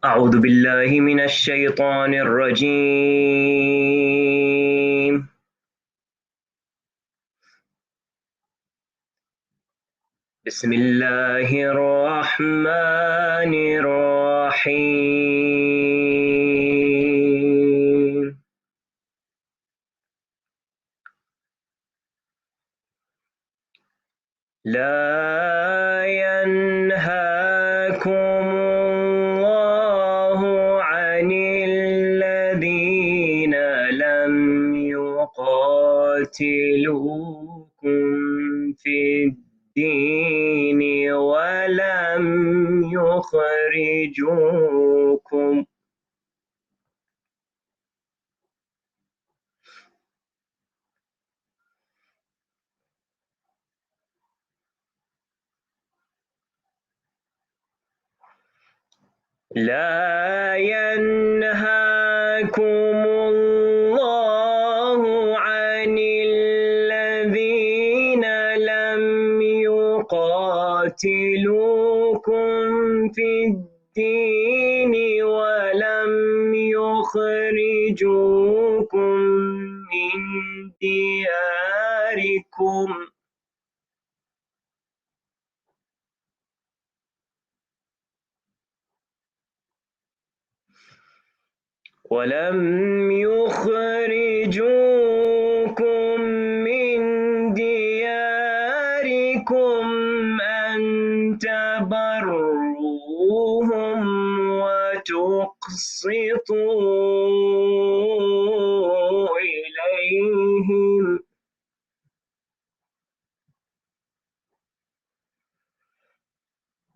أعوذ بالله من الشيطان الرجيم. بسم الله الرحمن الرحيم. لا ينهاكم الله عن الذين لم يقاتلوكم في الدين ولم يخرجوكم لا ينهاكم الله عن الذين لم يقاتلوكم في الدين ولم يخرجوكم من دياركم أن تبروهم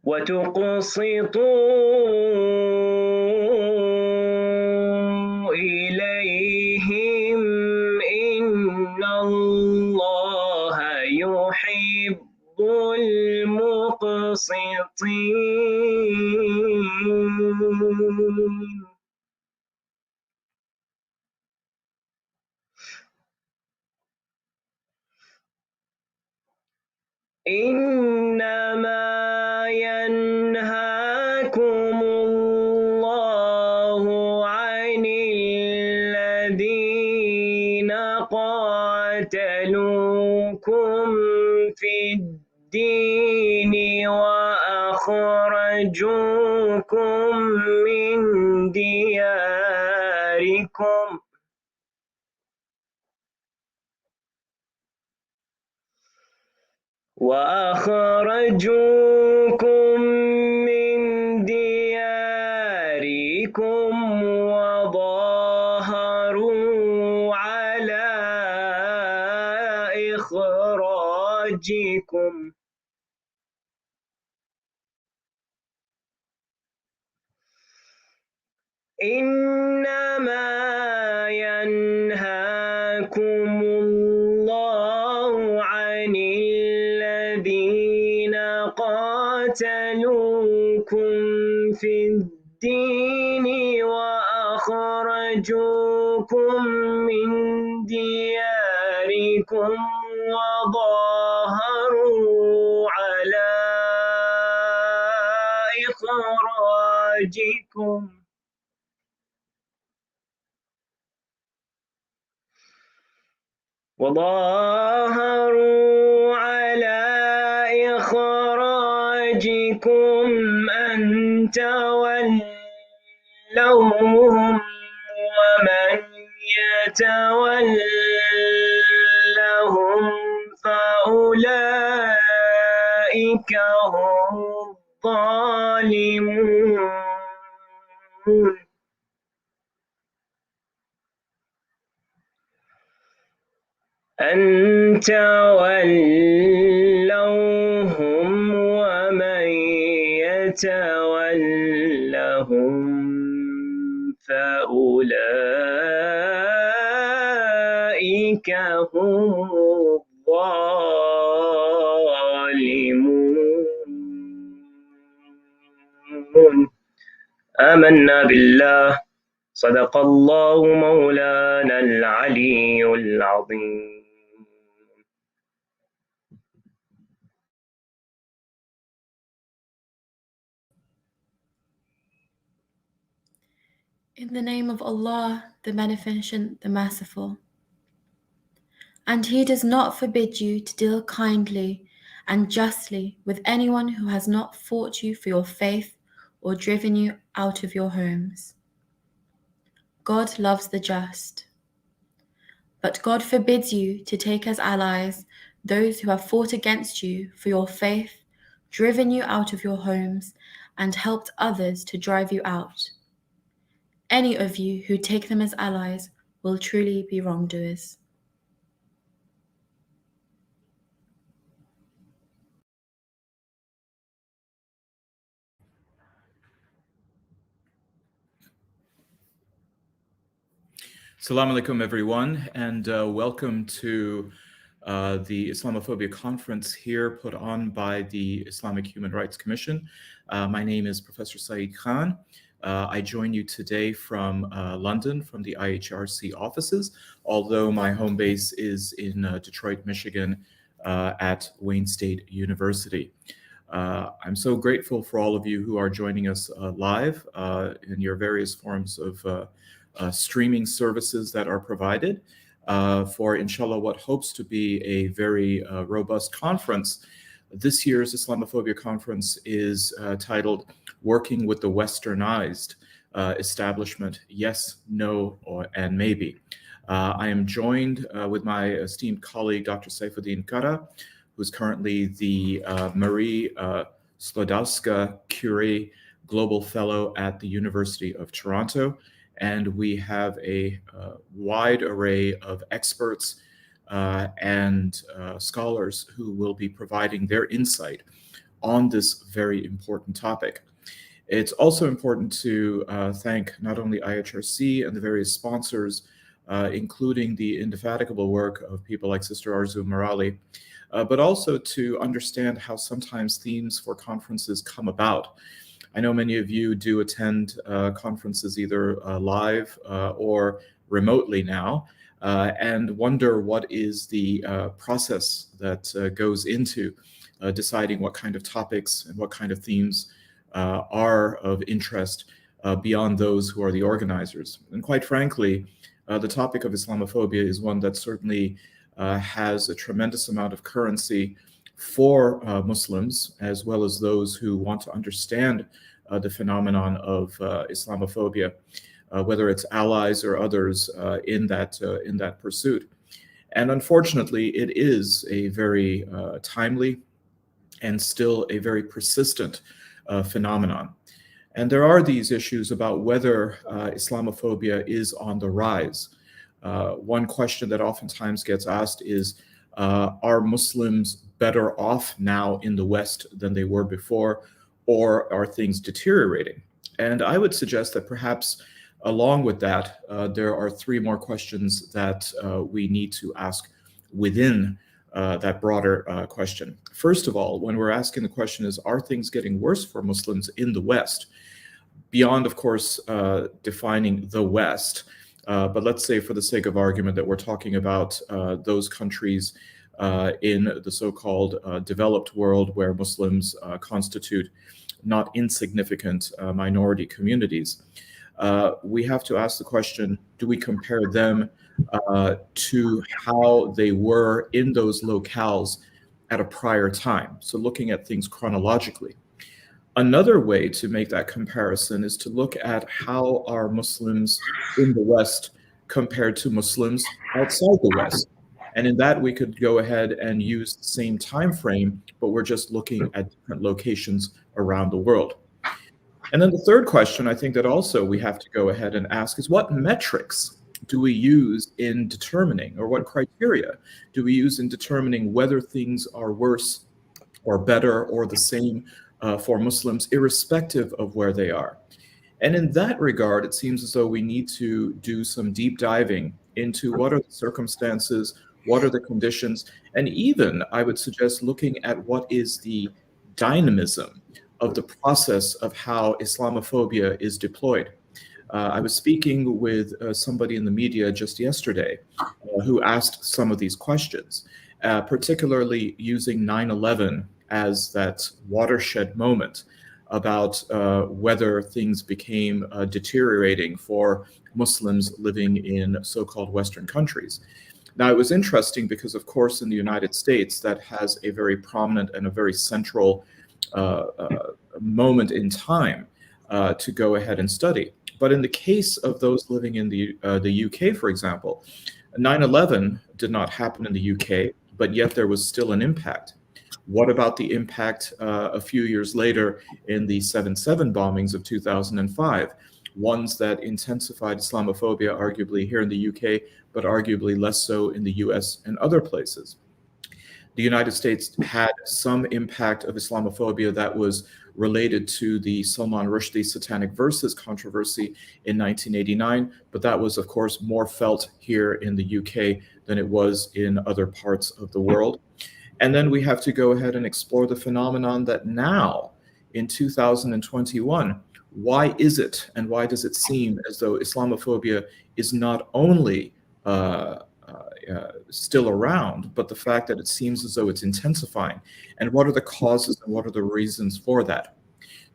وتقسطوا إليهم إن الله يحب المقسطين. إنما ينهاكم الله عن الذين قاتلوكم في الدين وأخرجوكم من دياركم وظاهروا على إخراجكم إنما ينهاكم الله عن الذين قاتلوكم في الدين وأخرجوكم من دياركم وظاهروا على إخراجكم أن تولوهم ومن يتولهم فأولئك هم الظالمون. أن تولوهم ومن يتولهم فأولئك هم الظالمون. آمنا بالله صدق الله مولانا العلي العظيم. In the name of Allah, the Beneficent, the Merciful. And He does not forbid you to deal kindly and justly with anyone who has not fought you for your faith or driven you out of your homes. God loves the just. But God forbids you to take as allies those who have fought against you for your faith, driven you out of your homes, and helped others to drive you out. Any of you who take them as allies will truly be wrongdoers. Assalamu alaikum, everyone, and welcome to the Islamophobia Conference here put on by the Islamic Human Rights Commission. My name is Professor Saeed Khan. I join you today from London, from the IHRC offices, although my home base is in Detroit, Michigan, at Wayne State University. I'm so grateful for all of you who are joining us live in your various forms of streaming services that are provided for, inshallah, what hopes to be a very robust conference. This year's Islamophobia Conference is titled Working with the Westernized Establishment, Yes, No, and Maybe. I am joined with my esteemed colleague, Dr. Saifuddin Kara, who's currently the Marie Sklodowska-Curie Global Fellow at the University of Toronto. And we have a wide array of experts and scholars who will be providing their insight on this very important topic. It's also important to thank not only IHRC and the various sponsors, including the indefatigable work of people like Sister Arzu Marali, but also to understand how sometimes themes for conferences come about. I know many of you do attend conferences either live or remotely now, and wonder what is the process that goes into deciding what kind of topics and what kind of themes are of interest beyond those who are the organizers. And quite frankly, the topic of Islamophobia is one that certainly has a tremendous amount of currency for Muslims, as well as those who want to understand the phenomenon of Islamophobia, whether it's allies or others in that pursuit. And unfortunately, it is a very timely and still a very persistent phenomenon. And there are these issues about whether Islamophobia is on the rise. One question that oftentimes gets asked is, are Muslims better off now in the West than they were before, or are things deteriorating? And I would suggest that perhaps along with that, there are three more questions that we need to ask within that broader question. First of all, when we're asking the question is, are things getting worse for Muslims in the West? Beyond, of course, defining the West, but let's say for the sake of argument that we're talking about those countries in the so-called developed world where Muslims constitute not insignificant minority communities. We have to ask the question, do we compare them to how they were in those locales at a prior time? So looking at things chronologically. Another way to make that comparison is to look at how are Muslims in the West compared to Muslims outside the West. And in that, we could go ahead and use the same time frame, but we're just looking at different locations around the world. And then the third question I think that also we have to go ahead and ask is, what metrics do we use in determining, or what criteria do we use in determining whether things are worse or better or the same for Muslims, irrespective of where they are? And in that regard, it seems as though we need to do some deep diving into what are the circumstances, what are the conditions, and even, I would suggest, looking at what is the dynamism of the process of how Islamophobia is deployed. I was speaking with somebody in the media just yesterday who asked some of these questions, particularly using 9/11 as that watershed moment about whether things became deteriorating for Muslims living in so-called Western countries. Now, it was interesting because, of course, in the United States, that has a very prominent and a very central moment in time to go ahead and study. But in the case of those living in the UK, for example, 9/11 did not happen in the UK, but yet there was still an impact. What about the impact a few years later in the 7/7 bombings of 2005? Ones that intensified Islamophobia, arguably here in the UK, but arguably less so in the US and other places. The United States had some impact of Islamophobia that was related to the Salman Rushdie Satanic Verses controversy in 1989, but that was, of course, more felt here in the UK than it was in other parts of the world. And then we have to go ahead and explore the phenomenon that now, in 2021, why is it and why does it seem as though Islamophobia is not only still around, but the fact that it seems as though it's intensifying? And what are the causes and what are the reasons for that?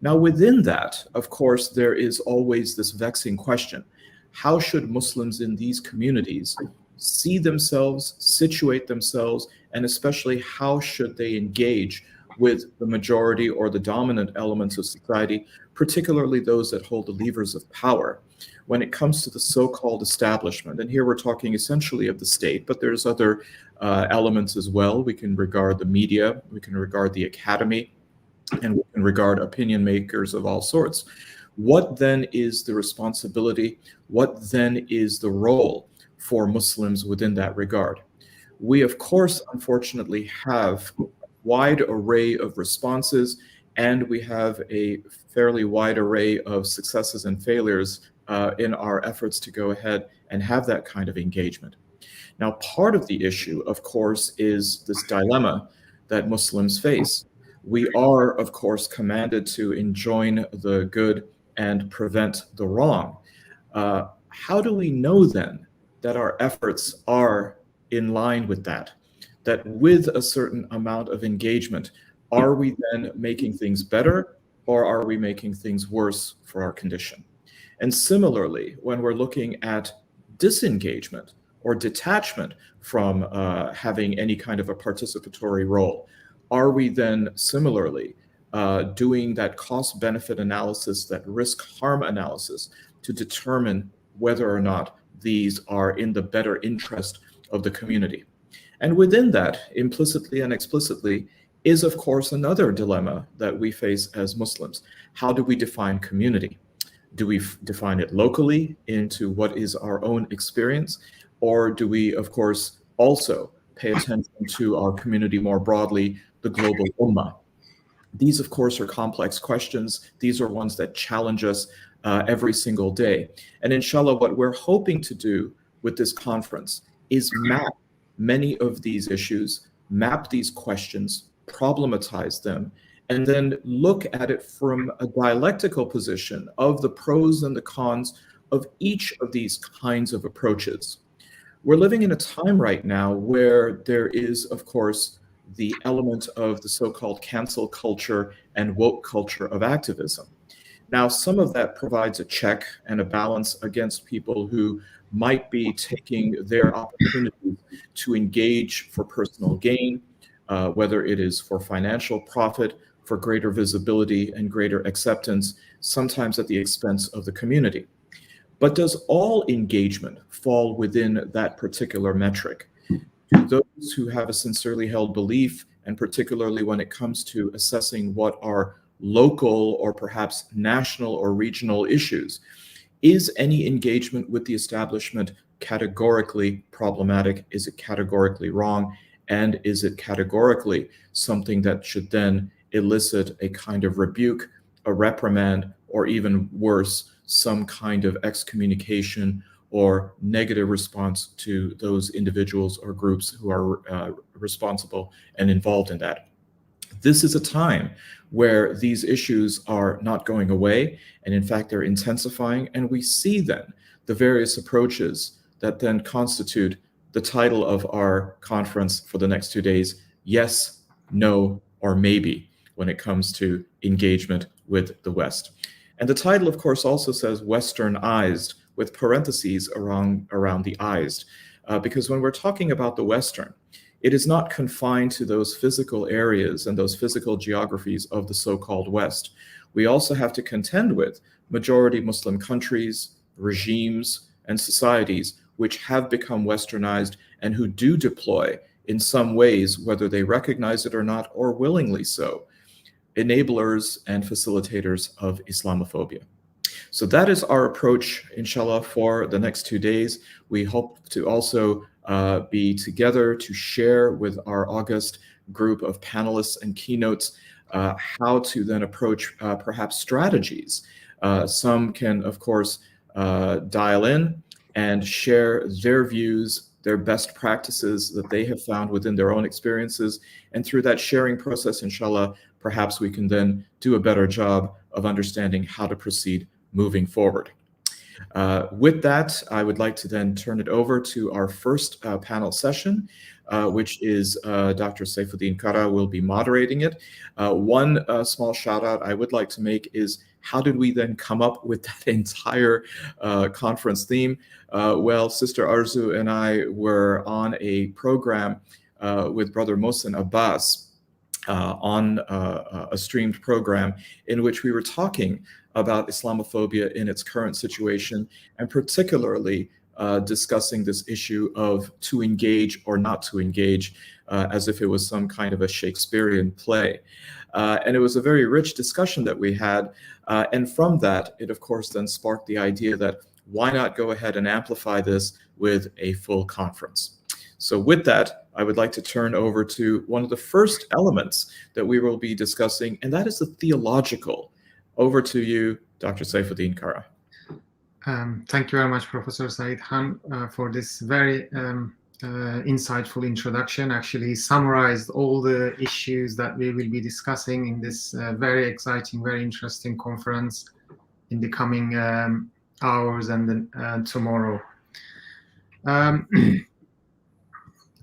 Now, within that, of course, there is always this vexing question. How should Muslims in these communities see themselves, situate themselves, and especially how should they engage with the majority or the dominant elements of society, particularly those that hold the levers of power, when it comes to the so-called establishment? And here we're talking essentially of the state, but there's other elements as well. We can regard the media, we can regard the academy, and we can regard opinion makers of all sorts. What then is the responsibility? What then is the role for Muslims within that regard? We, of course, unfortunately, have a wide array of responses, and we have a fairly wide array of successes and failures in our efforts to go ahead and have that kind of engagement. Now, part of the issue, of course, is this dilemma that Muslims face. We are, of course, commanded to enjoin the good and prevent the wrong. How do we know then that our efforts are in line with that? That with a certain amount of engagement, are we then making things better or are we making things worse for our condition? And similarly, when we're looking at disengagement or detachment from having any kind of a participatory role, are we then similarly doing that cost-benefit analysis, that risk-harm analysis, to determine whether or not these are in the better interest of the community? And within that, implicitly and explicitly, is of course another dilemma that we face as Muslims. How do we define community? Do we define it locally into what is our own experience? Or do we, of course, also pay attention to our community more broadly, the global ummah? These, of course, are complex questions. These are ones that challenge us every single day. And inshallah, what we're hoping to do with this conference is map many of these issues, map these questions, problematize them, and then look at it from a dialectical position of the pros and the cons of each of these kinds of approaches. We're living in a time right now where there is, of course, the element of the so-called cancel culture and woke culture of activism. Now, some of that provides a check and a balance against people who might be taking their opportunities to engage for personal gain, whether it is for financial profit, for greater visibility and greater acceptance, sometimes at the expense of the community. But does all engagement fall within that particular metric? Do those who have a sincerely held belief, and particularly when it comes to assessing what are local or perhaps national or regional issues, is any engagement with the establishment categorically problematic? Is it categorically wrong? And is it categorically something that should then elicit a kind of rebuke, a reprimand, or even worse, some kind of excommunication or negative response to those individuals or groups who are responsible and involved in that? This is a time where these issues are not going away, and in fact, they're intensifying, and we see then the various approaches that then constitute the title of our conference for the next 2 days: yes, no, or maybe, when it comes to engagement with the West. And the title, of course, also says Westernized, with parentheses around the ised, because when we're talking about the Western, it is not confined to those physical areas and those physical geographies of the so-called West. We also have to contend with majority Muslim countries, regimes, and societies which have become Westernized and who do deploy in some ways, whether they recognize it or not, or willingly so, enablers and facilitators of Islamophobia. So that is our approach, inshallah, for the next 2 days. We hope to also be together to share with our August group of panelists and keynotes how to then approach perhaps strategies. Some can, of course, dial in and share their views, their best practices that they have found within their own experiences. And through that sharing process, inshallah, perhaps we can then do a better job of understanding how to proceed moving forward. With that, I would like to then turn it over to our first panel session, which is Dr. Saifuddin Kara will be moderating it. One small shout out I would like to make is, how did we then come up with that entire conference theme? Well, Sister Arzu and I were on a program with Brother Mohsen Abbas on a streamed program in which we were talking about Islamophobia in its current situation, and particularly discussing this issue of to engage or not to engage, as if it was some kind of a Shakespearean play. And it was a very rich discussion that we had. And from that, it of course then sparked the idea that why not go ahead and amplify this with a full conference? So with that, I would like to turn over to one of the first elements that we will be discussing, and that is the theological. Over to you, Dr. Saifuddin Kara. Thank you very much, Professor Saeed Khan, for this very insightful introduction. Actually summarized all the issues that we will be discussing in this very exciting, very interesting conference in the coming hours and then tomorrow.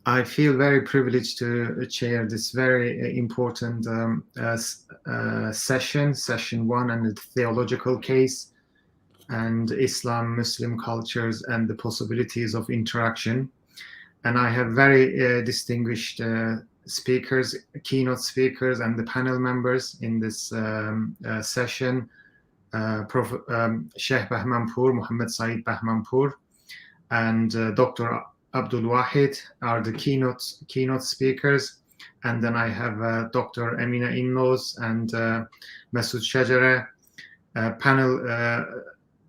I feel very privileged to chair this very important session one, and the theological case, and Islam, Muslim cultures, and the possibilities of interaction. And I have very distinguished speakers, keynote speakers, and the panel members in this session. Sheikh Bahmanpour, Muhammad Saeed Bahmanpour, and Dr. Abdul Wahid are the keynote speakers. And then I have Dr. Amina Innoz and Masoud Shajara, panel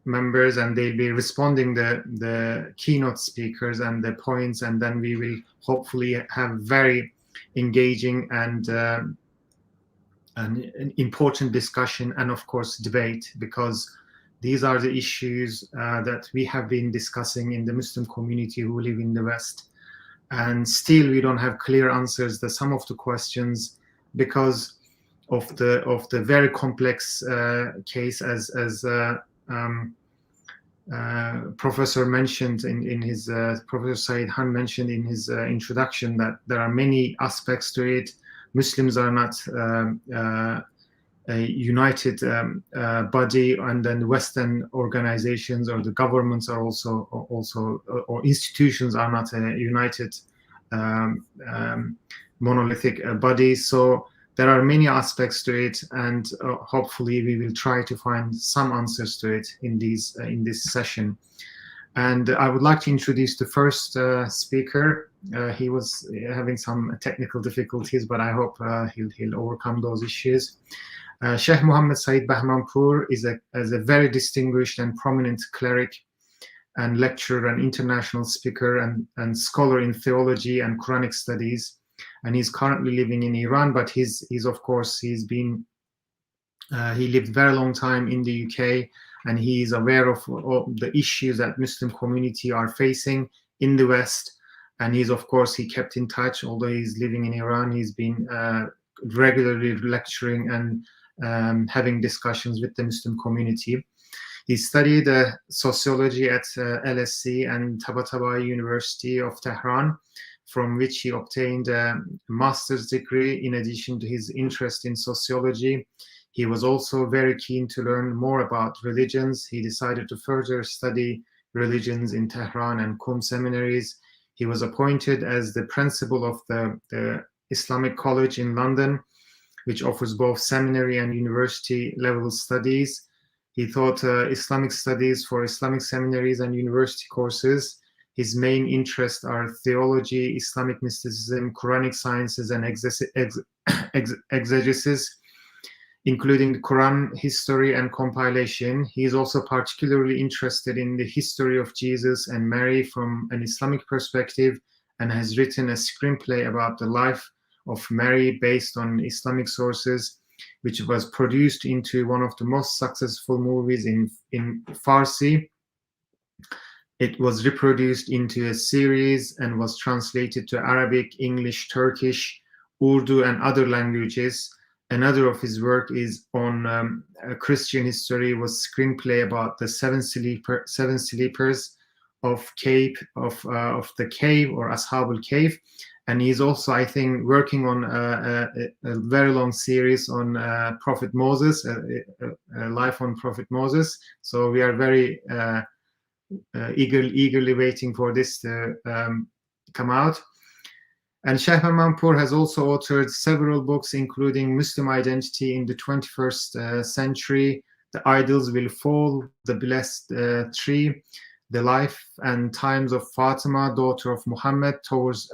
members, and they'll be responding the keynote speakers and the points, and then we will hopefully have very engaging and an important discussion, and of course debate, because these are the issues that we have been discussing in the Muslim community who live in the West, and still we don't have clear answers to some of the questions because of the very complex case, as Professor mentioned in his Professor Saeed Khan mentioned in his introduction, that there are many aspects to it. Muslims are not a united body, and then Western organizations or the governments are also or institutions are not a united monolithic body. So there are many aspects to it, and hopefully we will try to find some answers to it in this session. And I would like to introduce the first speaker. He was having some technical difficulties, but I hope he'll overcome those issues. Sheikh Muhammad Saeed Bahmanpour is a very distinguished and prominent cleric and lecturer and international speaker and scholar in theology and Quranic studies. And he's currently living in Iran, but he lived very long time in the UK, and he is aware of the issues that Muslim community are facing in the West. And he kept in touch, although he's living in Iran. He's been regularly lecturing and having discussions with the Muslim community. He studied sociology at LSE and Tabatabai University of Tehran, from which he obtained a master's degree in addition to his interest in sociology. He was also very keen to learn more about religions. He decided to further study religions in Tehran and Qom seminaries. He was appointed as the principal of the Islamic College in London, which offers both seminary and university level studies. He taught Islamic studies for Islamic seminaries and university courses. His main interests are theology, Islamic mysticism, Quranic sciences, and exegesis, including the Quran history and compilation. He is also particularly interested in the history of Jesus and Mary from an Islamic perspective, and has written a screenplay about the life of Mary based on Islamic sources, which was produced into one of the most successful movies in Farsi. It was reproduced into a series and was translated to Arabic, English, Turkish, Urdu, and other languages. Another of his work is on Christian history, was screenplay about the seven sleepers of the cave, or Ashabul Cave. And he's also, I think, working on a very long series on Prophet Moses, life on Prophet Moses. So we are very eagerly waiting for this to come out. And Shahbazmanpur has also authored several books, including Muslim Identity in the 21st Century, The Idols Will Fall, The Blessed Tree, The Life and Times of Fatima, daughter of Muhammad, Towards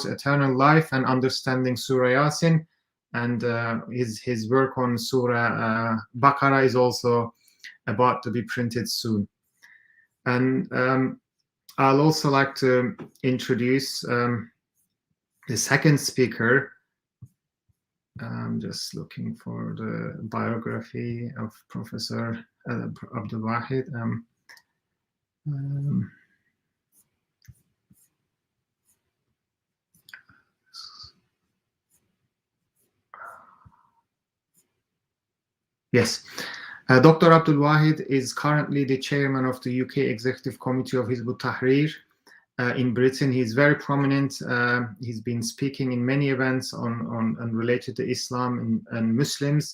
Eternal Life, and Understanding Surah Yasin. And his work on Surah Baqarah is also about to be printed soon. And I'll also like to introduce the second speaker. I'm just looking for the biography of Professor Abdul Wahid. Yes, Dr. Abdul Wahid is currently the chairman of the UK Executive Committee of Hizb ut-Tahrir in Britain. He's very prominent. He's been speaking in many events on related to Islam and Muslims.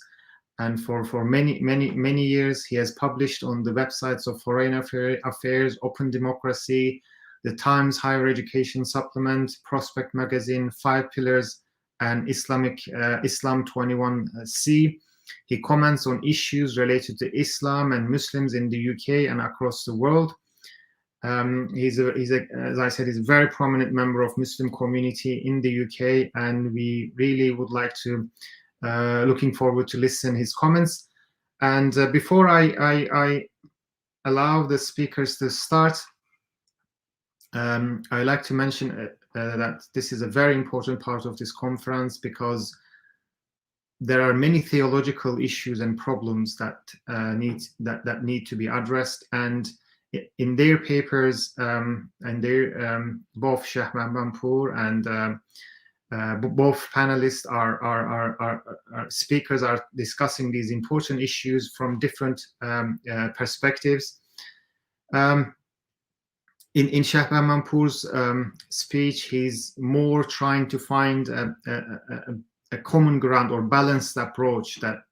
And for many years, he has published on the websites of Foreign Affairs, Open Democracy, the Times Higher Education Supplement, Prospect Magazine, 5 Pillars, and Islam 21C. He comments on issues related to Islam and Muslims in the UK and across the world. He's as I said, he's a very prominent member of Muslim community in the UK, and we really would like to looking forward to listen his comments. And before I allow the speakers to start, I like to mention that this is a very important part of this conference, because there are many theological issues and problems that need to be addressed. And in their papers, and their both Shahbazmanpur and both panelists are speakers are discussing these important issues from different perspectives. In Shahbazmanpur's speech, he's more trying to find a common ground or balanced approach, that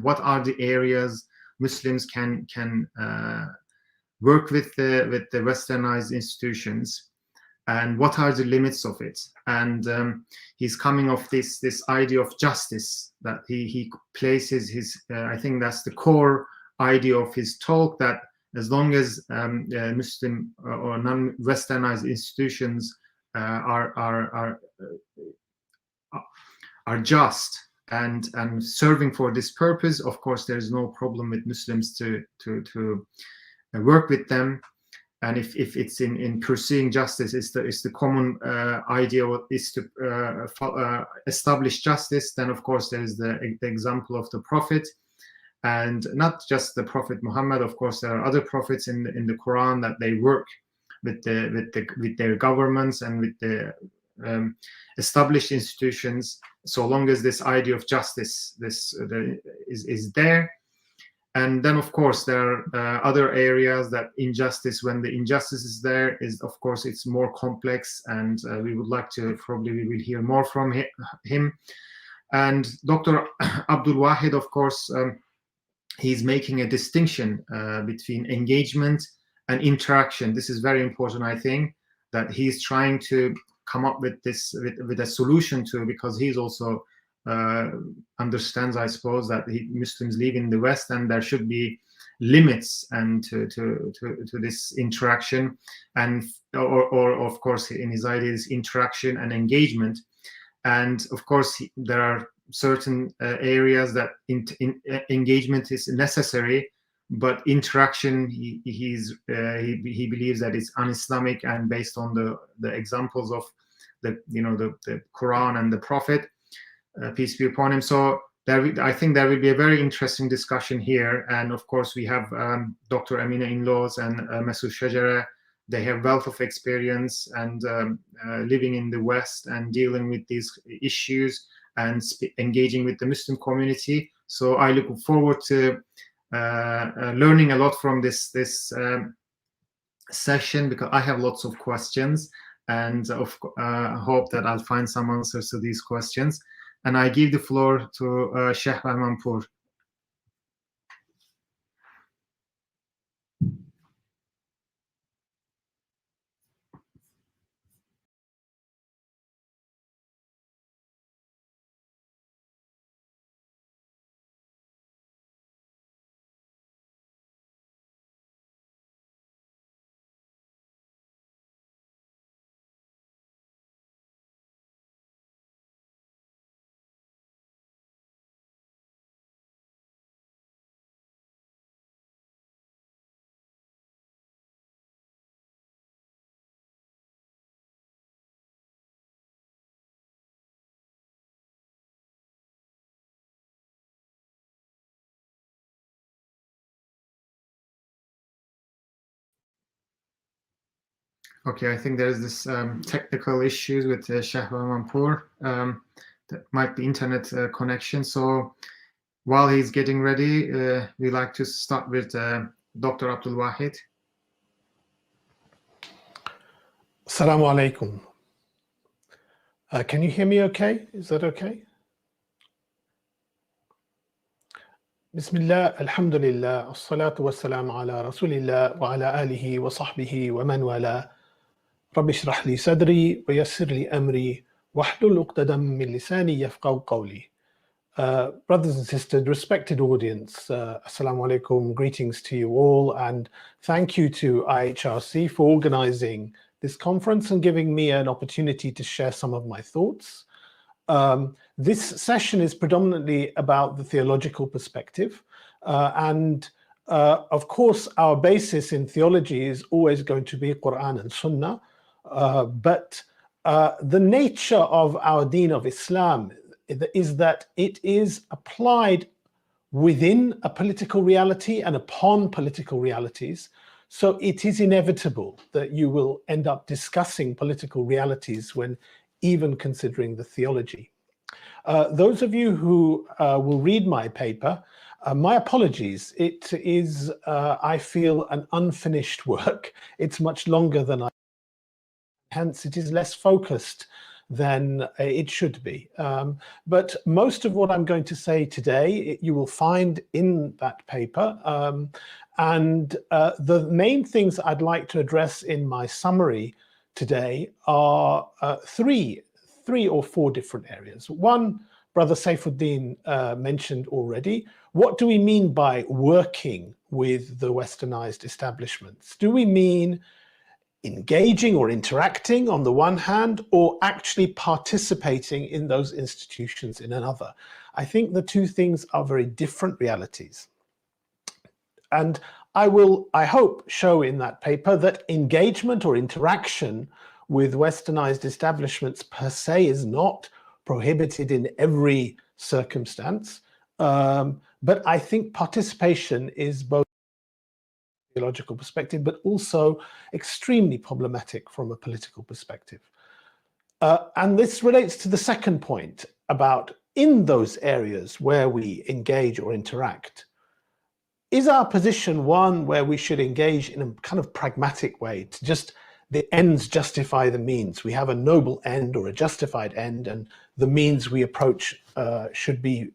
what are the areas Muslims can work with the westernized institutions, and what are the limits of it. And he's coming off this idea of justice, that he places his I think that's the core idea of his talk, that as long as Muslim or non-westernized institutions are just and serving for this purpose, of course there is no problem with Muslims to work with them. And if it's in pursuing justice, it's the common idea is to establish justice, then of course there is the example of the Prophet, and not just the Prophet Muhammad. Of course there are other prophets in the Quran that they work with their governments and with the established institutions, so long as this idea of justice is there. And then, of course, there are other areas that injustice, when the injustice is there, is, of course, it's more complex, and we would like to, probably we will hear more from him. And Dr. Abdul Wahid, of course, he's making a distinction between engagement and interaction. This is very important, I think, that he's trying to come up with this with a solution to, because he's also understands, I suppose, that Muslims live in the West and there should be limits and to this interaction, and or of course in his ideas interaction and engagement. And of course there are certain areas that engagement is necessary, but interaction he believes that it's un-Islamic, and based on the examples of the Quran and the Prophet, peace be upon him. So I think there will be a very interesting discussion here. And of course we have Dr. Amina Inloz and Masoud Shajara. They have wealth of experience and living in the West and dealing with these issues and engaging with the Muslim community. So I look forward to learning a lot from this session, because I have lots of questions, and hope that I'll find some answers to these questions. And I give the floor to Sheikh Manpoor. Okay, I think there's this technical issues with Sheikh Manpoor. That might be internet connection. So while he's getting ready, we like to start with Dr. Abdul Wahid. Assalamu alaikum. Can you hear me okay? Is that okay? Bismillah, alhamdulillah, as-salatu was-salam ala rasulillah wa ala alihi wa sahbihi wa man wala. Rabbi shrah li sadri wa yassir li amri wahlul uqdatan min lisani yafqahu qawli. Brothers and sisters, respected audience, assalamu alaikum, greetings to you all, and thank you to IHRC for organizing this conference and giving me an opportunity to share some of my thoughts. This session is predominantly about the theological perspective, and of course our basis in theology is always going to be Quran and Sunnah, but the nature of our deen of Islam is that it is applied within a political reality and upon political realities. So it is inevitable that you will end up discussing political realities when even considering the theology. Those of you who will read my paper, my apologies. It is, I feel, an unfinished work. It's much longer than hence it is less focused than it should be. But most of what I'm going to say today, you will find in that paper. And the main things I'd like to address in my summary today are three or four different areas. One, Brother Saifuddin mentioned already. What do we mean by working with the westernized establishments? Do we mean engaging or interacting on the one hand, or actually participating in those institutions in another? I think the two things are very different realities. And I will, I hope, show in that paper that engagement or interaction with westernized establishments per se is not prohibited in every circumstance. But I think participation is both theological perspective, but also extremely problematic from a political perspective. And this relates to the second point about in those areas where we engage or interact, is our position one where we should engage in a kind of pragmatic way to just the ends justify the means. We have a noble end or a justified end, and the means we approach should be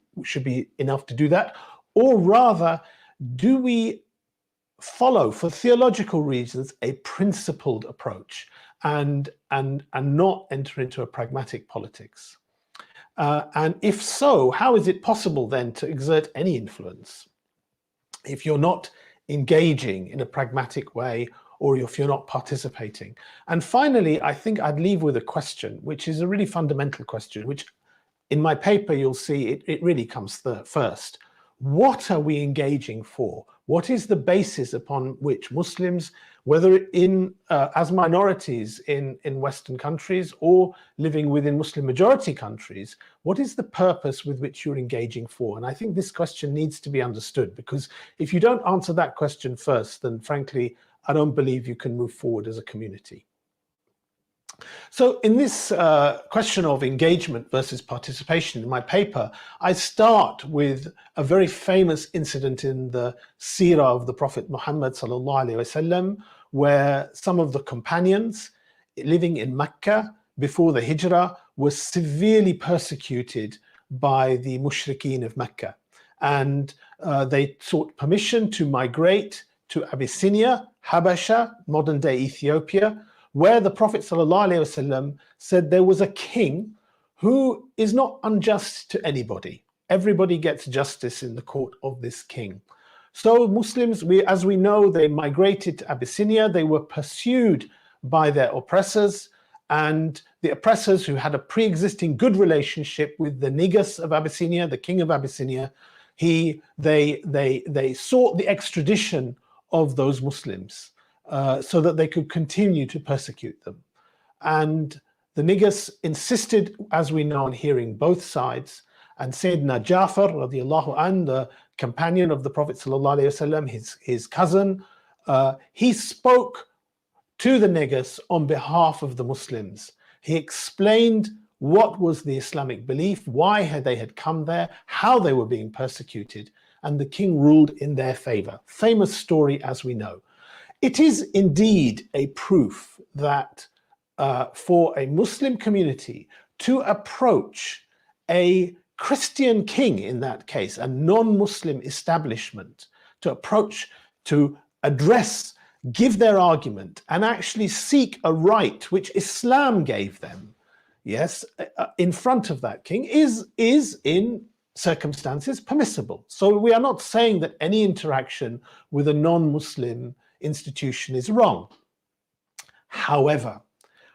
enough to do that? Or rather, do we follow, for theological reasons, a principled approach and not enter into a pragmatic politics? And if so, how is it possible then to exert any influence if you're not engaging in a pragmatic way, or if you're not participating? And finally, I think I'd leave with a question, which is a really fundamental question, which in my paper, you'll see it really comes first. What are we engaging for? What is the basis upon which Muslims, whether as minorities in Western countries or living within Muslim majority countries, what is the purpose with which you're engaging for? And I think this question needs to be understood, because if you don't answer that question first, then frankly, I don't believe you can move forward as a community. So in this question of engagement versus participation in my paper, I start with a very famous incident in the seerah of the Prophet Muhammad sallallahu alaihi wasallam, where some of the companions living in Mecca before the Hijrah were severely persecuted by the mushrikeen of Mecca. And they sought permission to migrate to Abyssinia, Habasha, modern day Ethiopia, where the Prophet ﷺ said there was a king who is not unjust to anybody. Everybody gets justice in the court of this king. So Muslims, as we know, they migrated to Abyssinia. They were pursued by their oppressors, and the oppressors, who had a pre-existing good relationship with the Negus of Abyssinia, the king of Abyssinia, they sought the extradition of those Muslims, so that they could continue to persecute them. And the Negus insisted, as we know, on hearing both sides. And Sayyidina Jafar, radiallahu anh, the companion of the Prophet sallallahu alaihi wasallam, his cousin, he spoke to the Negus on behalf of the Muslims. He explained what was the Islamic belief, why they had come there, how they were being persecuted, and the king ruled in their favor. Famous story, as we know. It is indeed a proof that for a Muslim community to approach a Christian king, in that case, a non-Muslim establishment, to address, give their argument, and actually seek a right which Islam gave them, yes, in front of that king, is in circumstances permissible. So we are not saying that any interaction with a non-Muslim institution is wrong. However,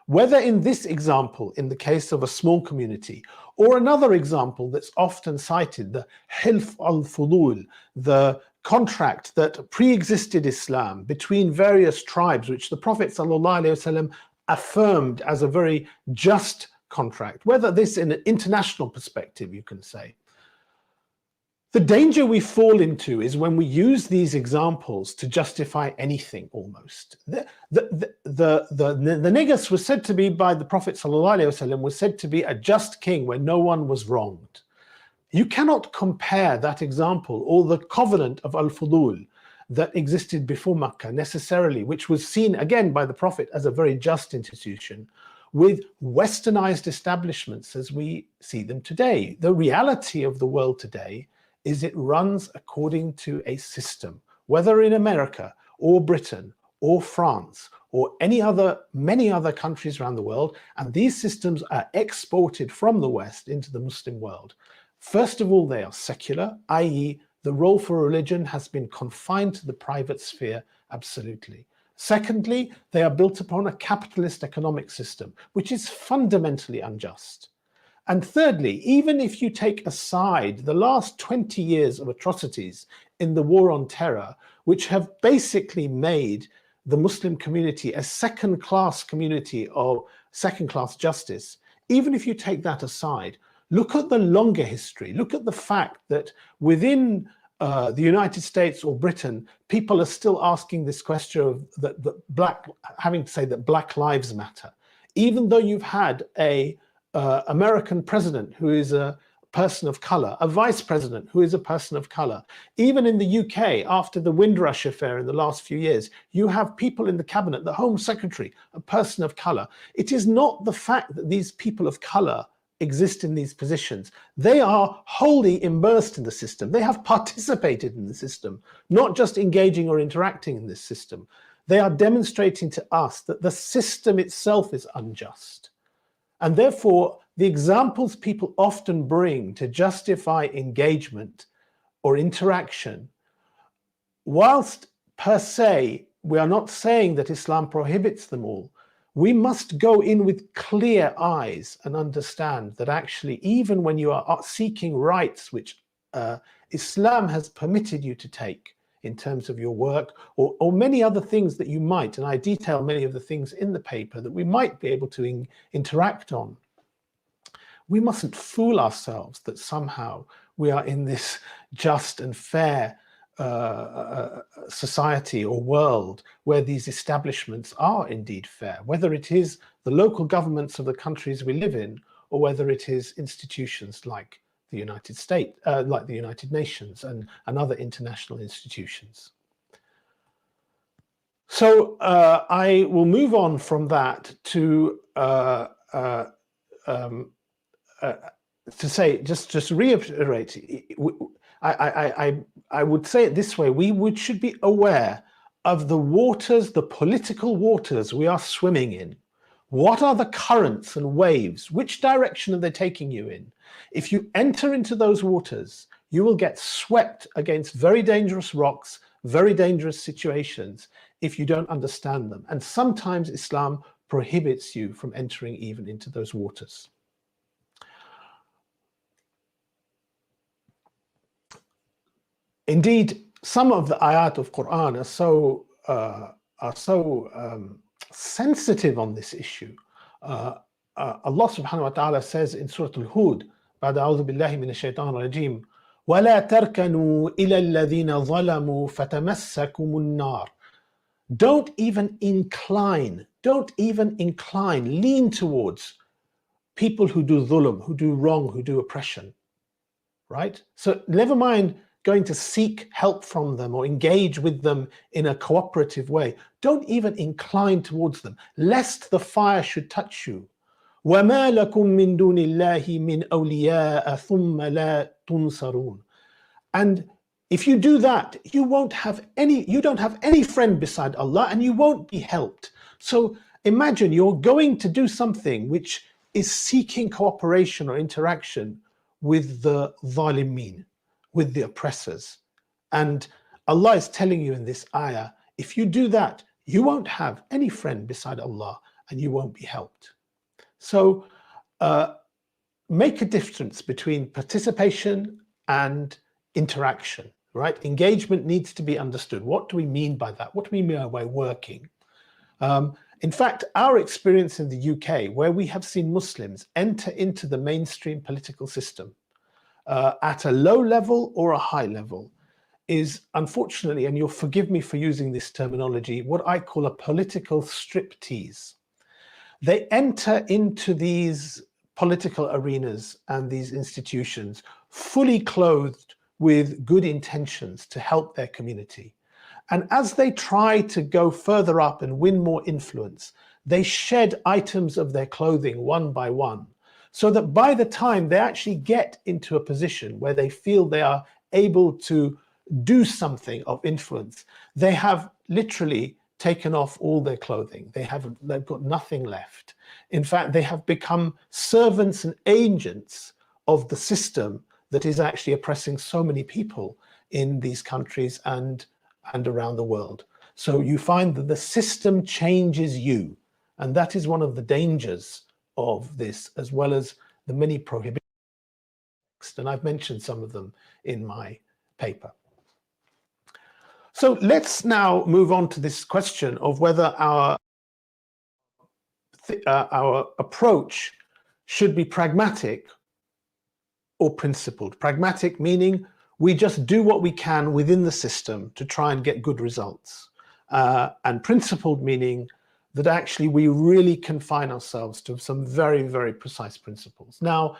whether in this example, in the case of a small community, or another example that's often cited, the Hilf al-Fudul, the contract that pre-existed Islam between various tribes, which the Prophet ﷺ affirmed as a very just contract, whether this in an international perspective, you can say. The danger we fall into is when we use these examples to justify anything almost. The Negus was said to be, by the Prophet ﷺ, was said to be a just king where no one was wronged. You cannot compare that example or the covenant of Al-Fudul that existed before Makkah necessarily, which was seen again by the Prophet as a very just institution, with westernized establishments as we see them today. The reality of the world today is it runs according to a system, whether in America or Britain or France or many other countries around the world, and these systems are exported from the West into the Muslim world. First of all, they are secular, i.e. the role for religion has been confined to the private sphere, absolutely. Secondly, they are built upon a capitalist economic system, which is fundamentally unjust. And thirdly, even if you take aside the last 20 years of atrocities in the war on terror, which have basically made the Muslim community a second-class community of second-class justice, even if you take that aside, look at the longer history. Look at the fact that within the United States or Britain, people are still asking this question of having to say that Black Lives Matter. Even though you've had a American president who is a person of color, a vice president who is a person of color. Even in the UK, after the Windrush affair in the last few years, you have people in the cabinet, the Home Secretary, a person of color. It is not the fact that these people of color exist in these positions. They are wholly immersed in the system. They have participated in the system, not just engaging or interacting in this system. They are demonstrating to us that the system itself is unjust. And therefore, the examples people often bring to justify engagement or interaction, whilst per se, we are not saying that Islam prohibits them all, we must go in with clear eyes and understand that actually, even when you are seeking rights which Islam has permitted you to take in terms of your work, or many other things that you might, and I detail many of the things in the paper that we might be able to interact on, we mustn't fool ourselves that somehow we are in this just and fair society or world where these establishments are indeed fair, whether it is the local governments of the countries we live in, or whether it is institutions like the United States, like the United Nations and other international institutions. So I will move on from that to say, just reiterate, I would say it this way: we should be aware of the waters, the political waters we are swimming in. What are the currents and waves? Which direction are they taking you in? If you enter into those waters, you will get swept against very dangerous rocks, very dangerous situations, if you don't understand them. And sometimes Islam prohibits you from entering even into those waters. Indeed, some of the ayat of Quran are so sensitive on this issue. Allah subhanahu wa ta'ala says in Surah Al-Hud, بعد أعوذ بالله من الشيطان الرجيم ولا تركنوا إلى الذين ظلموا فتمسكم النار. Don't even incline, lean towards people who do dhulm, who do wrong, who do oppression, right? So never mind going to seek help from them or engage with them in a cooperative way. Don't even incline towards them, lest the fire should touch you. وَمَا لَكُم مِّن دُونِ اللَّهِ مِنْ أَوْلِيَاءَ ثُمَّ لَا تُنصَرُونَ. And if you do that, you don't have any friend beside Allah, and you won't be helped. So imagine you're going to do something which is seeking cooperation or interaction with the zalimin, with the oppressors. And Allah is telling you in this ayah, if you do that, you won't have any friend beside Allah and you won't be helped. So make a difference between participation and interaction, right? Engagement needs to be understood. What do we mean by that? What do we mean by working? In fact, our experience in the UK, where we have seen Muslims enter into the mainstream political system at a low level or a high level, is unfortunately, and you'll forgive me for using this terminology, what I call a political striptease. They enter into these political arenas and these institutions fully clothed with good intentions to help their community. And as they try to go further up and win more influence, they shed items of their clothing one by one, so that by the time they actually get into a position where they feel they are able to do something of influence, they have literally taken off all their clothing. They've got nothing left. In fact, they have become servants and agents of the system that is actually oppressing so many people in these countries and around the world. So you find that the system changes you, and that is one of the dangers of this, as well as the many prohibitions, and I've mentioned some of them in my paper. So let's now move on to this question of whether our approach should be pragmatic or principled. Pragmatic meaning we just do what we can within the system to try and get good results. And principled meaning that actually we really confine ourselves to some very, very precise principles. Now,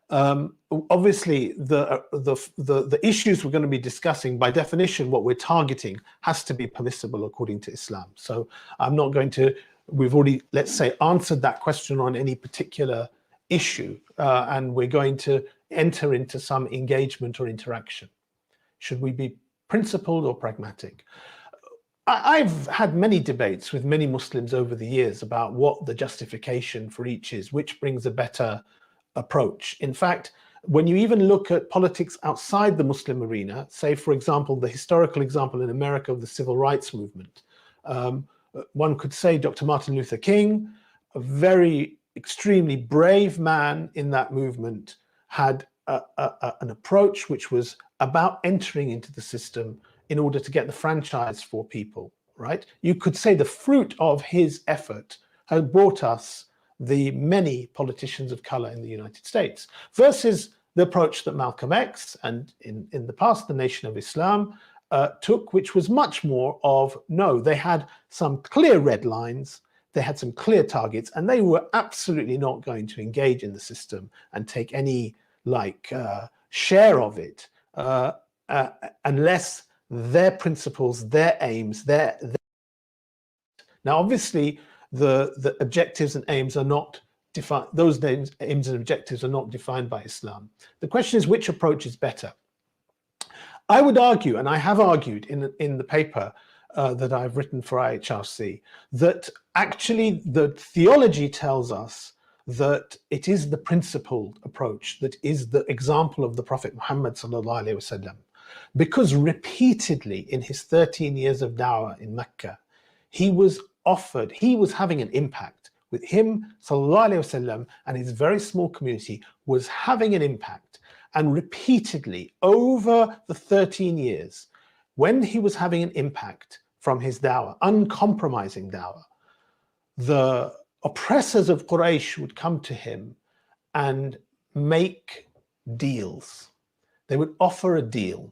Obviously, the issues we're going to be discussing, by definition, what we're targeting has to be permissible according to Islam. So I'm not going to, we've already, let's say, answered that question on any particular issue, and we're going to enter into some engagement or interaction. Should we be principled or pragmatic? I've had many debates with many Muslims over the years about what the justification for each is, which brings a better approach. In fact, when you even look at politics outside the Muslim arena, say, for example, the historical example in America of the civil rights movement, one could say Dr. Martin Luther King, a very extremely brave man in that movement, had an approach which was about entering into the system in order to get the franchise for people, right? You could say the fruit of his effort has brought us the many politicians of color in the United States, versus the approach that Malcolm X and in the past the Nation of Islam took, which was much more of, no, they had some clear red lines, they had some clear targets, and they were absolutely not going to engage in the system and take any share of it unless their principles, their aims, now obviously the objectives and aims are not defined, those aims and objectives are not defined by Islam. The question is, which approach is better? I would argue, and I have argued in the paper that I've written for IHRC, that actually the theology tells us that it is the principled approach that is the example of the Prophet Muhammad sallallahu alaihi wasallam. Because repeatedly in his 13 years of da'wah in Mecca, he was having an impact. With him, sallallahu alaihi wasallam, and his very small community was having an impact. And repeatedly over the 13 years, when he was having an impact from his da'wah, uncompromising da'wah, the oppressors of Quraysh would come to him and make deals. They would offer a deal.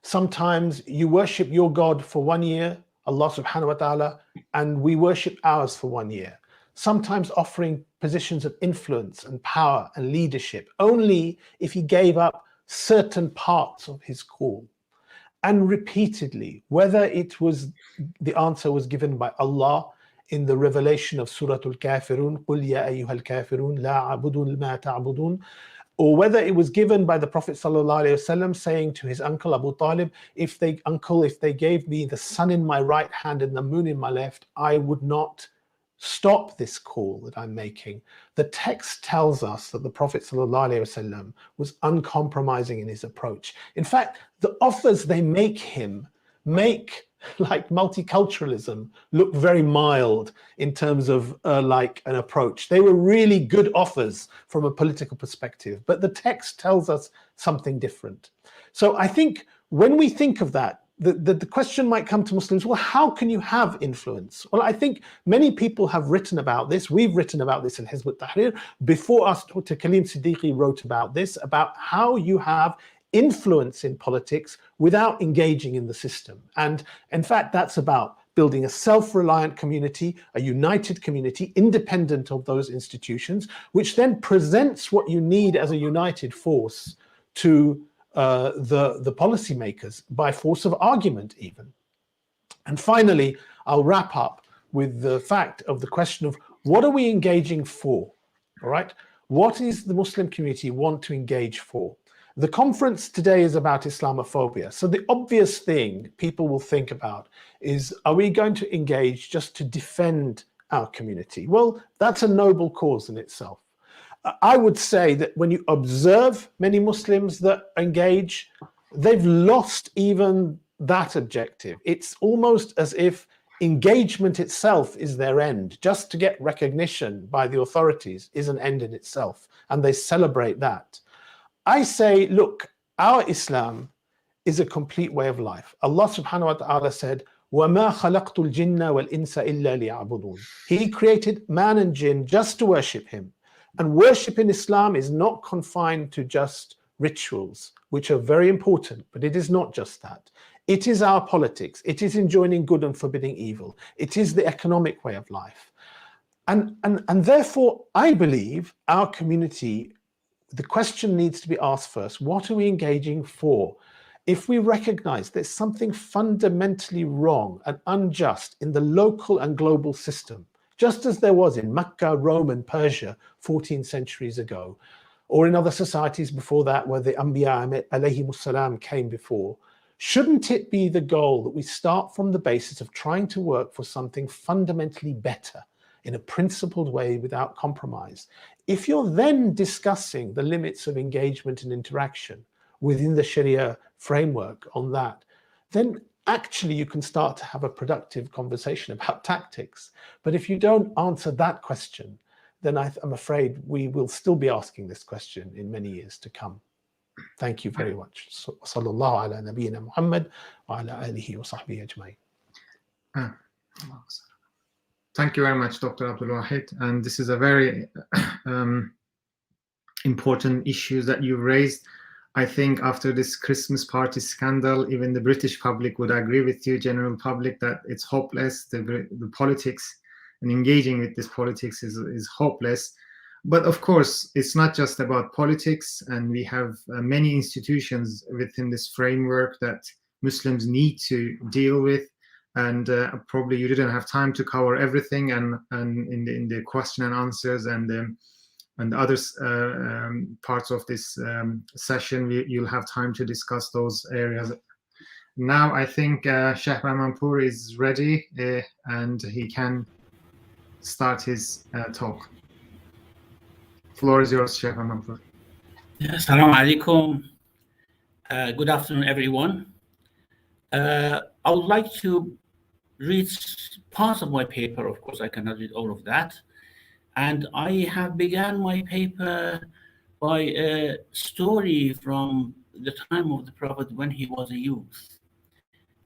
Sometimes you worship your God for 1 year, Allah subhanahu wa ta'ala, and we worship ours for 1 year. Sometimes offering positions of influence and power and leadership only if he gave up certain parts of his call. And repeatedly, whether it was the answer was given by Allah in the revelation of Surah Al-Kafirun, قُلْ يَا أَيُّهَا الْكَافِرُونَ لَا أَعْبُدُ مَا تَعْبُدُونَ, or whether it was given by the Prophet ﷺ saying to his uncle Abu Talib, if they gave me the sun in my right hand and the moon in my left, I would not stop this call that I'm making. The text tells us that the Prophet ﷺ was uncompromising in his approach. In fact, the offers they make him make like multiculturalism look very mild in terms of like an approach. They were really good offers from a political perspective, but the text tells us something different. So I think when we think of that, the question might come to Muslims, well, how can you have influence? Well, I think many people have written about this. We've written about this in Hizb ut-Tahrir. Before us, Dr. Kaleem Siddiqui wrote about this, about how you have influence in politics without engaging in the system. And in fact, that's about building a self-reliant community, a united community, independent of those institutions, which then presents what you need as a united force to the policymakers by force of argument even. And finally, I'll wrap up with the fact of the question of what are we engaging for, all right? What is the Muslim community want to engage for? The conference today is about Islamophobia. So the obvious thing people will think about is, are we going to engage just to defend our community? Well, that's a noble cause in itself. I would say that when you observe many Muslims that engage, they've lost even that objective. It's almost as if engagement itself is their end. Just to get recognition by the authorities is an end in itself, and they celebrate that. I say, look, our Islam is a complete way of life. Allah subhanahu wa ta'ala said, وَمَا خَلَقْتُ الْجِنَّ وَالْإِنسَ إِلَّا لِيَعْبُدُونَ. He created man and jinn just to worship him. And worship in Islam is not confined to just rituals, which are very important, but it is not just that. It is our politics. It is enjoining good and forbidding evil. It is the economic way of life. And therefore, I believe our community the question needs to be asked first, what are we engaging for? If we recognize there's something fundamentally wrong and unjust in the local and global system, just as there was in Mecca, Rome, and Persia 14 centuries ago, or in other societies before that where the Anbiya alayhimus salam came before, shouldn't it be the goal that we start from the basis of trying to work for something fundamentally better in a principled way without compromise? If you're then discussing the limits of engagement and interaction within the Sharia framework on that, then actually you can start to have a productive conversation about tactics. But if you don't answer that question, then I'm afraid we will still be asking this question in many years to come. Thank you very much. Sallallahu ala nabiyyina Muhammad wa ala alihi wa sahbihi ajma'in. Thank you very much, Dr. Abdul Wahid. And this is a very important issue that you raised. I think after this Christmas party scandal, even the British public would agree with you, general public, that it's hopeless. The politics and engaging with this politics is hopeless. But of course, it's not just about politics, and we have many institutions within this framework that Muslims need to deal with. And probably you didn't have time to cover everything, and in the question and answers and other parts of this session, you'll have time to discuss those areas. Now I think Sheikh Rahmanpur is ready and he can start his talk. Floor is yours, Sheikh Rahmanpur. Assalamu alaikum. Good afternoon, everyone. I would like to read part of my paper. Of course, I cannot read all of that. And I have begun my paper by a story from the time of the Prophet when he was a youth.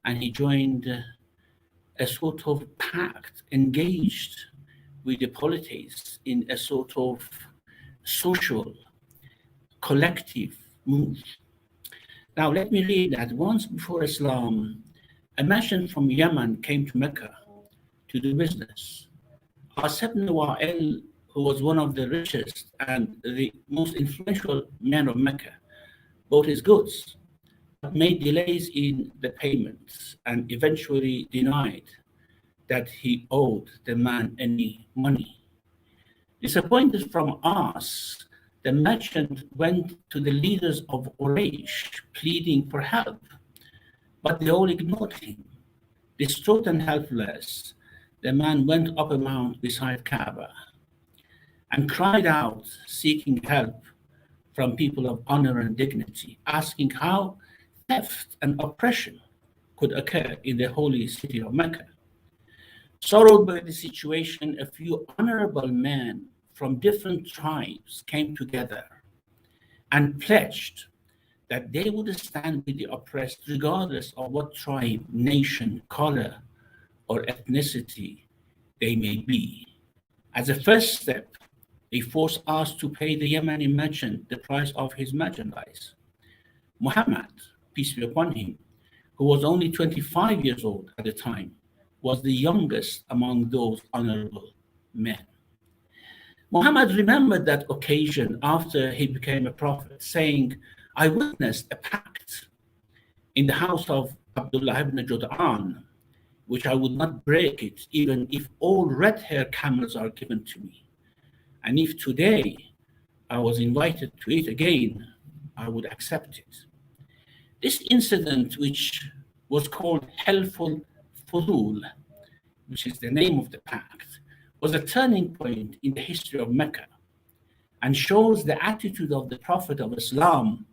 And he joined a sort of pact, engaged with the polities in a sort of social, collective move. Now, let me read that once before Islam, a merchant from Yemen came to Mecca to do business. Asad ibn Wa'il, who was one of the richest and the most influential men of Mecca, bought his goods, but made delays in the payments and eventually denied that he owed the man any money. Disappointed from us, the merchant went to the leaders of Quraysh, pleading for help, but they all ignored him. Distraught and helpless, the man went up a mount beside Kaaba and cried out, seeking help from people of honor and dignity, asking how theft and oppression could occur in the holy city of Mecca. Sorrowed by the situation, a few honorable men from different tribes came together and pledged that they would stand with the oppressed regardless of what tribe, nation, color, or ethnicity they may be. As a first step, they forced us to pay the Yemeni merchant the price of his merchandise. Muhammad, peace be upon him, who was only 25 years old at the time, was the youngest among those honorable men. Muhammad remembered that occasion after he became a prophet, saying, I witnessed a pact in the house of Abdullah ibn Jud'an, which I would not break it, even if all red-haired camels are given to me. And if today I was invited to it again, I would accept it. This incident, which was called Helpful Fudul, which is the name of the pact, was a turning point in the history of Mecca and shows the attitude of the Prophet of Islam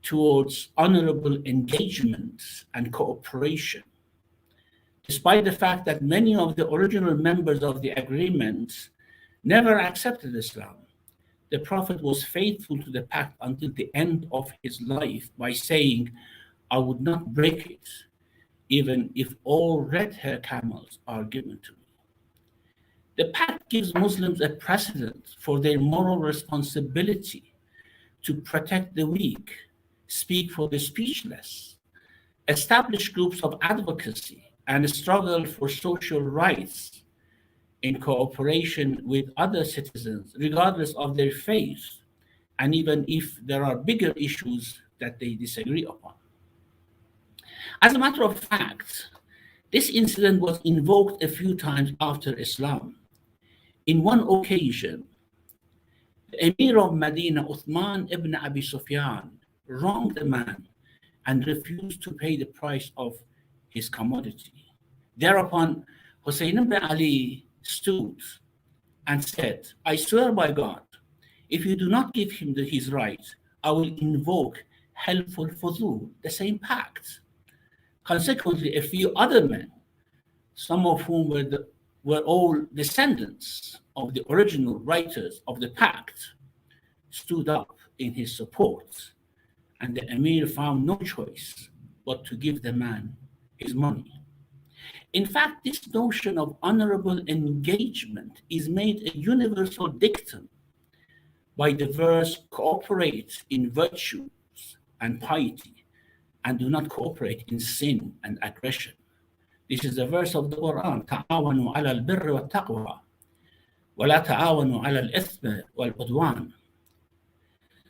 towards honorable engagement and cooperation. Despite the fact that many of the original members of the agreement never accepted Islam, the Prophet was faithful to the pact until the end of his life by saying, I would not break it, even if all red-hair camels are given to me. The pact gives Muslims a precedent for their moral responsibility to protect the weak, speak for the speechless, establish groups of advocacy, and struggle for social rights in cooperation with other citizens, regardless of their faith, and even if there are bigger issues that they disagree upon. As a matter of fact, this incident was invoked a few times after Islam. In one occasion, the Emir of Medina, Uthman ibn Abi Sufyan, wronged a man and refused to pay the price of his commodity. Thereupon, Hussein ibn Ali stood and said, I swear by God, if you do not give him his right, I will invoke helpful fudul, the same pact. Consequently, a few other men, some of whom were all descendants of the original writers of the pact, stood up in his support, and the Emir found no choice but to give the man his money. In fact, this notion of honorable engagement is made a universal dictum by the verse, cooperate in virtues and piety, and do not cooperate in sin and aggression. This is the verse of the Quran, تعاونوا على البر والتقوى ولا تعاونوا على الإثم والعدوان.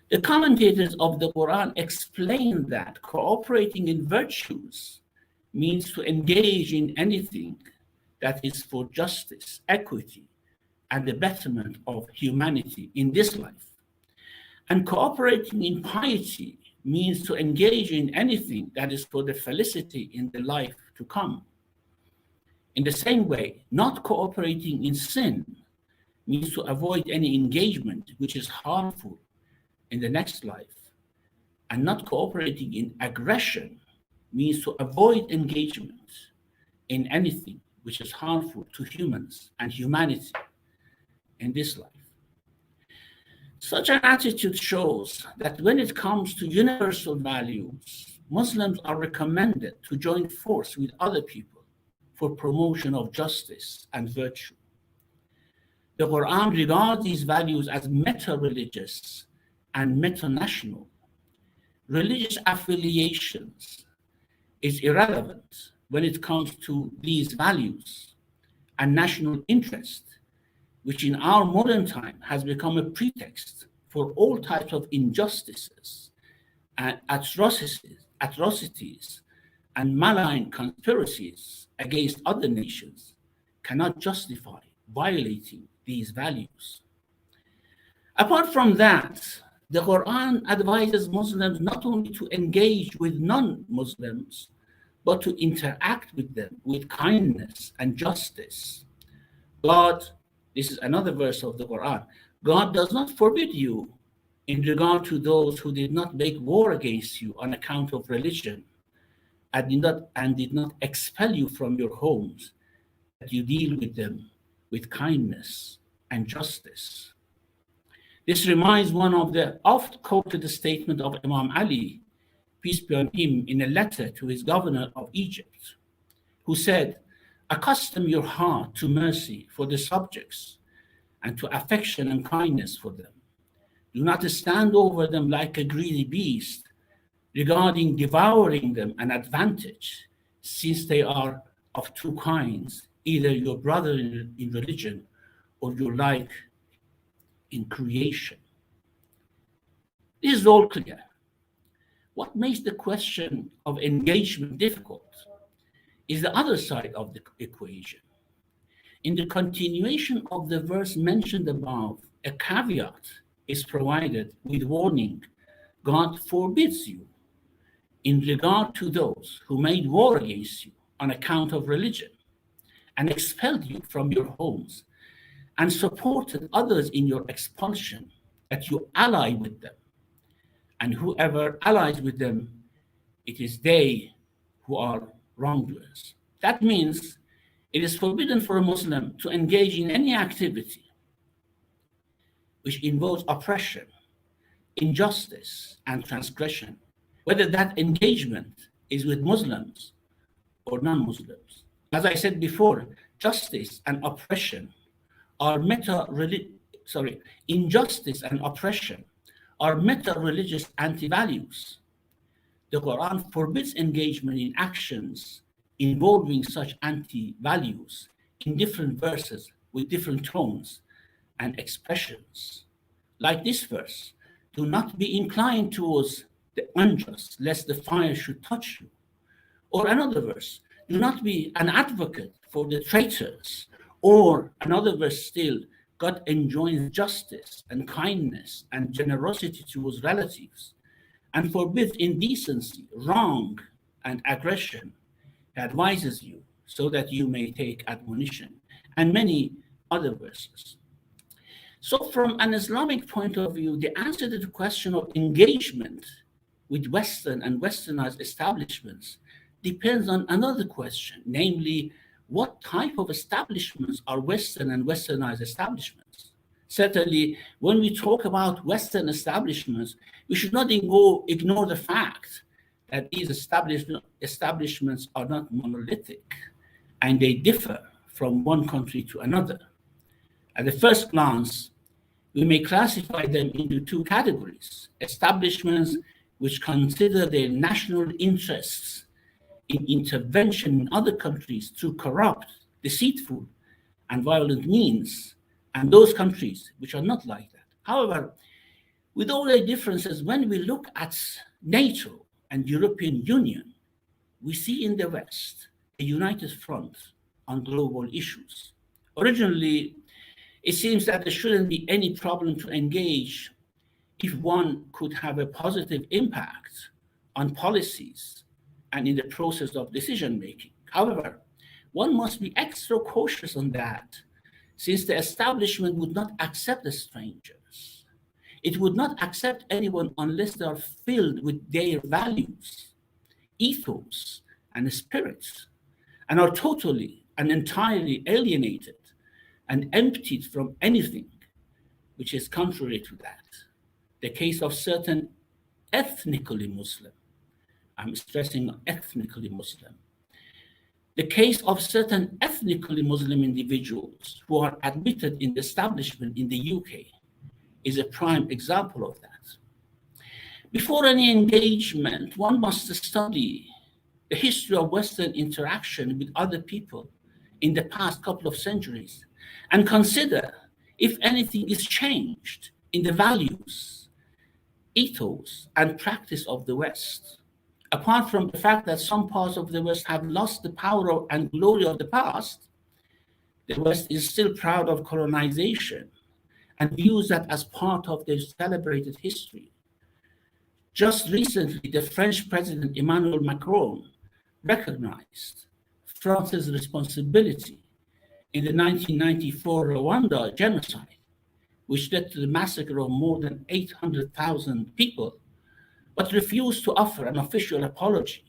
The commentators of the Quran explain that cooperating in virtues means to engage in anything that is for justice, equity, and the betterment of humanity in this life. And cooperating in piety means to engage in anything that is for the felicity in the life to come. In the same way, not cooperating in sin means to avoid any engagement which is harmful in the next life. And not cooperating in aggression means to avoid engagement in anything which is harmful to humans and humanity in this life. Such an attitude shows that when it comes to universal values, Muslims are recommended to join force with other people for promotion of justice and virtue. The Quran regards these values as meta-religious and meta-national. Religious affiliations is irrelevant when it comes to these values and national interest, which in our modern time has become a pretext for all types of injustices and atrocities and malign conspiracies against other nations, cannot justify violating these values. Apart from that, the Quran advises Muslims not only to engage with non-Muslims, but to interact with them with kindness and justice. God, this is another verse of the Quran, God does not forbid you in regard to those who did not make war against you on account of religion and did not expel you from your homes, that you deal with them with kindness and justice. This reminds one of the oft-quoted statement of Imam Ali, peace be on him, in a letter to his governor of Egypt, who said, accustom your heart to mercy for the subjects and to affection and kindness for them. Do not stand over them like a greedy beast, regarding devouring them an advantage, since they are of two kinds, either your brother in religion or your like in creation. This is all clear. What makes the question of engagement difficult is the other side of the equation. In the continuation of the verse mentioned above, a caveat is provided with warning, God forbids you in regard to those who made war against you on account of religion and expelled you from your homes and supported others in your expulsion, that you ally with them. And whoever allies with them, it is they who are wrongdoers. That means it is forbidden for a Muslim to engage in any activity which involves oppression, injustice, and transgression, whether that engagement is with Muslims or non-Muslims. As I said before, justice and oppression are injustice and oppression are meta-religious anti-values. The Quran forbids engagement in actions involving such anti-values in different verses with different tones and expressions. Like this verse, Do not be inclined towards the unjust, lest the fire should touch you. Or another verse, do not be an advocate for the traitors. Or another verse still, God enjoins justice and kindness and generosity towards relatives and forbids indecency, wrong, and aggression. He advises you so that you may take admonition, and many other verses. So from an Islamic point of view, the answer to the question of engagement with Western and Westernized establishments depends on another question, namely, what type of establishments are Western and Westernized establishments? Certainly, when we talk about Western establishments, we should not ignore the fact that these establishments are not monolithic, and they differ from one country to another. At the first glance, we may classify them into two categories: establishments which consider their national interests in intervention in other countries through corrupt, deceitful, and violent means, and those countries which are not like that. However, with all the differences, when we look at NATO and European Union, we see in the West a united front on global issues. Originally, it seems that there shouldn't be any problem to engage if one could have a positive impact on policies and in the process of decision-making. However, one must be extra cautious on that, since the establishment would not accept the strangers. It would not accept anyone unless they are filled with their values, ethos, and spirits, and are totally and entirely alienated and emptied from anything which is contrary to that. The case of certain ethnically Muslim, I'm stressing ethnically Muslim, the case of certain ethnically Muslim individuals who are admitted in the establishment in the UK is a prime example of that. Before any engagement, one must study the history of Western interaction with other people in the past couple of centuries and consider if anything is changed in the values, ethos, and practice of the West. Apart from the fact that some parts of the West have lost the power and glory of the past, the West is still proud of colonization and views that as part of their celebrated history. Just recently, the French President Emmanuel Macron recognized France's responsibility in the 1994 Rwanda genocide, which led to the massacre of more than 800,000 people, but refused to offer an official apology,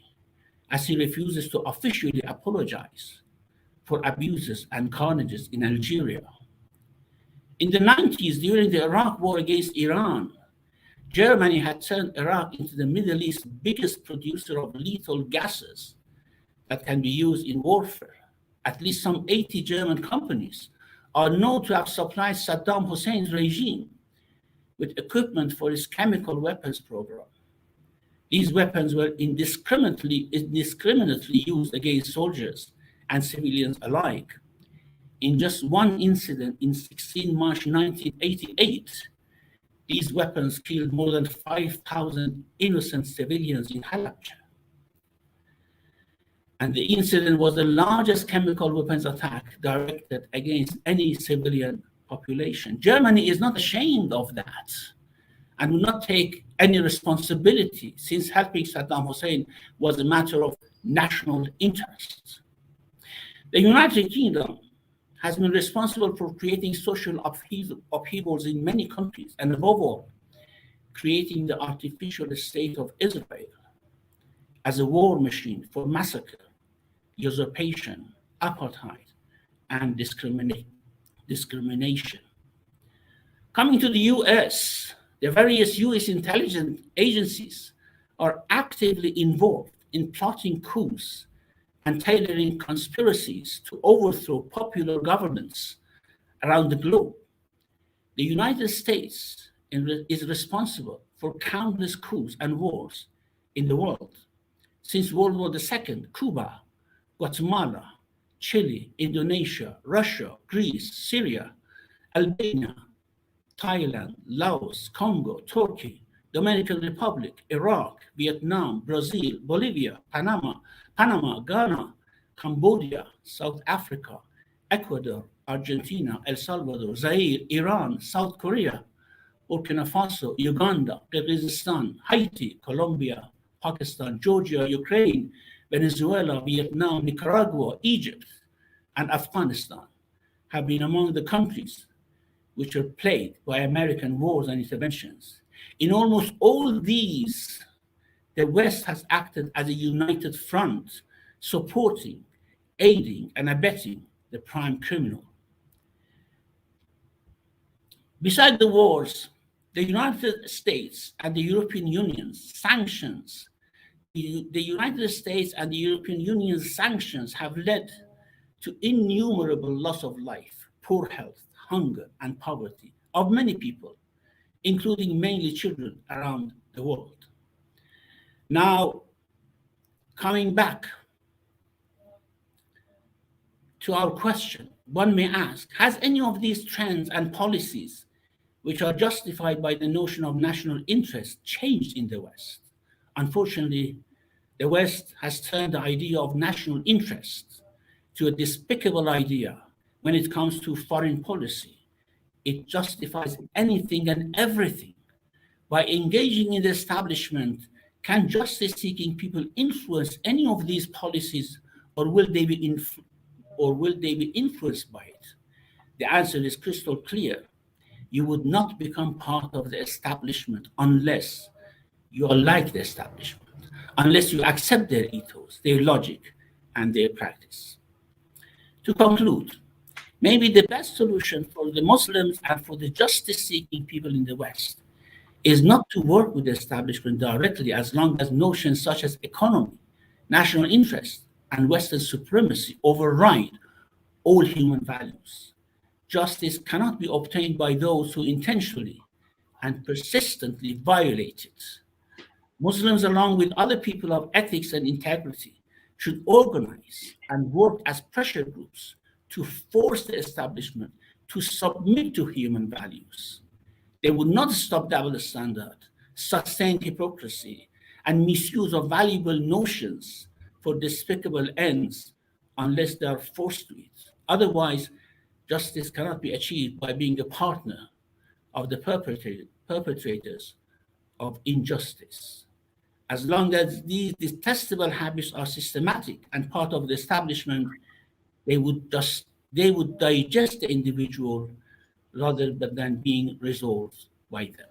as he refuses to officially apologize for abuses and carnages in Algeria. In the 90s, during the Iraq war against Iran, Germany had turned Iraq into the Middle East's biggest producer of lethal gases that can be used in warfare. At least some 80 German companies are known to have supplied Saddam Hussein's regime with equipment for his chemical weapons program. These weapons were indiscriminately used against soldiers and civilians alike. In just one incident in 16 March 1988, these weapons killed more than 5,000 innocent civilians in Halabja. And the incident was the largest chemical weapons attack directed against any civilian population. Germany is not ashamed of that and will not take any responsibility, since helping Saddam Hussein was a matter of national interest. The United Kingdom has been responsible for creating social upheavals in many countries, and above all, creating the artificial state of Israel as a war machine for massacre, usurpation, apartheid, and discrimination. Coming to the US, the various US intelligence agencies are actively involved in plotting coups and tailoring conspiracies to overthrow popular governments around the globe. The United States is responsible for countless coups and wars in the world. Since World War II, Cuba, Guatemala, Chile, Indonesia, Russia, Greece, Syria, Albania, Thailand, Laos, Congo, Turkey, Dominican Republic, Iraq, Vietnam, Brazil, Bolivia, Panama, Ghana, Cambodia, South Africa, Ecuador, Argentina, El Salvador, Zaire, Iran, South Korea, Burkina Faso, Uganda, Kyrgyzstan, Haiti, Colombia, Pakistan, Georgia, Ukraine, Venezuela, Vietnam, Nicaragua, Egypt, and Afghanistan have been among the countries which are plagued by American wars and interventions. In almost all these, the West has acted as a united front, supporting, aiding, and abetting the prime criminal. Beside the wars, the United States and the European Union's sanctions, the United States and the European Union's sanctions have led to innumerable loss of life, poor health, hunger, and poverty of many people, including mainly children around the world. Now, coming back to our question, one may ask, has any of these trends and policies which are justified by the notion of national interest changed in the West? Unfortunately, the West has turned the idea of national interest to a despicable idea when it comes to foreign policy. It justifies anything and everything. By engaging in the establishment, can justice-seeking people influence any of these policies, or will they be influenced by it? The answer is crystal clear. You would not become part of the establishment unless you are like the establishment, unless you accept their ethos, their logic, and their practice. To conclude, maybe the best solution for the Muslims and for the justice-seeking people in the West is not to work with the establishment directly, as long as notions such as economy, national interest, and Western supremacy override all human values. Justice cannot be obtained by those who intentionally and persistently violate it. Muslims, along with other people of ethics and integrity, should organize and work as pressure groups to force the establishment to submit to human values. They would not stop double standard, sustained hypocrisy, and misuse of valuable notions for despicable ends unless they are forced to it. Otherwise, justice cannot be achieved by being a partner of the perpetrators of injustice. As long as these detestable habits are systematic and part of the establishment, they would digest the individual rather than being resolved by them.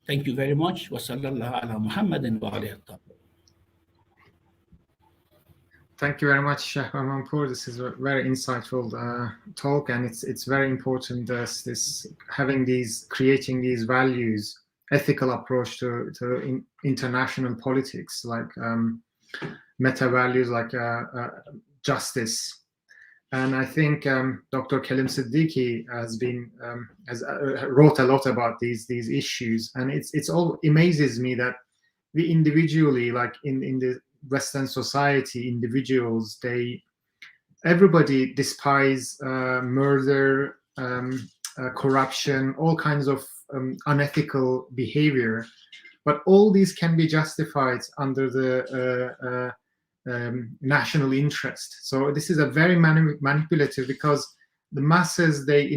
Thank you very much. Wa sallallahu ala Muhammadin wa alayhi wa sallam. Thank you very much, Sheikh Mamanpour. This is a very insightful talk, and it's very important creating these values, ethical approach to international politics, like meta values like justice. And I think Dr. Kalim Siddiqui has wrote a lot about these issues, and it's all amazes me that we individually, like in the Western society, individuals, everybody despise murder, corruption, all kinds of unethical behavior, but all these can be justified under the national interest. So this is a very manipulative, because the masses, they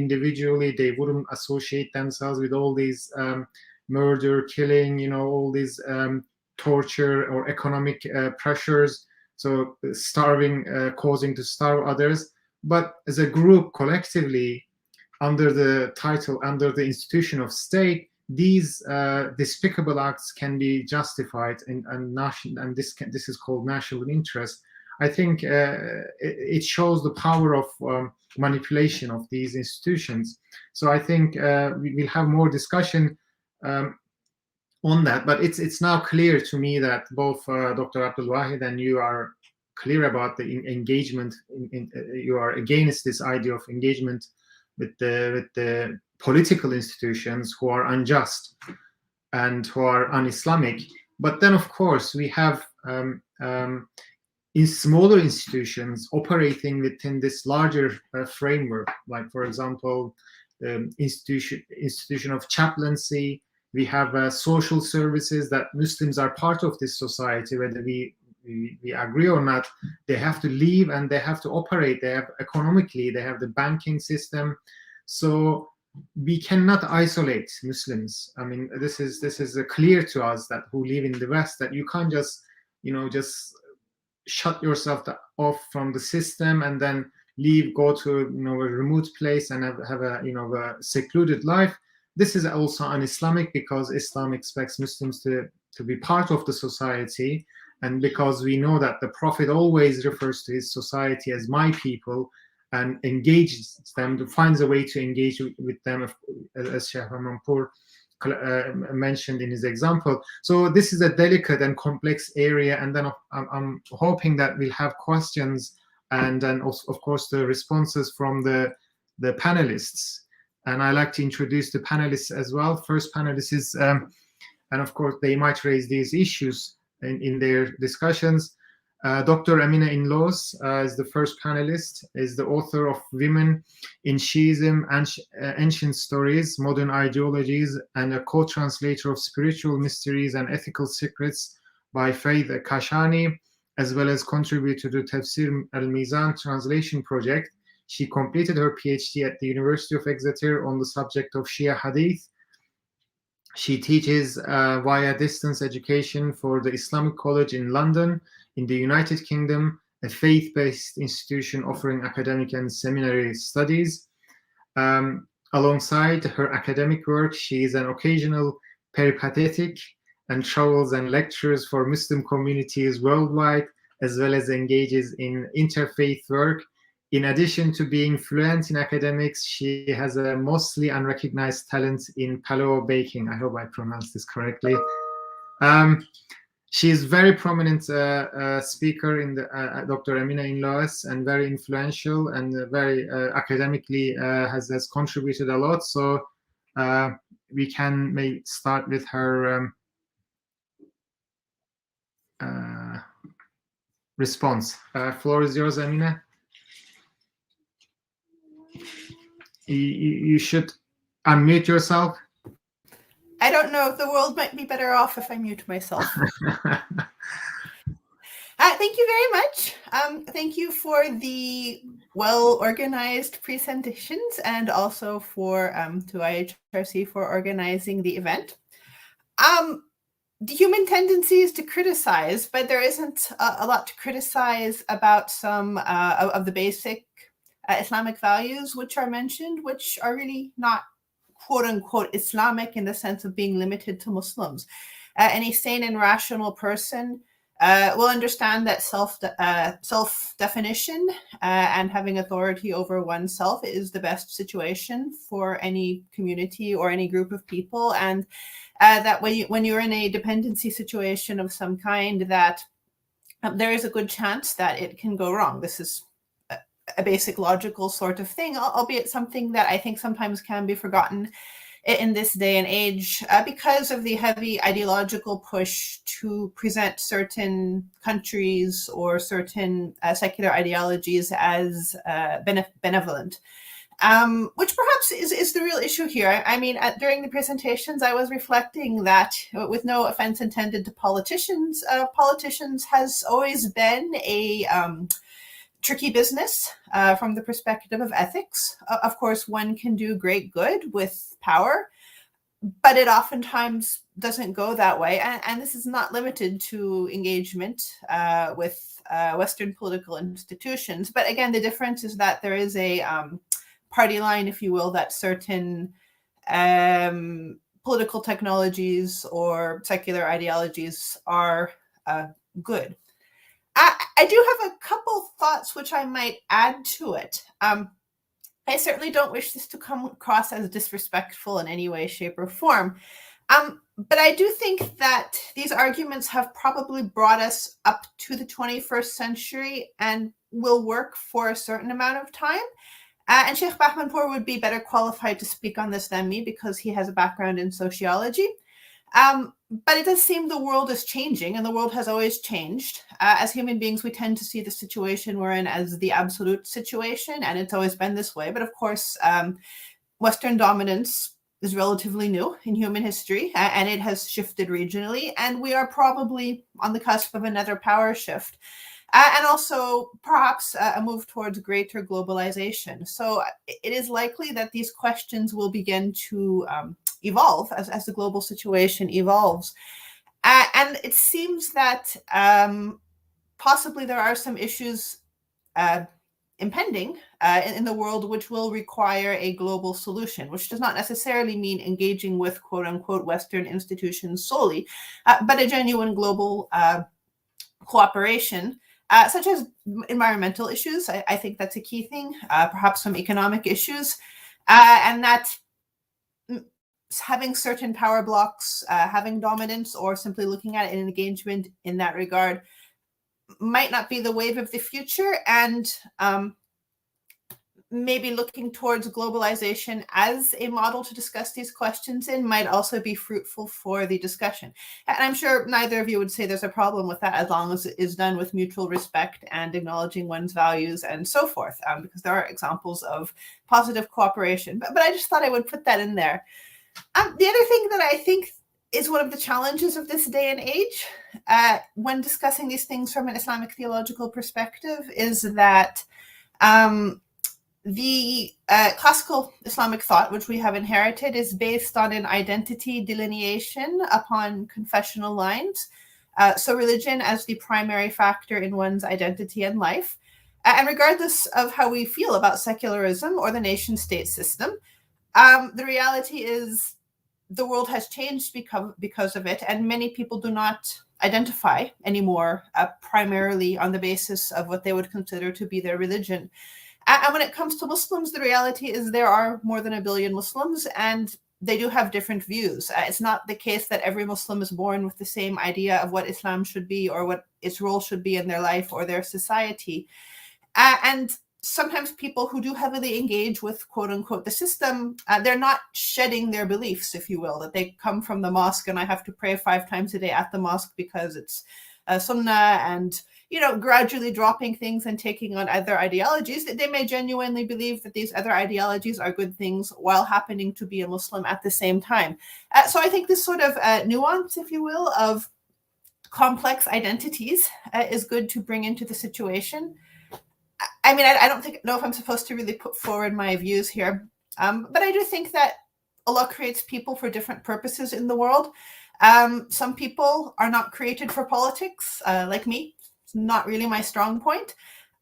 wouldn't associate themselves with all these murder, killing, all these torture or economic pressures, so causing to starve others. But as a group, collectively, under the institution of state, these despicable acts can be justified, and this is called national interest. I think it shows the power of manipulation of these institutions. So I think we will have more discussion on that, but it's now clear to me that both Dr. Abdul Wahid and you are clear about the engagement. You are against this idea of engagement with the political institutions who are unjust and who are un-Islamic. But then, of course, we have in smaller institutions operating within this larger framework, like, for example, institution of chaplaincy. We have social services that Muslims are part of this society, whether we agree or not. They have to live and they have to operate. They have economically, they have the banking system. So we cannot isolate Muslims. I mean, this is clear to us that who live in the West, that you can't just shut yourself off from the system and then leave, go to a remote place and have a secluded life. This is also un-Islamic, because Islam expects Muslims to be part of the society, and because we know that the Prophet always refers to his society as my people and engages them, finds a way to engage with them, as Sheikh Manpour mentioned in his example. So this is a delicate and complex area, and then I'm hoping that we'll have questions and then of course the responses from the panelists. And I'd like to introduce the panelists as well. First panelist is, and of course they might raise these issues in their discussions. Dr. Amina Inlos is the first panelist, is the author of Women in Shiism, Ancient Stories, Modern Ideologies, and a co-translator of Spiritual Mysteries and Ethical Secrets by Faith Kashani, as well as contributor to Tafsir al-Mizan translation project. She completed her PhD at the University of Exeter on the subject of Shia Hadith. She teaches via distance education for the Islamic College in London, in the United Kingdom, a faith-based institution offering academic and seminary studies. Alongside her academic work, she is an occasional peripatetic and travels and lectures for Muslim communities worldwide, as well as engages in interfaith work. In addition to being fluent in academics, she has a mostly unrecognized talent in paleo baking. I hope I pronounced this correctly. She is very prominent speaker in the Dr. Amina Inlos, and very influential and very academically has contributed a lot. So we can maybe start with her response. Floor is yours, Amina. You should unmute yourself. I don't know. The world might be better off if I mute myself. Thank you very much. Thank you for the well-organized presentations, and also for to IHRC for organizing the event. The human tendency is to criticize, but there isn't a lot to criticize about some of the basic Islamic values which are mentioned, which are really not quote-unquote Islamic in the sense of being limited to Muslims. Any sane and rational person will understand that self-definition and having authority over oneself is the best situation for any community or any group of people, and that when you're in a dependency situation of some kind, that there is a good chance that it can go wrong. This is a basic logical sort of thing, albeit something that I think sometimes can be forgotten in this day and age because of the heavy ideological push to present certain countries or certain secular ideologies as benevolent, which perhaps is the real issue here. I mean, during the presentations, I was reflecting that, with no offense intended to politicians, politicians has always been a tricky business from the perspective of ethics. Of course, one can do great good with power, but it oftentimes doesn't go that way. And this is not limited to engagement with Western political institutions. But again, the difference is that there is a party line, if you will, that certain political technologies or secular ideologies are good. I do have a couple thoughts which I might add to it. I certainly don't wish this to come across as disrespectful in any way, shape, or form. But I do think that these arguments have probably brought us up to the 21st century and will work for a certain amount of time. And Sheikh Bahmanpour would be better qualified to speak on this than me because he has a background in sociology. But it does seem the world is changing, and the world has always changed. As human beings, we tend to see the situation we're in as the absolute situation, and it's always been this way. But of course, Western dominance is relatively new in human history, and it has shifted regionally, and we are probably on the cusp of another power shift, and also perhaps a move towards greater globalization. So it is likely that these questions will begin to evolve as the global situation evolves. And it seems that possibly there are some issues impending in the world which will require a global solution, which does not necessarily mean engaging with quote unquote Western institutions solely, but a genuine global cooperation, such as environmental issues. I think that's a key thing, perhaps some economic issues, and that having certain power blocks, having dominance, or simply looking at an engagement in that regard might not be the wave of the future, and maybe looking towards globalization as a model to discuss these questions in might also be fruitful for the discussion. And I'm sure neither of you would say there's a problem with that, as long as it is done with mutual respect and acknowledging one's values and so forth, because there are examples of positive cooperation. But I just thought I would put that in there. The other thing that I think is one of the challenges of this day and age, when discussing these things from an Islamic theological perspective, is that the classical Islamic thought, which we have inherited, is based on an identity delineation upon confessional lines. So religion as the primary factor in one's identity and life. And regardless of how we feel about secularism or the nation state system, the reality is the world has changed because of it, and many people do not identify anymore primarily on the basis of what they would consider to be their religion. And when it comes to Muslims, the reality is there are more than 1 billion Muslims, and they do have different views. It's not the case that every Muslim is born with the same idea of what Islam should be or what its role should be in their life or their society. And sometimes people who do heavily engage with quote unquote the system, they're not shedding their beliefs, if you will, that they come from the mosque and I have to pray 5 times a day at the mosque because it's sunnah, and gradually dropping things and taking on other ideologies. They may genuinely believe that these other ideologies are good things while happening to be a Muslim at the same time. So I think this sort of nuance, if you will, of complex identities is good to bring into the situation. I mean, I don't know if I'm supposed to really put forward my views here, but I do think that Allah creates people for different purposes in the world. Some people are not created for politics, like me. It's not really my strong point.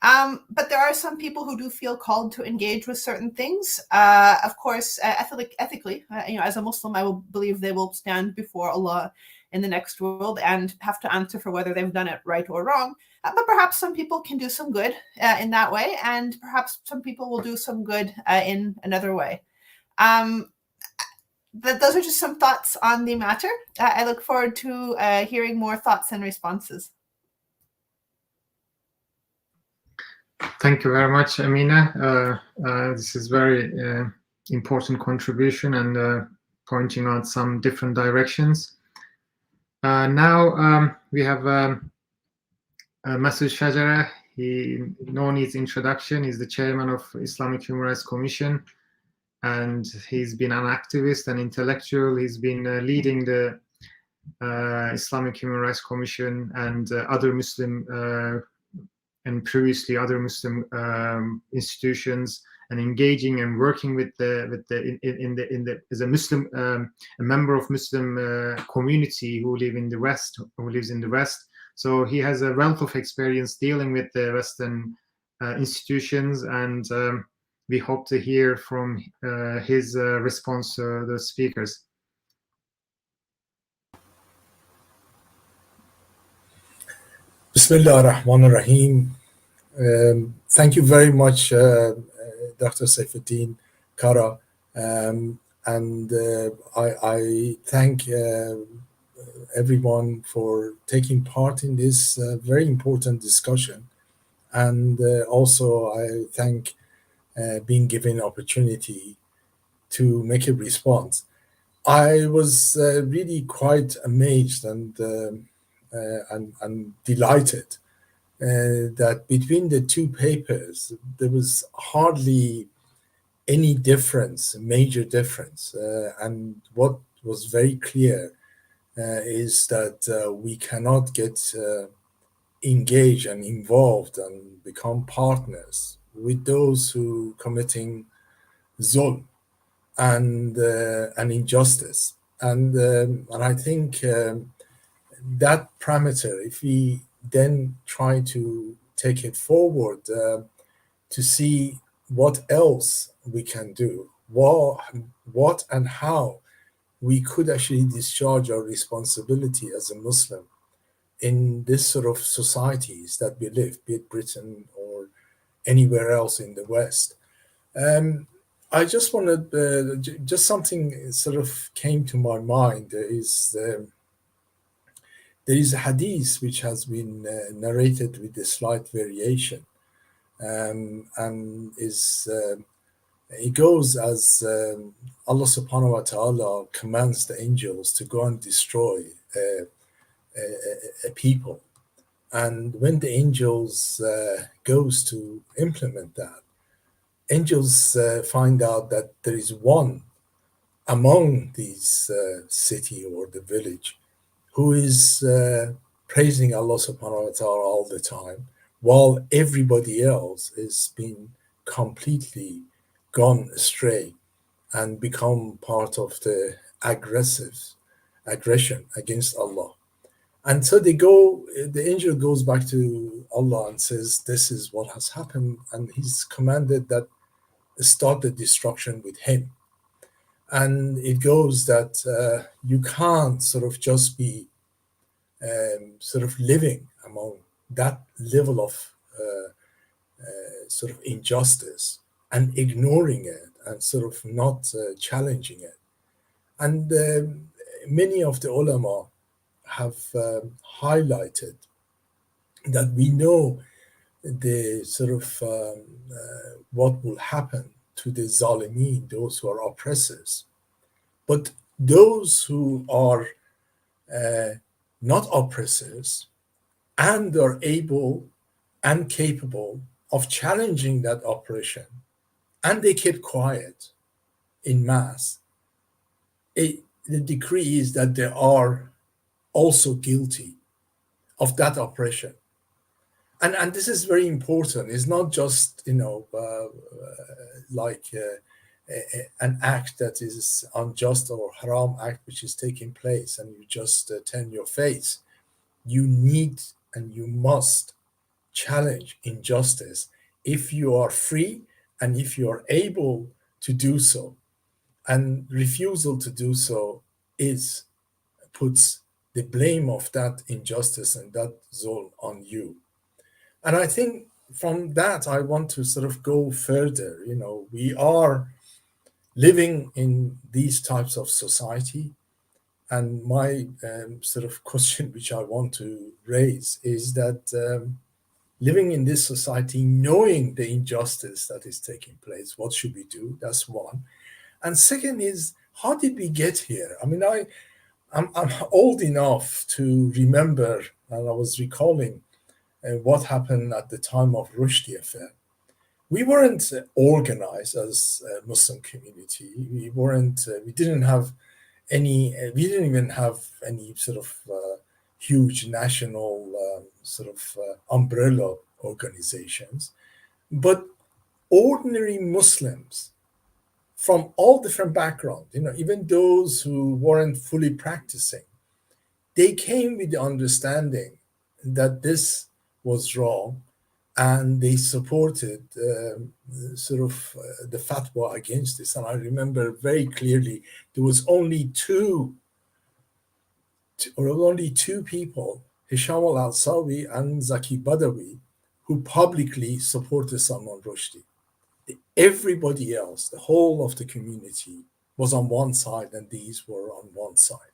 But there are some people who do feel called to engage with certain things. Of course, ethically, as a Muslim, I will believe they will stand before Allah in the next world and have to answer for whether they've done it right or wrong. But perhaps some people can do some good in that way, and perhaps some people will do some good in another way. Those are just some thoughts on the matter. I look forward to hearing more thoughts and responses. Thank you very much, Amina. This is very important contribution and pointing out some different directions. Now we have Masoud Shajara. No needs introduction. He's the chairman of Islamic Human Rights Commission, and he's been an activist and intellectual. He's been leading the Islamic Human Rights Commission and other Muslim and previously other Muslim institutions, and engaging and working with as a Muslim, a member of Muslim community who lives in the West. So he has a wealth of experience dealing with the Western institutions, and we hope to hear from his response to the speakers. Bismillah ar-Rahman ar-Rahim. Thank you very much, Dr. Saifuddin Kara. And I thank everyone for taking part in this very important discussion. And also I thank being given opportunity to make a response. I was really quite amazed and delighted that between the two papers, there was hardly any difference, major difference. And what was very clear is that we cannot get engaged and involved and become partners with those who committing zulm and injustice. And I think that parameter, if we then try to take it forward to see what else we can do, what and how we could actually discharge our responsibility as a Muslim in this sort of societies that we live, be it Britain or anywhere else in the West. I just wanted, just something sort of came to my mind. There is a hadith which has been narrated with a slight variation, and it goes as Allah subhanahu wa ta'ala commands the angels to go and destroy a people. And when the angels goes to implement that, angels find out that there is one among these city or the village who is praising Allah subhanahu wa ta'ala all the time, while everybody else is being completely gone astray and become part of the aggression against Allah. And so the angel goes back to Allah and says, this is what has happened. And he's commanded that start the destruction with him. And it goes that you can't sort of just be sort of living among that level of sort of injustice and ignoring it and sort of not challenging it. And many of the ulama have highlighted that we know the sort of what will happen to the zalimin, those who are oppressors. But those who are not oppressors and are able and capable of challenging that oppression, and they keep quiet in mass, the decree is that they are also guilty of that oppression. And this is very important. It's not just, like an act that is unjust or haram act which is taking place and you just turn your face. You need and you must challenge injustice if you are free and if you are able to do so. And refusal to do so puts the blame of that injustice and that zulm on you. And I think from that, I want to sort of go further. We are living in these types of society. And my sort of question which I want to raise is that living in this society, knowing the injustice that is taking place, what should we do? That's one. And second is, how did we get here? I mean, I'm old enough to remember, and I was recalling what happened at the time of Rushdie affair. We weren't organized as a Muslim community. We didn't even have any sort of huge national sort of umbrella organizations. But ordinary Muslims from all different backgrounds, even those who weren't fully practicing, they came with the understanding that this was wrong, and they supported sort of the fatwa against this. And I remember very clearly there was only two people, Hisham al-Alsawi and Zaki Badawi, who publicly supported Salman Rushdie. Everybody else, the whole of the community, was on one side, and these were on one side.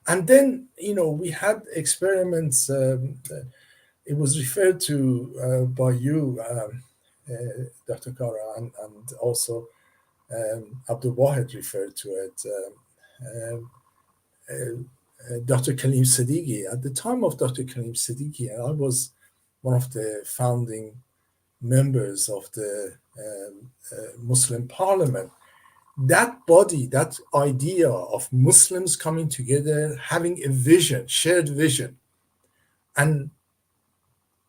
And then, we had experiments. It was referred to by you, Dr. Kara, and also Abdul Wahid referred to it. Dr. Kaleem Siddiqui. At the time of Dr. Kaleem Siddiqui, and I was one of the founding members of the Muslim parliament. That body, that idea of Muslims coming together, having a vision, shared vision, and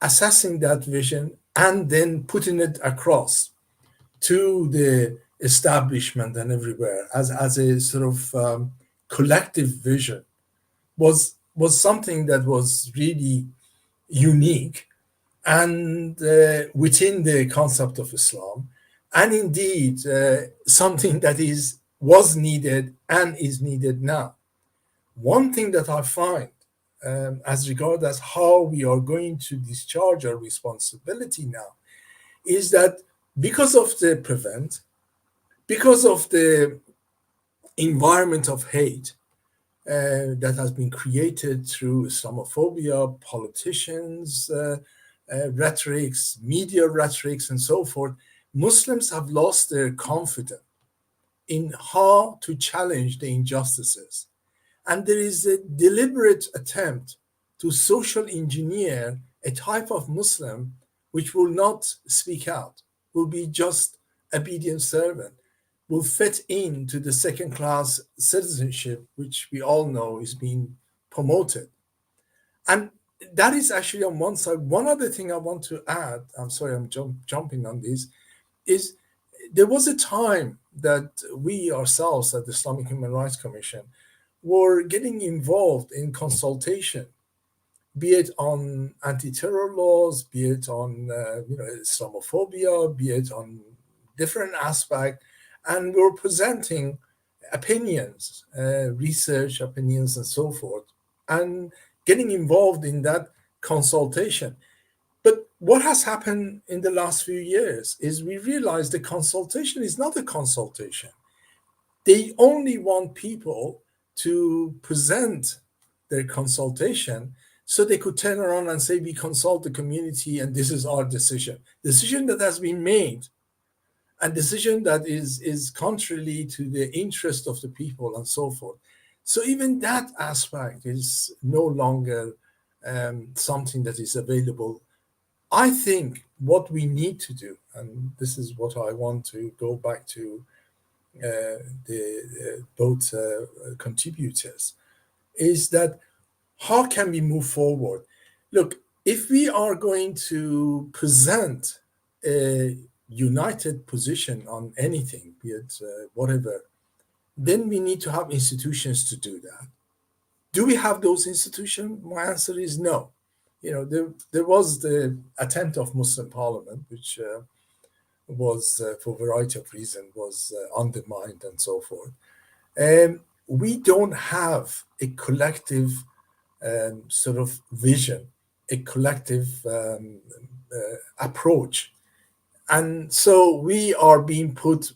assessing that vision and then putting it across to the establishment and everywhere as a sort of collective vision was something that was really unique and within the concept of Islam, and indeed something that was needed and is needed now. One thing that I find as regard as how we are going to discharge our responsibility now is that because of the prevent, because of the environment of hate that has been created through Islamophobia, politicians, rhetorics, media rhetorics, and so forth, Muslims have lost their confidence in how to challenge the injustices. And there is a deliberate attempt to social engineer a type of Muslim which will not speak out, will be just obedient servant, will fit into the second-class citizenship, which we all know is being promoted. And that is actually on one side. One other thing I want to add, I'm sorry, I'm jumping on this, is there was a time that we ourselves at the Islamic Human Rights Commission were getting involved in consultation, be it on anti-terror laws, be it on Islamophobia, be it on different aspects, and we were presenting opinions, research opinions, and so forth, and getting involved in that consultation. But what has happened in the last few years is we realized the consultation is not a consultation. They only want people to present their consultation so they could turn around and say, we consult the community and this is our decision. Decision that has been made, and decision that is contrary to the interest of the people and so forth. So even that aspect is no longer something that is available. I think what we need to do, and this is what I want to go back to both contributors, is that how can we move forward? Look, if we are going to present a united position on anything, be it whatever, then we need to have institutions to do that. Do we have those institutions? My answer is no. There was the attempt of Muslim Parliament, which was, for a variety of reasons, was undermined and so forth. We don't have a collective sort of vision, a collective approach. And so we are being put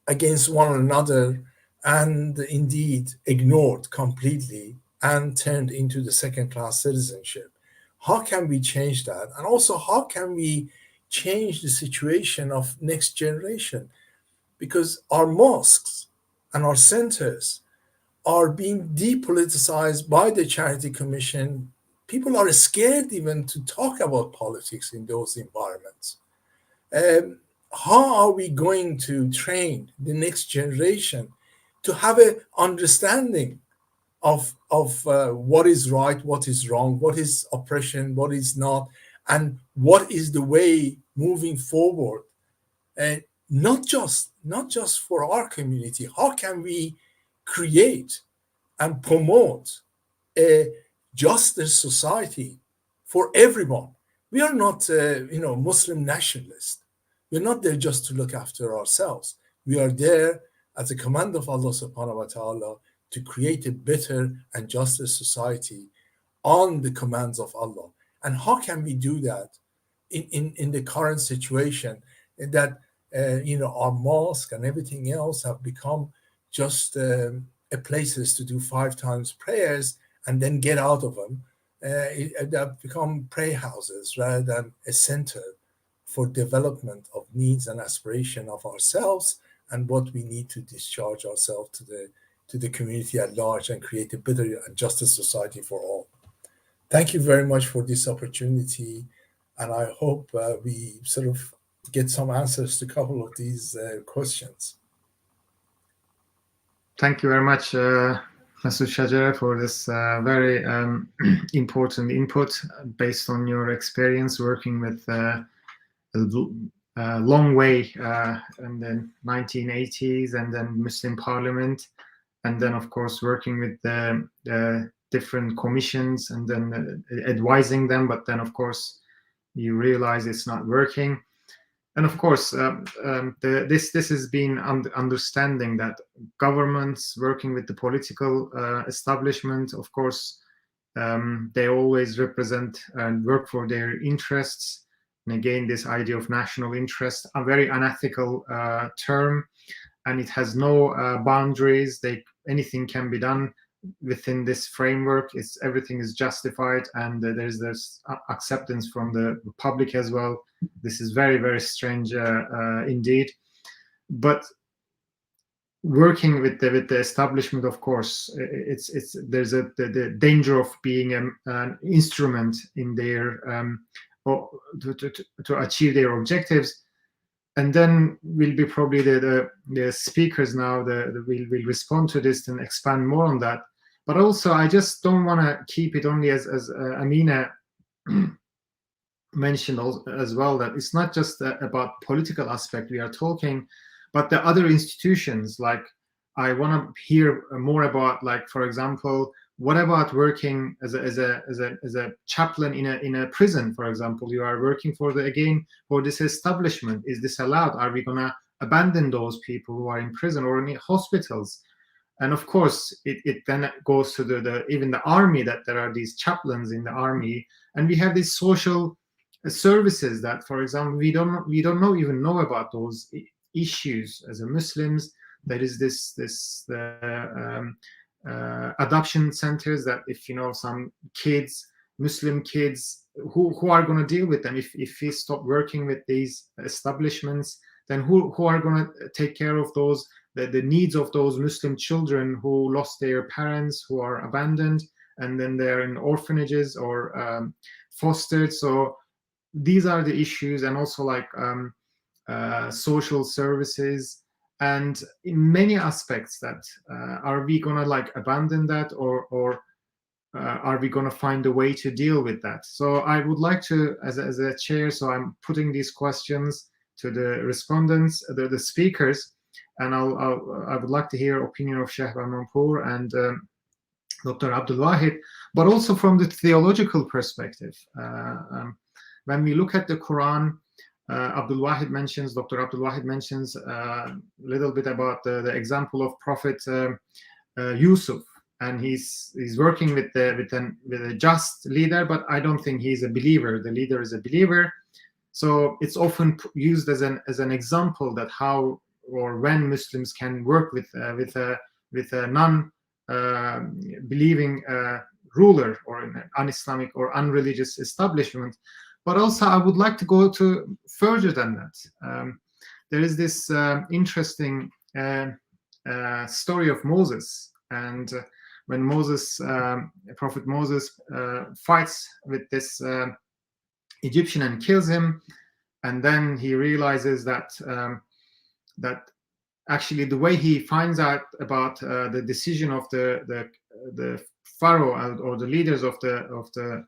against one another and indeed ignored completely and turned into the second-class citizenship. How can we change that? And also, how can we change the situation of next generation? Because our mosques and our centers are being depoliticized by the Charity Commission. People are scared even to talk about politics in those environments. How are we going to train the next generation to have an understanding of what is right, what is wrong, what is oppression, what is not, and what is the way moving forward? Not just for our community. How can we create and promote a juster society for everyone? We are not, Muslim nationalists. We're not there just to look after ourselves. We are there at the command of Allah subhanahu wa ta'ala to create a better and juster society on the commands of Allah. And how can we do that in the current situation that, our mosque and everything else have become just a places to do 5 times prayers and then get out of them. They have become prayer houses rather than a center for development of needs and aspiration of ourselves and what we need to discharge ourselves to the community at large and create a better and juster society for all. Thank you very much for this opportunity, and I hope we sort of get some answers to a couple of these questions. Thank you very much, Masood Shajara, for this very important input based on your experience working with a long way in the 1980s, and then Muslim Parliament, and then of course working with the different commissions, and then advising them, but then of course you realize it's not working. And of course, this has been understanding that governments working with the political establishment, of course, they always represent and work for their interests. And again, this idea of national interest, a very unethical term, and it has no boundaries. Anything can be done within this framework. Everything is justified, and there's this acceptance from the public as well. This is very, very strange indeed. But working with the establishment, of course, there's the danger of being an instrument in their to achieve their objectives. And then will be probably the speakers now will respond to this and expand more on that. But also, I just don't want to keep it only as Amina mentioned as well, that it's not just about political aspect we are talking, but the other institutions. Like, I want to hear more about, like, for example, what about working as a chaplain in a prison, for example? You are working for this establishment. Is this allowed? Are we gonna abandon those people who are in prison or in hospitals? And of course, it then goes to even the army, that there are these chaplains in the army, and we have these social services that, for example, we don't even know about those issues as a Muslims. There is this adoption centers that, if you know some kids, Muslim kids, who are going to deal with them if we stop working with these establishments, then who are going to take care of those the needs of those Muslim children who lost their parents, who are abandoned, and then they're in orphanages or fostered. So these are the issues, and also like social services, and in many aspects that are we gonna like abandon that, or are we gonna find a way to deal with that? So I would like to, as a chair, so I'm putting these questions to the respondents, the speakers, and I would like to hear opinion of Sheikh Manpour and Dr. Abdul Wahid, but also from the theological perspective. When we look at the Quran, Dr. Abdul Wahid mentions a little bit about the example of Prophet Yusuf, and he's working with a just leader, but I don't think he's a believer. The leader is a believer, so it's often used as an example that how or when Muslims can work with a non-believing ruler or an un-Islamic or unreligious establishment. But also, I would like to go to further than that. There is this interesting story of Moses, and when Prophet Moses fights with this Egyptian and kills him, and then he realizes that actually the way he finds out about the decision of the pharaoh or the leaders of the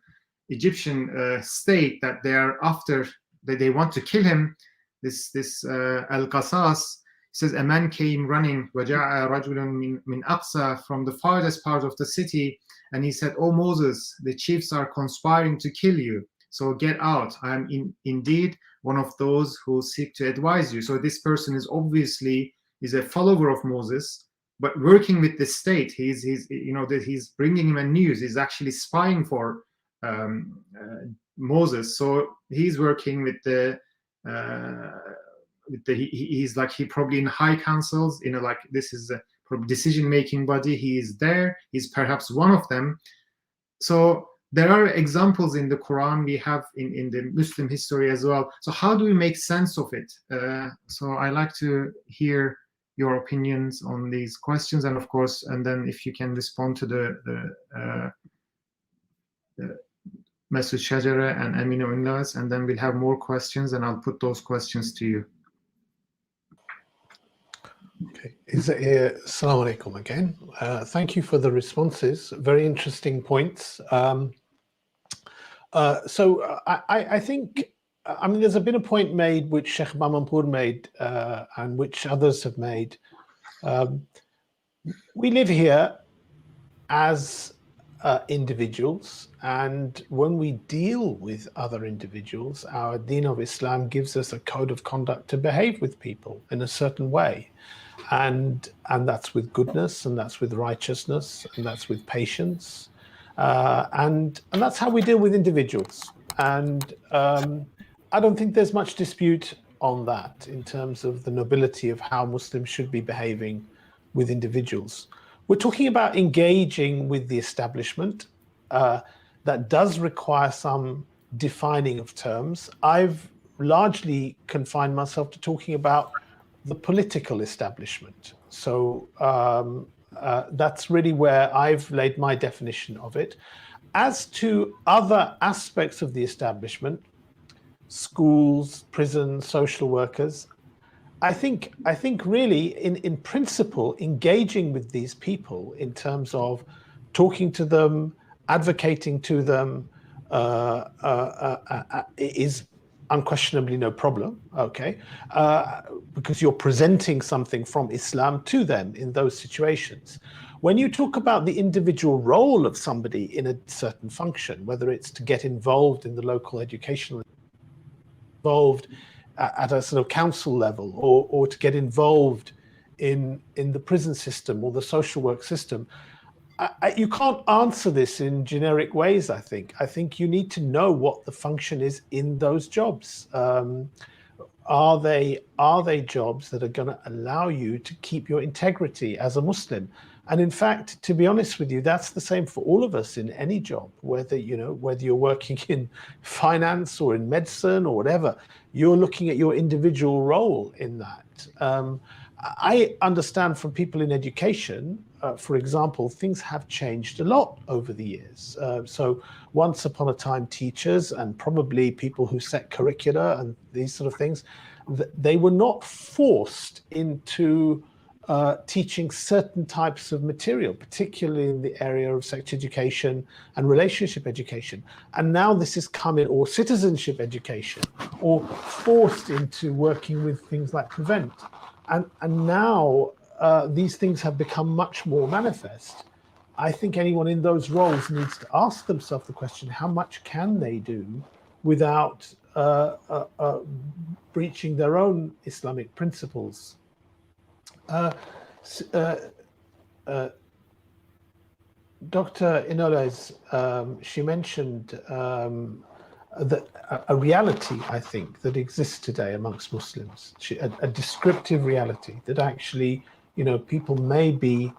Egyptian state, that they want to kill him. This Al-Qasas says, a man came running وَجَاءَ رَجُلٌ مِنْ أَقْصَى from the farthest part of the city, and he said, "Oh Moses, the chiefs are conspiring to kill you, so get out. I am indeed one of those who seek to advise you." So this person is obviously a follower of Moses, but working with the state. He's bringing him a news. He's actually spying for Moses. So he's working with he's like, he probably in high councils, like this is a decision-making body. He is there. He's perhaps one of them. So there are examples in the Quran, we have in the Muslim history as well. So how do we make sense of it? So I like to hear your opinions on these questions, and of course, and then if you can respond to the Mesut Shajara and Emine Ünlüz, and then we'll have more questions, and I'll put those questions to you. Okay, Assalamu alaikum again. Thank you for the responses. Very interesting points. I think, I mean, there's been a point made which Sheikh Mamanpour made and which others have made. We live here as individuals, and when we deal with other individuals, our Deen of Islam gives us a code of conduct to behave with people in a certain way. And that's with goodness, and that's with righteousness, and that's with patience. And that's how we deal with individuals. And I don't think there's much dispute on that in terms of the nobility of how Muslims should be behaving with individuals. We're talking about engaging with the establishment. That does require some defining of terms. I've largely confined myself to talking about the political establishment. So that's really where I've laid my definition of it. As to other aspects of the establishment, schools, prisons, social workers, I think really in principle, engaging with these people in terms of talking to them, advocating to them is unquestionably no problem, okay? Because you're presenting something from Islam to them in those situations. When you talk about the individual role of somebody in a certain function, whether it's to get involved in the local educational, involved at a sort of council level, or to get involved in the prison system or the social work system, you can't answer this in generic ways, I think. I think you need to know what the function is in those jobs. Are they jobs that are going to allow you to keep your integrity as a Muslim? And in fact, to be honest with you, that's the same for all of us in any job, whether you're working in finance or in medicine or whatever, you're looking at your individual role in that. I understand from people in education, for example, things have changed a lot over the years. So once upon a time, teachers and probably people who set curricula and these sort of things, they were not forced into teaching certain types of material, particularly in the area of sex education and relationship education. And now this is coming, or citizenship education, or forced into working with things like Prevent. And now these things have become much more manifest. I think anyone in those roles needs to ask themselves the question, how much can they do without breaching their own Islamic principles? Dr. Ünlüz, she mentioned that a reality, I think, that exists today amongst Muslims, a descriptive reality that actually, people may be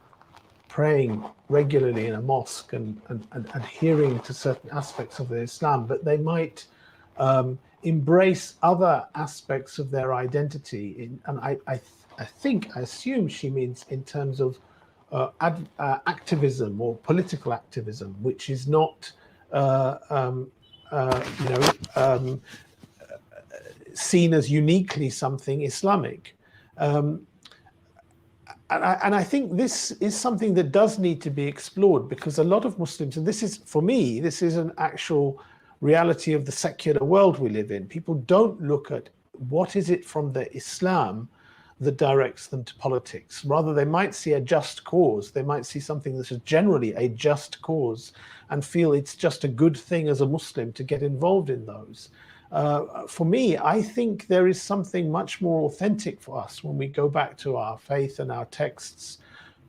praying regularly in a mosque and adhering to certain aspects of Islam, but they might embrace other aspects of their identity. And I assume she means in terms of activism or political activism, which is not seen as uniquely something Islamic. And I think this is something that does need to be explored, because a lot of Muslims, and this is, for me, this is an actual reality of the secular world we live in. People don't look at what is it from the Islam that directs them to politics. Rather, they might see a just cause. They might see something that is generally a just cause and feel it's just a good thing as a Muslim to get involved in those. For me, I think there is something much more authentic for us when we go back to our faith and our texts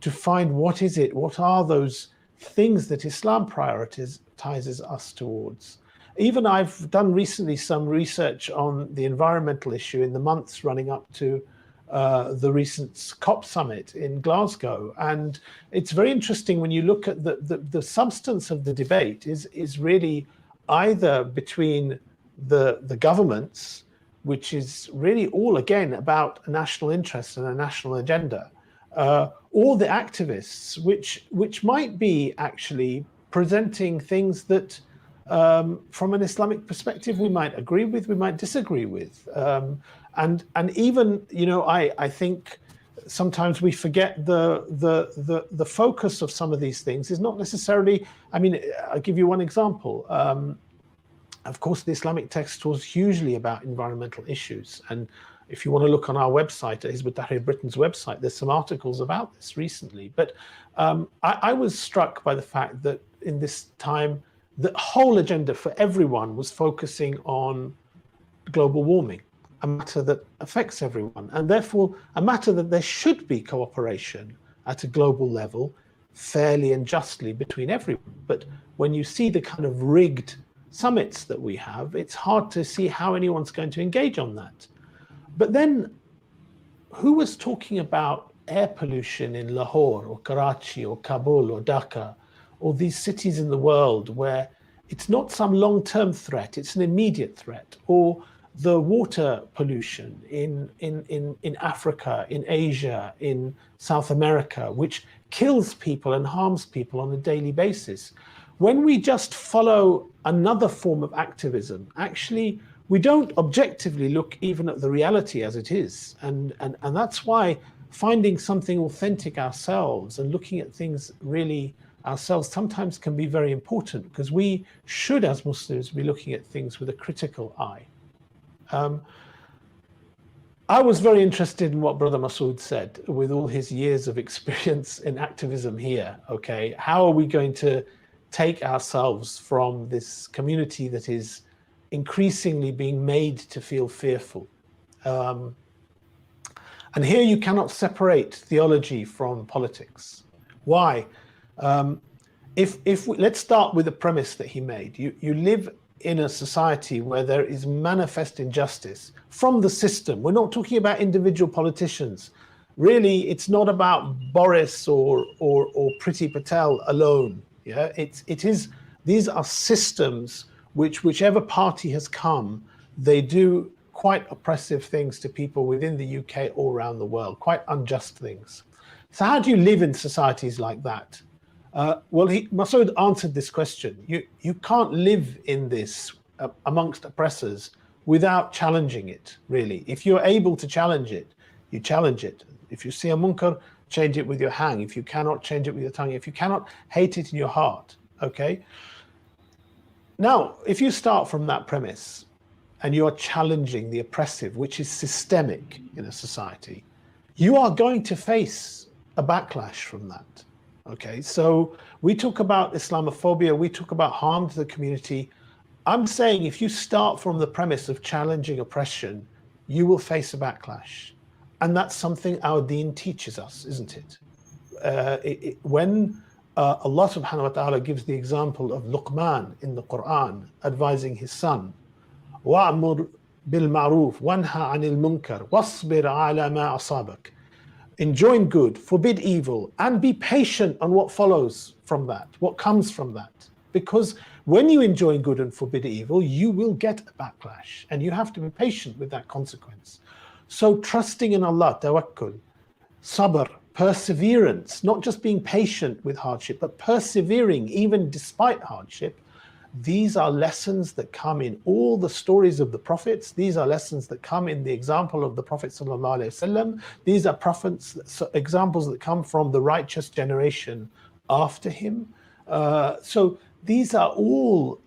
to find what is it, what are those things that Islam prioritizes us towards. Even I've done recently some research on the environmental issue in the months running up to the recent COP summit in Glasgow. And it's very interesting when you look at the substance of the debate is really either between the governments, which is really all again about a national interest and a national agenda, or the activists, which might be actually presenting things that from an Islamic perspective, we might agree with, we might disagree with. And even, you know, I think sometimes we forget the focus of some of these things is not necessarily, I mean, I'll give you one example. Of course, the Islamic text was hugely about environmental issues. And if you want to look on our website, at Hizb ut-Tahrir Britain's website, there's some articles about this recently. But I was struck by the fact that in this time, the whole agenda for everyone was focusing on global warming, a matter that affects everyone, and therefore a matter that there should be cooperation at a global level, fairly and justly between everyone. But when you see the kind of rigged summits that we have, it's hard to see how anyone's going to engage on that. But then, who was talking about air pollution in Lahore or Karachi or Kabul or Dhaka, or these cities in the world where it's not some long-term threat, it's an immediate threat, or the water pollution in Africa, in Asia, in South America, which kills people and harms people on a daily basis. When we just follow another form of activism, actually, we don't objectively look even at the reality as it is. And that's why finding something authentic ourselves and looking at things really ourselves sometimes can be very important, because we should, as Muslims, be looking at things with a critical eye. I was very interested in what Brother Masood said, with all his years of experience in activism here. Okay, how are we going to take ourselves from this community that is increasingly being made to feel fearful? And here you cannot separate theology from politics. Why? Let's start with the premise that he made. You live in a society where there is manifest injustice from the system. We're not talking about individual politicians. Really, it's not about Boris or Priti Patel alone. Yeah, these are systems whichever party has come, they do quite oppressive things to people within the UK or around the world, quite unjust things. So how do you live in societies like that? Well, Masood answered this question. You can't live in this amongst oppressors without challenging it, really. If you're able to challenge it, you challenge it. If you see a munkar, change it with your hand. If you cannot, change it with your tongue. If you cannot, hate it in your heart, okay? Now, if you start from that premise and you are challenging the oppressive, which is systemic in a society, you are going to face a backlash from that. Okay, so we talk about Islamophobia, we talk about harm to the community. I'm saying if you start from the premise of challenging oppression, you will face a backlash. And that's something our deen teaches us, isn't it? When Allah subhanahu wa ta'ala gives the example of Luqman in the Quran, advising his son, وَأْمُرْ بِالْمَعْرُوفِ وَانْهَى عَنِ الْمُنْكَرِ وَاصْبِرْ عَلَى مَا أَصَابَكَ. Enjoin good, forbid evil, and be patient on what follows from that, what comes from that. Because when you enjoin good and forbid evil, you will get a backlash, and you have to be patient with that consequence. So trusting in Allah, tawakkul, sabr, perseverance, not just being patient with hardship, but persevering even despite hardship. These are lessons that come in all the stories of the prophets. These are lessons that come in the example of the Prophet ﷺ. These are examples that come from the righteous generation after him. So these are all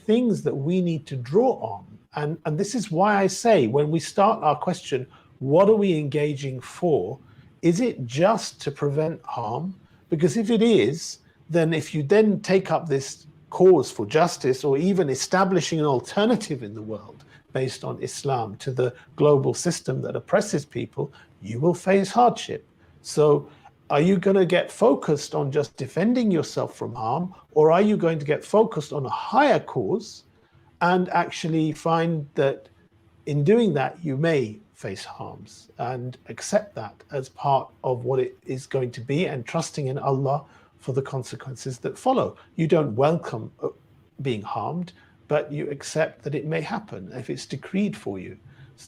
things that we need to draw on. And this is why I say, when we start our question, what are we engaging for? Is it just to prevent harm? Because if it is, then if you then take up this cause for justice, or even establishing an alternative in the world based on Islam to the global system that oppresses people, you will face hardship. So are you going to get focused on just defending yourself from harm, or are you going to get focused on a higher cause and actually find that in doing that you may face harms, and accept that as part of what it is going to be, and trusting in Allah for the consequences that follow? You don't welcome being harmed, but you accept that it may happen if it's decreed for you.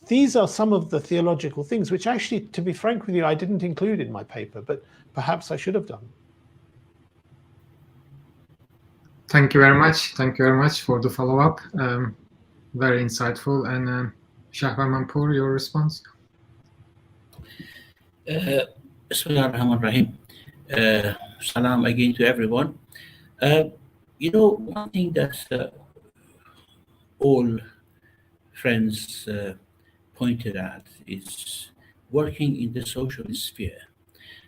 These are some of the theological things which actually, to be frank with you, I didn't include in my paper, but perhaps I should have done. Thank you very much. Thank you very much for the follow-up. Very insightful. And Shahbar Manpour, your response? Bismillah ar-Rahman ar-Rahim. Salam again to everyone. One thing that all friends pointed at is working in the social sphere.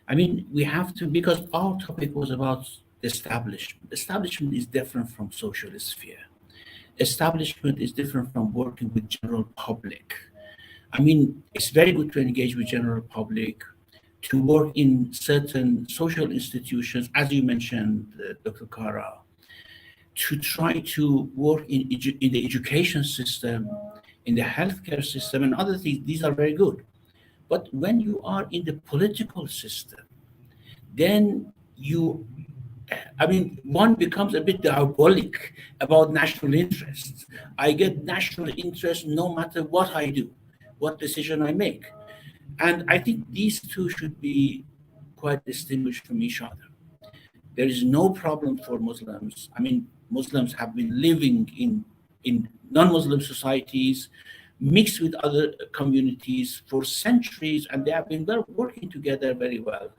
I mean, we have to, because our topic was about establishment. Establishment is different from social sphere. Establishment is different from working with general public. I mean, it's very good to engage with general public, to work in certain social institutions, as you mentioned, Dr. Kara, to try to work in the education system, in the healthcare system, and other things. These are very good. But when you are in the political system, then one becomes a bit diabolic about national interests. I get national interest no matter what I do, what decision I make. And I think these two should be quite distinguished from each other. There is no problem for Muslims. I mean, Muslims have been living in non-Muslim societies, mixed with other communities for centuries, and they have been working together very well.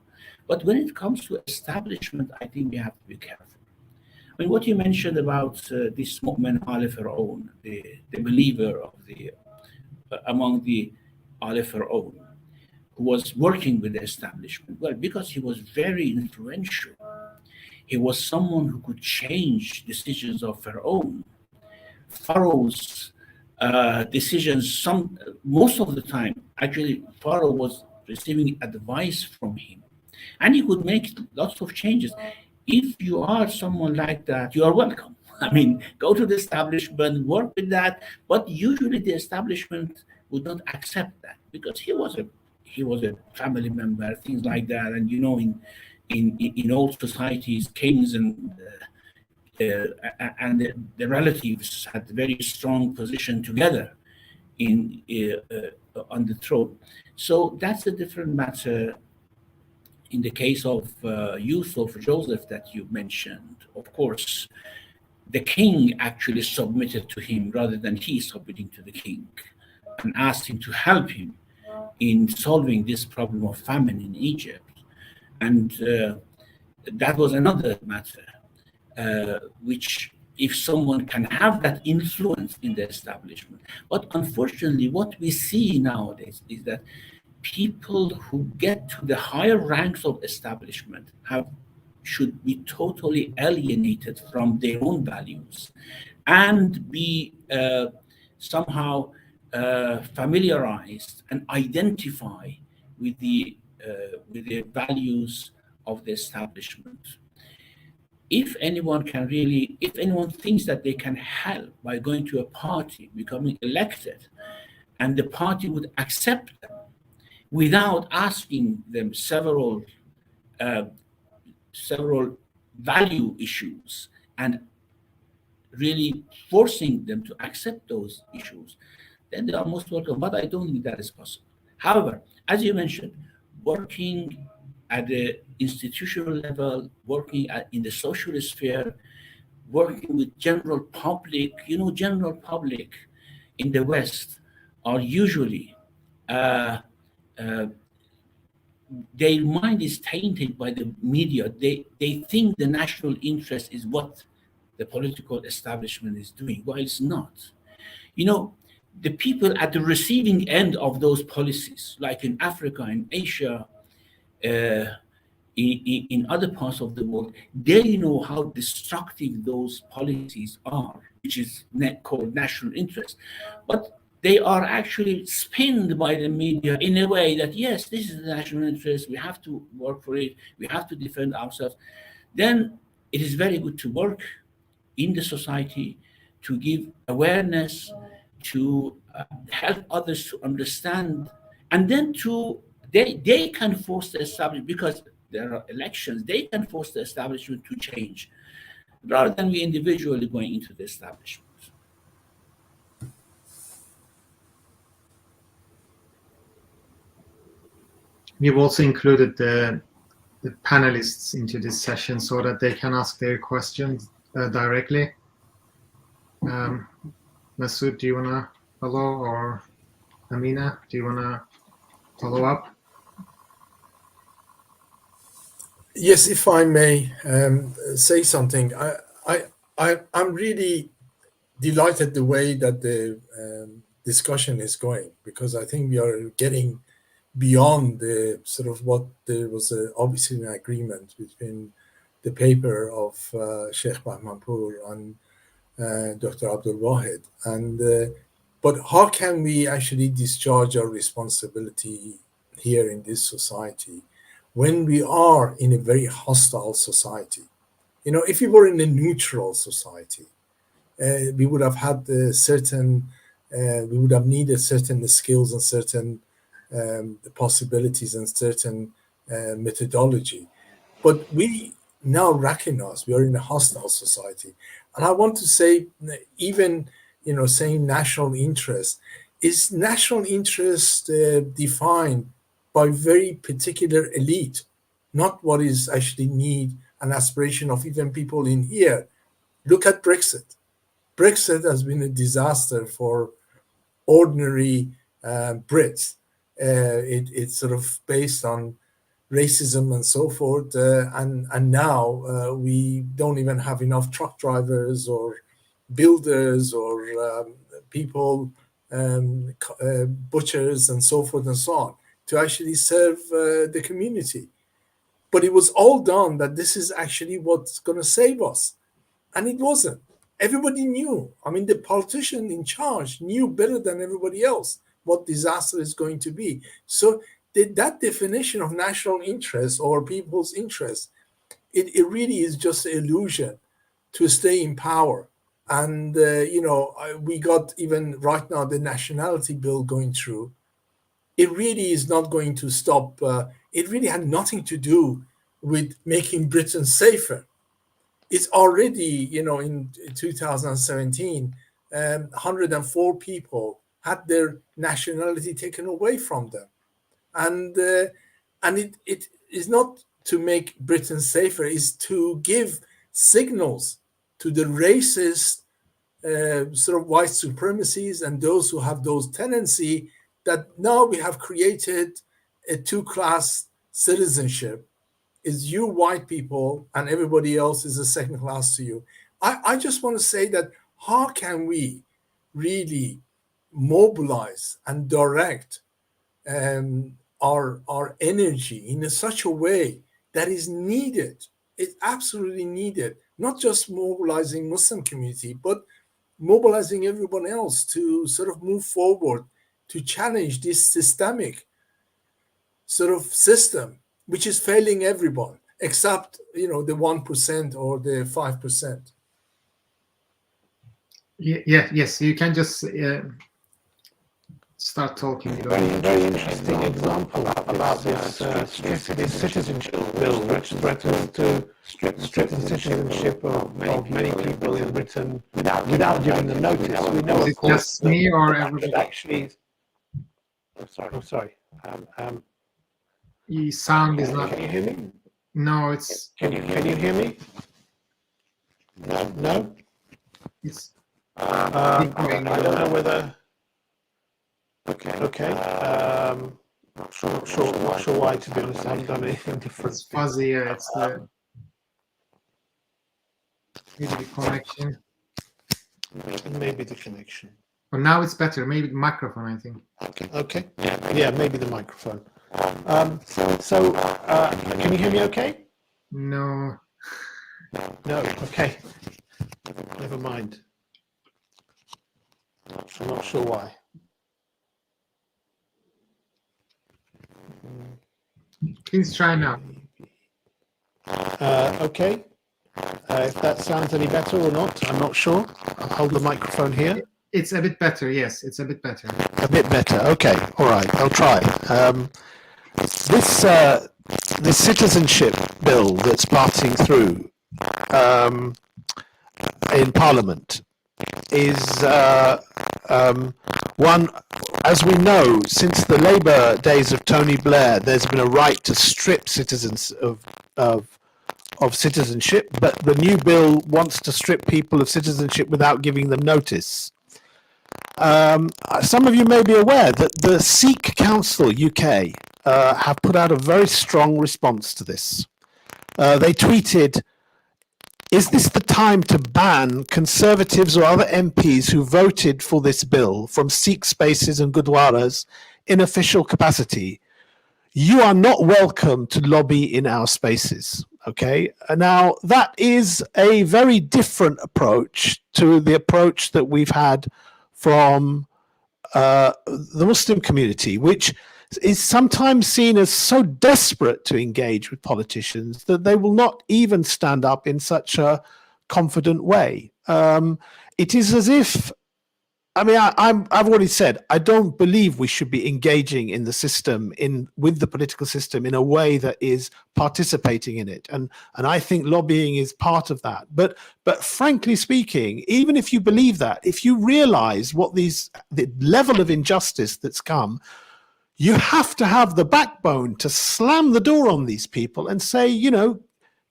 But when it comes to establishment, I think we have to be careful. I mean, what you mentioned about this mu'min ala fir'aun, the believer of among the ala fir'aun, who was working with the establishment. Well, because he was very influential. He was someone who could change decisions of Pharaoh. Pharaoh's decisions, most of the time, actually, Pharaoh was receiving advice from him. And he could make lots of changes. If you are someone like that, you are welcome. I mean, go to the establishment, work with that. But usually the establishment would not accept that because he was a family member, things like that. And in old societies, kings and the relatives had very strong position together on the throne. So that's a different matter. In the case of Yusuf, Joseph that you mentioned, of course, the king actually submitted to him rather than he submitting to the king, and asked him to help him in solving this problem of famine in Egypt. And that was another matter, which if someone can have that influence in the establishment. But unfortunately, what we see nowadays is that people who get to the higher ranks of establishment should be totally alienated from their own values and be somehow familiarized and identify with the values of the establishment. If anyone thinks that they can help by going to a party, becoming elected, and the party would accept them without asking them several value issues and really forcing them to accept those issues, then they are most welcome. But I don't think that is possible. However, as you mentioned, working at the institutional level, working in the social sphere, working with general public, general public in the West are usually their mind is tainted by the media. They think the national interest is what the political establishment is doing. Well, it's not. The people at the receiving end of those policies, like in Africa, in Asia, in other parts of the world, they know how destructive those policies are, which is called national interest. But they are actually spinned by the media in a way that, yes, this is the national interest, we have to work for it, we have to defend ourselves. Then it is very good to work in the society, to give awareness, to help others to understand, and then they can force the establishment, because there are elections, they can force the establishment to change, rather than we individually going into the establishment. We've also included the panelists into this session so that they can ask their questions directly. Masood, do you want to follow, or Amina, do you want to follow up? Yes, if I may say something, I'm really delighted the way that the discussion is going, because I think we are getting beyond the sort of what there was obviously an agreement between the paper of Sheikh Bahmanpour and Dr. Abdul Wahid, and but how can we actually discharge our responsibility here in this society when we are in a very hostile society? You know, if we were in a neutral society, we would have had we would have needed certain skills and certain possibilities and certain methodology. But we now recognize we are in a hostile society. And I want to say, even, saying national interest, is national interest defined by very particular elite, not what is actually need and aspiration of even people in here. Look at Brexit. Brexit has been a disaster for ordinary Brits. It's sort of based on racism and so forth, and now we don't even have enough truck drivers or builders or people, butchers and so forth and so on, to actually serve the community. But it was all done that this is actually what's going to save us, and it wasn't. Everybody knew. I mean, the politician in charge knew better than everybody else what disaster is going to be. So that definition of national interest or people's interest, it really is just an illusion to stay in power. And, we got even right now the nationality bill going through. It really is not going to stop. It really had nothing to do with making Britain safer. It's already, in 2017, 104 people had their nationality taken away from them. And it is not to make Britain safer, it's to give signals to the racist sort of white supremacies and those who have those tendency that now we have created a two-class citizenship. Is you white people and everybody else is a second class to you. I just want to say that how can we really mobilize and direct our energy in such a way that is needed? It's absolutely needed, not just mobilizing Muslim community, but mobilizing everyone else to sort of move forward to challenge this systemic sort of system, which is failing everyone except, the 1% or the 5%. Yes, you can just start talking. Very interesting example about this citizenship bill, which threatens to strip the citizenship of many people in Britain without giving them notice. We know, of course, just me or everybody. Actually, sorry. The sound is not. Can you hear me? No, it's. Can you hear me? No. It's. I don't know whether. Okay. Not sure why, to be honest. I haven't done anything different. It's fuzzy. It's maybe the connection. Maybe the connection. But now it's better. Maybe the microphone, I think. Okay. Yeah, maybe the microphone. So can you hear me okay? No. No. Okay. Never mind. I'm not sure why. Please try now. Okay. If that sounds any better or not, I'm not sure. I'll hold the microphone here. It's a bit better. Yes, it's a bit better. A bit better. Okay. All right. I'll try. This citizenship bill that's passing through in Parliament is one, as we know, since the Labour days of Tony Blair, there's been a right to strip citizens of of citizenship, but the new bill wants to strip people of citizenship without giving them notice. Some of you may be aware that the SACC Council UK have put out a very strong response to this. They tweeted, "Is this the time to ban Conservatives or other MPs who voted for this bill from SACC spaces and gurdwaras in official capacity? You are not welcome to lobby in our spaces." Okay, now that is a very different approach to the approach that we've had from the Muslim community, which is sometimes seen as so desperate to engage with politicians that they will not even stand up in such a confident way. It is as if, I mean, I've already said, I don't believe we should be engaging in the system, with the political system in a way that is participating in it. And I think lobbying is part of that. But frankly speaking, even if you believe that, if you realize the level of injustice that's come, you have to have the backbone to slam the door on these people and say, you know,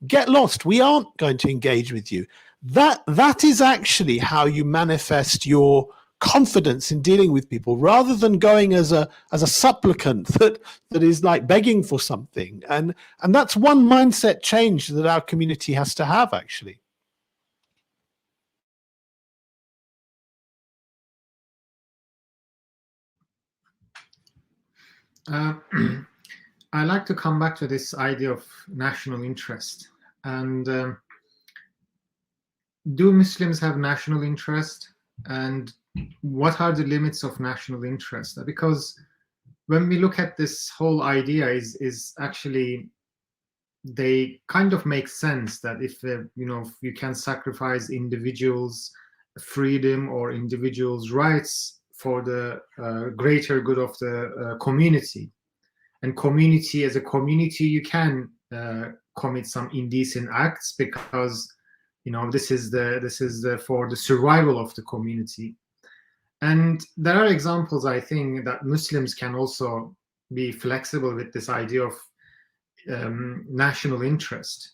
get lost. We aren't going to engage with you. That is actually how you manifest your confidence in dealing with people, rather than going as a supplicant that is like begging for something. And that's one mindset change that our community has to have, actually. I like to come back to this idea of national interest. And do Muslims have national interest? And what are the limits of national interest? Because when we look at this whole idea, is actually, they kind of make sense that if you can sacrifice individuals' freedom or individuals' rights for the greater good of the community, and community as a community, you can commit some indecent acts because this is for the survival of the community. And there are examples, I think, that Muslims can also be flexible with this idea of national interest.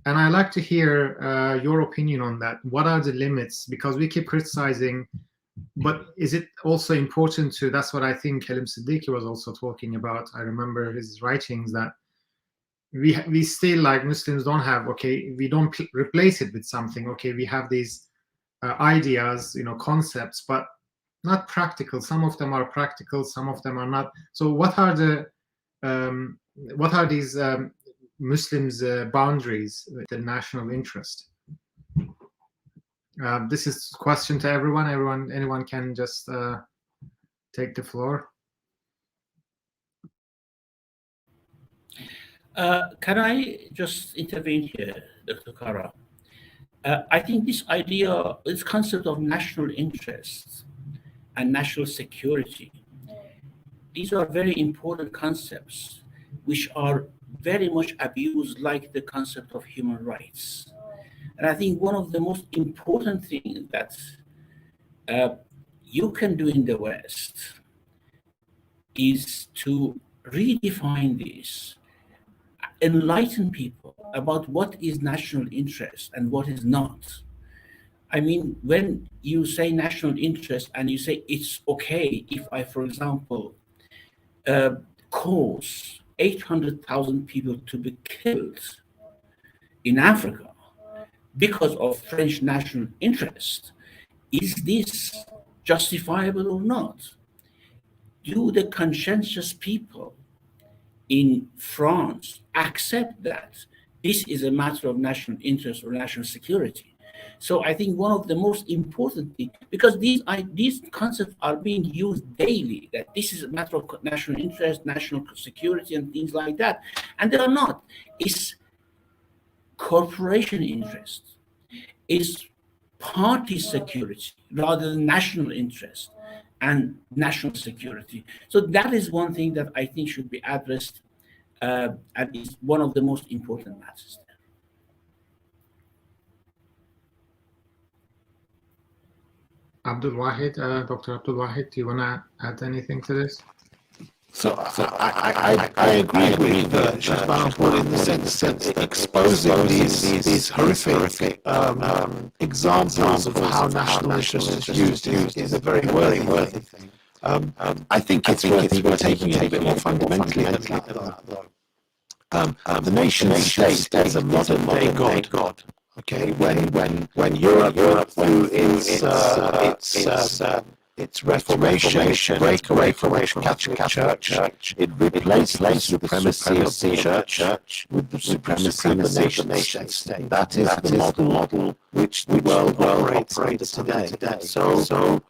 And I like to hear your opinion on that. What are the limits? Because we keep criticizing, but is it also important to, that's what I think Halim Siddiqui was also talking about. I remember his writings that we still, like Muslims, don't have, okay, we don't replace it with something. Okay, we have these ideas, concepts, but not practical. Some of them are practical, some of them are not. So what are these Muslims' boundaries with the national interest? This is a question to everyone. Anyone can just take the floor. Can I just intervene here, Dr. Kara? I think this concept of national interest and national security, these are very important concepts which are very much abused, like the concept of human rights. And I think one of the most important things that you can do in the West is to redefine this, enlighten people about what is national interest and what is not. I mean, when you say national interest and you say it's okay if I, for example, cause 800,000 people to be killed in Africa because of French national interest, is this justifiable or not? Do the conscientious people in France accept that this is a matter of national interest or national security? So I think one of the most important things, because these concepts are being used daily, that this is a matter of national interest, national security, and things like that, and they are not. It's corporation interest, it's party security rather than national interest and national security. So that is one thing that I think should be addressed and is one of the most important matters. Abdul Wahid, Dr. Abdul Wahid, do you want to add anything to this? So I agree with Sheikh Mahmoud in the sense that exposing these horrific examples of how national interest is used is a very worthy thing. I think it's worth taking it a bit more fundamentally than that, though. The nation state is a modern day god. Okay, when Europe through its reformation, breakaway from Catholic Church, it replaced the supremacy of the Church with the supremacy of the nation state. That is the model which the world operates under today. So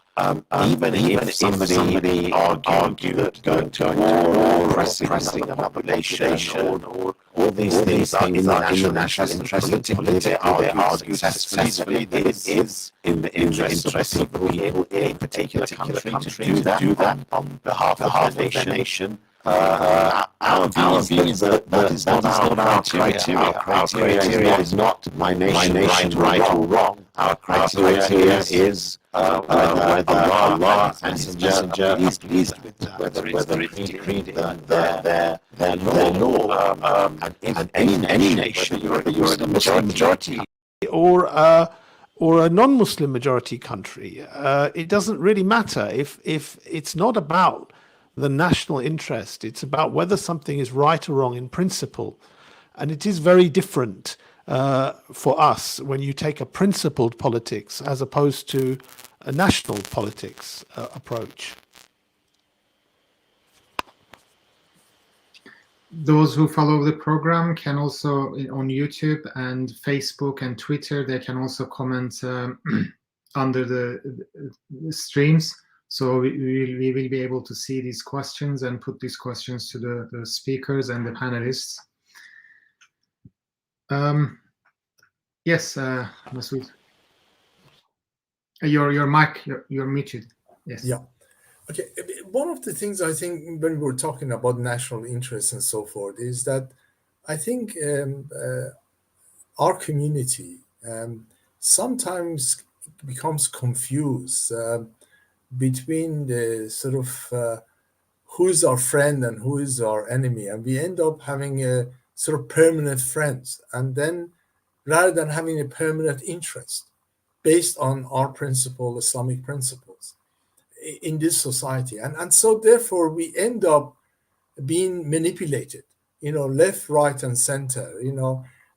even if somebody argued that going to war, oppressing the population, or all these things are in the national interest, politically they argue successfully that it is in the interest of the people in a particular country to do that on behalf of the nation. Our view is that is not our criteria. Our criteria is not my nation right or wrong. Our criteria is whether Allah and His Messenger is pleased with that, whether it's decreed their law, and any nation, whether you're in a Muslim majority or a non-Muslim majority country, it doesn't really matter if it's not about the national interest. It's about whether something is right or wrong in principle, and it is very different for us when you take a principled politics as opposed to a national politics approach. Those who follow the program can also, on YouTube and Facebook and Twitter, they can also comment under the streams. So we will be able to see these questions and put these questions to the speakers and the panelists. Yes, Masood. Your mic, you're muted. Yes. Yeah. Okay. One of the things I think when we're talking about national interests and so forth is that I think our community sometimes becomes confused between the sort of who is our friend and who is our enemy, and we end up having a sort of permanent friends, and then rather than having a permanent interest based on our Islamic principles in this society, and so therefore we end up being manipulated, left, right, and center.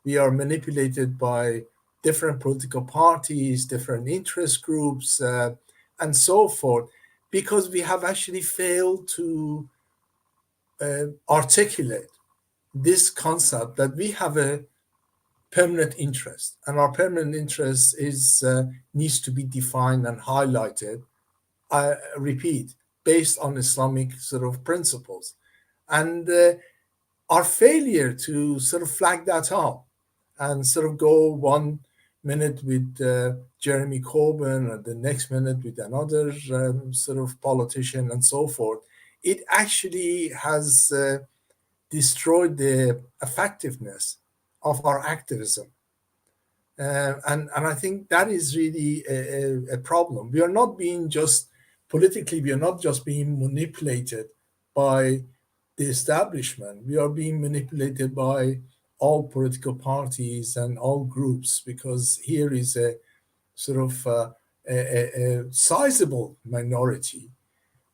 We are manipulated by different political parties, different interest groups, and so forth, because we have actually failed to articulate this concept that we have a permanent interest, and our permanent interest needs to be defined and highlighted, I repeat, based on Islamic sort of principles. And our failure to sort of flag that up and sort of go 1 minute with Jeremy Corbyn and the next minute with another sort of politician and so forth, it actually has destroyed the effectiveness of our activism. And I think that is really a problem. We are not being just politically, we are not just being manipulated by the establishment. We are being manipulated by all political parties and all groups, because here is a sort of a sizable minority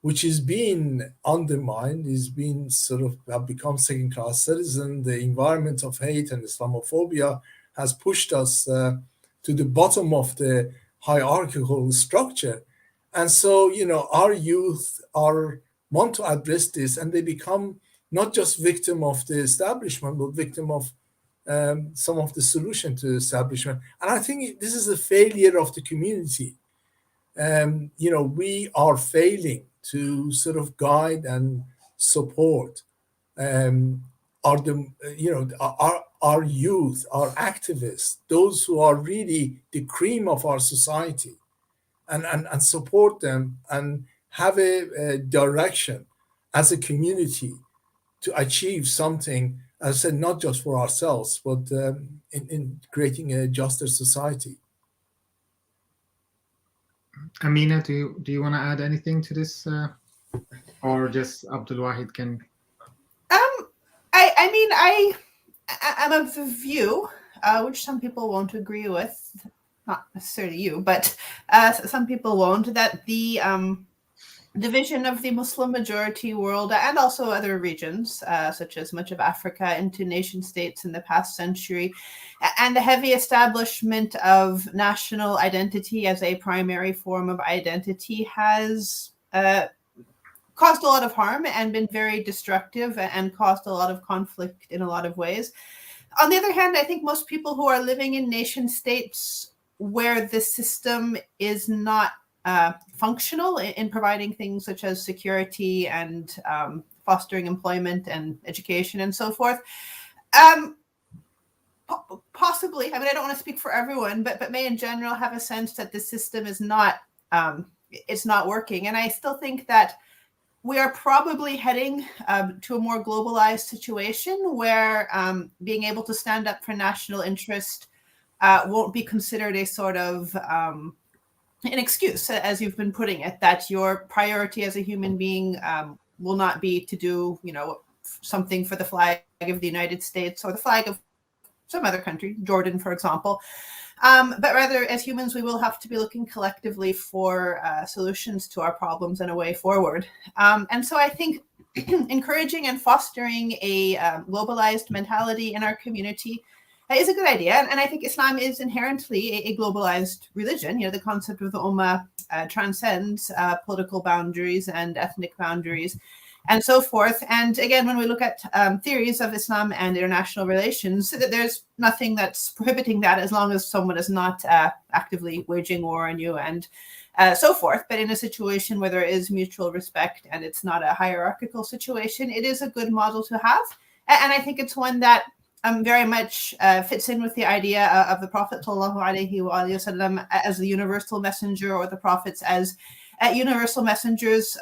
which is being undermined, is being sort of have become second-class citizen. The environment of hate and Islamophobia has pushed us to the bottom of the hierarchical structure. And so, our youth want to address this, and they become not just victim of the establishment, but victim of some of the solution to the establishment. And I think this is a failure of the community. We are failing to sort of guide and support our youth, our activists, those who are really the cream of our society, and support them and have a direction as a community to achieve something, as I said, not just for ourselves, but in creating a juster society. Amina, do you want to add anything to this? or just Abdul Wahid can? I mean, I'm of the view, which some people won't agree with, not necessarily you, but some people won't, that the division of the Muslim majority world and also other regions, such as much of Africa, into nation states in the past century, and the heavy establishment of national identity as a primary form of identity has caused a lot of harm and been very destructive and caused a lot of conflict in a lot of ways. On the other hand, I think most people who are living in nation states where the system is not functional in providing things such as security and fostering employment and education and so forth, possibly, I mean, I don't want to speak for everyone, but may in general have a sense that the system is not, it's not working. And I still think that we are probably heading to a more globalized situation where being able to stand up for national interest won't be considered a sort of an excuse, as you've been putting it, that your priority as a human being will not be to do, you know, something for the flag of the United States or the flag of some other country, Jordan, for example. But rather, as humans, we will have to be looking collectively for solutions to our problems and a way forward. And so I think encouraging and fostering a globalized mentality in our community is a good idea. And I think Islam is inherently a globalized religion. You know, the concept of the Ummah transcends political boundaries and ethnic boundaries and so forth. And again, when we look at theories of Islam and international relations, there's nothing that's prohibiting that as long as someone is not actively waging war on you and so forth. But in a situation where there is mutual respect and it's not a hierarchical situation, it is a good model to have. And I think it's one that very much fits in with the idea of the Prophet ﷺ as the universal messenger, or the prophets as universal messengers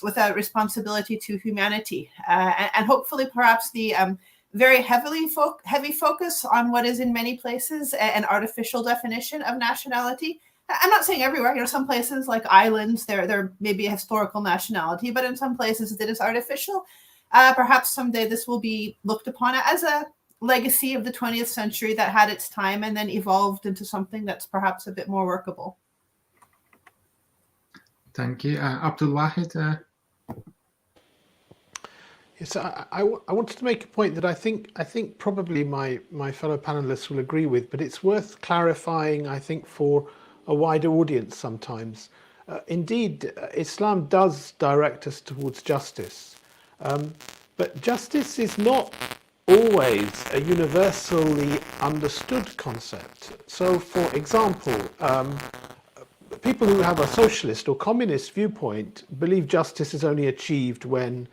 with a responsibility to humanity, and hopefully perhaps the very heavy focus on what is in many places an artificial definition of nationality. I'm not saying everywhere, you know, some places like islands, there may be a historical nationality, but in some places that is artificial. Perhaps someday this will be looked upon as a legacy of the 20th century that had its time and then evolved into something that's perhaps a bit more workable. Thank you. Abdul Wahid? Yes, I wanted to make a point that I think probably my fellow panelists will agree with, but it's worth clarifying, I think, for a wider audience sometimes. Indeed, Islam does direct us towards justice, but justice is not always a universally understood concept. So, for example, people who have a socialist or communist viewpoint believe justice is only achieved when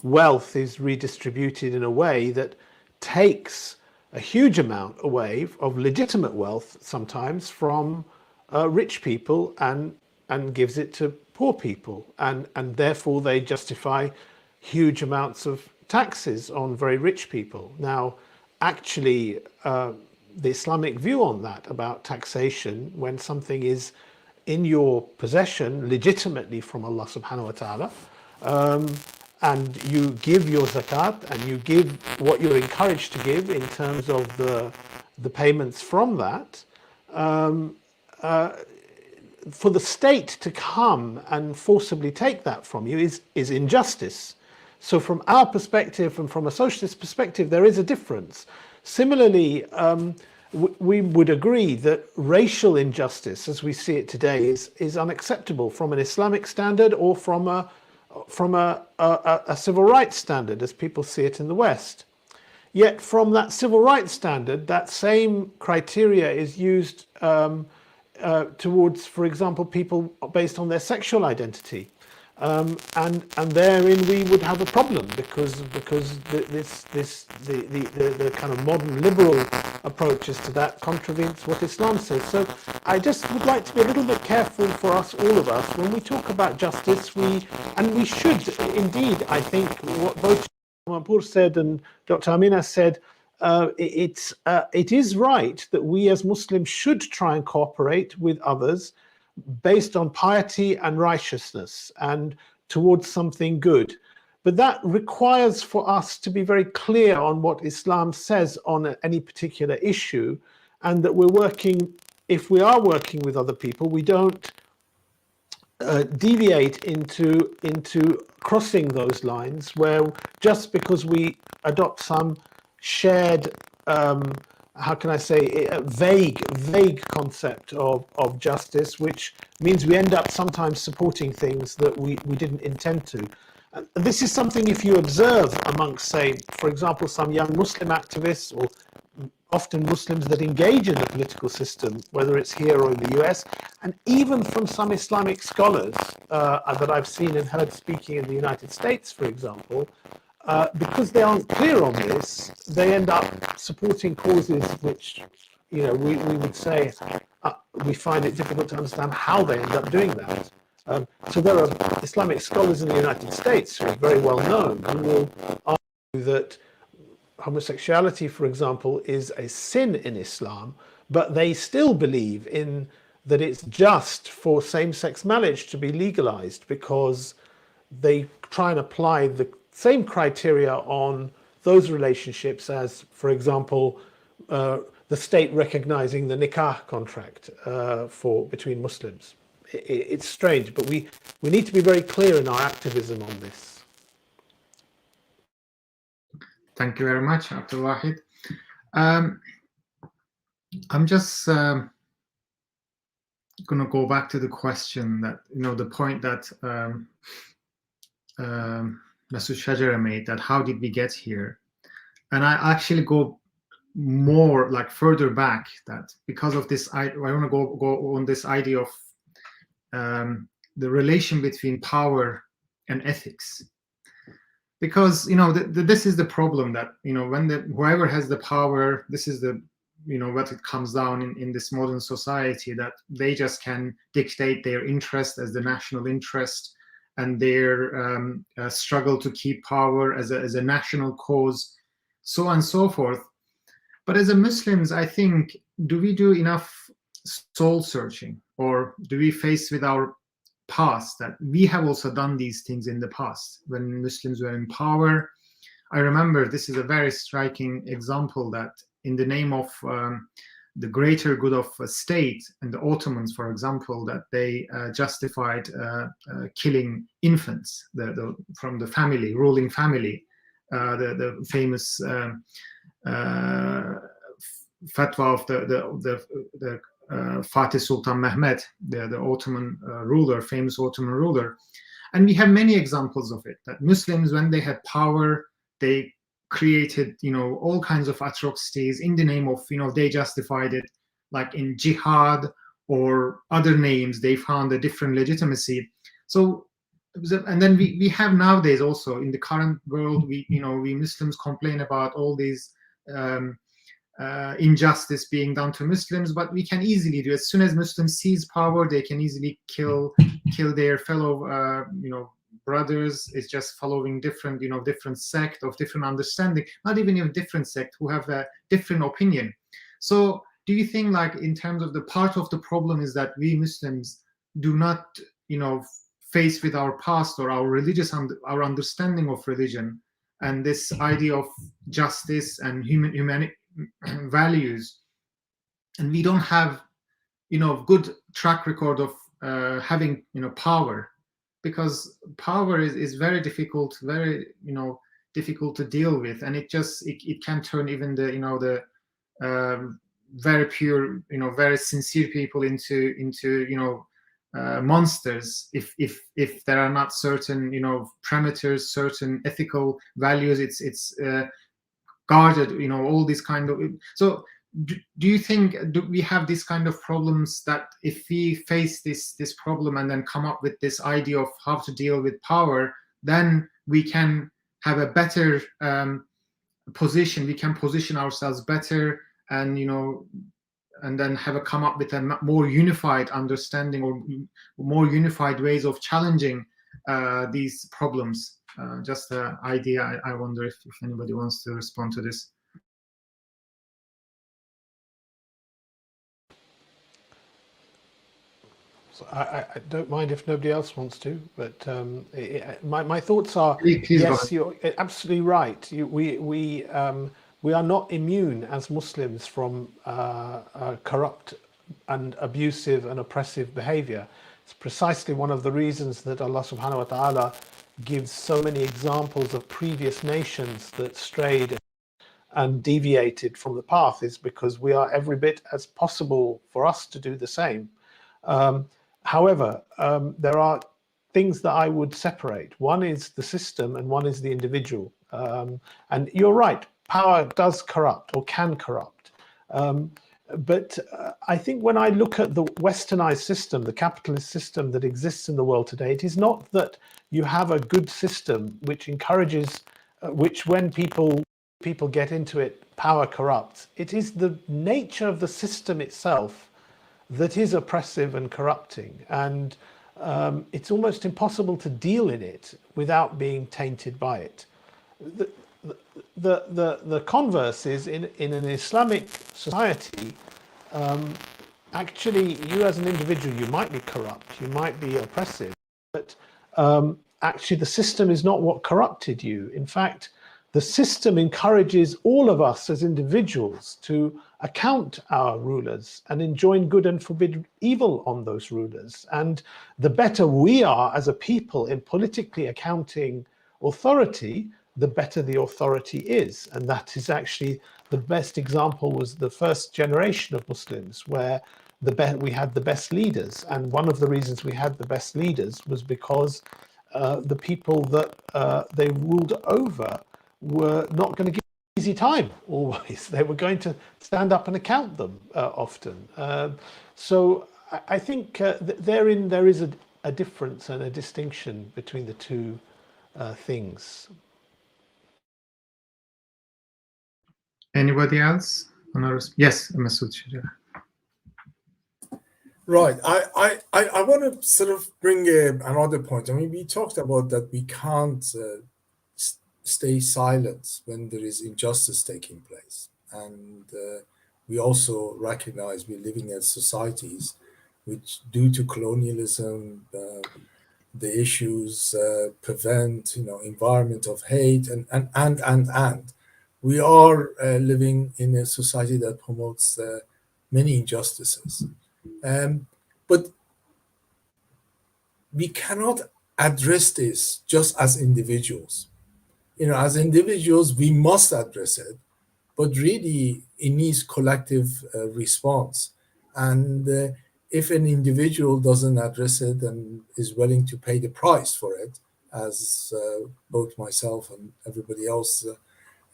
wealth is redistributed in a way that takes a huge amount away of legitimate wealth, sometimes from rich people, and gives it to poor people, and therefore they justify huge amounts of taxes on very rich people. Now, actually, the Islamic view on that, about taxation, when something is in your possession legitimately from Allah subhanahu wa ta'ala, and you give your zakat and you give what you're encouraged to give in terms of the payments from that, for the state to come and forcibly take that from you is injustice. So from our perspective and from a socialist perspective, there is a difference. Similarly, we would agree that racial injustice, as we see it today, is unacceptable from an Islamic standard or from a civil rights standard, as people see it in the West. Yet from that civil rights standard, that same criteria is used towards, for example, people based on their sexual identity. And therein we would have a problem because the kind of modern liberal approaches to that contravenes what Islam says. So I just would like to be a little bit careful for us, all of us, when we talk about justice. We should indeed, I think, what both Manpour said and Dr. Amina said, it is right that we as Muslims should try and cooperate with others based on piety and righteousness, and towards something good. But that requires for us to be very clear on what Islam says on any particular issue, and that we're working, if we are working with other people, we don't deviate into crossing those lines where just because we adopt some shared, how can I say, a vague concept of justice, which means we end up sometimes supporting things that we didn't intend to. And this is something, if you observe amongst, say, for example, some young Muslim activists, or often Muslims that engage in the political system, whether it's here or in the US, and even from some Islamic scholars that I've seen and heard speaking in the United States, for example, because they aren't clear on this, they end up supporting causes which, you know, we would say we find it difficult to understand how they end up doing that. So there are Islamic scholars in the United States who are very well known who will argue that homosexuality, for example, is a sin in Islam, but they still believe in that it's just for same-sex marriage to be legalized, because they try and apply the same criteria on those relationships as, for example, the state recognizing the nikah contract between Muslims. It's strange, but we need to be very clear in our activism on this. Thank you very much, Abdul Wahid. I'm just going to go back to the question that, you know, the point that Masud Shajara made, that how did we get here? And I actually go more like further back, that because of this, I want to go on this idea of the relation between power and ethics. Because, you know, this is the problem, that, you know, when whoever has the power, this is the, you know, what it comes down in this modern society, that they just can dictate their interest as the national interest, and their struggle to keep power as a national cause, so on and so forth. But as a Muslims, I think, do we do enough soul searching, or do we face with our past that we have also done these things in the past when Muslims were in power? I remember, this is a very striking example, that in the name of the greater good of a state, and the Ottomans, for example, that they justified killing infants from the family, ruling family, the famous fatwa of the Fatih Sultan Mehmed, the Ottoman ruler, famous Ottoman ruler. And we have many examples of it, that Muslims, when they had power, they created, you know, all kinds of atrocities in the name of, you know, they justified it, like in jihad or other names, they found a different legitimacy. So, and then we have nowadays also in the current world, we Muslims complain about all these injustice being done to Muslims, but we can easily do, as soon as Muslims seize power, they can easily kill their fellow brothers. It's just following different sect of different understanding, not even a different sect, who have a different opinion. So do you think, like, in terms of the part of the problem is that we Muslims do not, face with our past or our religious, our understanding of religion, and this idea of justice and humanity values, and we don't have good track record of having power, because power is very difficult, difficult to deal with, and it can turn even the very pure, very sincere people into monsters if there are not certain parameters, certain ethical values. It's guarded, all these kind of. So do you think we have this kind of problems, that if we face this problem and then come up with this idea of how to deal with power, then we can have a better position, we can position ourselves better, and and then come up with a more unified understanding, or more unified ways of challenging these problems? Just an idea. I wonder if anybody wants to respond to this. So I don't mind if nobody else wants to, but my thoughts are, Please yes, you're absolutely right. We are not immune as Muslims from corrupt and abusive and oppressive behavior. It's precisely one of the reasons that Allah subhanahu wa ta'ala gives so many examples of previous nations that strayed and deviated from the path, is because we are every bit as possible for us to do the same. However, there are things that I would separate. One is the system and one is the individual. And you're right, power does corrupt or can corrupt. But I think when I look at the westernized system, the capitalist system that exists in the world today, it is not that you have a good system which encourages, which when people get into it, power corrupts. It is the nature of the system itself that is oppressive and corrupting. And it's almost impossible to deal in it without being tainted by it. The converse is in an Islamic society, actually you as an individual, you might be corrupt, you might be oppressive, but actually the system is not what corrupted you. In fact, the system encourages all of us as individuals to account our rulers and enjoin good and forbid evil on those rulers. And the better we are as a people in politically accounting authority, the better the authority is. And that is actually the best example was the first generation of Muslims, where we had the best leaders. And one of the reasons we had the best leaders was because the people that they ruled over were not going to give easy time always. They were going to stand up and account them often. So I think therein there is a difference and a distinction between the two things. Anybody else? Yes, Masood Shajar. Right. I want to sort of bring another point. I mean, we talked about that we can't stay silent when there is injustice taking place. And we also recognize we're living in societies which, due to colonialism, the issues prevent, environment of hate, and we are living in a society that promotes many injustices. But we cannot address this just as individuals. As individuals, we must address it, but really it needs collective response. And if an individual doesn't address it and is willing to pay the price for it, as both myself and everybody else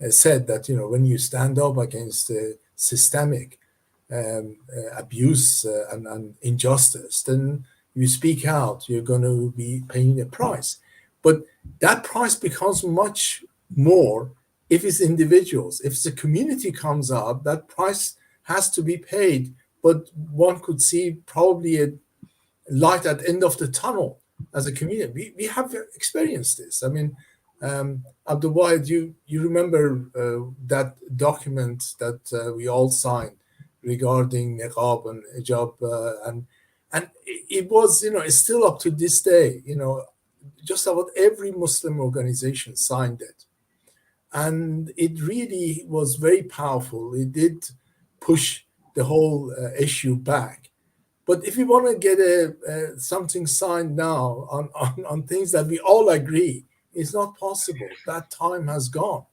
said, that when you stand up against systemic abuse and injustice, then you speak out, you're going to be paying a price. But that price becomes much more if it's individuals. If the community comes out, that price has to be paid. But one could see probably a light at the end of the tunnel as a community. We have experienced this. I mean, Abdul Wahid, you remember that document that we all signed regarding niqab and hijab, and it was, it's still up to this day, just about every Muslim organization signed it. And it really was very powerful. It did push the whole issue back. But if we want to get something signed now on things that we all agree, it's not possible. That time has gone.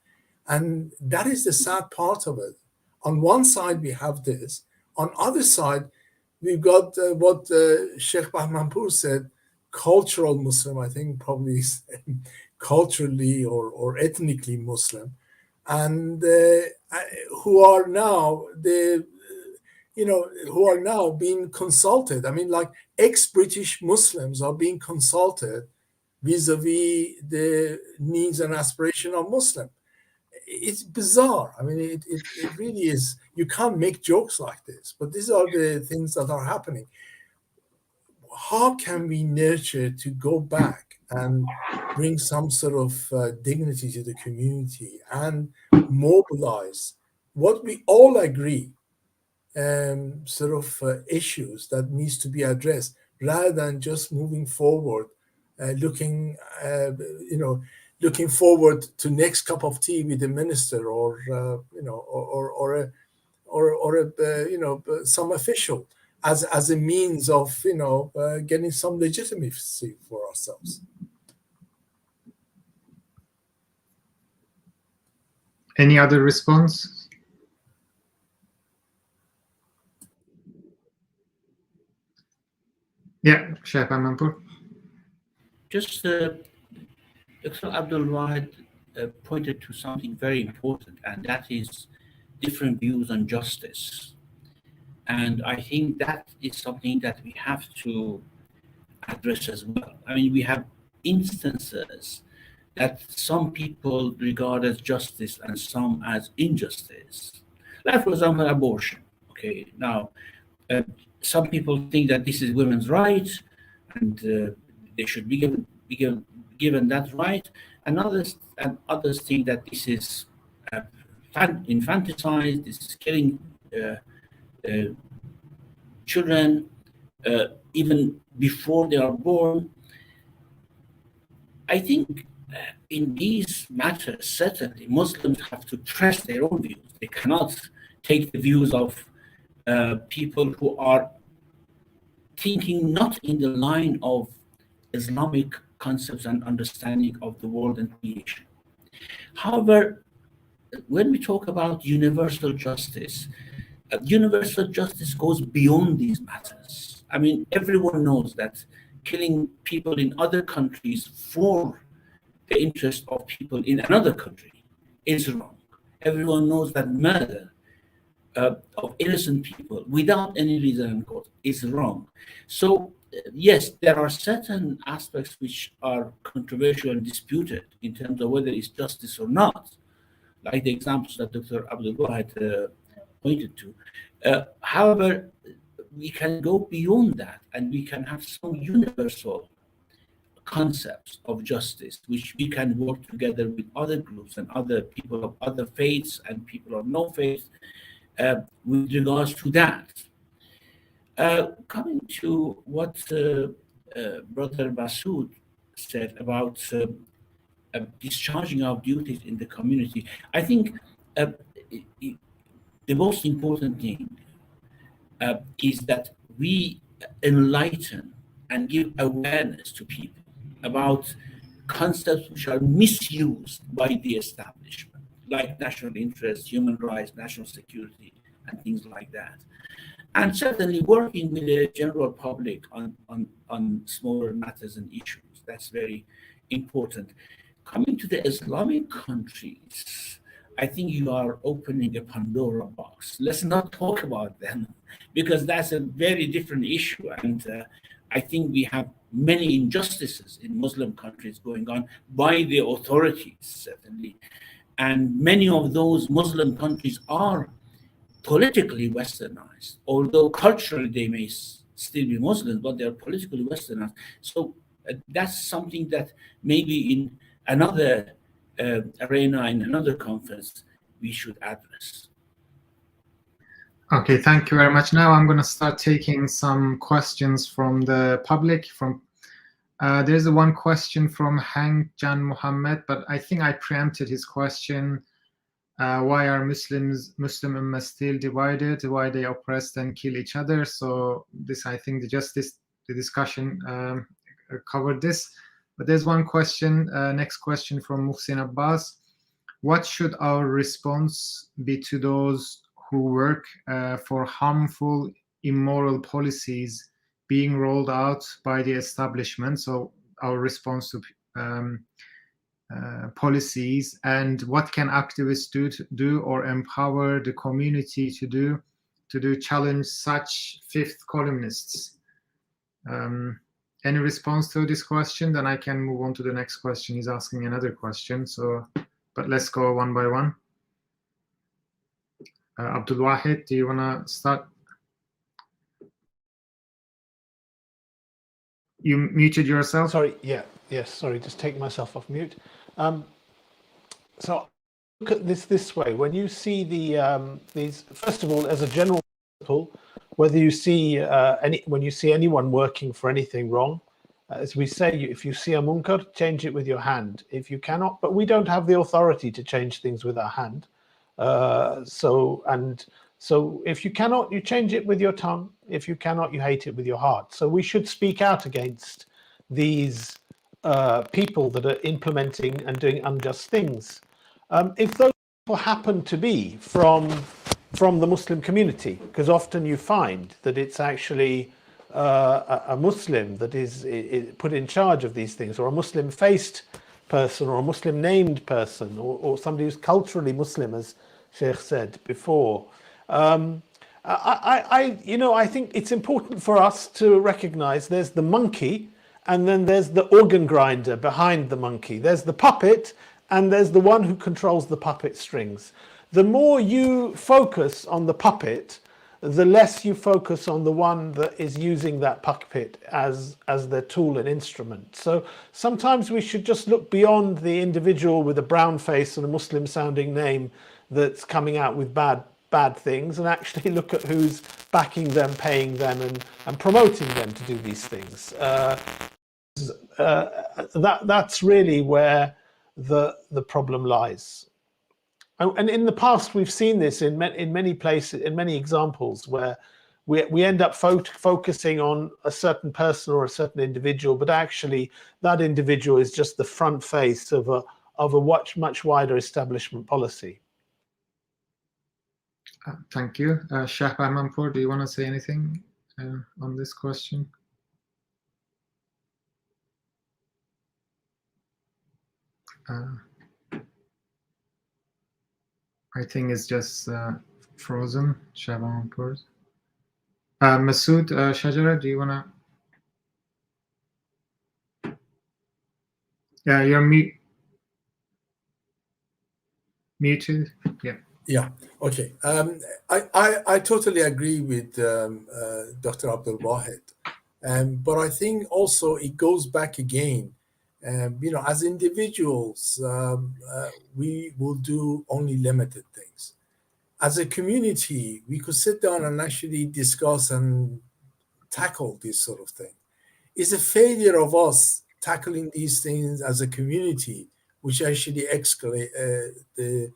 And that is the sad part of it. On one side, we have this. On other side, we've got what Sheikh Bahmanpur said, cultural Muslim, I think probably culturally or ethnically Muslim, and who are now who are now being consulted. I mean, like ex-British Muslims are being consulted vis-a-vis the needs and aspiration of Muslim. It's bizarre. I mean, it really is. You can't make jokes like this, but these are the things that are happening. How can we nurture to go back and bring some sort of dignity to the community and mobilize what we all agree issues that needs to be addressed, rather than just moving forward, looking forward to next cup of tea with the minister or some official as a means of getting some legitimacy for ourselves. Any other response? Yeah, Sheikh Amanpur. Just Dr. Abdul Wahid pointed to something very important, and that is different views on justice. And I think that is something that we have to address as well. I mean, we have instances that some people regard as justice and some as injustice. Like, for example, abortion. Okay, now some people think that this is women's rights and they should be given that right, and others think that this is infanticide, this is killing children even before they are born. I think in these matters, certainly Muslims have to press their own views. They cannot take the views of people who are thinking not in the line of Islamic concepts and understanding of the world and creation. However, when we talk about universal justice goes beyond these matters. I mean, everyone knows that killing people in other countries for the interest of people in another country is wrong. Everyone knows that murder of innocent people without any reason in court is wrong. So yes, there are certain aspects which are controversial and disputed in terms of whether it's justice or not, like the examples that Dr. Abdul Wahid pointed to. However, we can go beyond that, and we can have some universal concepts of justice, which we can work together with other groups and other people of other faiths and people of no faith with regards to that. Coming to what Brother Masood said about discharging our duties in the community, I think the most important thing is that we enlighten and give awareness to people about concepts which are misused by the establishment, like national interest, human rights, national security, and things like that. And certainly working with the general public on smaller matters and issues. That's very important. Coming to the Islamic countries, I think you are opening a Pandora box. Let's not talk about them, because that's a very different issue. And I think we have many injustices in Muslim countries going on by the authorities, certainly. And many of those Muslim countries are politically westernized, although culturally they may still be Muslims, but they're politically westernized. So that's something that maybe in another arena, in another conference, we should address. Okay, thank you very much. Now I'm going to start taking some questions from the public. There's one question from Hang Jan Muhammad, but I think I preempted his question. Why are Muslim Ummah still divided? Why they oppress and kill each other? So this, I think, the discussion covered this. But there's one question, next question from Muhsin Abbas. What should our response be to those who work for harmful, immoral policies being rolled out by the establishment? So our response to policies, and what can activists do or empower the community to do challenge such fifth columnists? Any response to this question? Then I can move on to the next question. He's asking another question, so but let's go one by one. Abdul Wahid, do you want to start? You muted yourself? Sorry, yes, sorry, just take myself off mute. So look at this way. When you see these, first of all, as a general principle, whether you see when you see anyone working for anything wrong, as we say, if you see a munkar, change it with your hand. If you cannot, but we don't have the authority to change things with our hand. So if you cannot, you change it with your tongue. If you cannot, you hate it with your heart. So we should speak out against these people that are implementing and doing unjust things. If those people happen to be from the Muslim community, because often you find that it's actually a Muslim that is put in charge of these things, or a Muslim-faced person, or a Muslim-named person, or somebody who's culturally Muslim, as Sheikh said before. I think it's important for us to recognize there's the monkey, and then there's the organ grinder behind the monkey. There's the puppet, and there's the one who controls the puppet strings. The more you focus on the puppet, the less you focus on the one that is using that puppet as their tool and instrument. So sometimes we should just look beyond the individual with a brown face and a Muslim sounding name that's coming out with bad things, and actually look at who's backing them, paying them, and promoting them to do these things. That's really where the problem lies. And in the past, we've seen this in many places, in many examples, where we end up focusing on a certain person or a certain individual, but actually that individual is just the front face of a much wider establishment policy. Thank you. Shah Manpour, do you want to say anything on this question? I think it's just frozen. Shah Manpour. Masood Shajara, do you want to? Yeah, you're muted. Yeah. Yeah. Okay. I totally agree with Dr. Abdul Wahid, but I think also it goes back again. As individuals, we will do only limited things. As a community, we could sit down and actually discuss and tackle this sort of thing. It's a failure of us tackling these things as a community, which actually escalate the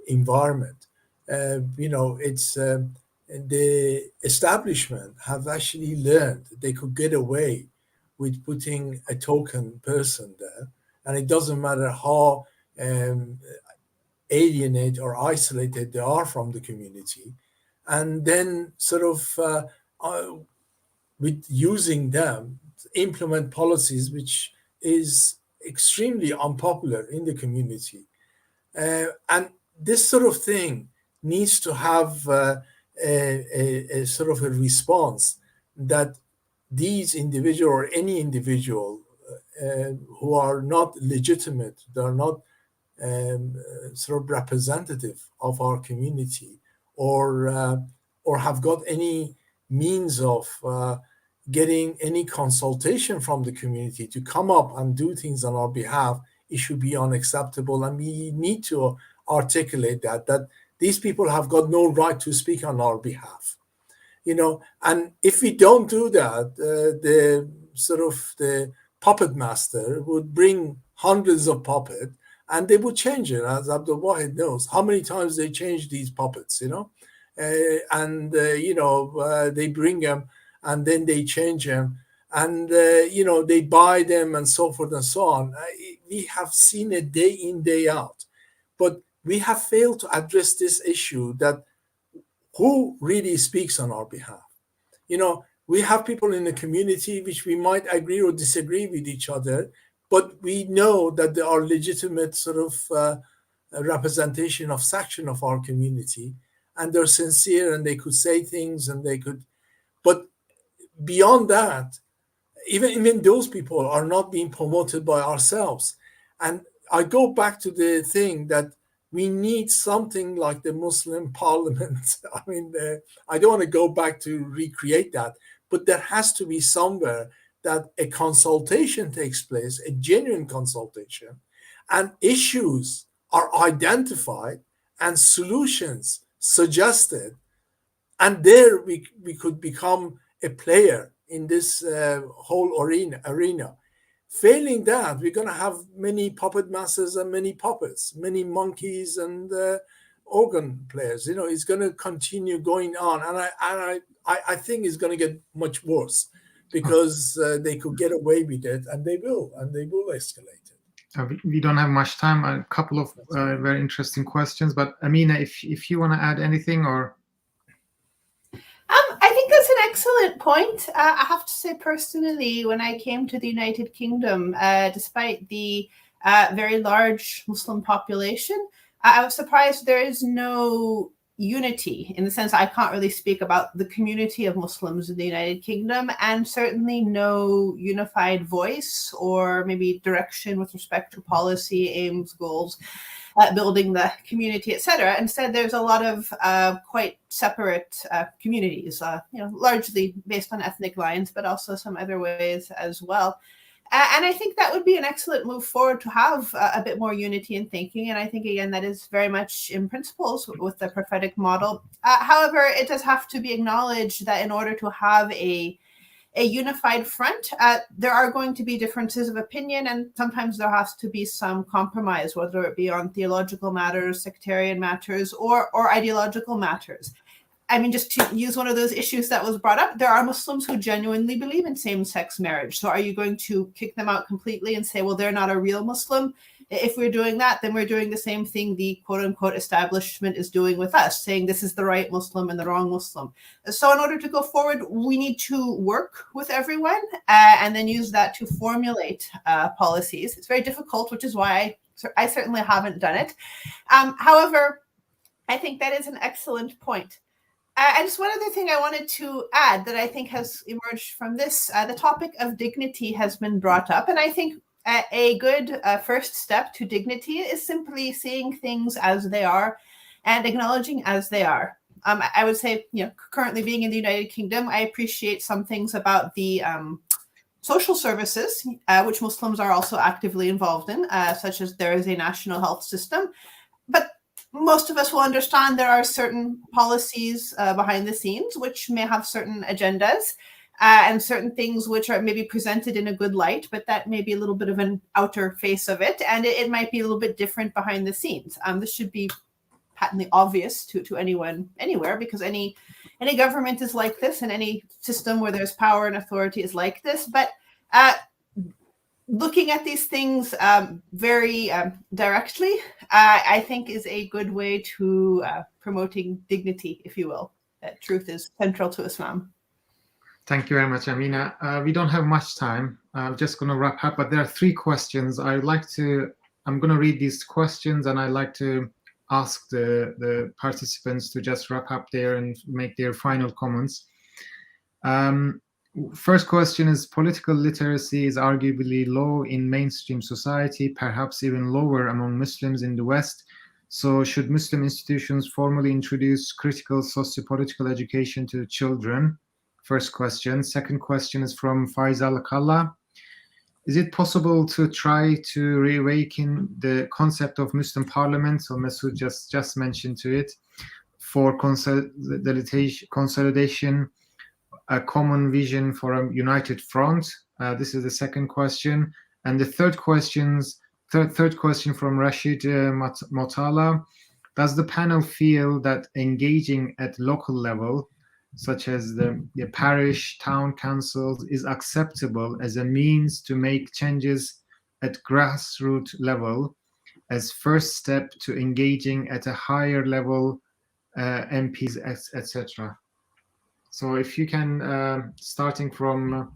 environment. It's the establishment have actually learned they could get away with putting a token person there, and it doesn't matter how alienate or isolated they are from the community, and then sort of with using them implement policies which is extremely unpopular in the community. And this sort of thing needs to have a sort of a response that these individuals or any individual who are not legitimate, they are not sort of representative of our community, or have got any means of getting any consultation from the community to come up and do things on our behalf, it should be unacceptable. And we need to articulate that these people have got no right to speak on our behalf. And if we don't do that, the puppet master would bring hundreds of puppets and they would change it. As Abdul Wahid knows how many times they change these puppets, they bring them and then they change them, and they buy them and so forth and so on. We have seen it day in, day out, but we have failed to address this issue, that who really speaks on our behalf. We have people in the community which we might agree or disagree with each other, but we know that there are legitimate sort of representation of section of our community, and they're sincere and they could say things and they could, but beyond that, even those people are not being promoted by ourselves. And I go back to the thing that we need something like the Muslim parliament. I mean, I don't want to go back to recreate that, but there has to be somewhere that a consultation takes place, a genuine consultation, and issues are identified and solutions suggested, and there we could become a player in this whole arena. Failing that, we're going to have many puppet masters and many puppets, many monkeys and organ players. It's going to continue going on, and I think it's going to get much worse, because they could get away with it, and they will escalate it. We don't have much time. A couple of very interesting questions, but Amina, if you want to add anything, or I think that's an excellent point. I have to say, personally, when I came to the United Kingdom, despite the very large Muslim population, I was surprised there is no unity, in the sense I can't really speak about the community of Muslims in the United Kingdom, and certainly no unified voice or maybe direction with respect to policy, aims, goals, building the community, etc. Instead, there's a lot of quite separate communities, largely based on ethnic lines, but also some other ways as well. And I think that would be an excellent move forward, to have a bit more unity in thinking. And I think, again, that is very much in principles with the prophetic model. However, it does have to be acknowledged that in order to have a unified front, there are going to be differences of opinion, and sometimes there has to be some compromise, whether it be on theological matters, sectarian matters, or ideological matters. I mean, just to use one of those issues that was brought up, there are Muslims who genuinely believe in same-sex marriage. So are you going to kick them out completely and say, well, they're not a real Muslim? If we're doing that, then we're doing the same thing the quote-unquote establishment is doing with us, saying this is the right Muslim and the wrong Muslim. So in order to go forward, we need to work with everyone and then use that to formulate policies. It's very difficult, which is why I certainly haven't done it. However, I think that is an excellent point. And just one other thing I wanted to add that I think has emerged from this, the topic of dignity has been brought up. And I think a good first step to dignity is simply seeing things as they are and acknowledging as they are. I would say, currently being in the United Kingdom, I appreciate some things about the social services, which Muslims are also actively involved in, such as there is a national health system. But most of us will understand there are certain policies behind the scenes which may have certain agendas and certain things which are maybe presented in a good light, but that may be a little bit of an outer face of it, and it might be a little bit different behind the scenes. This should be patently obvious to anyone anywhere, because any government is like this, and any system where there's power and authority is like this. But looking at these things very directly, I think is a good way to promoting dignity, if you will. That truth is central to Islam. Thank you very much, Amina. We don't have much time. I'm just going to wrap up, but there are 3 questions. I'm going to read these questions, and I'd like to ask the participants to just wrap up there and make their final comments. First question is, political literacy is arguably low in mainstream society, perhaps even lower among Muslims in the West. So should Muslim institutions formally introduce critical socio-political education to children? First question. Second question is from Faisal Kalla. Is it possible to try to reawaken the concept of Muslim parliament? So Masood just mentioned to it, for consolidation, a common vision for a united front. This is the second question. And the third question from Rashid Motala. Does the panel feel that engaging at local level, such as the parish, town councils, is acceptable as a means to make changes at grassroots level as first step to engaging at a higher level, MPs, etc.? So if you can, starting from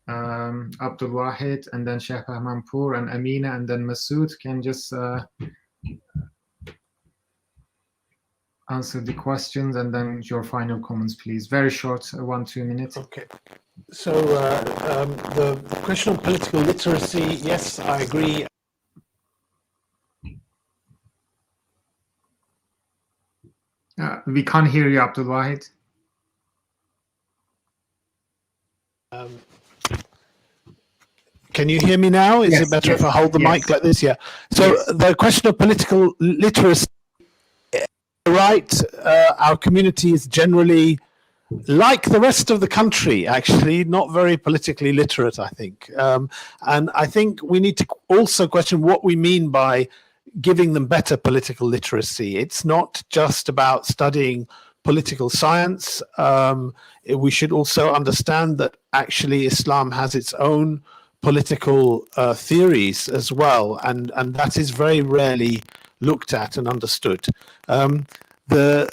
Abdul Wahid, and then Sheikh Manpour and Amina, and then Masood, can just answer the questions, and then your final comments, please. Very short, 1-2 minutes. Okay. So the question of political literacy, yes, I agree. We can't hear you, Abdul Wahid. Can you hear me now? Is it better if I hold the mic like this? Yeah. So the question of political literacy right. Our community is generally, like the rest of the country, actually, not very politically literate, I think. And I think we need to also question what we mean by giving them better political literacy. It's not just about studying political science. We should also understand that actually Islam has its own political theories as well, and that is very rarely looked at and understood. The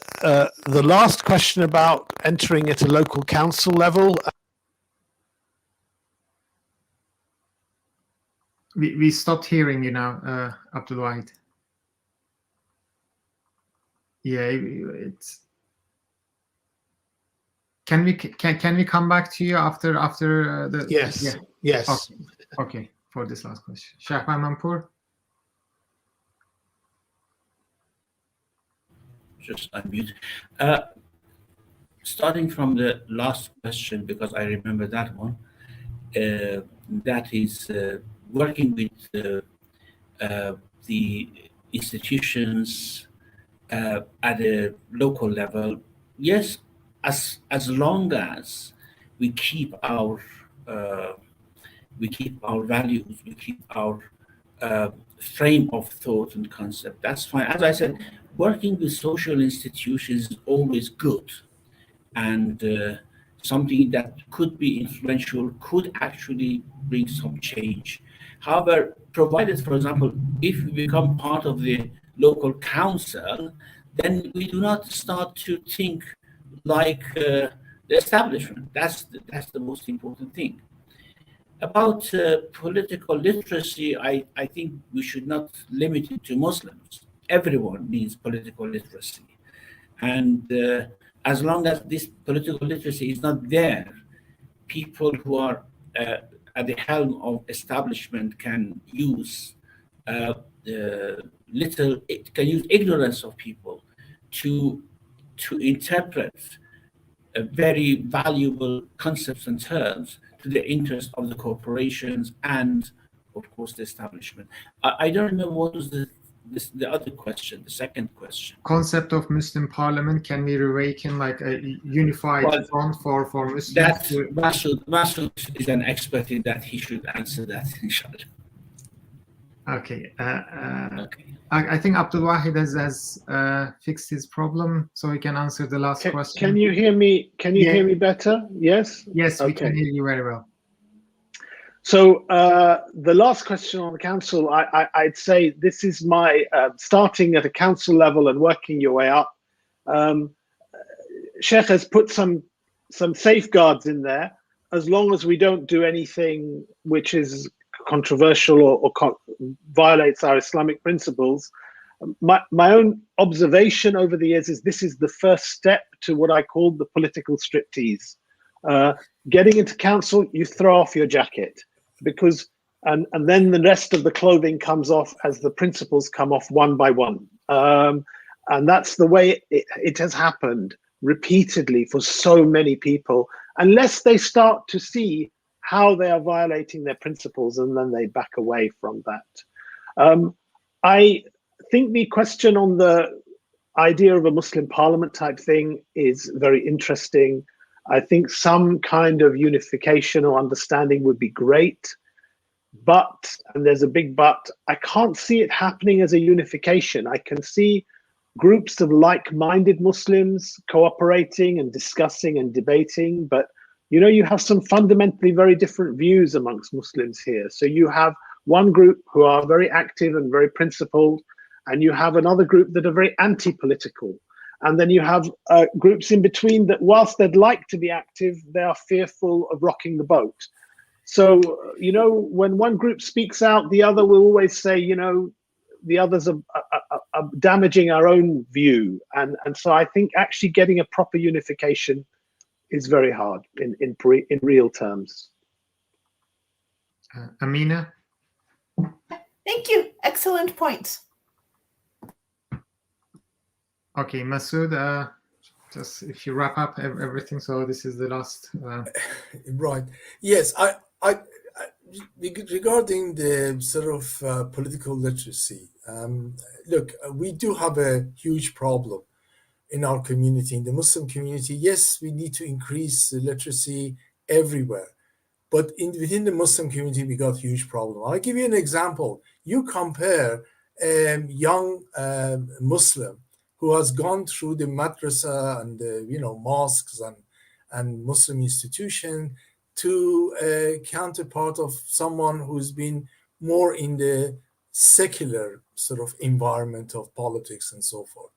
last question about entering at a local council level. We stopped hearing you now, Abdul Wahid. Yeah, it's. Can we come back to you after the? Yes. Yeah. Yes. Okay. For this last question, Sheikh Manpour. Just unmute. Starting from the last question, because I remember that one, that is working with the institutions at a local level. Yes, as long as we keep our values, we keep our frame of thought and concept, that's fine. As I said, working with social institutions is always good, and something that could be influential, could actually bring some change. However, provided, for example, if we become part of the local council, then we do not start to think like the establishment. That's the most important thing. About political literacy, I think we should not limit it to Muslims. Everyone needs political literacy. And as long as this political literacy is not there, people who are at the helm of establishment can use ignorance of people to interpret very valuable concepts and terms to the interest of the corporations and, of course, the establishment. I don't remember what was the other question, the second question. Concept of Muslim Parliament, can we reawaken like a unified front for Muslims? That Masoud is an expert in that. He should answer that, inshallah. Okay. Okay. I think Abdul Wahid has fixed his problem, so he can answer the last question. Can you hear me? Can you hear me better? Yes? Yes, we can hear you very well. So the last question on the council, I'd say this is my starting at a council level and working your way up. Sheikh has put some safeguards in there, as long as we don't do anything which is controversial or violates our Islamic principles. My own observation over the years is this is the first step to what I call the political striptease. Getting into council, you throw off your jacket, because and then the rest of the clothing comes off as the principles come off one by one. And that's the way it has happened repeatedly for so many people, unless they start to see how they are violating their principles, and then they back away from that. I think the question on the idea of a Muslim parliament type thing is very interesting. I think some kind of unification or understanding would be great, but, and there's a big but, I can't see it happening as a unification. I can see groups of like-minded Muslims cooperating and discussing and debating, but you have some fundamentally very different views amongst Muslims here. So you have one group who are very active and very principled, and you have another group that are very anti-political. And then you have groups in between that, whilst they'd like to be active, they are fearful of rocking the boat. So, when one group speaks out, the other will always say, the others are damaging our own view. And so I think actually getting a proper unification is very hard in real terms. Amina? Thank you. Excellent points. Okay, Masoud, just if you wrap up everything, so this is the last. Right. Yes, I regarding the sort of political literacy, look, we do have a huge problem in our community, in the Muslim community. Yes, we need to increase literacy everywhere. But within the Muslim community, we got huge problem. I'll give you an example. You compare a young Muslim who has gone through the madrasa and the mosques and Muslim institution to a counterpart of someone who's been more in the secular sort of environment of politics and so forth.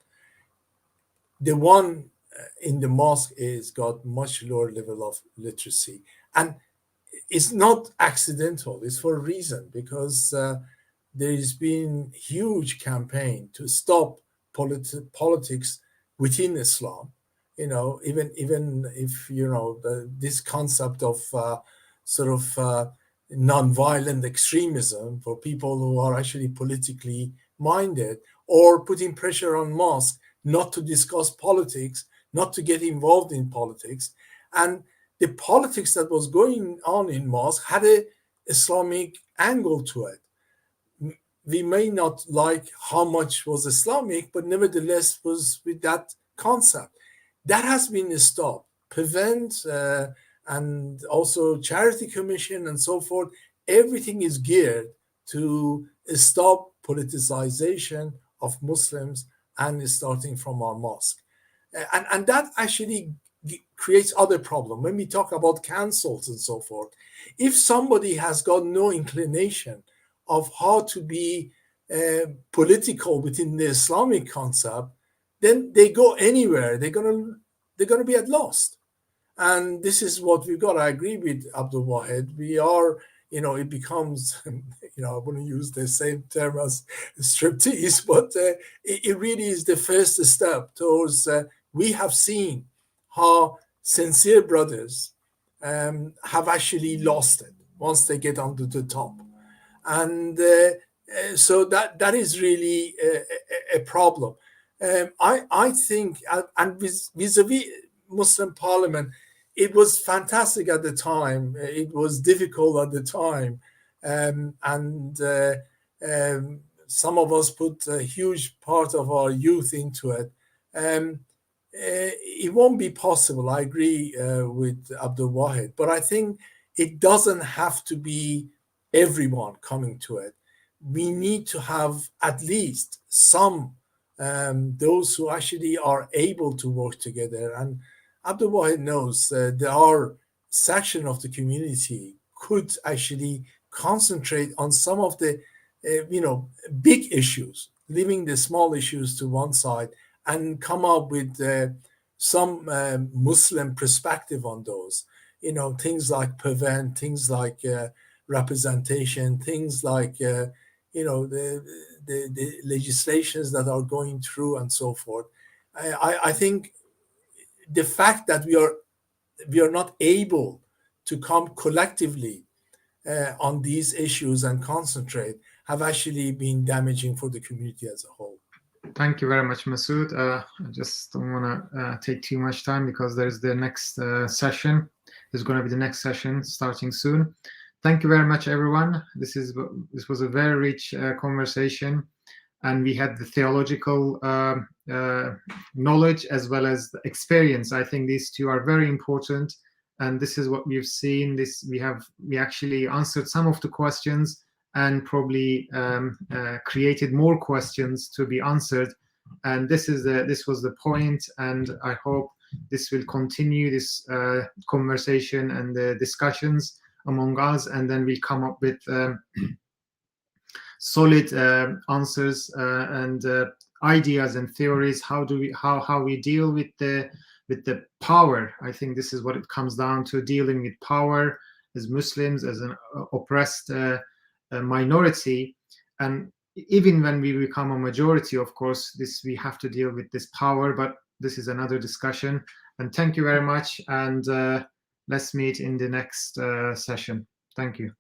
The one in the mosque is got much lower level of literacy, and it's not accidental. It's for a reason, because there's been huge campaign to stop politics within Islam. Even if this concept of sort of non-violent extremism for people who are actually politically minded, or putting pressure on mosques not to discuss politics, not to get involved in politics. And the politics that was going on in mosque had an Islamic angle to it. We may not like how much was Islamic, but nevertheless was with that concept. That has been stopped. Prevent and also Charity Commission and so forth, everything is geared to stop politicization of Muslims, and starting from our mosque. And that actually creates other problem. When we talk about councils and so forth, if somebody has got no inclination of how to be political within the Islamic concept, then they go anywhere. They're gonna be at lost. And this is what we've got. I agree with Abdul Wahid. We are, it becomes, I wouldn't use the same term as striptease, but it really is the first step towards. We have seen how sincere brothers have actually lost it once they get onto the top, and so that is really a problem. I think, and vis-a-vis Muslim Parliament, it was fantastic at the time. It was difficult at the time, and some of us put a huge part of our youth into it. It won't be possible. I agree with Abdul Wahid, but I think it doesn't have to be everyone coming to it. We need to have at least some those who actually are able to work together. And Abdul Wahid knows there are section of the community could actually concentrate on some of the big issues, leaving the small issues to one side, and come up with some Muslim perspective on those. Things like prevent, things like representation, things like the legislations that are going through and so forth. I think the fact that we are not able to come collectively on these issues and concentrate have actually been damaging for the community as a whole. Thank you very much, Masood. I just don't want to take too much time, because there's the next session. There's going to be the next session starting soon. Thank you very much, everyone. This was a very rich conversation, and we had the theological knowledge as well as the experience. I think these two are very important, and this is what we've seen. We actually answered some of the questions, and probably created more questions to be answered. And this was the point, and I hope this will continue, this conversation and the discussions among us, and then we come up with solid answers and ideas and theories. How we deal with the power. I think this is what it comes down to: dealing with power as Muslims, as an oppressed minority. And even when we become a majority, of course, we have to deal with this power, but this is another discussion. And thank you very much, and let's meet in the next session. Thank you.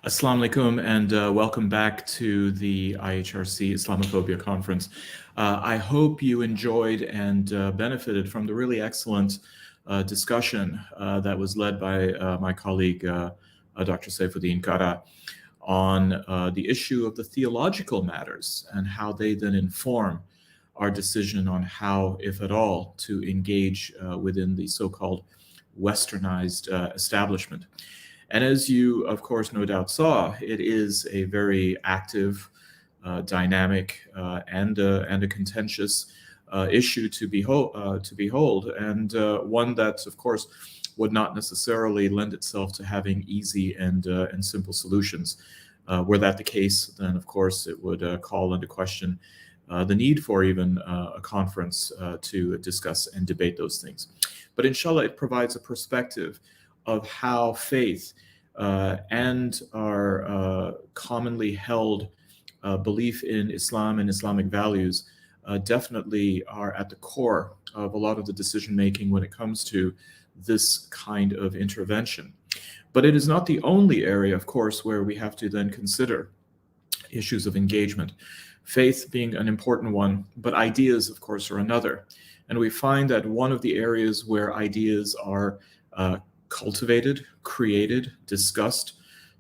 Assalamu alaikum, and welcome back to the IHRC Islamophobia Conference. I hope you enjoyed and benefited from the really excellent discussion that was led by my colleague, Dr. Saifuddin Kara, on the issue of the theological matters and how they then inform our decision on how, if at all, to engage within the so-called westernized establishment. And as you, of course, no doubt saw, it is a very active, dynamic, and a contentious issue to behold, and one that, of course, would not necessarily lend itself to having easy and simple solutions. Were that the case, then, of course, it would call into question the need for even a conference to discuss and debate those things. But inshallah, it provides a perspective of how faith and our commonly held belief in Islam and Islamic values definitely are at the core of a lot of the decision making when it comes to this kind of intervention. But it is not the only area, of course, where we have to then consider issues of engagement. Faith being an important one, but ideas, of course, are another. And we find that one of the areas where ideas are cultivated, created, discussed,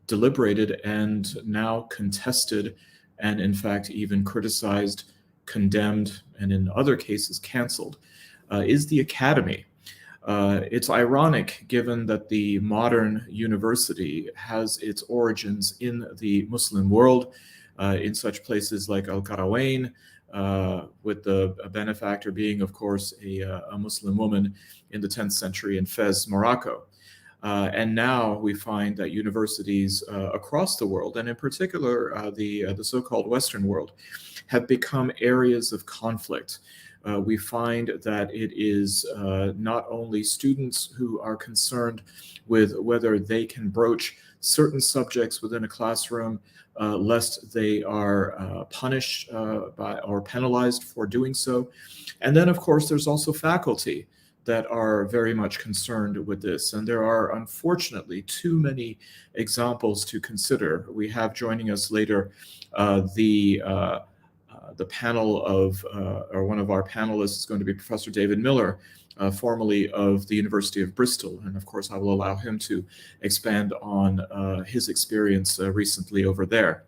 deliberated, and now contested, and in fact even criticized, condemned, and in other cases canceled, is the academy. It's ironic, given that the modern university has its origins in the Muslim world, in such places like Al-Qarawwayn, with the benefactor being, of course, a Muslim woman in the 10th century in Fez, Morocco. And now we find that universities across the world, and in particular the so-called Western world, have become areas of conflict. We find that it is not only students who are concerned with whether they can broach certain subjects within a classroom lest they are punished by or penalized for doing so. And then, of course, there's also faculty that are very much concerned with this. And there are, unfortunately, too many examples to consider. We have joining us later the panel of, or one of our panelists is going to be Professor David Miller, formerly of the University of Bristol. And of course, I will allow him to expand on his experience recently over there.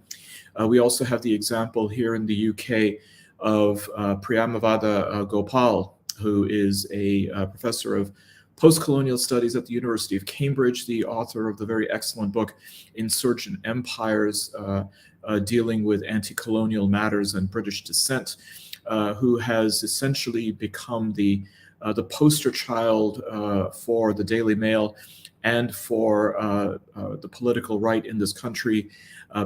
We also have the example here in the UK of Priyamavada Gopal, who is a professor of post-colonial studies at the University of Cambridge, the author of the very excellent book Insurgent Empires, dealing with anti-colonial matters and British descent, who has essentially become the poster child for the Daily Mail and for the political right in this country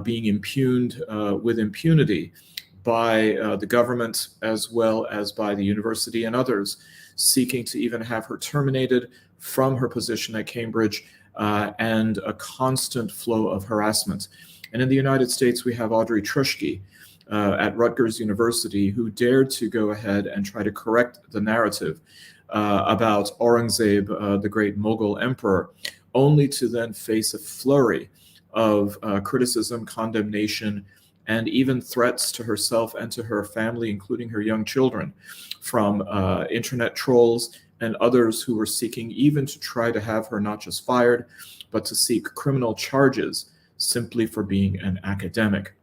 being impugned with impunity by the government as well as by the university and others seeking to even have her terminated from her position at Cambridge, and a constant flow of harassment. And in the United States, we have Audrey Truschke at Rutgers University, who dared to go ahead and try to correct the narrative about Aurangzeb, the great Mughal emperor, only to then face a flurry of criticism, condemnation, and even threats to herself and to her family, including her young children, from internet trolls and others who were seeking even to try to have her not just fired, but to seek criminal charges simply for being an academic.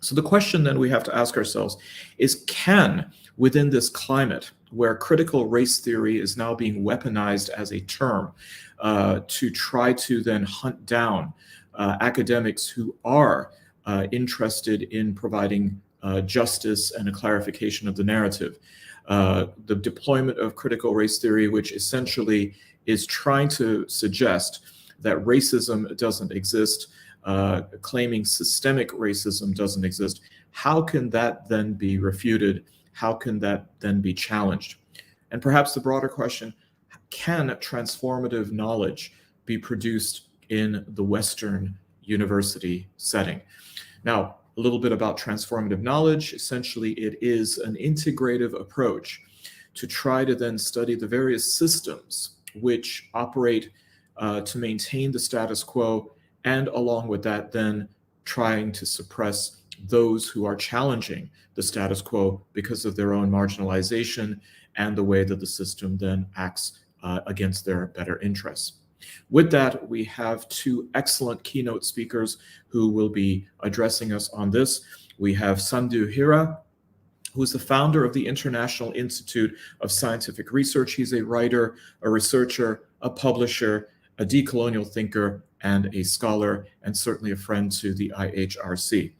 So the question then we have to ask ourselves is, can, within this climate where critical race theory is now being weaponized as a term to try to then hunt down academics who are interested in providing justice and a clarification of the narrative, the deployment of critical race theory, which essentially is trying to suggest that racism doesn't exist, claiming systemic racism doesn't exist. How can that then be refuted? How can that then be challenged? And perhaps the broader question, can transformative knowledge be produced in the Western university setting? Now, a little bit about transformative knowledge. Essentially, it is an integrative approach to try to then study the various systems which operate to maintain the status quo and along with that, then trying to suppress those who are challenging the status quo because of their own marginalization and the way that the system then acts against their better interests. With that, we have two excellent keynote speakers who will be addressing us on this. We have Sandhu Hira, who is the founder of the International Institute of Scientific Research. He's a writer, a researcher, a publisher, a decolonial thinker, and a scholar, and certainly a friend to the IHRC.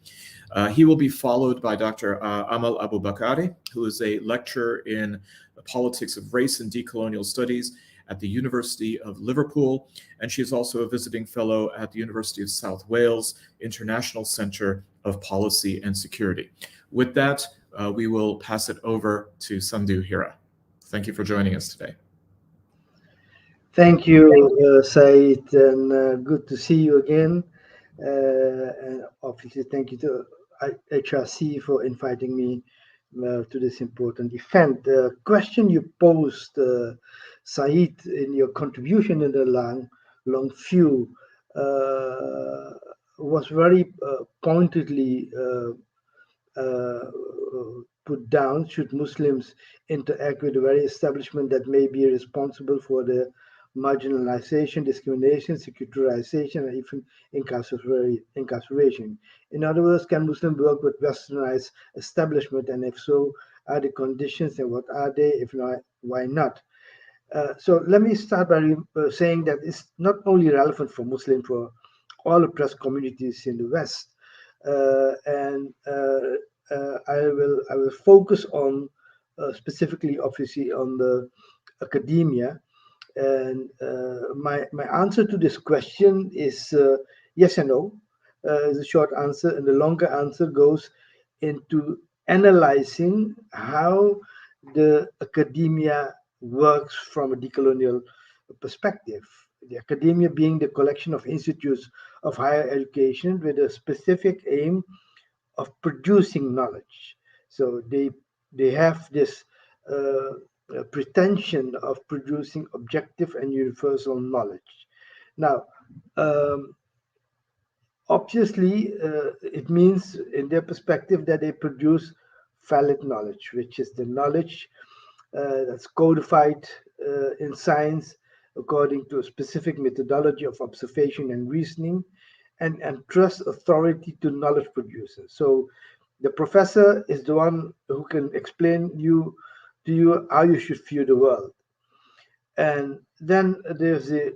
He will be followed by Dr. Amal Abubakari, who is a lecturer in the politics of race and decolonial studies at the University of Liverpool, and she is also a visiting fellow at the University of South Wales International Centre of Policy and Security. With that, we will pass it over to Sandhu Hira. Thank you for joining us today. Thank you, Said, and good to see you again. And obviously, thank you to IHRC for inviting me to this important event. The question you posed, Said, in your contribution in the long view was very pointedly put down. Should Muslims interact with the very establishment that may be responsible for the marginalization, discrimination, secularization, and even incarceration? In other words, can Muslims work with westernized establishment, and if so, are the conditions, and what are they? If not, why not? So let me start by saying that it's not only relevant for Muslims, for all oppressed communities in the West, and I will focus on specifically, obviously, on the academia. And my answer to this question is yes and no. Is a short answer, and the longer answer goes into analyzing how the academia works from a decolonial perspective. The academia being the collection of institutes of higher education with a specific aim of producing knowledge. So they have this pretension of producing objective and universal knowledge. Now, obviously, it means in their perspective that they produce valid knowledge, which is the knowledge that's codified in science according to a specific methodology of observation and reasoning, and trust authority to knowledge producers. So the professor is the one who can explain to you how you should view the world. And then there's the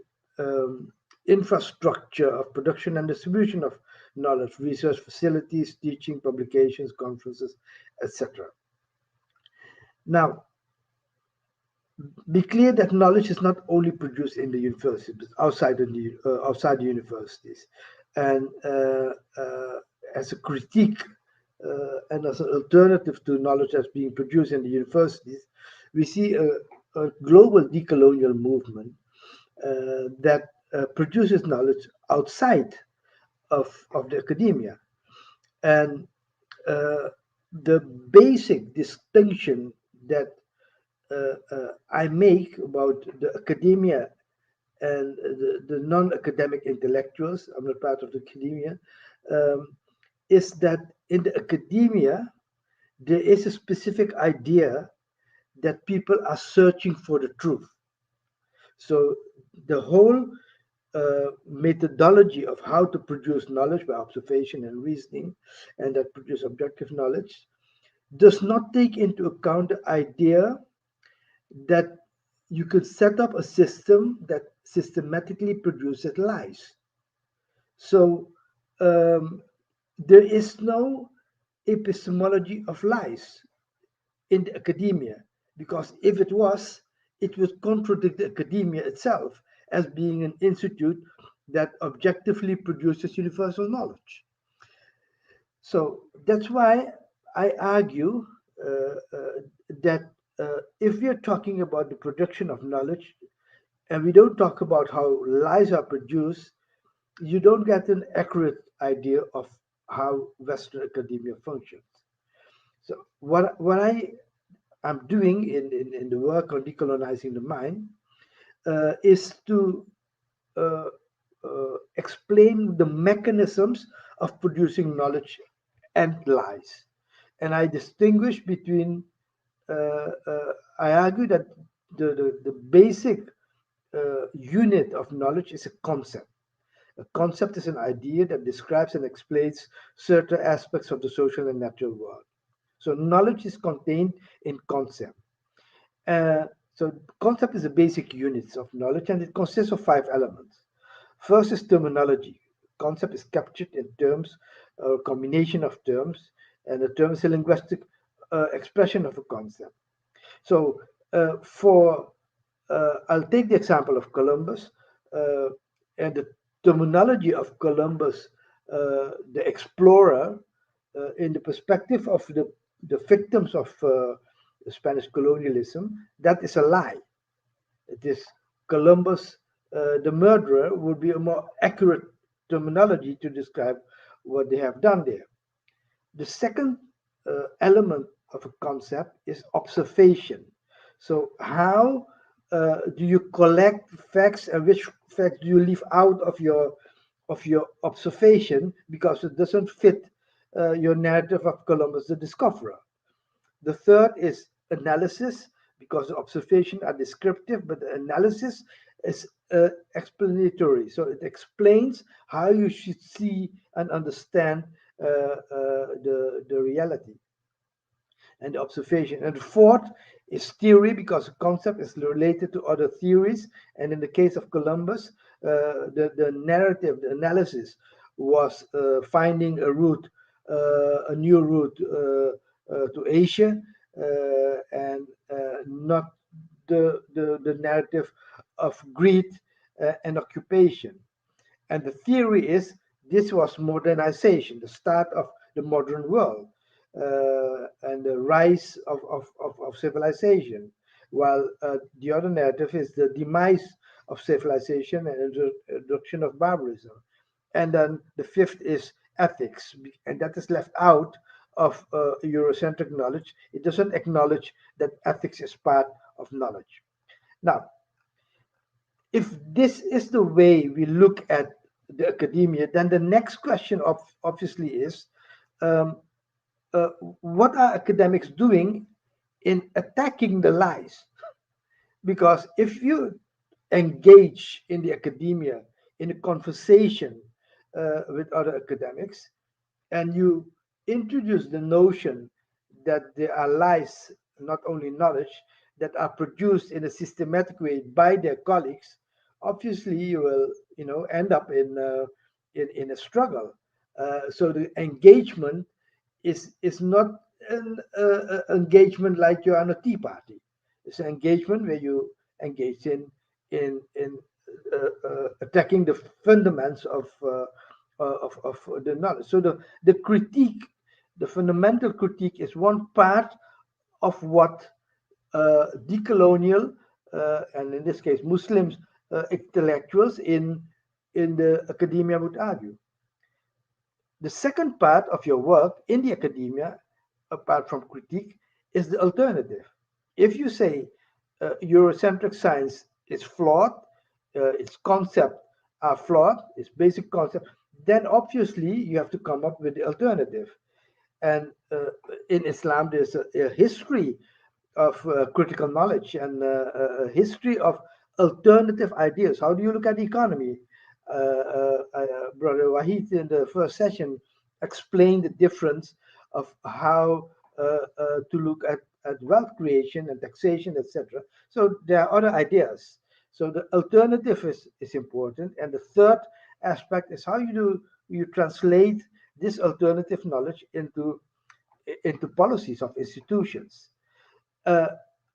infrastructure of production and distribution of knowledge, research facilities, teaching, publications, conferences, etc. Now, be clear that knowledge is not only produced in the universities, but outside the universities. And as a critique and as an alternative to knowledge that's being produced in the universities, we see a global decolonial movement that produces knowledge outside of the academia. And the basic distinction that I make about the academia and the non-academic intellectuals, I'm not part of the academia, is that in the academia, there is a specific idea that people are searching for the truth. So the whole methodology of how to produce knowledge by observation and reasoning, and that produce objective knowledge, does not take into account the idea that you could set up a system that systematically produces lies. So there is no epistemology of lies in the academia, because if it was, it would contradict the academia itself as being an institute that objectively produces universal knowledge. So that's why I argue that if we are talking about the production of knowledge, and we don't talk about how lies are produced, you don't get an accurate idea of how Western academia functions. So what I am doing in the work on decolonizing the mind is to explain the mechanisms of producing knowledge and lies. And I distinguish between, I argue that the basic unit of knowledge is a concept. A concept is an idea that describes and explains certain aspects of the social and natural world. So knowledge is contained in concept. So concept is the basic units of knowledge, and it consists of 5 elements. First is terminology. Concept is captured in terms, a combination of terms, and a term is a linguistic expression of a concept. So I'll take the example of Columbus, and the terminology of Columbus, the explorer, in the perspective of the victims of Spanish colonialism, that is a lie. It is Columbus, the murderer, would be a more accurate terminology to describe what they have done there. The second element of a concept is observation. So how do you collect facts, and which facts do you leave out of your observation because it doesn't fit your narrative of Columbus the discoverer? The third is analysis, because the observations are descriptive, but the analysis is explanatory. So it explains how you should see and understand the reality and the observation. And the fourth is theory, because the concept is related to other theories. And in the case of Columbus, the narrative, the analysis was finding a route, a new route to Asia, and not the narrative of greed and occupation. And the theory is this was modernization, the start of the modern world, and the rise of civilization, while the other narrative is the demise of civilization and introduction of barbarism. And then the fifth is ethics, and that is left out of Eurocentric knowledge. It doesn't acknowledge that ethics is part of knowledge. Now, if this is the way we look at the academia, then the next question obviously is, what are academics doing in attacking the lies? Because if you engage in the academia in a conversation with other academics, and you introduce the notion that there are lies, not only knowledge, that are produced in a systematic way by their colleagues, obviously you will, end up in a struggle. So the engagement is not an engagement like you're on a tea party. It's an engagement where you engage in attacking the fundamentals of the knowledge. So the critique, the fundamental critique, is one part of what decolonial and in this case Muslims intellectuals in the academia would argue. The second part of your work in the academia, apart from critique, is the alternative. If you say Eurocentric science is flawed, its concepts are flawed, its basic concept, then obviously you have to come up with the alternative. And in Islam, there's a history of critical knowledge and a history of alternative ideas. How do you look at the economy? Brother Wahid in the first session explained the difference of how to look at wealth creation and taxation, etc. So there are other ideas. So the alternative is important. And the third aspect is how you translate this alternative knowledge into policies of institutions.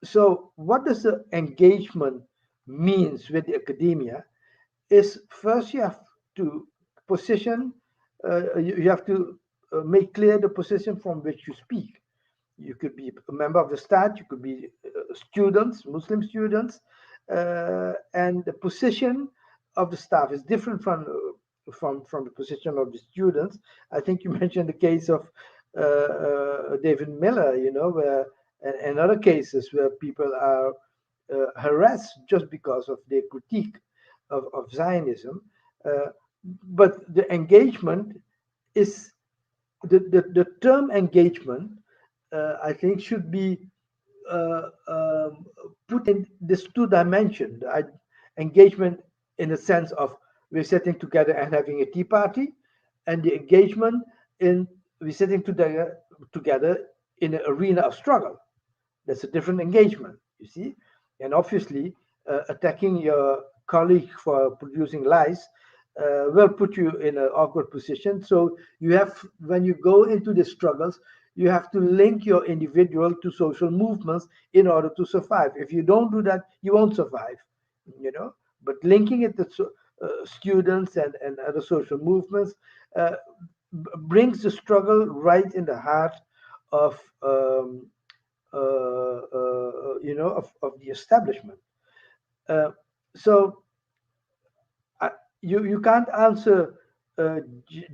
So what does the engagement means with the academia is, first you have to position, you have to make clear the position from which you speak. You could be a member of the state, you could be students, Muslim students, and the position of the staff is different from the position of the students. I think you mentioned the case of David Miller, where and other cases where people are harassed just because of their critique of Zionism. But the engagement is the term engagement, I think, should be put in this two dimension. Engagement in the sense of we're sitting together and having a tea party, and the engagement in we're sitting together in an arena of struggle. That's a different engagement, you see. And obviously, attacking your colleague for producing lies will put you in an awkward position. So you have, when you go into the struggles, you have to link your individual to social movements in order to survive. If you don't do that, you won't survive, you know. But linking it to students and other social movements brings the struggle right in the heart of of the establishment. So you can't answer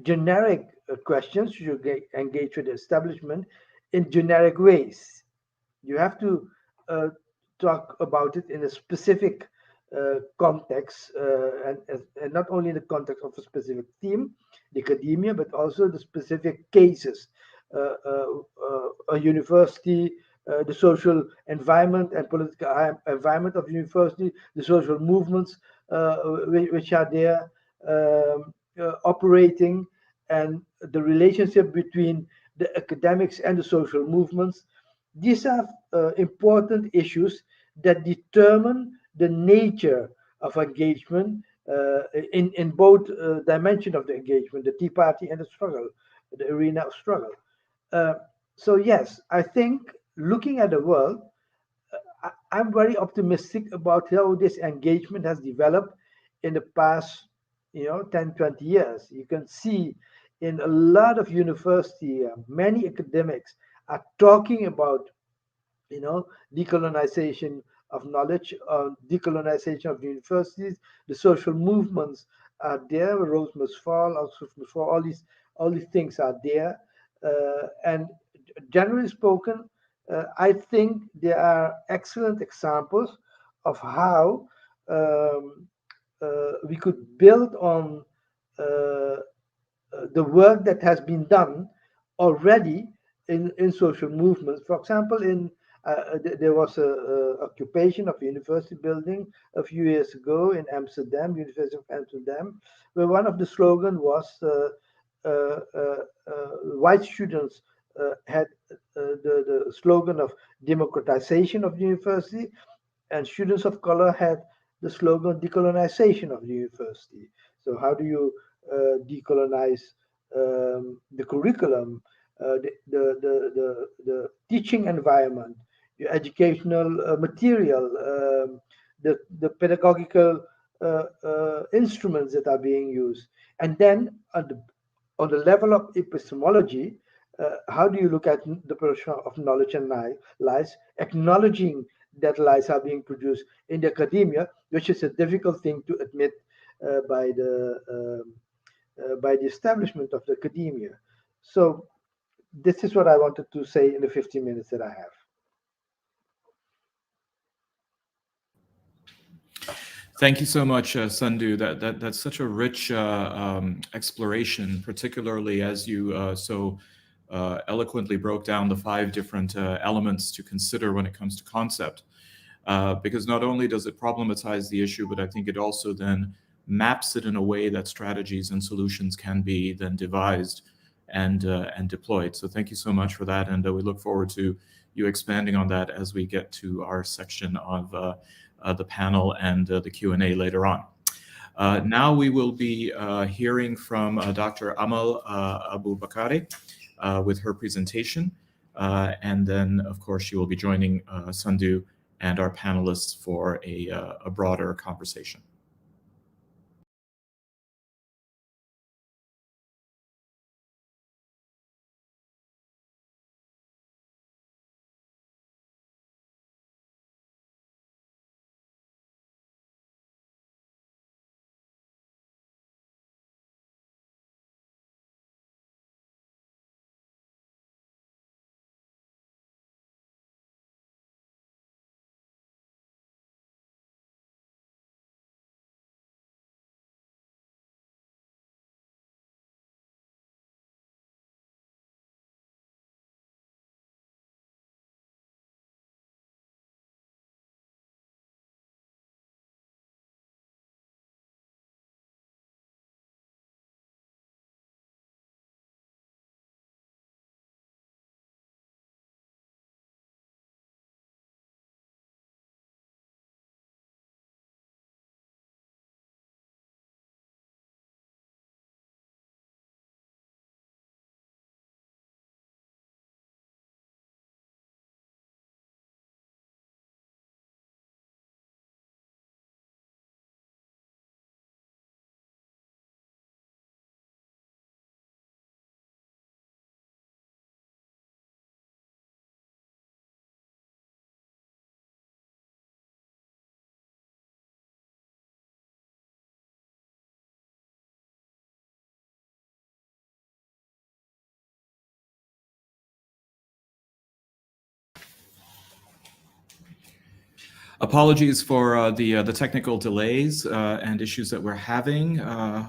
generic questions. You engage with the establishment in generic ways. You have to talk about it in a specific context, and not only in the context of a specific theme, the academia, but also the specific cases, a university, the social environment and political environment of the university, the social movements which are there operating, and the relationship between the academics and the social movements. These are important issues that determine the nature of engagement in both dimensions of the engagement, the tea party and the struggle, the arena of struggle. So yes, I think looking at the world, I'm very optimistic about how this engagement has developed in the past, 10, 20 years. You can see in a lot of university, many academics are talking about, decolonization of knowledge, decolonization of the universities. The social movements are there. Rose must fall, also must fall. All these things are there, and generally spoken, I think there are excellent examples of how we could build on the work that has been done already in social movements. For example, there was a occupation of a university building a few years ago in Amsterdam, University of Amsterdam, where one of the slogans was white students had the slogan of democratization of the university, and students of color had the slogan decolonization of the university. So how do you decolonize the curriculum, the teaching environment, the educational material, the pedagogical instruments that are being used, and then on the level of epistemology, how do you look at the production of knowledge and lies, acknowledging that lies are being produced in the academia, which is a difficult thing to admit by the establishment of the academia. So this is what I wanted to say in the 15 minutes that I have. Thank you so much, Sandhu. That's such a rich exploration, particularly as you so eloquently broke down the 5 different elements to consider when it comes to concept. Because not only does it problematize the issue, but I think it also then maps it in a way that strategies and solutions can be then devised and deployed. So thank you so much for that, and we look forward to you expanding on that as we get to our section of the panel and the Q&A later on. Now we will be hearing from Dr. Amal Abubakari with her presentation, and then of course she will be joining Sandhu and our panelists for a broader conversation. Apologies for the technical delays and issues that we're having.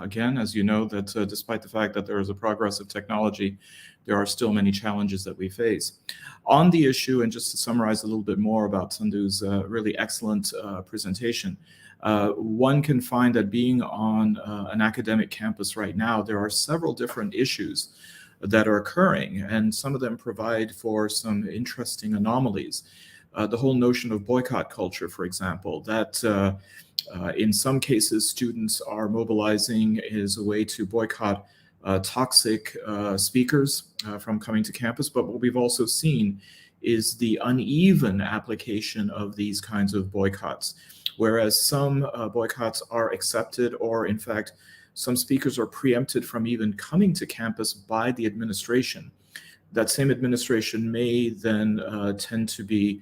Again, as you know, that despite the fact that there is a progress of technology, there are still many challenges that we face. On the issue, and just to summarize a little bit more about Sandhu's really excellent presentation, one can find that being on an academic campus right now, there are several different issues that are occurring, and some of them provide for some interesting anomalies. The whole notion of boycott culture, for example, that in some cases students are mobilizing as a way to boycott toxic speakers from coming to campus. But what we've also seen is the uneven application of these kinds of boycotts, whereas some boycotts are accepted, or in fact, some speakers are preempted from even coming to campus by the administration. That same administration may then tend to be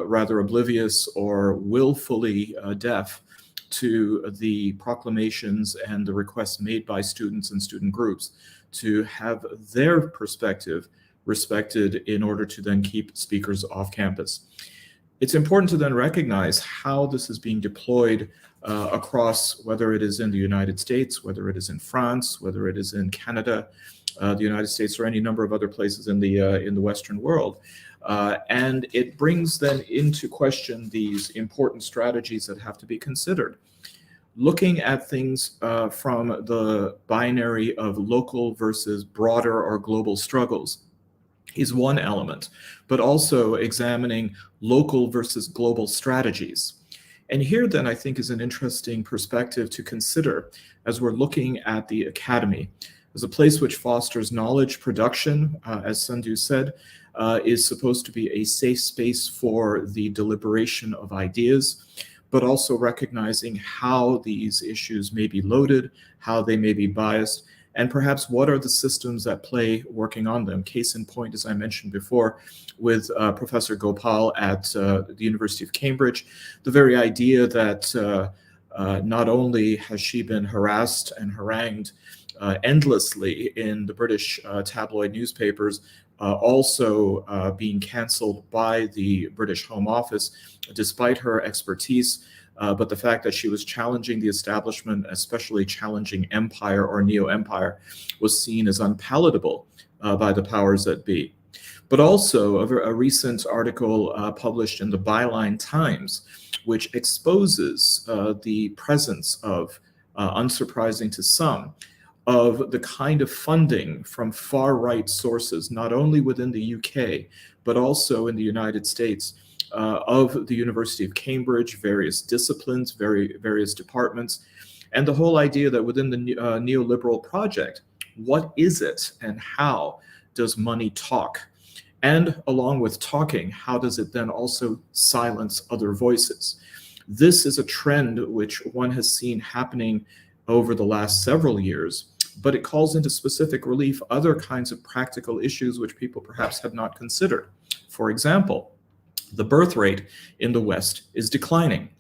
rather oblivious or willfully deaf to the proclamations and the requests made by students and student groups to have their perspective respected in order to then keep speakers off campus. It's important to then recognize how this is being deployed across, whether it is in the United States, whether it is in France, whether it is in Canada, the United States, or any number of other places in the Western world. And it brings then into question these important strategies that have to be considered. Looking at things from the binary of local versus broader or global struggles is one element, but also examining local versus global strategies. And here then I think is an interesting perspective to consider as we're looking at the academy as a place which fosters knowledge production, as Sandhu said, is supposed to be a safe space for the deliberation of ideas, but also recognizing how these issues may be loaded, how they may be biased, and perhaps what are the systems at play working on them. Case in point, as I mentioned before, with Professor Gopal at the University of Cambridge, the very idea that not only has she been harassed and harangued endlessly in the British tabloid newspapers, also being cancelled by the British Home Office, despite her expertise, but the fact that she was challenging the establishment, especially challenging empire or neo-empire, was seen as unpalatable by the powers that be. But also a recent article published in the Byline Times, which exposes the presence of, unsurprising to some, of the kind of funding from far-right sources, not only within the UK, but also in the United States, of the University of Cambridge, various disciplines, various departments, and the whole idea that within the neoliberal project, what is it and how does money talk? And along with talking, how does it then also silence other voices? This is a trend which one has seen happening over the last several years, but it calls into specific relief other kinds of practical issues which people perhaps have not considered. For example, the birth rate in the West is declining.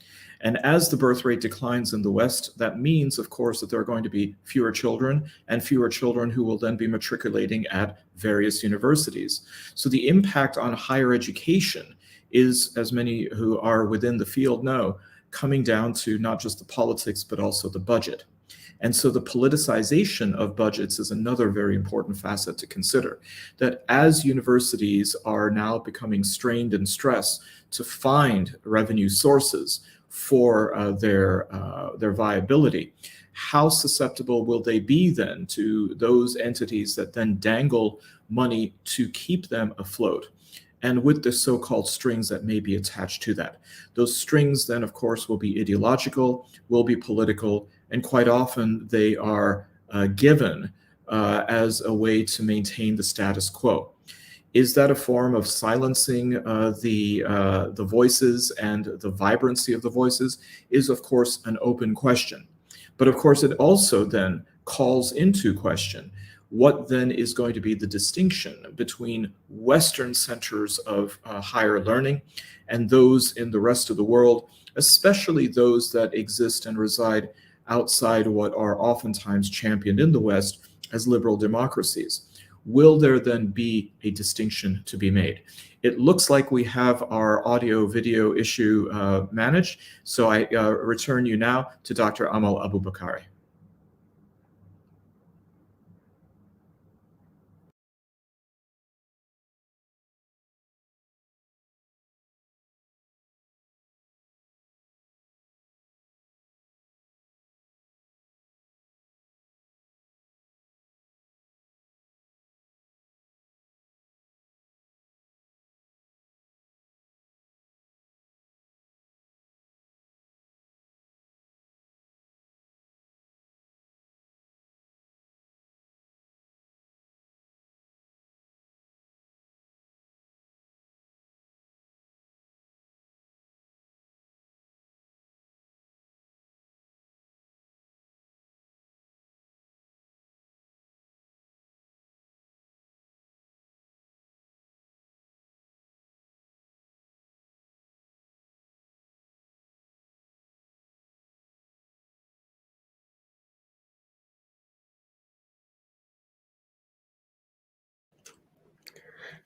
And as the birth rate declines in the West, that means, of course, that there are going to be fewer children and fewer children who will then be matriculating at various universities. So the impact on higher education is, as many who are within the field know, coming down to not just the politics, but also the budget. And so the politicization of budgets is another very important facet to consider, that as universities are now becoming strained and stressed to find revenue sources for their viability, how susceptible will they be then to those entities that then dangle money to keep them afloat? And with the so-called strings that may be attached to that. Those strings then, of course, will be ideological, will be political, and quite often they are given as a way to maintain the status quo. Is that a form of silencing the voices and the vibrancy of the voices? Is, of course, an open question. But of course, it also then calls into question what then is going to be the distinction between Western centers of higher learning and those in the rest of the world, especially those that exist and reside outside what are oftentimes championed in the West as liberal democracies. will there then be a distinction to be made? It looks like we have our audio-video issue managed, so I return you now to Dr. Amal Abubakari.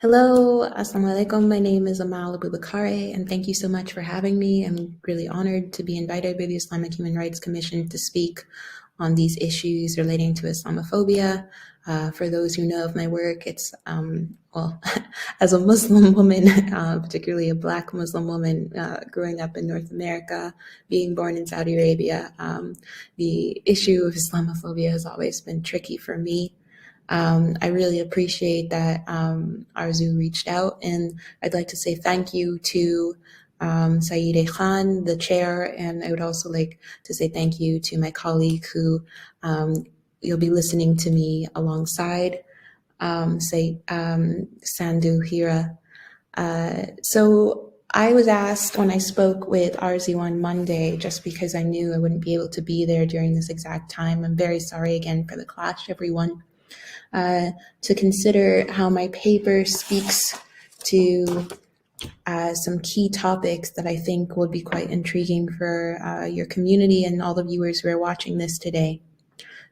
Hello, Assalamu alaikum. My name is Amal Abubakari, and thank you so much for having me. I'm really honored to be invited by the Islamic Human Rights Commission to speak on these issues relating to Islamophobia. For those who know of my work, it's, well, as a Muslim woman, particularly a Black Muslim woman growing up in North America, being born in Saudi Arabia, the issue of Islamophobia has always been tricky for me. I really appreciate that Arzu reached out, and I'd like to say thank you to Saeed Khan, the chair, and I would also like to say thank you to my colleague who you'll be listening to me alongside, Sandhu Hira. So I was asked when I spoke with Arzu on Monday, just because I knew I wouldn't be able to be there during this exact time. I'm very sorry again for the clash, everyone. To consider how my paper speaks to some key topics that I think would be quite intriguing for your community and all the viewers who are watching this today.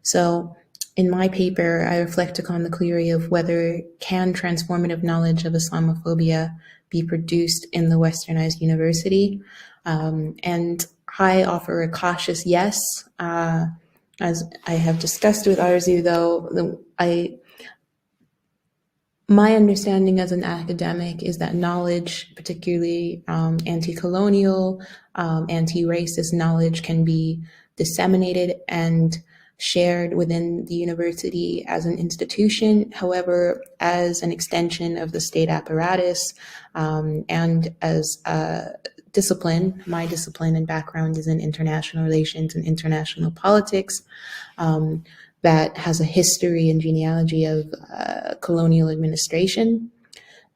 So in my paper, I reflect upon the query of whether can transformative knowledge of Islamophobia be produced in the Westernized university. And I offer a cautious yes. As I have discussed with Arzu, though, my understanding as an academic is that knowledge, particularly anti-colonial, anti-racist knowledge, can be disseminated and shared within the university as an institution. However, as an extension of the state apparatus and as a discipline, my discipline and background is in international relations and international politics, that has a history and genealogy of colonial administration.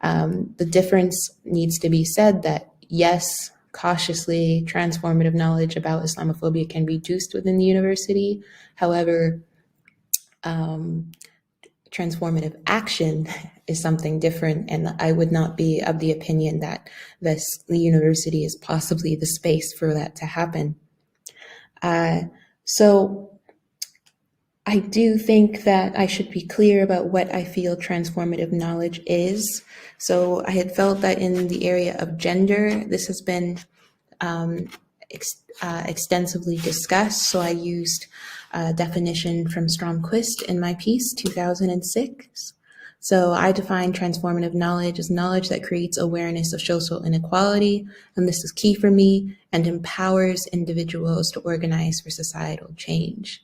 The difference needs to be said that, yes, cautiously transformative knowledge about Islamophobia can be produced within the university. However, transformative action is something different, and I would not be of the opinion that the university is possibly the space for that to happen. So I do think that I should be clear about what I feel transformative knowledge is. So I had felt that in the area of gender, this has been extensively discussed. So I used a definition from Stromquist in my piece, 2006. So I define transformative knowledge as knowledge that creates awareness of social inequality, and this is key for me, and empowers individuals to organize for societal change.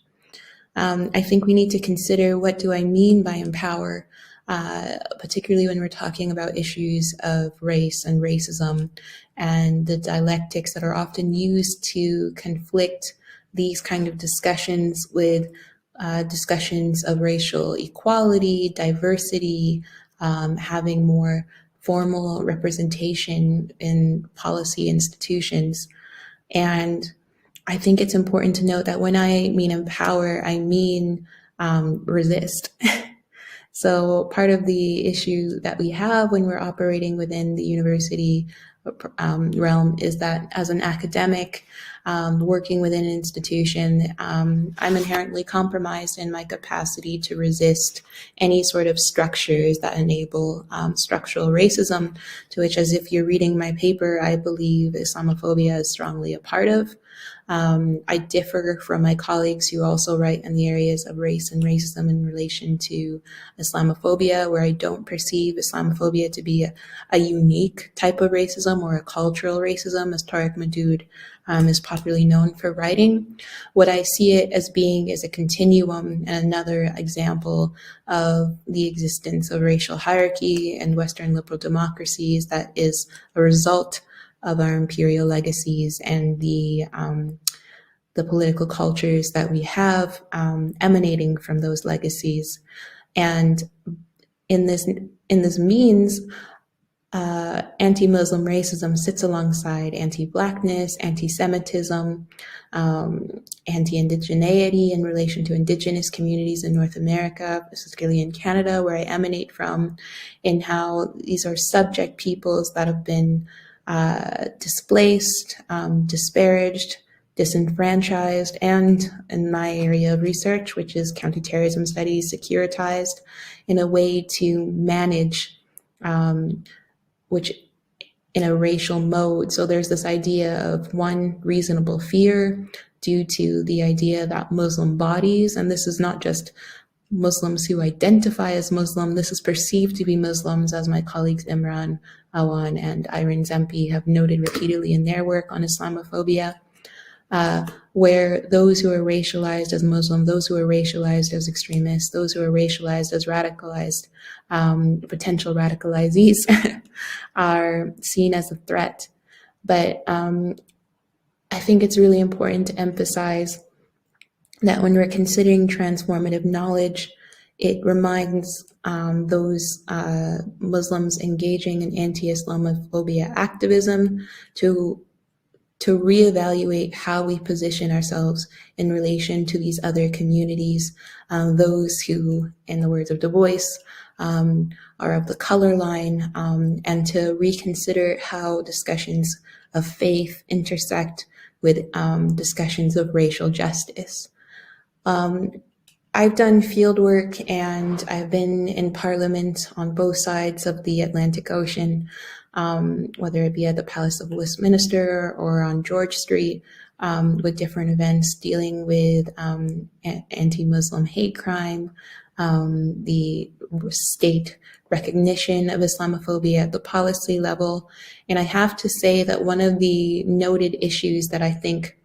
I think we need to consider, what do I mean by empower, particularly when we're talking about issues of race and racism and the dialectics that are often used to conflict these kind of discussions with discussions of racial equality, diversity, having more formal representation in policy institutions. And I think it's important to note that when I mean empower, I mean resist. So part of the issue that we have when we're operating within the university realm is that as an academic working within an institution, I'm inherently compromised in my capacity to resist any sort of structures that enable structural racism, to which, as if you're reading my paper, I believe Islamophobia is strongly a part of. I differ from my colleagues who also write in the areas of race and racism in relation to Islamophobia, where I don't perceive Islamophobia to be a unique type of racism or a cultural racism, as Tariq Madood is popularly known for writing. What I see it as being is a continuum and another example of the existence of racial hierarchy in Western liberal democracies that is a result of our imperial legacies and the political cultures that we have emanating from those legacies. And in this means, anti-Muslim racism sits alongside anti-Blackness, anti-Semitism, anti-indigeneity in relation to indigenous communities in North America, particularly in Canada, where I emanate from, in how these are subject peoples that have been displaced, disparaged, disenfranchised, and in my area of research, which is counterterrorism studies, securitized in a way to manage, which in a racial mode. So there's this idea of one, reasonable fear due to the idea that Muslim bodies, and this is not just Muslims who identify as Muslim, this is perceived to be Muslims, as my colleagues Imran Awan and Irene Zempi have noted repeatedly in their work on Islamophobia, where those who are racialized as Muslim, those who are racialized as extremists, those who are racialized as radicalized, potential radicalizees are seen as a threat. But I think it's really important to emphasize that when we're considering transformative knowledge, it reminds those Muslims engaging in anti-Islamophobia activism to reevaluate how we position ourselves in relation to these other communities, those who, in the words of Du Bois, are of the color line, and to reconsider how discussions of faith intersect with discussions of racial justice. I've done field work and I've been in parliament on both sides of the Atlantic Ocean, whether it be at the Palace of Westminster or on George Street, with different events dealing with anti-Muslim hate crime, the state recognition of Islamophobia at the policy level. And I have to say that one of the noted issues that I think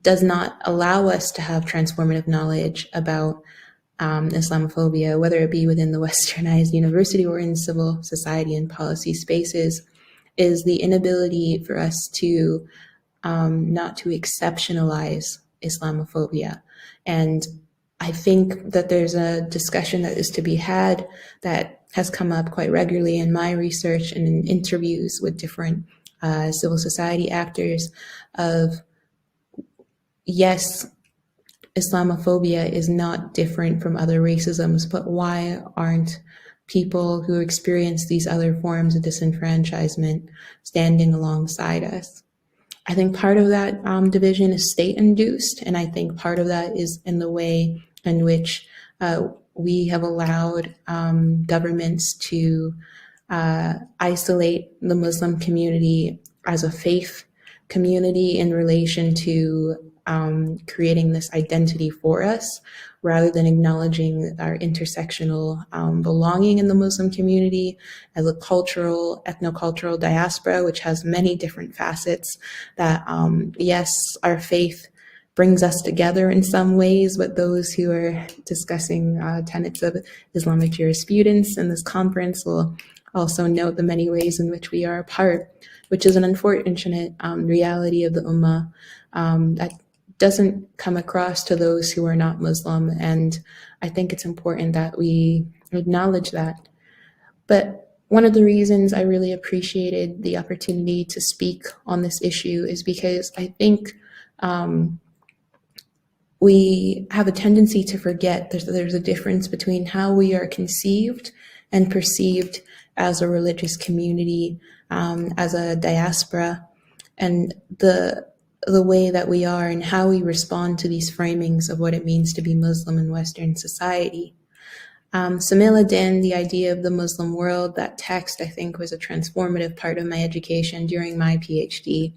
does not allow us to have transformative knowledge about Islamophobia, whether it be within the westernized university or in civil society and policy spaces, is the inability for us to not to exceptionalize Islamophobia. And I think that there's a discussion that is to be had that has come up quite regularly in my research and in interviews with different civil society actors of, yes, Islamophobia is not different from other racisms, but why aren't people who experience these other forms of disenfranchisement standing alongside us? I think part of that division is state-induced, and I think part of that is in the way in which we have allowed governments to isolate the Muslim community as a faith community in relation to creating this identity for us, rather than acknowledging our intersectional belonging in the Muslim community as a cultural, ethnocultural diaspora, which has many different facets that, yes, our faith brings us together in some ways, but those who are discussing tenets of Islamic jurisprudence in this conference will also note the many ways in which we are apart, which is an unfortunate reality of the Ummah that doesn't come across to those who are not Muslim. And I think it's important that we acknowledge that. But one of the reasons I really appreciated the opportunity to speak on this issue is because I think we have a tendency to forget there's a difference between how we are conceived and perceived as a religious community, as a diaspora, and the way that we are and how we respond to these framings of what it means to be Muslim in Western society. Samila Din, The Idea of the Muslim World, that text I think was a transformative part of my education during my PhD,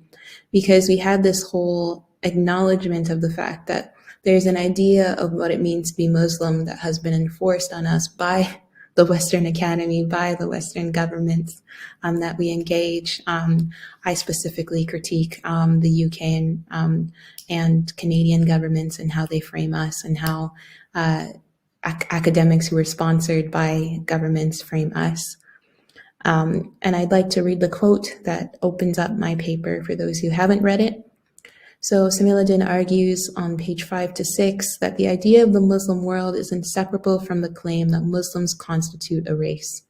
because we had this whole acknowledgement of the fact that there's an idea of what it means to be Muslim that has been enforced on us by the Western Academy, by the Western governments that we engage. I specifically critique the UK and Canadian governments and how they frame us, and how academics who are sponsored by governments frame us. And I'd like to read the quote that opens up my paper for those who haven't read it. So Samila Din argues on page 5 to 6 that the idea of the Muslim world is inseparable from the claim that Muslims constitute a race.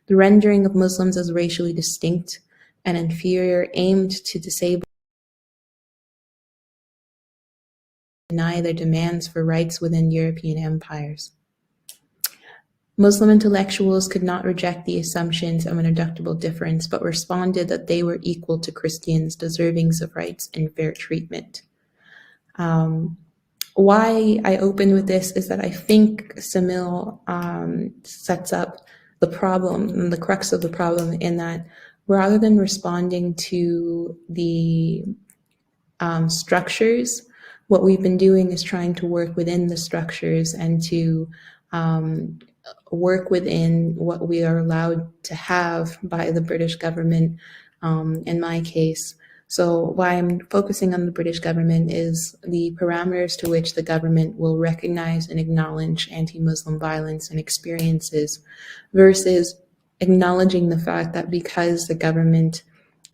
The rendering of Muslims as racially distinct and inferior aimed to disable and deny their demands for rights within European empires. Muslim intellectuals could not reject the assumptions of an inductible difference, but responded that they were equal to Christians, deserving of rights and fair treatment. Why I open with this is that I think Samil sets up the problem and the crux of the problem, in that rather than responding to the structures, what we've been doing is trying to work within the structures and to work within what we are allowed to have by the British government, in my case. So why I'm focusing on the British government is the parameters to which the government will recognize and acknowledge anti-Muslim violence and experiences, versus acknowledging the fact that because the government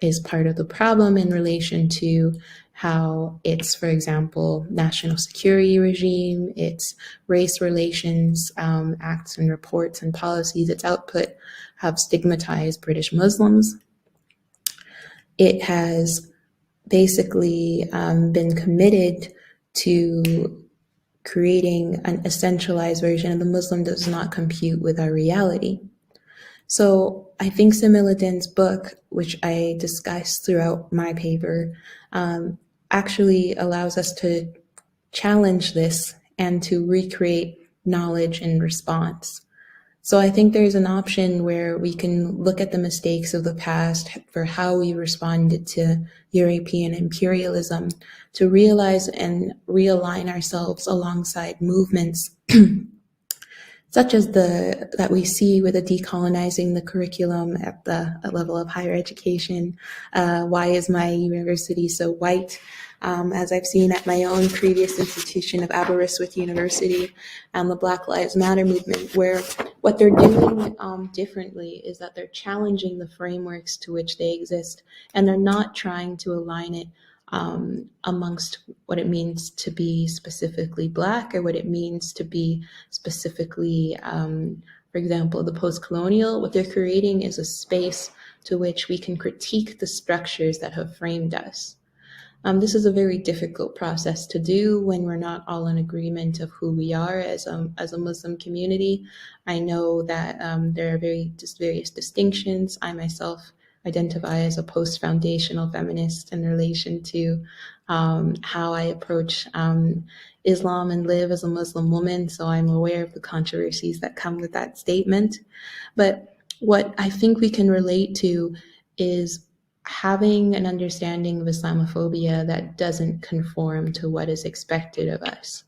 is part of the problem in relation to how its, for example, national security regime, its race relations, acts and reports and policies, its output have stigmatized British Muslims. It has basically been committed to creating an essentialized version of the Muslim that does not compute with our reality. So I think Samila Din's book, which I discussed throughout my paper, actually allows us to challenge this and to recreate knowledge in response. So I think there's an option where we can look at the mistakes of the past for how we responded to European imperialism, to realize and realign ourselves alongside movements such as that we see with the decolonizing the curriculum at the level of higher education. Why is my university so white? As I've seen at my own previous institution of Aberystwyth University and the Black Lives Matter movement, where what they're doing differently is that they're challenging the frameworks to which they exist, and they're not trying to align it amongst what it means to be specifically Black, or what it means to be specifically, for example, the post-colonial. What they're creating is a space to which we can critique the structures that have framed us. This is a very difficult process to do when we're not all in agreement of who we are as a Muslim community. I know that there are various distinctions. I myself identify as a post-foundational feminist in relation to how I approach Islam and live as a Muslim woman, so I'm aware of the controversies that come with that statement. But what I think we can relate to is having an understanding of Islamophobia that doesn't conform to what is expected of us,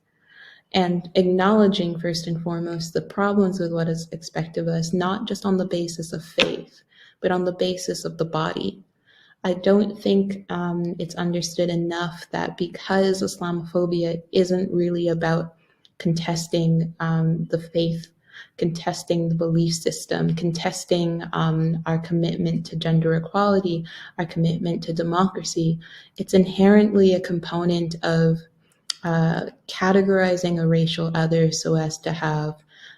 and acknowledging first and foremost the problems with what is expected of us, not just on the basis of faith, but on the basis of the body. I don't think it's understood enough that because Islamophobia isn't really about contesting the faith, contesting the belief system, contesting our commitment to gender equality, our commitment to democracy, it's inherently a component of categorizing a racial other so as to have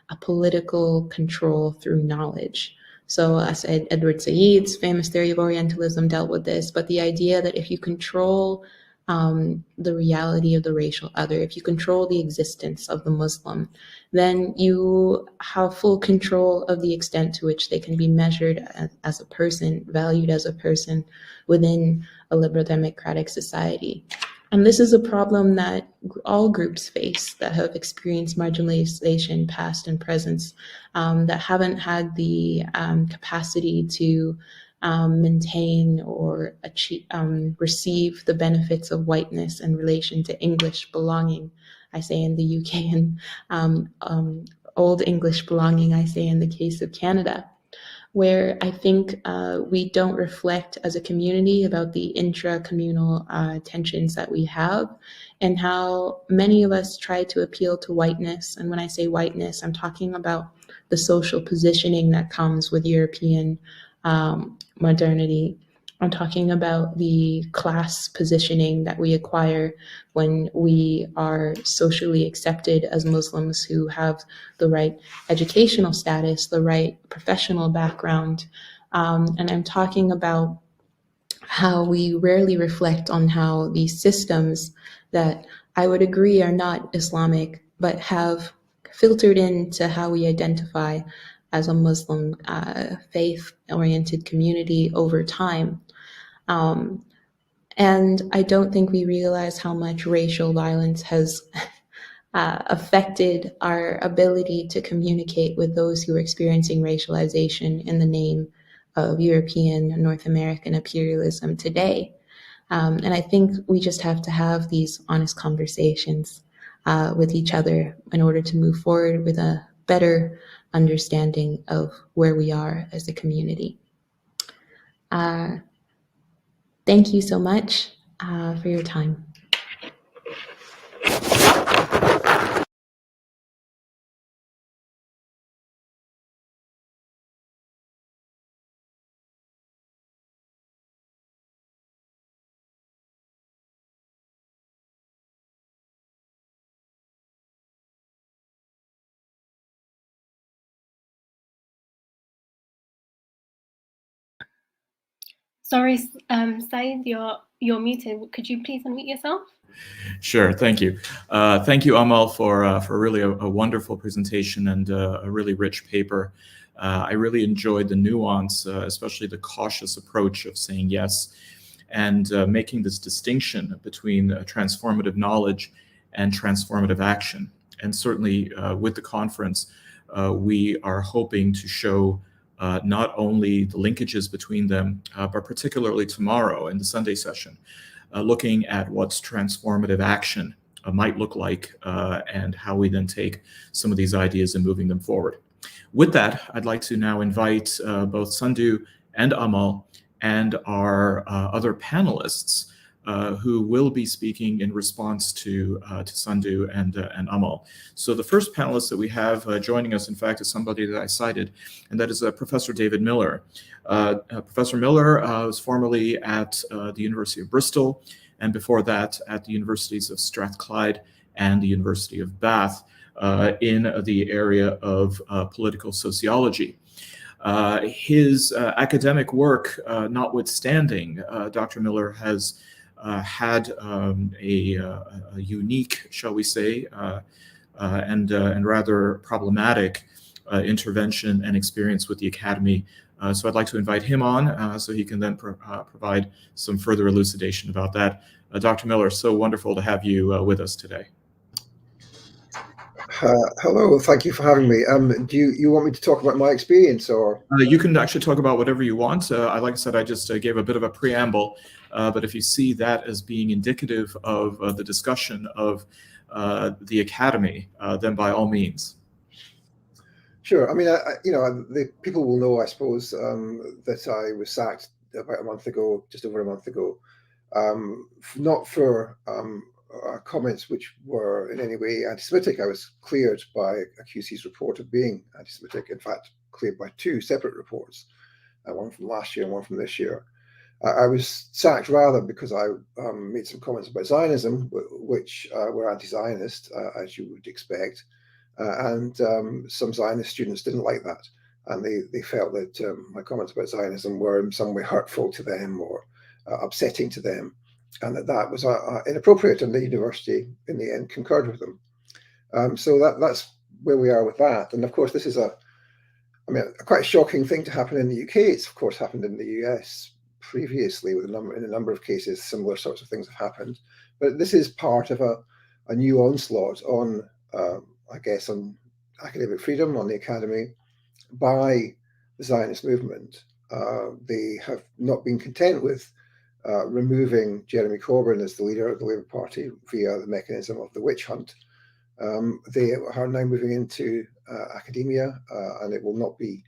a political control through knowledge. So as Edward Said's famous theory of Orientalism dealt with this, but the idea that if you control the reality of the racial other, if you control the existence of the Muslim, then you have full control of the extent to which they can be measured as a person, valued as a person within a liberal democratic society. And this is a problem that all groups face that have experienced marginalization, past and present, that haven't had the capacity to maintain or achieve, receive the benefits of whiteness in relation to English belonging, I say in the UK, and Old English belonging, I say in the case of Canada, where I think we don't reflect as a community about the intra-communal tensions that we have, and how many of us try to appeal to whiteness. And when I say whiteness, I'm talking about the social positioning that comes with European modernity. I'm talking about the class positioning that we acquire when we are socially accepted as Muslims who have the right educational status, the right professional background. And I'm talking about how we rarely reflect on how these systems that I would agree are not Islamic, but have filtered into how we identify as a Muslim faith-oriented community over time. And I don't think we realize how much racial violence has affected our ability to communicate with those who are experiencing racialization in the name of European, North American imperialism today. And I think we just have to have these honest conversations with each other in order to move forward with a better understanding of where we are as a community. Thank you so much for your time. Sorry, Saeed, you're muted. Could you please unmute yourself? Sure, thank you. Thank you, Amal, for really a wonderful presentation and a really rich paper. I really enjoyed the nuance, especially the cautious approach of saying yes, and making this distinction between transformative knowledge and transformative action. And certainly with the conference, we are hoping to show not only the linkages between them, but particularly tomorrow in the Sunday session, looking at what's transformative action might look like and how we then take some of these ideas and moving them forward. With that, I'd like to now invite both Sandhu and Amal and our other panelists who will be speaking in response to Sandhu and Amal. So the first panelist that we have joining us, in fact, is somebody that I cited, and that is Professor David Miller. Professor Miller was formerly at the University of Bristol, and before that at the Universities of Strathclyde and the University of Bath in the area of political sociology. His academic work notwithstanding, Dr. Miller has had a unique, shall we say, and rather problematic intervention and experience with the Academy. So I'd like to invite him on so he can then provide some further elucidation about that. Dr. Miller, so wonderful to have you with us today. Hello, thank you for having me. Do you want me to talk about my experience, or? You can actually talk about whatever you want. Like I said, I just gave a bit of a preamble, but if you see that as being indicative of the discussion of the Academy, then by all means. Sure. I mean, the people will know, I suppose, that I was sacked about a month ago, just over a month ago, not for comments which were in any way anti-Semitic. I was cleared by a QC's report of being anti-Semitic, in fact, cleared by two separate reports, one from last year and one from this year. I was sacked rather because I made some comments about Zionism, which were anti-Zionist, as you would expect, and some Zionist students didn't like that, and they felt that my comments about Zionism were in some way hurtful to them or upsetting to them. and that was inappropriate, and the university in the end concurred with them. So that's where we are with that. And of course, this is quite a shocking thing to happen in the UK. It's of course happened in the US previously in a number of cases. Similar sorts of things have happened, but this is part of a new onslaught on, I guess, on academic freedom, on the academy, by the Zionist movement. They have not been content with removing Jeremy Corbyn as the leader of the Labour Party via the mechanism of the witch hunt. They are now moving into academia, and it will not be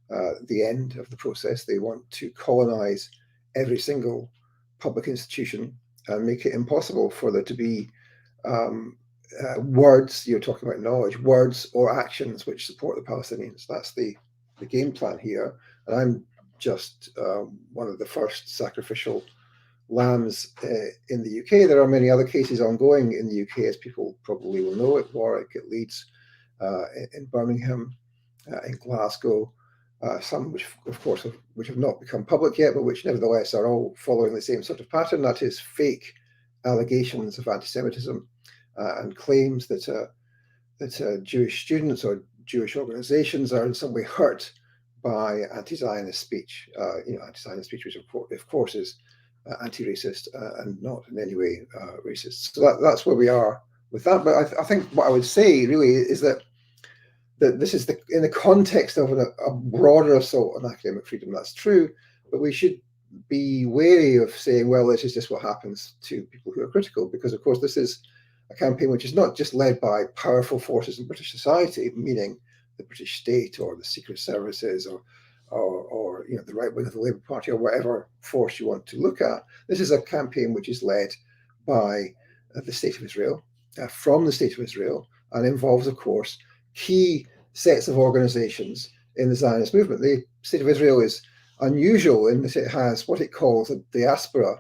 the end of the process. They want to colonize every single public institution and make it impossible for there to be words, you're talking about knowledge, words or actions which support the Palestinians. That's the game plan here. And I'm just one of the first sacrificial lambs in the UK. There are many other cases ongoing in the UK, as people probably will know, at Warwick, at Leeds, in Birmingham, in Glasgow, some which, of course, have not become public yet, but which nevertheless are all following the same sort of pattern. That is fake allegations of anti-Semitism and claims that Jewish students or Jewish organizations are in some way hurt by anti-Zionist speech. Anti-Zionist speech, which of course is anti-racist and not in any way racist. So that's where we are with that. But I think what I would say really is that this is in the context of a broader assault on academic freedom. That's true, but we should be wary of saying, well, this is just what happens to people who are critical, because of course this is a campaign which is not just led by powerful forces in British society, meaning the British state or the secret services or the right wing of the Labour Party or whatever force you want to look at. This is a campaign which is led by the State of Israel, from the State of Israel, and involves, of course, key sets of organizations in the Zionist movement. The State of Israel is unusual in that it has what it calls a diaspora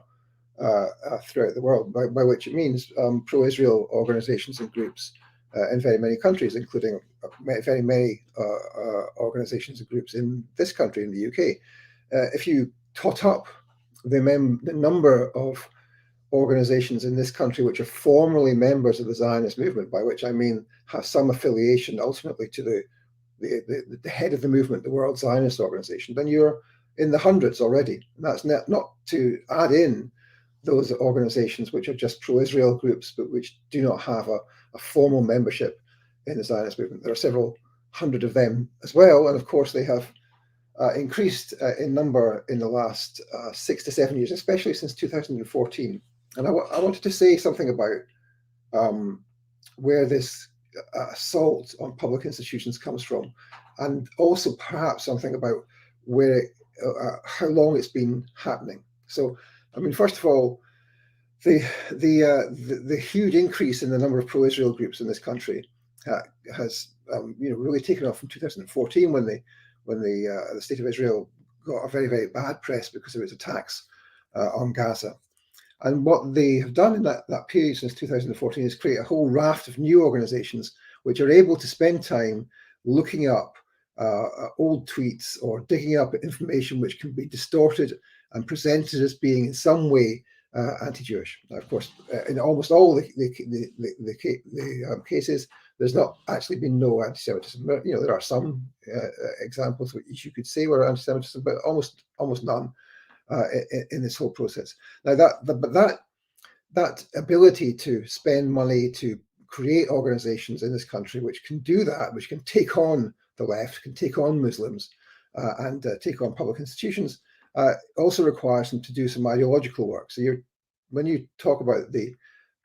throughout the world, by which it means pro-Israel organizations and groups in very many countries, including very many organizations and groups in this country, in the UK. If you tot up the number of organizations in this country which are formally members of the Zionist movement, by which I mean have some affiliation ultimately to the head of the movement, the World Zionist Organization, then you're in the hundreds already. And that's not to add in those organizations which are just pro-Israel groups, but which do not have a formal membership in the Zionist movement. There are several hundred of them as well. And of course, they have increased in number in the last 6 to 7 years, especially since 2014. And I wanted to say something about where this assault on public institutions comes from, and also perhaps something about where how long it's been happening. So, I mean, first of all, the huge increase in the number of pro-Israel groups in this country has really taken off from 2014 when the State of Israel got a very, very bad press because of its attacks on Gaza. And what they have done in that period since 2014 is create a whole raft of new organizations which are able to spend time looking up old tweets or digging up information which can be distorted and presented as being in some way anti-Jewish. Now, of course, in almost all the cases, there's not actually been no anti-Semitism. There are some examples which you could say were anti-Semitism, but almost none in this whole process. Now, that ability to spend money to create organizations in this country which can do that, which can take on the left, can take on Muslims, and take on public institutions, also requires them to do some ideological work. So when you talk about the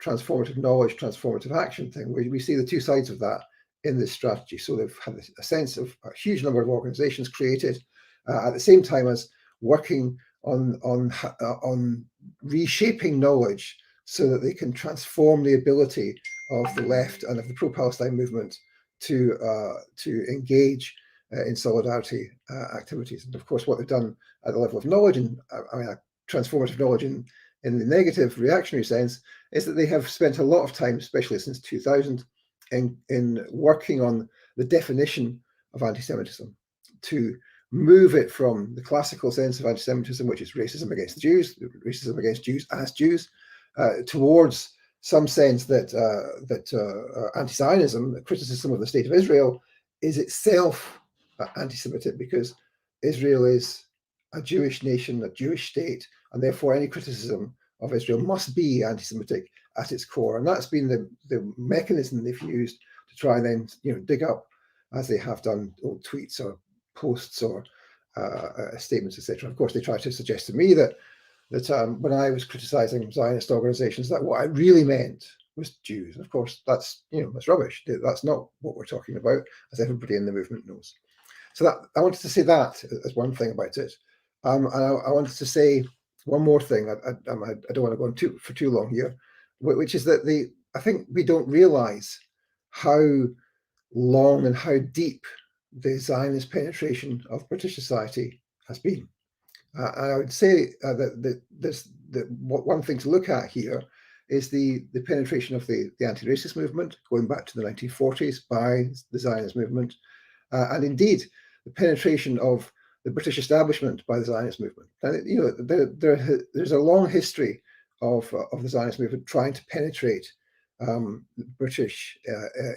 transformative knowledge, transformative action thing, we see the two sides of that in this strategy. So they've had a sense of a huge number of organizations created at the same time as working on reshaping knowledge so that they can transform the ability of the left and of the pro-Palestine movement to engage in solidarity activities. And of course, what they've done at the level of knowledge, and transformative knowledge in the negative reactionary sense, is that they have spent a lot of time, especially since 2000, in working on the definition of anti-Semitism, to move it from the classical sense of anti-Semitism, which is racism against Jews, racism against Jews as Jews, towards some sense that anti-Zionism, criticism of the state of Israel, is itself anti-Semitic, because Israel is a Jewish nation, a Jewish state, and therefore any criticism of Israel must be anti-Semitic at its core. And that's been the mechanism they've used to try and then, you know, dig up, as they have done, old tweets or posts or statements, etc. Of course, they try to suggest to me that when I was criticizing Zionist organizations, that what I really meant was Jews. And of course, that's, you know, that's rubbish. That's not what we're talking about, as everybody in the movement knows. So that I wanted to say that as one thing about it. And I wanted to say one more thing. I don't want to go on for too long here, which is that I think we don't realize how long and how deep the Zionist penetration of British society has been. And I would say that one thing to look at here is the penetration of the anti-racist movement going back to the 1940s by the Zionist movement, and indeed the penetration of the British establishment by the Zionist movement. And you know, there's a long history of the Zionist movement trying to penetrate British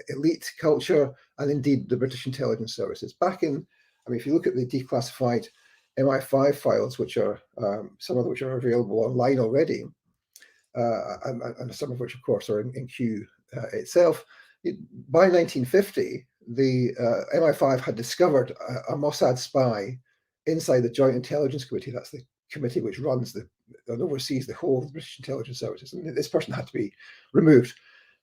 elite culture and indeed the British intelligence services. Back in, I mean, if you look at the declassified MI5 files, which are some of which are available online already, and some of which, of course, are in Q itself. By 1950, the MI5 had discovered a Mossad spy inside the Joint Intelligence Committee. That's the committee which runs and oversees the whole of the British intelligence services. And this person had to be removed.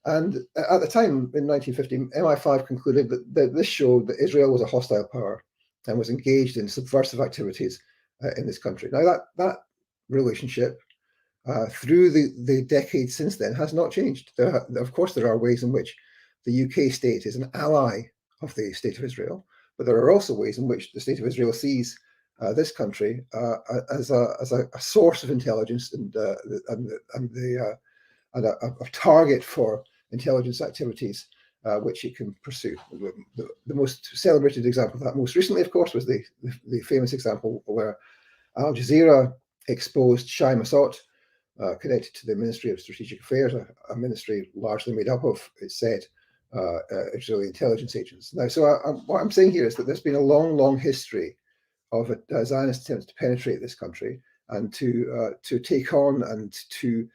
And at the time, in 1950, MI5 concluded that this showed that Israel was a hostile power and was engaged in subversive activities in this country. Now, that relationship through the decades since then has not changed. Of course, there are ways in which the UK state is an ally of the state of Israel, but there are also ways in which the state of Israel sees this country as a source of intelligence and a target for intelligence activities which it can pursue. The most celebrated example of that most recently, of course, was the famous example where Al Jazeera exposed Shai Massot, connected to the Ministry of Strategic Affairs, a ministry largely made up of, it said, Israeli intelligence agents. Now, so what I'm saying here is that there's been a long, long history of Zionist attempts to penetrate this country and to take on and to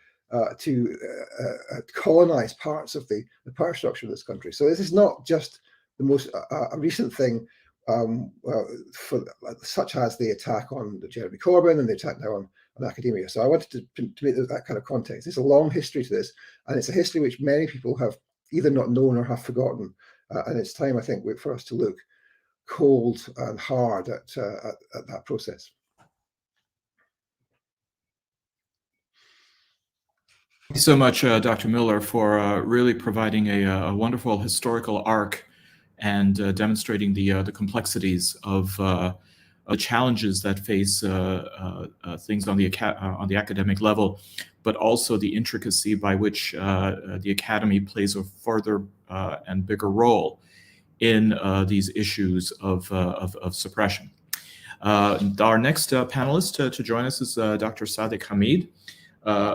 colonize parts of the power structure of this country. So this is not just the most recent thing, such as the attack on Jeremy Corbyn and the attack now on academia. So I wanted to make that kind of context. There's a long history to this, and it's a history which many people have either not known or have forgotten. And it's time, I think, for us to look cold and hard at that process. Thank you so much, Dr. Miller, for really providing a wonderful historical arc and demonstrating the complexities of the challenges that face things on the academic level, but also the intricacy by which the academy plays a further and bigger role in these issues of suppression. Our next panelist to join us is Dr. Sadiq Hamid,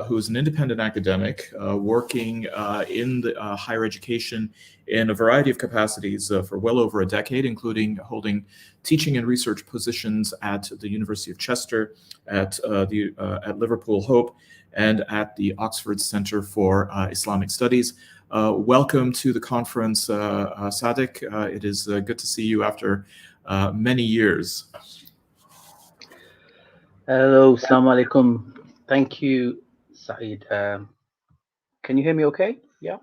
who is an independent academic working in the higher education in a variety of capacities for well over a decade, including holding teaching and research positions at the University of Chester, at Liverpool Hope, and at the Oxford Center for Islamic Studies. Welcome to the conference, Sadiq. It is good to see you after many years. Hello, assalamu alaikum. Thank you, Saeed. Can you hear me okay? Yeah.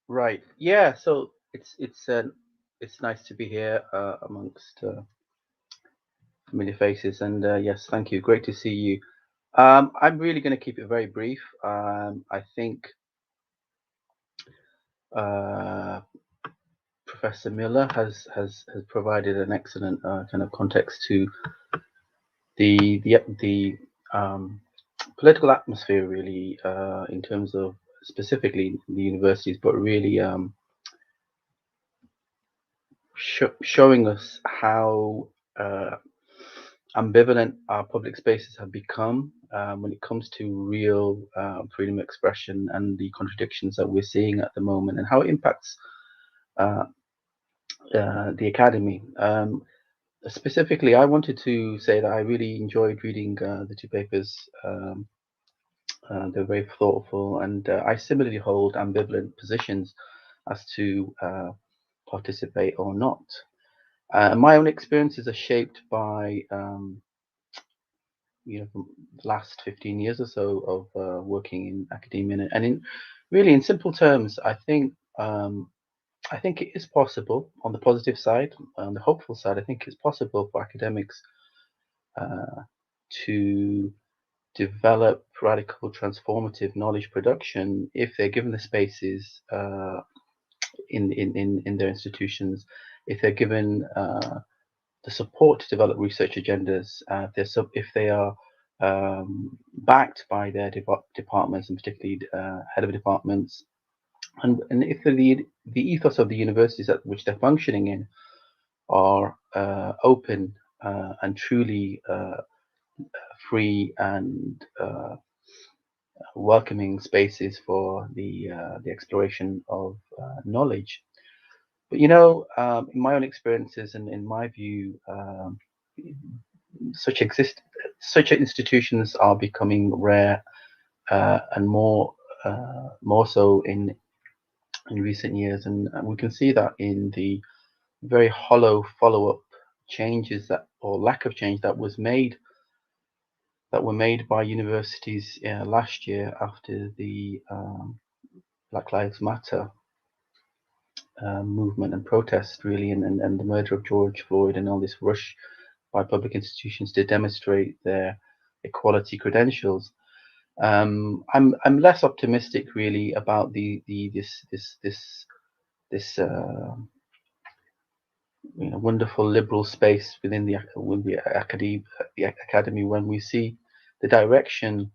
Right. Yeah. So it's nice to be here amongst familiar faces, and yes, thank you. Great to see you. I'm really going to keep it very brief. I think Professor Miller has provided an excellent kind of context to the political atmosphere, really, in terms of specifically the universities, but really showing us how ambivalent our public spaces have become when it comes to real freedom of expression and the contradictions that we're seeing at the moment, and how it impacts the academy. Specifically, I wanted to say that I really enjoyed reading the two papers. They're very thoughtful, and I similarly hold ambivalent positions as to participate or not. My own experiences are shaped by the last 15 years or so of working in academia, and in simple terms, I think it is possible. On the positive side, on the hopeful side, I think it's possible for academics to develop radical transformative knowledge production if they're given the spaces in their institutions, if they're given the support to develop research agendas, if they are backed by their departments, and particularly head of departments, and if the ethos of the universities at which they're functioning in are open and truly free and welcoming spaces for the exploration of knowledge. But in my own experiences and in my view, such institutions are becoming rare and more so in recent years, and we can see that in the very hollow follow-up changes or lack of change that were made by universities last year after the Black Lives Matter movement and protest, really, and the murder of George Floyd, and all this rush by public institutions to demonstrate their equality credentials. I'm less optimistic, really, about this wonderful liberal space within the academy when we see the direction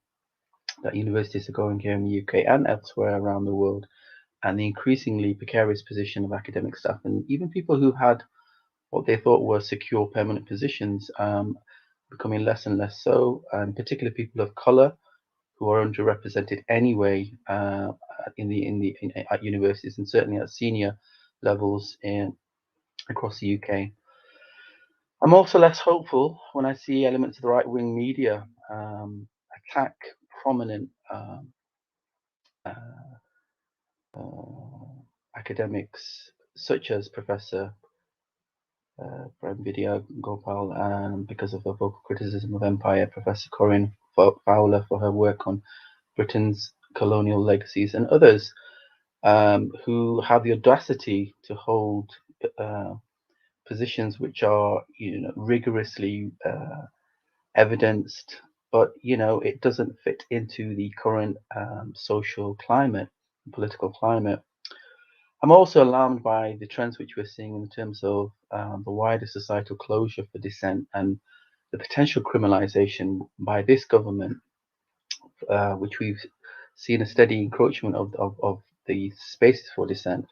that universities are going here in the UK and elsewhere around the world, and the increasingly precarious position of academic staff, and even people who had what they thought were secure permanent positions becoming less and less so, and particularly people of colour who are underrepresented anyway at universities, and certainly at senior levels across the UK. I'm also less hopeful when I see elements of the right-wing media attack prominent academics, such as Professor Prem Vidya Gopal, because of her vocal criticism of empire, Professor Corinne Fowler for her work on Britain's colonial legacies, and others who have the audacity to hold positions which are rigorously evidenced, but it doesn't fit into the current social climate, political climate. I'm also alarmed by the trends which we're seeing in terms of the wider societal closure for dissent and the potential criminalisation by this government, which we've seen a steady encroachment of the spaces for dissent,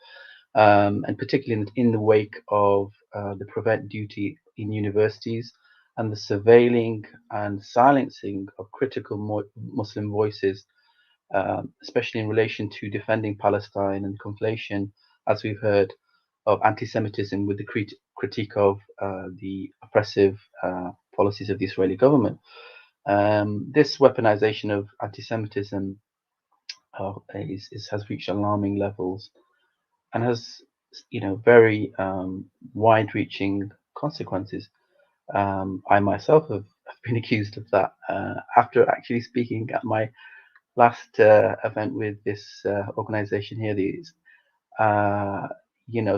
and particularly in the wake of the prevent duty in universities and the surveilling and silencing of critical Muslim voices, especially in relation to defending Palestine, and conflation, as we've heard, of anti-Semitism with the critique of the oppressive policies of the Israeli government. This weaponization of anti-Semitism has reached alarming levels and has, very wide-reaching consequences. I myself have been accused of that after actually speaking at my last event with this organization here.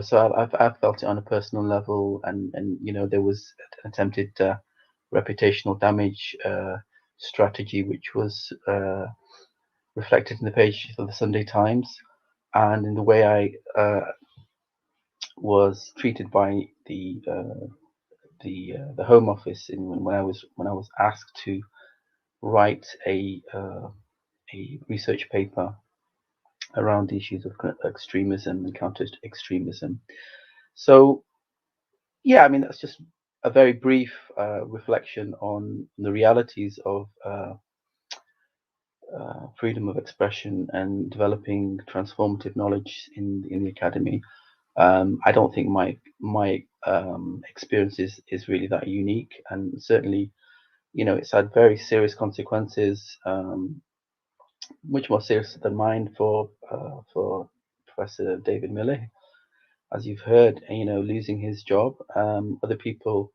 So I've felt it on a personal level, and there was an attempted reputational damage strategy, which was reflected in the page of the Sunday Times, and in the way I was treated by the Home Office when I was asked to write a research paper around the issues of extremism and counter extremism. So yeah, I mean, that's just a very brief reflection on the realities of freedom of expression and developing transformative knowledge in the academy. I don't think my experience is really that unique, and certainly, you know, it's had very serious consequences, much more serious than mine for Professor David Miller, as you've heard. You know, losing his job. Other people,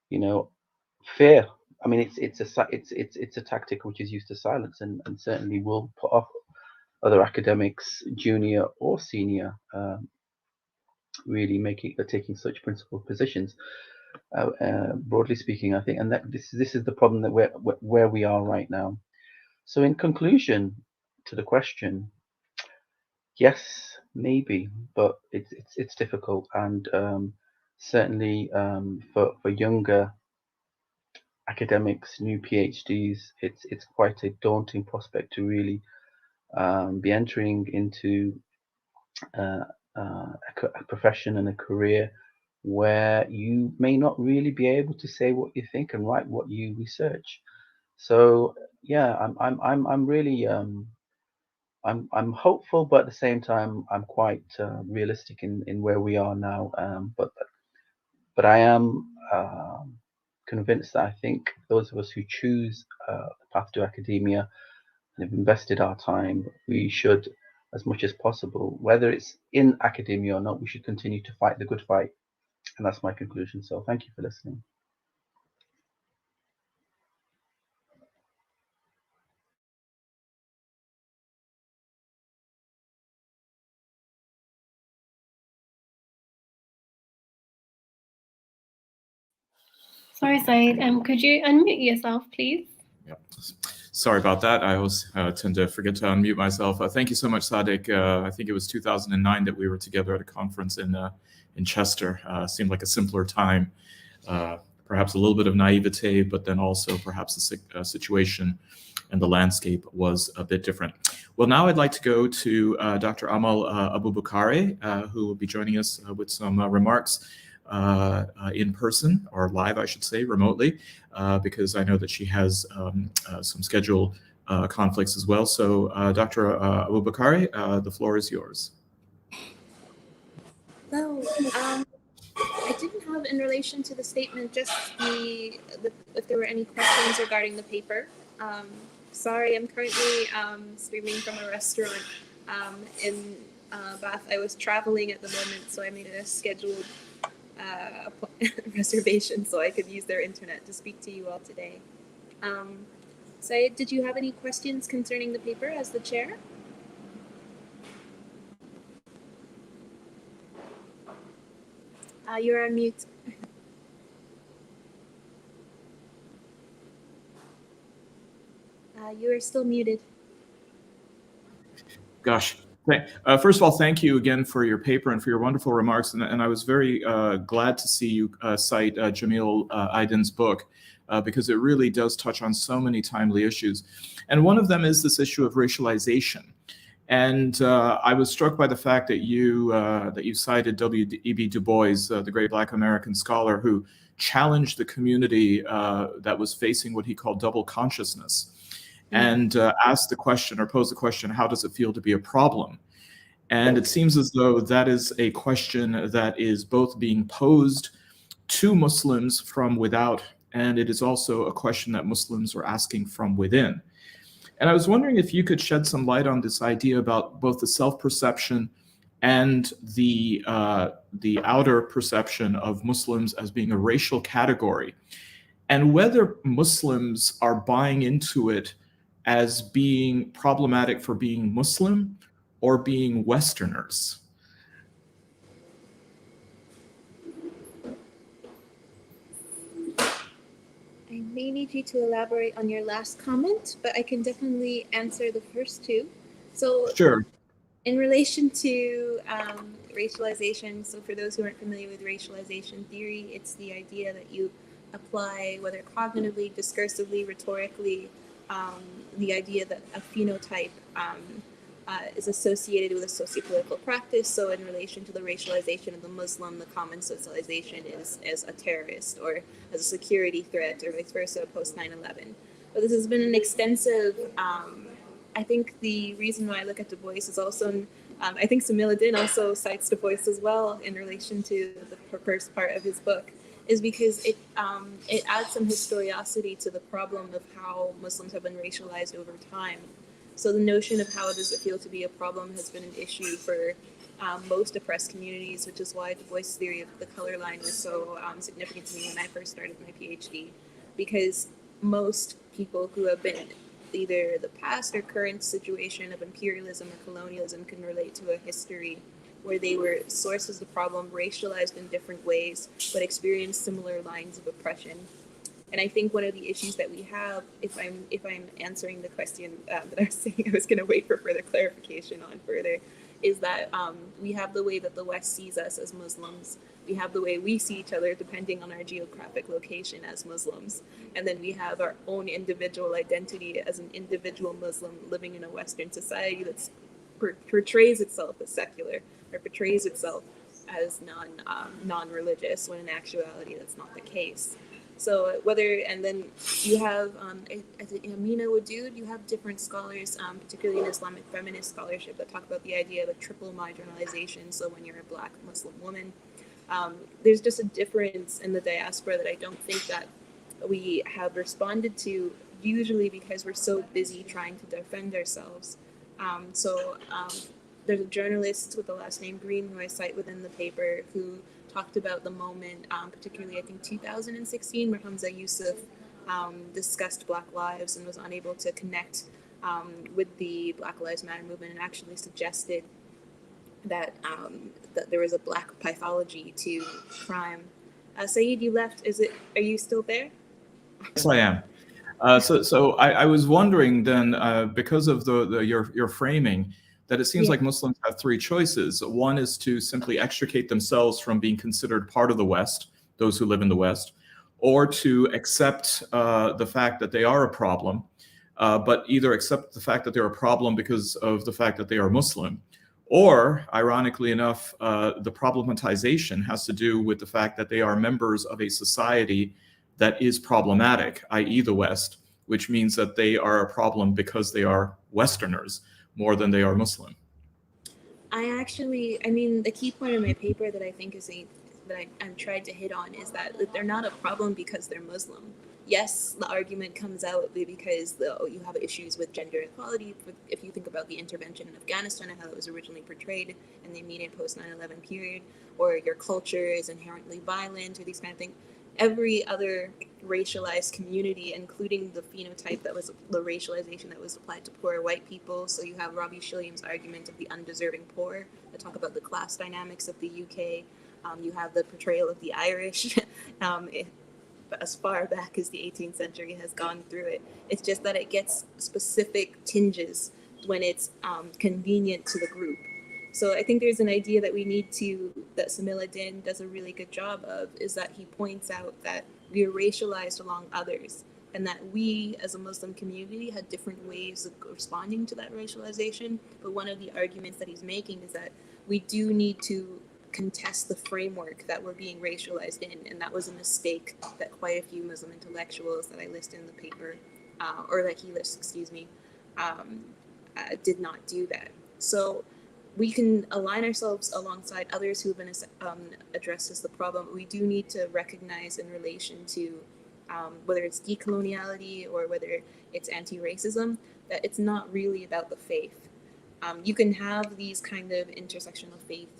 you know, fear. I mean, it's a tactic which is used to silence, and certainly will put off other academics, junior or senior, really taking such principled positions. Broadly speaking, I think, and that this is the problem that where we are right now. So, in conclusion to the question, yes, maybe, but it's difficult, and certainly for younger academics, new PhDs, it's quite a daunting prospect to really be entering into a profession and a career where you may not really be able to say what you think and write what you research. So yeah, I'm really I'm hopeful, but at the same time I'm quite realistic in where we are now. But I am convinced that I think those of us who choose the path to academia and have invested our time, we should, as much as possible, whether it's in academia or not, we should continue to fight the good fight. And that's my conclusion. So thank you for listening. Sorry, Saeed. Could you unmute yourself, please? Yep. Sorry about that. I always tend to forget to unmute myself. Thank you so much, Sadiq. I think it was 2009 that we were together at a conference in Chester. Seemed like a simpler time. Perhaps a little bit of naivete, but then also perhaps the situation and the landscape was a bit different. Well, now I'd like to go to Dr. Amal Abubakari, who will be joining us with some remarks in person, or live, I should say, remotely, because I know that she has some schedule conflicts as well. So Dr. Abubakari, the floor is yours. So, I didn't have, in relation to the statement, just if there were any questions regarding the paper. Sorry, I'm currently streaming from a restaurant in Bath. I was traveling at the moment, so I made a scheduled reservation so I could use their internet to speak to you all today. Syed, did you have any questions concerning the paper as the chair? You're on mute. You are still muted. Gosh. First of all, thank you again for your paper and for your wonderful remarks. And I was very glad to see you cite Jamil Aydin's book, because it really does touch on so many timely issues. And one of them is this issue of racialization. And I was struck by the fact that you cited W.E.B. Du Bois, the great Black American scholar, who challenged the community that was facing what he called double consciousness, and asked the question, or posed the question, how does it feel to be a problem? And it seems as though that is a question that is both being posed to Muslims from without, and it is also a question that Muslims are asking from within. And I was wondering if you could shed some light on this idea about both the self-perception and the outer perception of Muslims as being a racial category, and whether Muslims are buying into it as being problematic for being Muslim or being Westerners. I may need you to elaborate on your last comment, but I can definitely answer the first two. So, sure. In relation to racialization, so for those who aren't familiar with racialization theory, it's the idea that you apply, whether cognitively, discursively, rhetorically, the idea that a phenotype is associated with a socio-political practice. So in relation to the racialization of the Muslim, the common socialization is as a terrorist or as a security threat, or vice versa post 9/11. But this has been an extensive, I think the reason why I look at Du Bois is also, I think Samila Din also cites Du Bois as well in relation to the first part of his book, is because it adds some historicity to the problem of how Muslims have been racialized over time. So the notion of how does it feel to be a problem has been an issue for most oppressed communities, which is why Du Bois' theory of the color line was so significant to me when I first started my PhD, because most people who have been either the past or current situation of imperialism or colonialism can relate to a history where they were sources of problem, racialized in different ways, but experienced similar lines of oppression. And I think one of the issues that we have, if I'm answering the question that I was saying I was going to wait for further clarification on further, is that we have the way that the West sees us as Muslims. We have the way we see each other depending on our geographic location as Muslims. And then we have our own individual identity as an individual Muslim living in a Western society that portrays itself as secular or portrays itself as non-religious, when in actuality that's not the case. So and then you have, I think Amina Wadood, you have different scholars, particularly in Islamic feminist scholarship, that talk about the idea of a triple marginalization. So when you're a Black Muslim woman, there's just a difference in the diaspora that I don't think that we have responded to, usually because we're so busy trying to defend ourselves. There's a journalist with the last name Green, who I cite within the paper, who talked about the moment, particularly I think 2016, where Hamza Yusuf discussed Black lives and was unable to connect with the Black Lives Matter movement, and actually suggested that that there was a Black pathology to crime. Saeed, you left. Are you still there? Yes, I am. So I was wondering then, because of your framing, that it seems like Muslims have three choices. One is to simply extricate themselves from being considered part of the West, those who live in the West, or to accept the fact that they are a problem, but either accept the fact that they're a problem because of the fact that they are Muslim, or, ironically enough, the problematization has to do with the fact that they are members of a society that is problematic, i.e. the West, which means that they are a problem because they are Westerners more than they are Muslim. The key point of my paper that I think is I'm tried to hit on is that they're not a problem because they're Muslim. Yes, the argument comes out because you have issues with gender equality. If you think about the intervention in Afghanistan and how it was originally portrayed in the immediate post 9/11 period, or your culture is inherently violent, or these kind of things. Every other racialized community, including the phenotype that was the racialization that was applied to poor white people. So you have Robbie Shilliam's argument of the undeserving poor, that talk about the class dynamics of the UK. You have the portrayal of the Irish, as far back as the 18th century has gone through it. It's just that it gets specific tinges when it's convenient to the group. So I think there's an idea that we need that Samila Din does a really good job of, is that he points out that we are racialized along others, and that we as a Muslim community had different ways of responding to that racialization. But one of the arguments that he's making is that we do need to contest the framework that we're being racialized in, and that was a mistake that quite a few Muslim intellectuals that I list in the paper, or that he lists, did not do that. So we can align ourselves alongside others who have been addressed as the problem. We do need to recognize in relation to whether it's decoloniality or whether it's anti-racism, that it's not really about the faith. You can have these kind of intersectional faith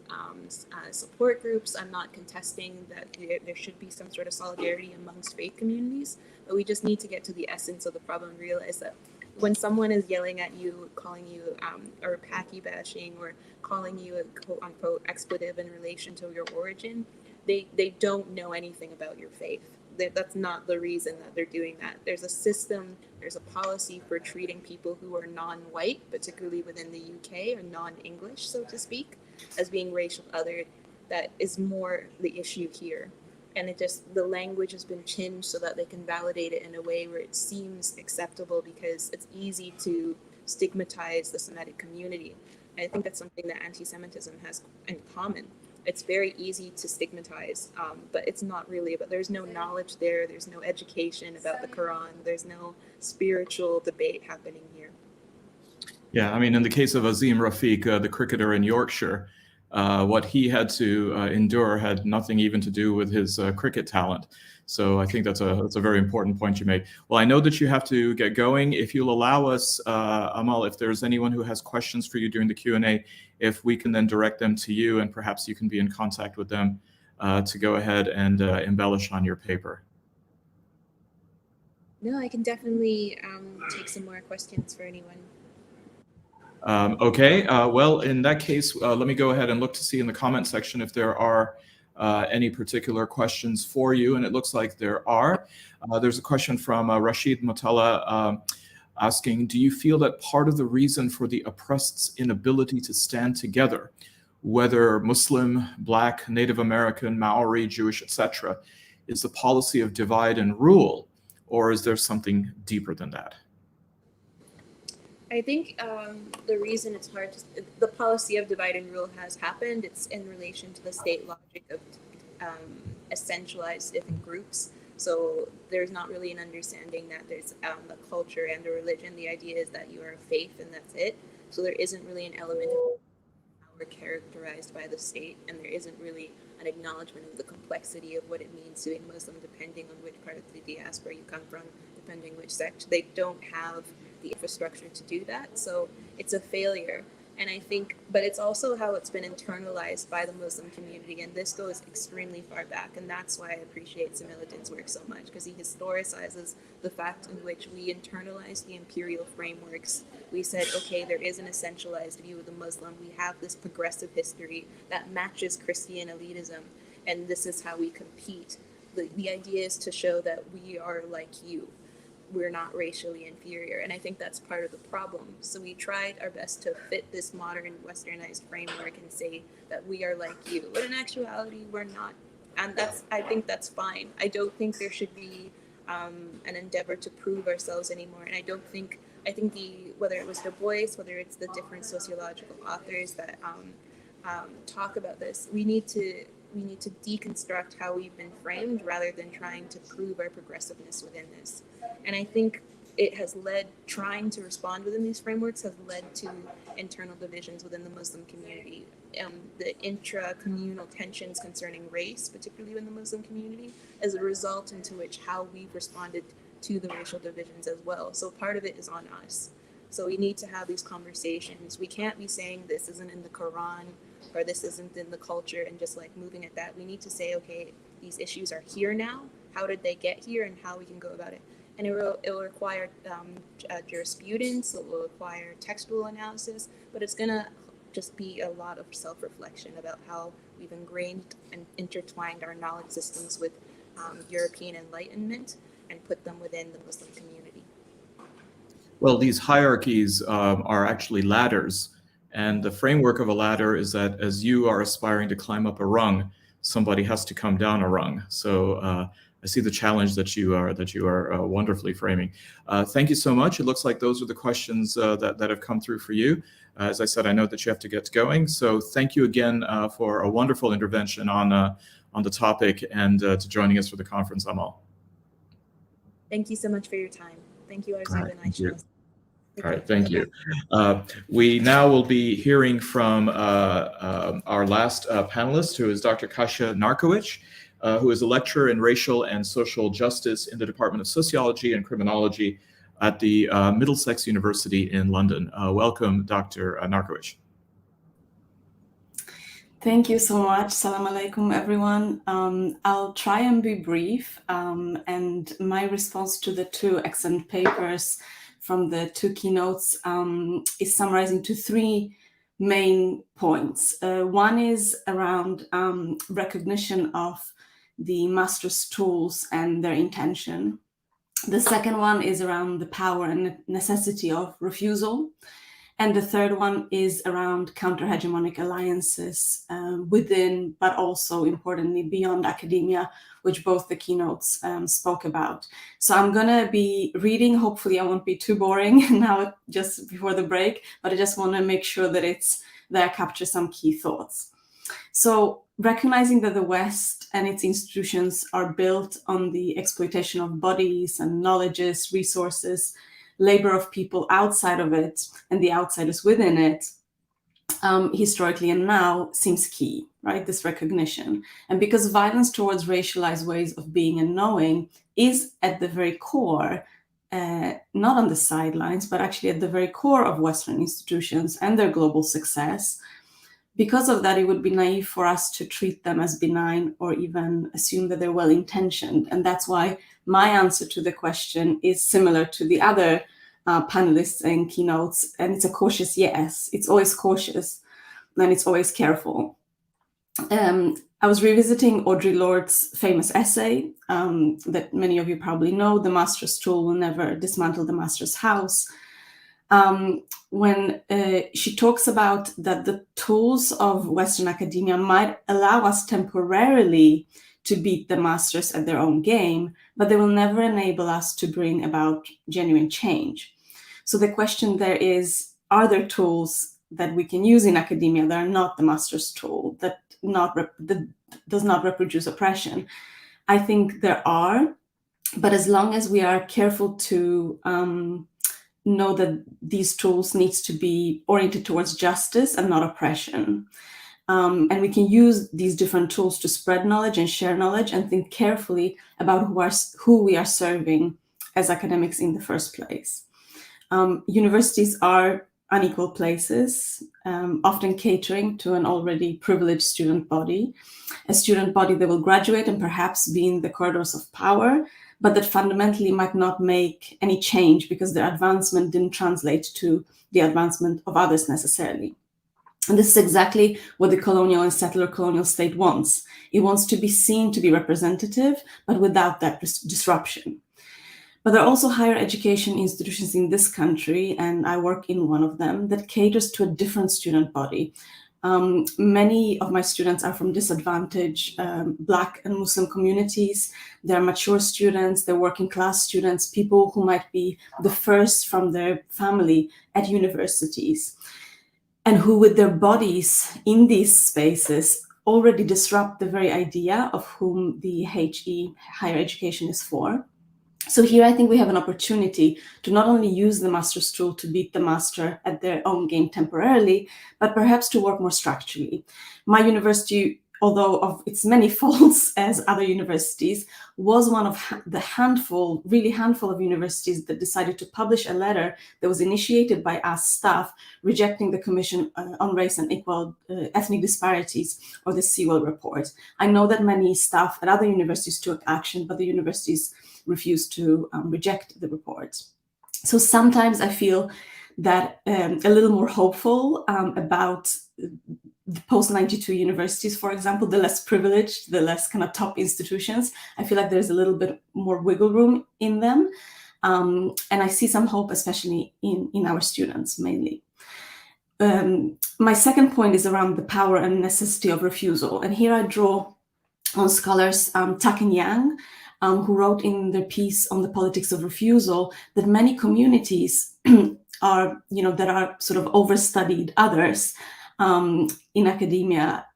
support groups. I'm not contesting that there should be some sort of solidarity amongst faith communities, but we just need to get to the essence of the problem and realize that when someone is yelling at you, calling you or Paki bashing, or calling you a quote unquote expletive in relation to your origin, they don't know anything about your faith. That's not the reason that they're doing that. There's a system, there's a policy for treating people who are non-white, particularly within the UK, or non-English, so to speak, as being racial other. That is more the issue here. And the language has been changed so that they can validate it in a way where it seems acceptable, because it's easy to stigmatize the Semitic community. I think that's something that anti-Semitism has in common. It's very easy to stigmatize, but it's not really, but there's no knowledge there, there's no education about the Quran, there's no spiritual debate happening here. Yeah, I mean, in the case of Azim Rafiq, the cricketer in Yorkshire, what he had to endure had nothing even to do with his cricket talent. So I think that's a very important point you made. Well, I know that you have to get going. If you'll allow us, Amal, if there's anyone who has questions for you during the Q&A, if we can then direct them to you, and perhaps you can be in contact with them to go ahead and embellish on your paper. No, I can definitely take some more questions for anyone. Okay, well, in that case, let me go ahead and look to see in the comment section if there are any particular questions for you, and it looks like there are. There's a question from Rashid Mutala asking, do you feel that part of the reason for the oppressed's inability to stand together, whether Muslim, Black, Native American, Maori, Jewish, etc., is the policy of divide and rule, or is there something deeper than that? I think the reason it's hard to, the policy of divide and rule has happened. It's in relation to the state logic of essentialized different groups. So there's not really an understanding that there's the culture and the religion. The idea is that you are a faith and that's it. So there isn't really an element of power characterized by the state, and there isn't really an acknowledgement of the complexity of what it means to be Muslim, depending on which part of the diaspora you come from, depending which sect. They don't have the infrastructure to do that, so it's a failure. And I think, but it's also how it's been internalized by the Muslim community, and this goes extremely far back, and that's why I appreciate Samiludin's work so much, because he historicizes the fact in which we internalized the imperial frameworks. We said, okay, there is an essentialized view of the Muslim, we have this progressive history that matches Christian elitism, and this is how we compete. The idea is to show that we are like you. We're not racially inferior. And I think that's part of the problem. So we tried our best to fit this modern westernized framework and say that we are like you. But in actuality, we're not. And I think that's fine. I don't think there should be an endeavor to prove ourselves anymore. And I think whether it was Du Bois, whether it's the different sociological authors that talk about this, we need to deconstruct how we've been framed rather than trying to prove our progressiveness within this. And I think it has led, trying to respond within these frameworks has led to internal divisions within the Muslim community. The intra-communal tensions concerning race, particularly in the Muslim community, as a result into which how we've responded to the racial divisions as well. So part of it is on us. So we need to have these conversations. We can't be saying this isn't in the Quran or this isn't in the culture and just like moving at that. We need to say, okay, these issues are here now. How did they get here and how we can go about it? And it will require jurisprudence, it will require textual analysis, but it's gonna just be a lot of self-reflection about how we've ingrained and intertwined our knowledge systems with European Enlightenment and put them within the Muslim community. Well, these hierarchies are actually ladders, and the framework of a ladder is that as you are aspiring to climb up a rung, somebody has to come down a rung. So I see the challenge that you are wonderfully framing. Thank you so much. It looks like those are the questions that have come through for you. As I said, I know that you have to get going. So thank you again for a wonderful intervention on the topic and to joining us for the conference, Amal. Thank you so much for your time. Thank you, Arzib and IHRC. All right, thank you. We now will be hearing from our last panelist, who is Dr. Kasia Narkowicz, who is a lecturer in racial and social justice in the Department of Sociology and Criminology at the Middlesex University in London. Welcome, Dr. Narkowicz. Thank you so much. Salam alaikum, everyone. I'll try and be brief, and my response to the two excellent papers from the two keynotes is summarizing to three main points. One is around recognition of the master's tools and their intention. The second one is around the power and necessity of refusal. And the third one is around counter-hegemonic alliances within, but also importantly beyond academia, which both the keynotes spoke about. So I'm gonna be reading, hopefully I won't be too boring now just before the break, but I just wanna make sure that I capture some key thoughts. So recognizing that the West and its institutions are built on the exploitation of bodies and knowledges, resources, labor of people outside of it and the outsiders within it, historically and now, seems key, right? This recognition. And because violence towards racialized ways of being and knowing is at the very core, not on the sidelines, but actually at the very core of Western institutions and their global success, because of that, it would be naive for us to treat them as benign or even assume that they're well-intentioned. And that's why my answer to the question is similar to the other panelists and keynotes, and it's a cautious yes. It's always cautious, and it's always careful. I was revisiting Audre Lorde's famous essay that many of you probably know, "The Master's Tool Will Never Dismantle the Master's House," when she talks about that the tools of Western academia might allow us temporarily to beat the masters at their own game, but they will never enable us to bring about genuine change. So the question there is, are there tools that we can use in academia that are not the master's tool, that does not reproduce oppression? I think there are, but as long as we are careful to know that these tools needs to be oriented towards justice and not oppression. And we can use these different tools to spread knowledge and share knowledge and think carefully about who we are serving as academics in the first place. Universities are unequal places, often catering to an already privileged student body, a student body that will graduate and perhaps be in the corridors of power, but that fundamentally might not make any change because their advancement didn't translate to the advancement of others necessarily. And this is exactly what the colonial and settler colonial state wants. It wants to be seen to be representative, but without that disruption. But there are also higher education institutions in this country, and I work in one of them, that caters to a different student body. Many of my students are from disadvantaged Black and Muslim communities. They're mature students, they're working class students, people who might be the first from their family at universities, and who with their bodies in these spaces already disrupt the very idea of whom the HE, higher education, is for. So here I think we have an opportunity to not only use the master's tool to beat the master at their own game temporarily, but perhaps to work more structurally. My university, although of its many faults as other universities, was one of the handful of universities that decided to publish a letter that was initiated by us staff rejecting the Commission on Race and Equal Ethnic Disparities, or the Sewell report. I know that many staff at other universities took action, but the universities refused to reject the report. So sometimes I feel that a little more hopeful about the post-92 universities, for example, the less privileged, the less kind of top institutions. I feel like there's a little bit more wiggle room in them. And I see some hope, especially in our students mainly. My second point is around the power and necessity of refusal. And here I draw on scholars Tuck and Yang, who wrote in their piece on the politics of refusal that many communities are, that are sort of overstudied others in academia,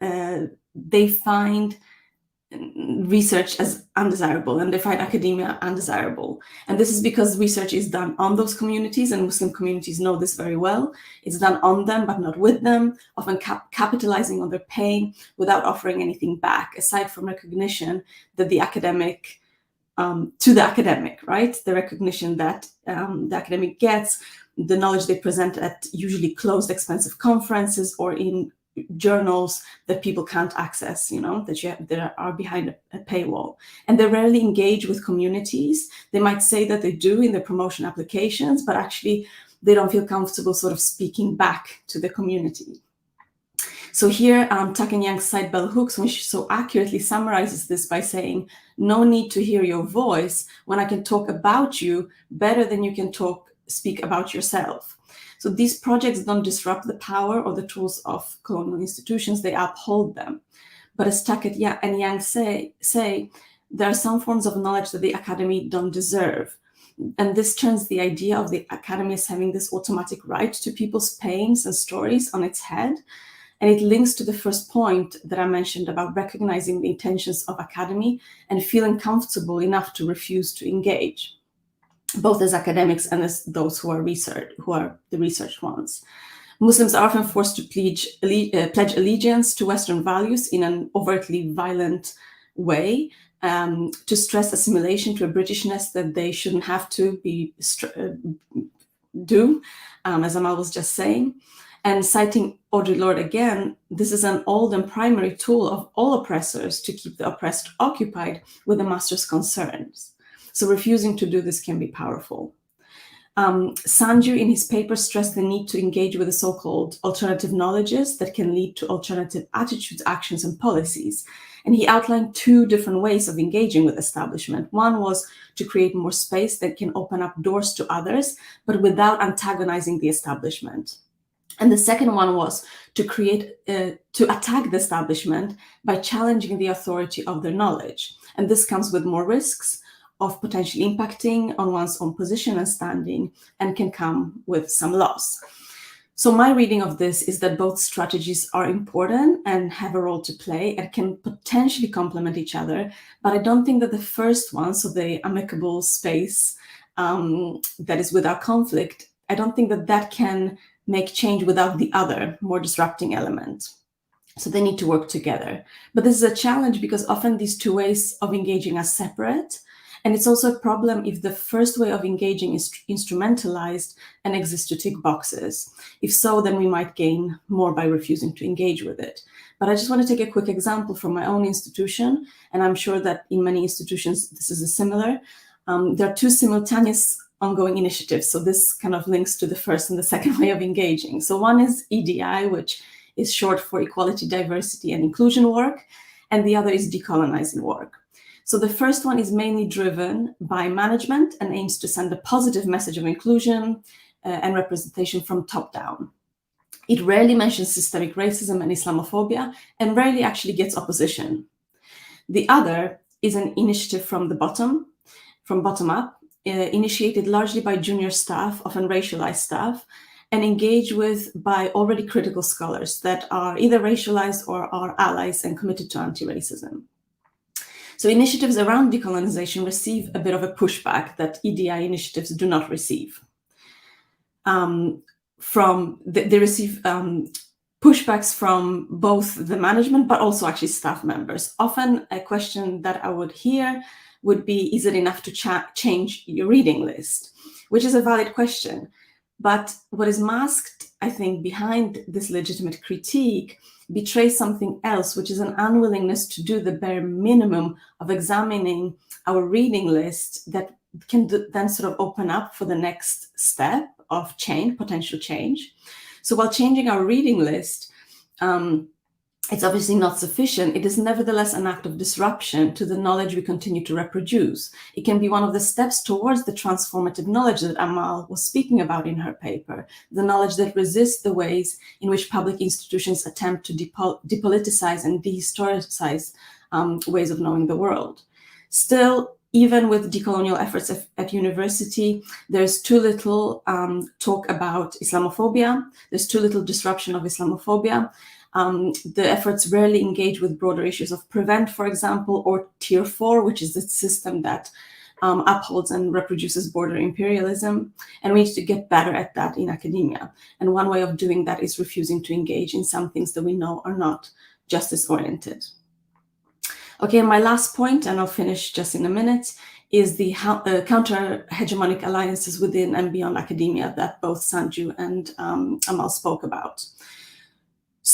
they find research as undesirable, and they find academia undesirable. And this is because research is done on those communities, and Muslim communities know this very well. It's done on them, but not with them, often capitalizing on their pain without offering anything back, aside from recognition that the academic, to the academic, right? The recognition that the academic gets, the knowledge they present at usually closed, expensive conferences or in journals that people can't access, that are behind a paywall. And they rarely engage with communities. They might say that they do in their promotion applications, but actually they don't feel comfortable sort of speaking back to the community. So here, Tuck and Yang cite Bell Hooks, which so accurately summarizes this by saying, no need to hear your voice when I can talk about you better than you can talk speak about yourself. So these projects don't disrupt the power or the tools of colonial institutions, they uphold them. But as Tackett and Yang say, there are some forms of knowledge that the academy don't deserve. And this turns the idea of the academy as having this automatic right to people's pains and stories on its head. And it links to the first point that I mentioned about recognizing the intentions of academy and feeling comfortable enough to refuse to engage, both as academics and as those who are the research ones. Muslims are often forced to pledge allegiance to Western values in an overtly violent way, to stress assimilation to a Britishness that they shouldn't have to do, as Amal was just saying. And citing Audre Lorde again, this is an old and primary tool of all oppressors to keep the oppressed occupied with the master's concerns. So refusing to do this can be powerful. Sanju in his paper stressed the need to engage with the so-called alternative knowledges that can lead to alternative attitudes, actions, and policies. And he outlined two different ways of engaging with establishment. One was to create more space that can open up doors to others, but without antagonizing the establishment. And the second one was to attack the establishment by challenging the authority of their knowledge. And this comes with more risks of potentially impacting on one's own position and standing, and can come with some loss. So my reading of this is that both strategies are important and have a role to play and can potentially complement each other. But I don't think that the first one, so the amicable space that is without conflict, I don't think that that can make change without the other, more disrupting element. So they need to work together. But this is a challenge because often these two ways of engaging are separate. And it's also a problem if the first way of engaging is instrumentalized and exists to tick boxes. If so, then we might gain more by refusing to engage with it. But I just want to take a quick example from my own institution, and I'm sure that in many institutions this is similar. There are two simultaneous ongoing initiatives. So this kind of links to the first and the second way of engaging. So one is EDI, which is short for Equality, Diversity, and Inclusion work, and the other is Decolonizing work. So the first one is mainly driven by management and aims to send a positive message of inclusion and representation from top down. It rarely mentions systemic racism and Islamophobia and rarely actually gets opposition. The other is an initiative from bottom up, initiated largely by junior staff, often racialized staff, and engaged with by already critical scholars that are either racialized or are allies and committed to anti-racism. So initiatives around decolonization receive a bit of a pushback that EDI initiatives do not receive. They receive pushbacks from both the management, but also actually staff members. Often a question that I would hear would be, is it enough to change your reading list? Which is a valid question. But what is masked, I think, behind this legitimate critique betrays something else, which is an unwillingness to do the bare minimum of examining our reading list that can then sort of open up for the next step of change, potential change. So while changing our reading list, it's obviously not sufficient. It is nevertheless an act of disruption to the knowledge we continue to reproduce. It can be one of the steps towards the transformative knowledge that Amal was speaking about in her paper, the knowledge that resists the ways in which public institutions attempt to depoliticize and dehistoricize ways of knowing the world. Still, even with decolonial efforts at university, there's too little talk about Islamophobia. There's too little disruption of Islamophobia. The efforts rarely engage with broader issues of PREVENT, for example, or Tier 4, which is the system that upholds and reproduces border imperialism. And we need to get better at that in academia. And one way of doing that is refusing to engage in some things that we know are not justice-oriented. Okay, and my last point, and I'll finish just in a minute, is the counter-hegemonic alliances within and beyond academia that both Sanju and Amal spoke about.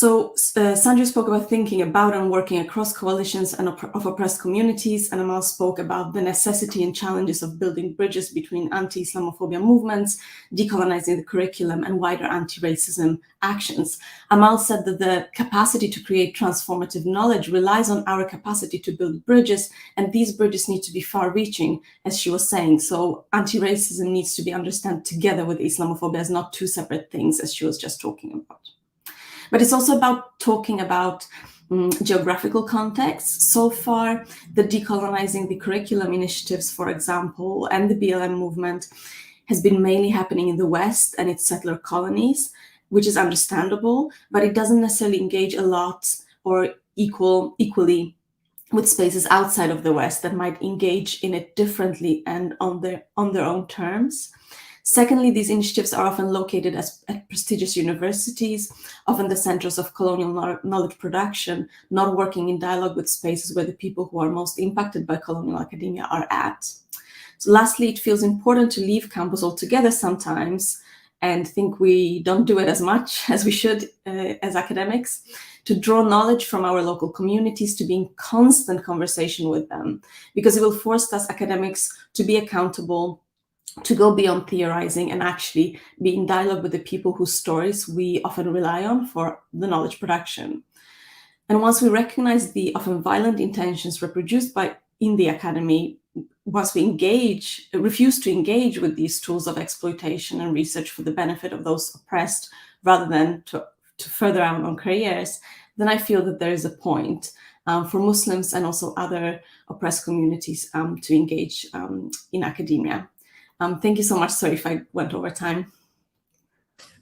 So Sanju spoke about thinking about and working across coalitions and of oppressed communities, and Amal spoke about the necessity and challenges of building bridges between anti-Islamophobia movements, decolonizing the curriculum, and wider anti-racism actions. Amal said that the capacity to create transformative knowledge relies on our capacity to build bridges, and these bridges need to be far-reaching, as she was saying. So anti-racism needs to be understood together with Islamophobia as not two separate things, as she was just talking about. But it's also about talking about geographical context. So far, the Decolonizing the Curriculum initiatives, for example, and the BLM movement has been mainly happening in the West and its settler colonies, which is understandable, but it doesn't necessarily engage a lot or equally with spaces outside of the West that might engage in it differently and on their own terms. Secondly, these initiatives are often located at prestigious universities, often the centers of colonial knowledge production, not working in dialogue with spaces where the people who are most impacted by colonial academia are at. So lastly, it feels important to leave campus altogether sometimes, and think we don't do it as much as we should as academics, to draw knowledge from our local communities, to be in constant conversation with them, because it will force us academics to be accountable, to go beyond theorizing and actually be in dialogue with the people whose stories we often rely on for the knowledge production. And once we recognize the often violent intentions reproduced in the academy, once we refuse to engage with these tools of exploitation and research for the benefit of those oppressed, rather than to further our own careers, then I feel that there is a point for Muslims and also other oppressed communities to engage in academia. Thank you so much. Sorry if I went over time.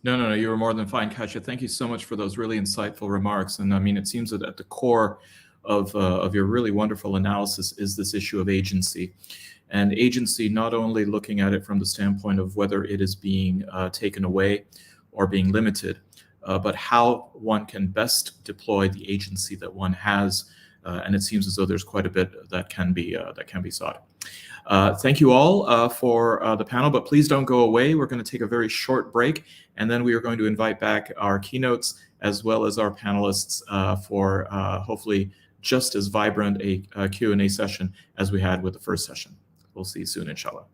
No, you were more than fine, Kasia. Thank you so much for those really insightful remarks. And I mean, it seems that at the core of your really wonderful analysis is this issue of agency. And agency, not only looking at it from the standpoint of whether it is being taken away or being limited, but how one can best deploy the agency that one has. And it seems as though there's quite a bit that can be sought. Thank you all for the panel, but please don't go away. We're going to take a very short break, and then we are going to invite back our keynotes as well as our panelists for hopefully just as vibrant a Q&A session as we had with the first session. We'll see you soon, inshallah.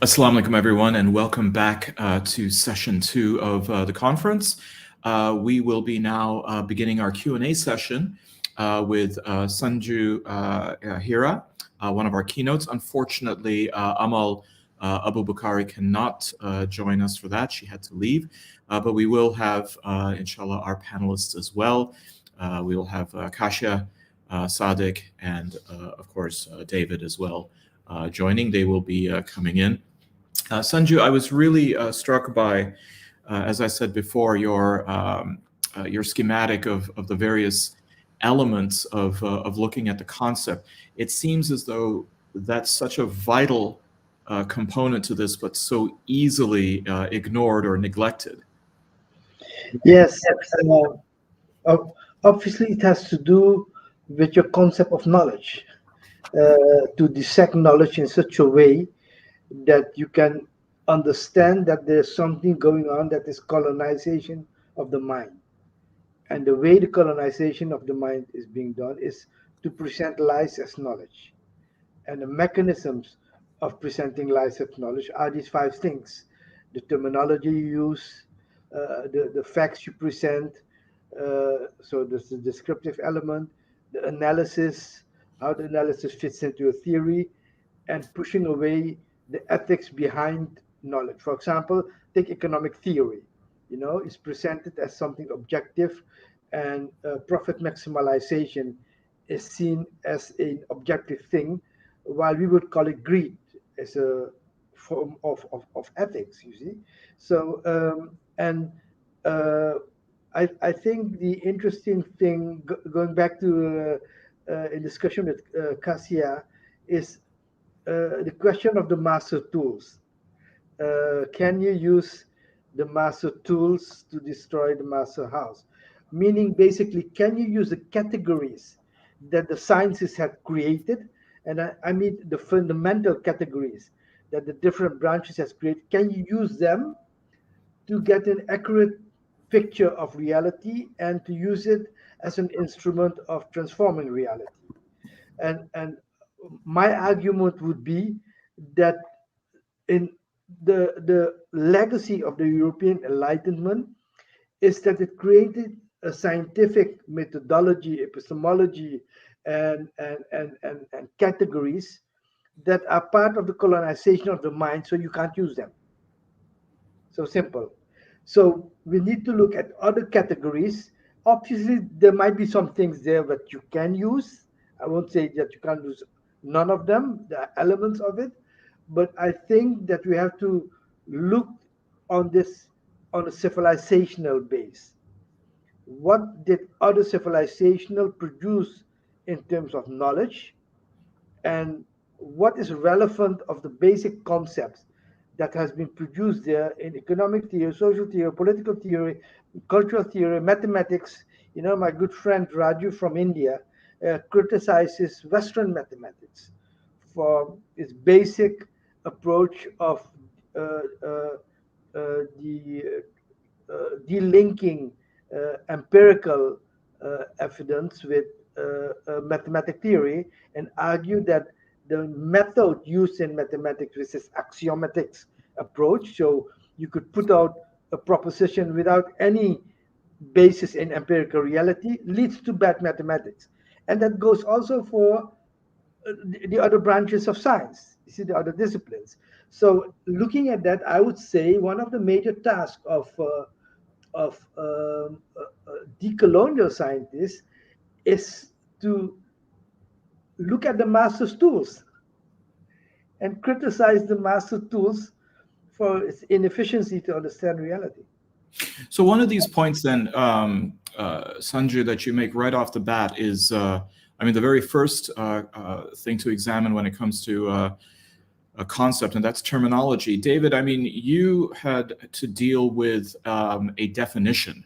Assalamu alaikum, everyone, and welcome back to session 2 of the conference. We will be now beginning our Q&A session with Sanju Hira, one of our keynotes. Unfortunately, Amal Abu Bukhari cannot join us for that. She had to leave, but we will have, inshallah, our panelists as well. We will have Kasia, Sadiq, and of course, David as well joining. They will be coming in. Sanju, I was really struck by, as I said before, your schematic of the various elements of looking at the concept. It seems as though that's such a vital component to this, but so easily ignored or neglected. Yes, obviously it has to do with your concept of knowledge, to dissect knowledge in such a way that you can understand that there's something going on that is colonization of the mind. And the way the colonization of the mind is being done is to present lies as knowledge. And the mechanisms of presenting lies as knowledge are these 5 things: the terminology you use, the facts you present, so there's the descriptive element, the analysis, how the analysis fits into a theory, and pushing away the ethics behind knowledge. For example, take economic theory. It's presented as something objective, and profit maximization is seen as an objective thing, while we would call it greed as a form of ethics, you see. So, I think the interesting thing, going back to a discussion with Kasia, is the question of the master tools. Can you use the master tools to destroy the master house? Meaning, basically, can you use the categories that the sciences have created? And I mean the fundamental categories that the different branches has created. Can you use them to get an accurate picture of reality and to use it as an instrument of transforming reality? And my argument would be that in the legacy of the European Enlightenment is that it created a scientific methodology, epistemology, and categories that are part of the colonization of the mind, so you can't use them. So simple. So we need to look at other categories. Obviously, there might be some things there that you can use. I won't say that you can't use none of them. There are elements of it. But I think that we have to look on this on a civilizational base. What did other civilizational produce in terms of knowledge? And what is relevant of the basic concepts that has been produced there in economic theory, social theory, political theory, cultural theory, mathematics? My good friend Raju from India criticizes Western mathematics for its basic approach of delinking empirical evidence with mathematical theory, and argue that the method used in mathematics, which is axiomatics approach, so you could put out a proposition without any basis in empirical reality, leads to bad mathematics. And that goes also for the other branches of science, you see, the other disciplines. So looking at that, I would say one of the major tasks of decolonial scientists is to look at the master's tools and criticize the master tools for its inefficiency to understand reality. So one of these points then, Sanju, that you make right off the bat is, the very first thing to examine when it comes to a concept, and that's terminology. David, you had to deal with a definition,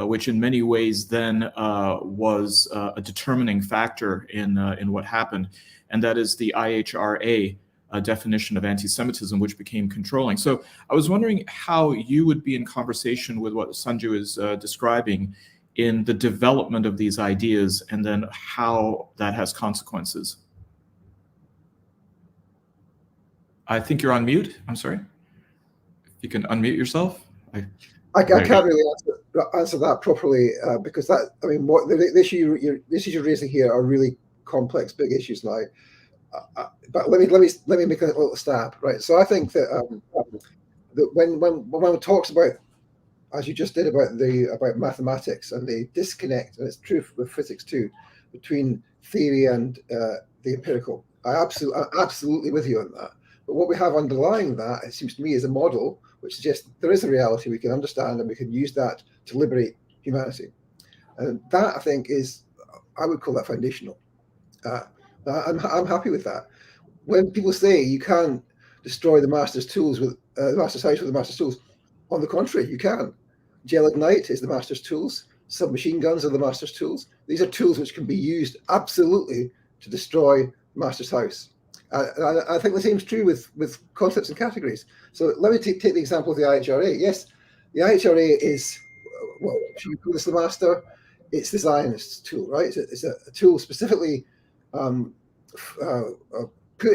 which in many ways then was a determining factor in what happened, and that is the IHRA definition of anti-Semitism, which became controlling. So I was wondering how you would be in conversation with what Sanju is describing in the development of these ideas, and then how that has consequences. I think you're on mute. I'm sorry. If you can unmute yourself. I can't really answer that properly because that, I mean, what the issues you're raising here are really complex, big issues now. But let me make a little stab, right? So I think that when one talks about, as you just did, about mathematics and the disconnect, and it's true with physics too, between theory and the empirical, I'm absolutely with you on that. But what we have underlying that, it seems to me, is a model which suggests there is a reality we can understand and we can use that to liberate humanity. And that, I think, is, I would call that foundational. I'm happy with that. When people say you can't destroy the master's tools with the master's house with the master's tools, on the contrary, you can. Gel Ignite is the master's tools. Submachine guns are the master's tools. These are tools which can be used absolutely to destroy the master's house. I think the same is true with concepts and categories. So let me take the example of the IHRA. Yes, the IHRA is, well, should you call this the master? It's the Zionist tool, right? It's a tool specifically put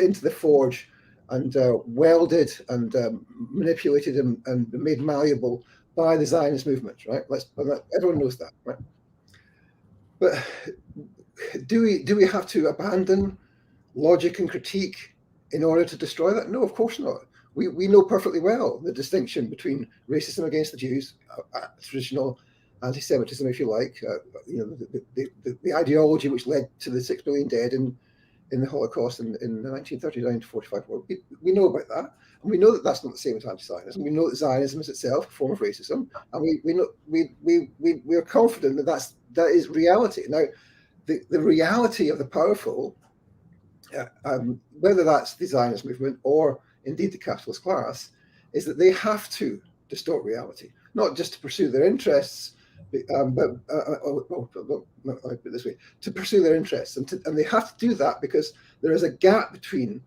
into the forge and welded and manipulated and made malleable by the Zionist movement, right? Everyone knows that, right? But do we have to abandon logic and critique in order to destroy that? No, of course not. We know perfectly well the distinction between racism against the Jews, traditional anti-Semitism, if you like, the ideology which led to the 6 billion dead in the Holocaust in the 1939 to 45 war. We know about that, and we know that that's not the same as anti-Zionism. We know that Zionism is itself a form of racism, and we are confident that that is reality. Now, the reality of the powerful, whether that's the Zionist movement or indeed the capitalist class, is that they have to distort reality, not just to pursue their interests, but let me put it this way, to pursue their interests, and they have to do that because there is a gap between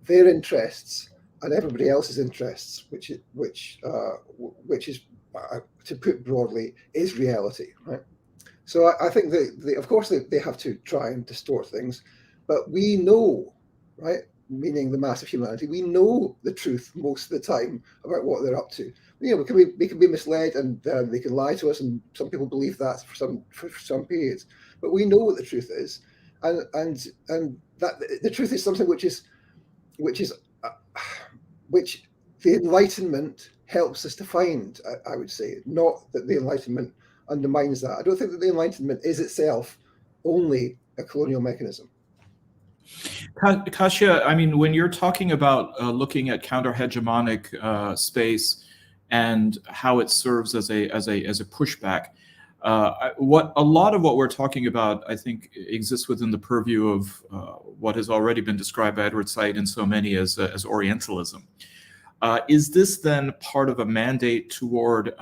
their interests and everybody else's interests, which is to put broadly, is reality, right? So I think that of course they have to try and distort things, but we know, right, meaning the mass of humanity, we know the truth most of the time about what they're up to. You know, we can be misled, and they can lie to us, and some people believe that for some periods. But we know what the truth is, and that the truth is something which the Enlightenment helps us to find. I would say, not that the Enlightenment undermines that. I don't think that the Enlightenment is itself only a colonial mechanism. Kasia, I mean, when you're talking about looking at counter-hegemonic space and how it serves as a pushback, a lot of what we're talking about, I think, exists within the purview of what has already been described by Edward Said and so many as Orientalism. Is this then part of a mandate toward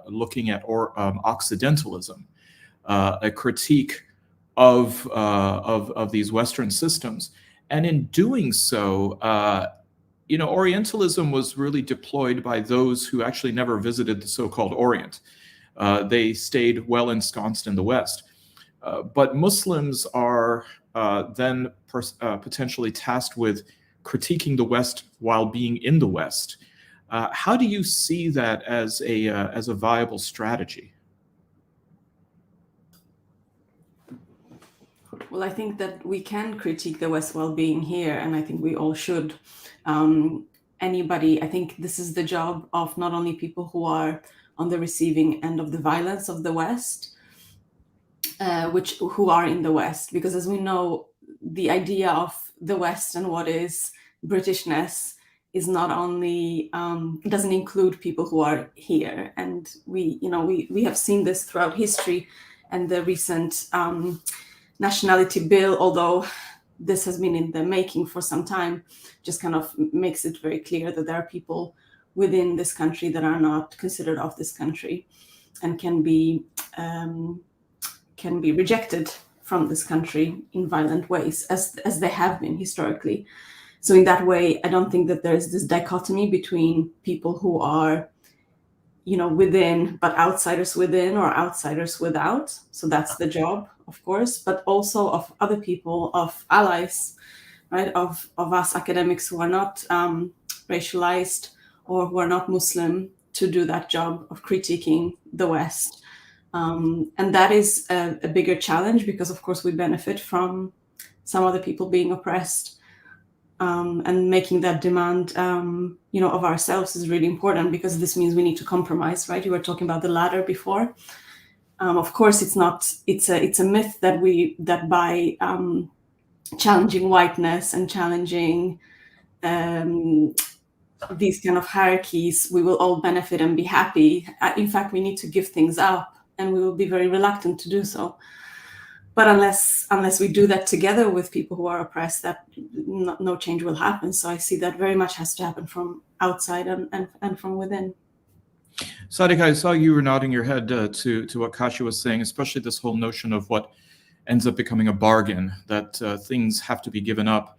looking at Occidentalism, a critique of these Western systems? And in doing so, Orientalism was really deployed by those who actually never visited the so-called Orient. They stayed well ensconced in the West. But Muslims are then potentially tasked with critiquing the West while being in the West. How do you see that as a viable strategy? Well, I think that we can critique the West while being here, and I think we all should. I think this is the job of not only people who are on the receiving end of the violence of the West, who are in the West, because as we know, the idea of the West and what is Britishness is not only doesn't include people who are here, and we have seen this throughout history, and the recent nationality bill, although this has been in the making for some time, just kind of makes it very clear that there are people within this country that are not considered of this country and can be rejected from this country in violent ways, as they have been historically. So in that way, I don't think that there's this dichotomy between people who are, within, but outsiders within or outsiders without. So that's the job, of course, but also of other people, of allies, right? Of us academics who are not racialized or who are not Muslim to do that job of critiquing the West. And that is a bigger challenge because, of course, we benefit from some other people being oppressed. And making that demand, of ourselves is really important because this means we need to compromise, right? You were talking about the ladder before. Of course, it's not. It's a myth that by challenging whiteness and challenging these kind of hierarchies, we will all benefit and be happy. In fact, we need to give things up, and we will be very reluctant to do so. But unless we do that together with people who are oppressed, that no change will happen. So I see that very much has to happen from outside and from within. Sadiq, I saw you were nodding your head to what Kasia was saying, especially this whole notion of what ends up becoming a bargain, that things have to be given up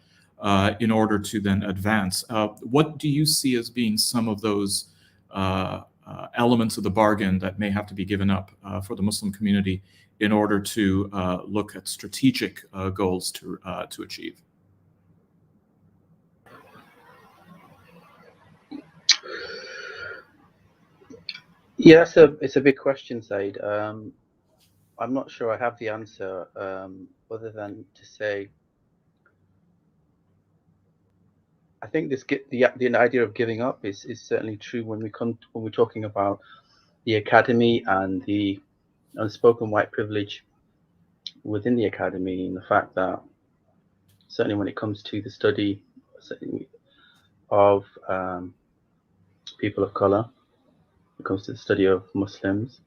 in order to then advance. What do you see as being some of those elements of the bargain that may have to be given up for the Muslim community in order to look at strategic goals to achieve? Yeah, it's a big question, Said. I'm not sure I have the answer, other than to say, I think the idea of giving up is certainly true when we're talking about the academy and the unspoken white privilege within the academy, and the fact that certainly when it comes to the study of people of color, when it comes to the study of Muslims,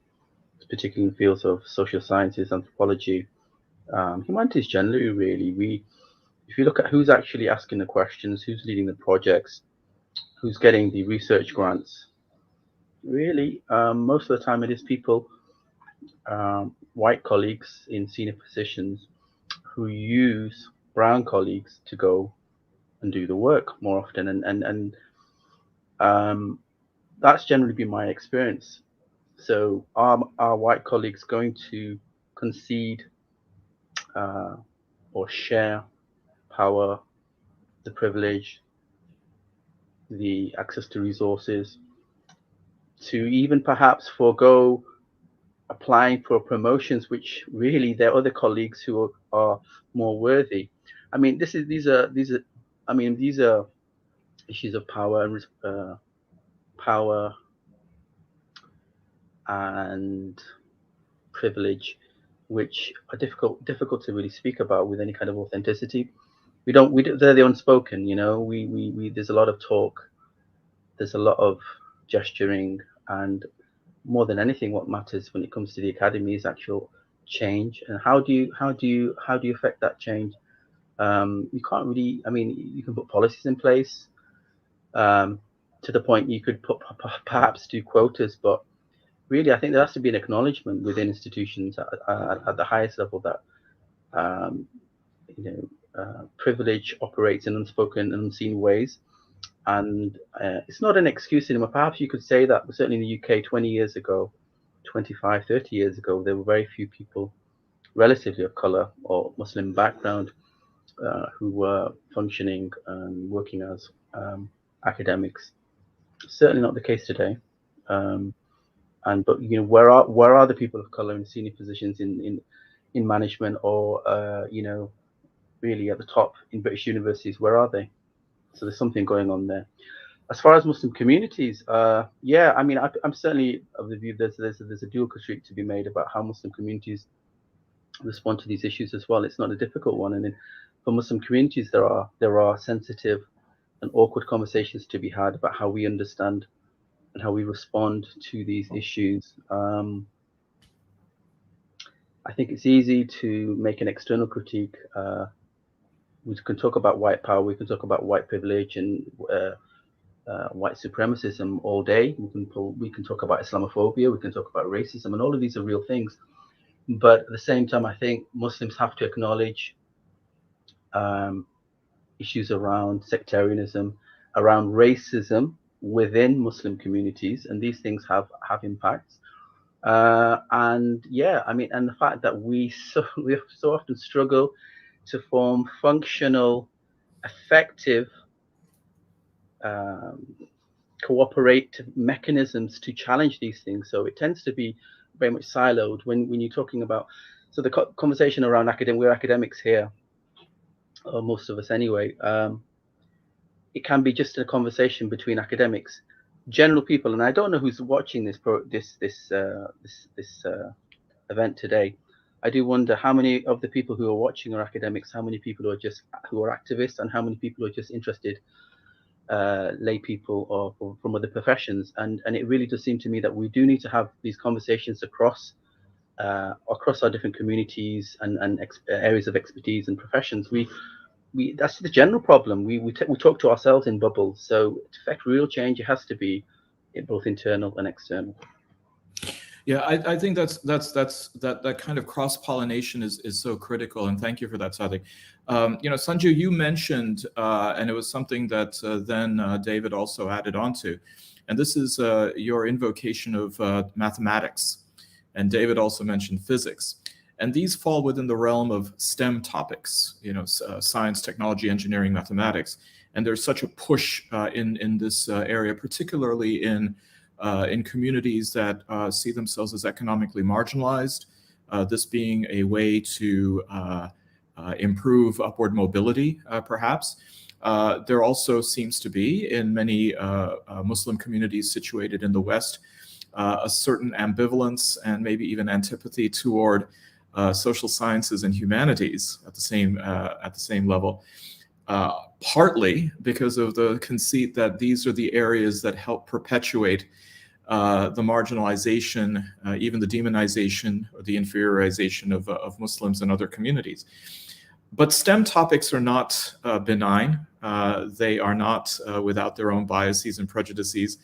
particularly in fields of social sciences, anthropology, humanities generally, really, if you look at who's actually asking the questions, who's leading the projects, who's getting the research grants, really, most of the time it is people, white colleagues in senior positions, who use brown colleagues to go and do the work more often, and that's generally been my experience. So are white colleagues going to concede or share power, the privilege, the access to resources, to even perhaps forego applying for promotions, which really there are other colleagues who are more worthy? I mean, these are issues of power and privilege, which are difficult to really speak about with any kind of authenticity. They're the unspoken, there's a lot of talk, there's a lot of gesturing, and more than anything, what matters when it comes to the academy is actual change. And how do you affect that change? You can't really. I mean, you can put policies in place to the point you could perhaps do quotas, but really, I think there has to be an acknowledgement within institutions at the highest level that privilege operates in unspoken and unseen ways. And it's not an excuse anymore. Perhaps you could say that, certainly in the UK 20 years ago, 25, 30 years ago, there were very few people relatively of color or Muslim background who were functioning and working as academics. Certainly not the case today. But where are the people of color in senior positions in management, or really at the top in British universities? Where are they? So there's something going on there. As far as Muslim communities, yeah, I mean, I'm certainly of the view there's a dual critique to be made about how Muslim communities respond to these issues as well. It's not a difficult one, and then for Muslim communities there are sensitive and awkward conversations to be had about how we understand and how we respond to these issues. I think it's easy to make an external critique. We can talk about white power, we can talk about white privilege and white supremacism all day. We can talk about Islamophobia, we can talk about racism, and all of these are real things. But at the same time, I think Muslims have to acknowledge issues around sectarianism, around racism within Muslim communities, and these things have impacts. And yeah, I mean, and the fact that we so often struggle to form functional, effective cooperate mechanisms to challenge these things. So it tends to be very much siloed when you're talking about, so the conversation around we're academics here, or most of us anyway. It can be just a conversation between academics, general people, and I don't know who's watching this event today. I do wonder how many of the people who are watching are academics, how many people who are activists, and how many people are just interested lay people or from other professions. And it really does seem to me that we do need to have these conversations across our different communities and areas of expertise and professions. That's the general problem. We talk to ourselves in bubbles. So to affect real change, it has to be both internal and external. Yeah, I think that kind of cross-pollination is so critical, and thank you for that, Sadiq. Sanju, you mentioned, and it was something that then David also added onto, and this is your invocation of mathematics, and David also mentioned physics. And these fall within the realm of STEM topics, science, technology, engineering, mathematics. And there's such a push in this area, particularly in communities that see themselves as economically marginalized, this being a way to improve upward mobility, perhaps. There also seems to be, in many Muslim communities situated in the West, a certain ambivalence and maybe even antipathy toward social sciences and humanities at the same level, partly because of the conceit that these are the areas that help perpetuate the marginalization, even the demonization or the inferiorization of Muslims and other communities. But STEM topics are not benign. They are not without their own biases and prejudices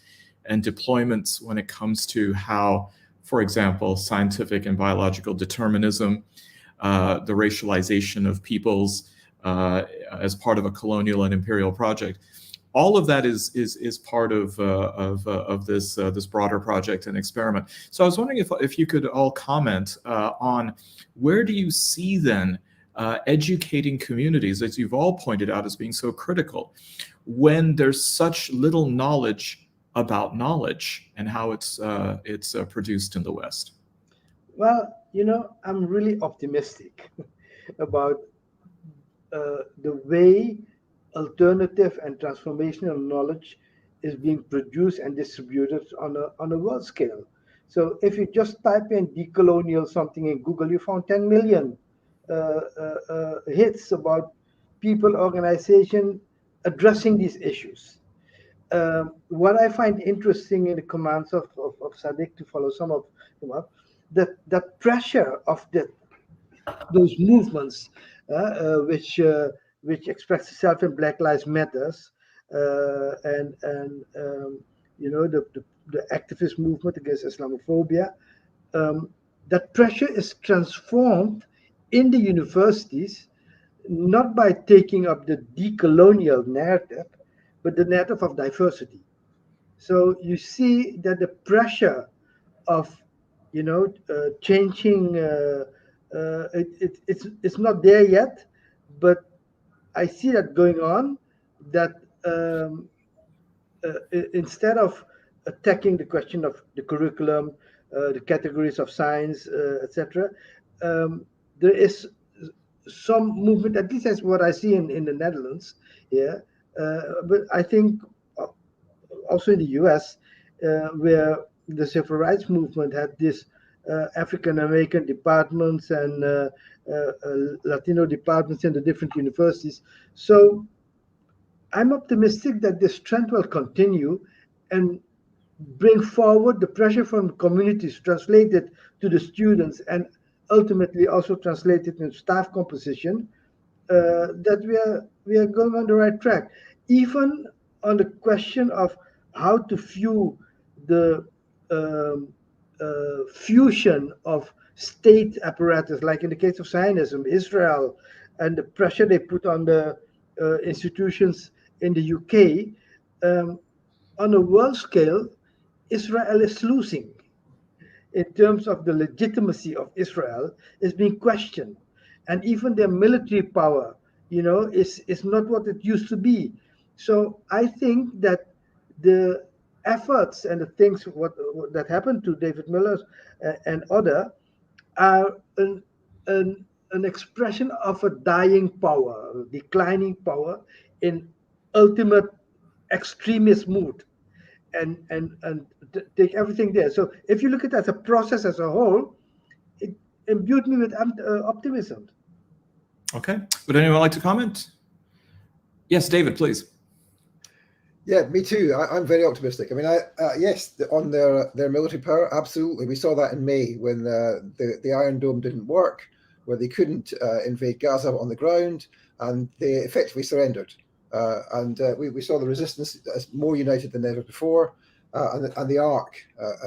and deployments when it comes to how, for example, scientific and biological determinism, the racialization of peoples as part of a colonial and imperial project. All of that is part of this broader project and experiment. So I was wondering if you could all comment on where do you see then educating communities, as you've all pointed out, as being so critical, when there's such little knowledge about knowledge and how it's produced in the West? Well, I'm really optimistic about the way alternative and transformational knowledge is being produced and distributed on a world scale. So if you just type in decolonial something in Google, you found 10 million hits about people, organization addressing these issues. What I find interesting in the commands of Sadiq, to follow some of them up, that pressure of those movements which express itself in Black Lives Matters and the activist movement against Islamophobia, that pressure is transformed in the universities, not by taking up the decolonial narrative, but the narrative of diversity. So you see that the pressure of changing, it's not there yet, but I see that going on, that instead of attacking the question of the curriculum, the categories of science, etc., there is some movement, at least that's what I see in the Netherlands here, but I think also in the US, where the civil rights movement had this African American departments and Latino departments in the different universities. So I'm optimistic that this trend will continue and bring forward the pressure from communities translated to the students and ultimately also translated in staff composition, that we are going on the right track. Even on the question of how to view the fusion of state apparatus, like in the case of Zionism, Israel, and the pressure they put on the institutions in the UK, on a world scale, Israel is losing. In terms of the legitimacy of Israel, is being questioned, and even their military power, is not what it used to be. So I think that the efforts and the things that happened to David Miller and other are an expression of a dying power, a declining power in ultimate extremist mood, and take everything there. So if you look at it as a process as a whole, it imbued me with optimism. Okay. Would anyone like to comment? Yes, David, please. Yeah, me too. I'm very optimistic. I mean, yes, on their military power, absolutely. We saw that in May when the Iron Dome didn't work, where they couldn't invade Gaza on the ground, and they effectively surrendered. We saw the resistance as more united than ever before. And the ARC,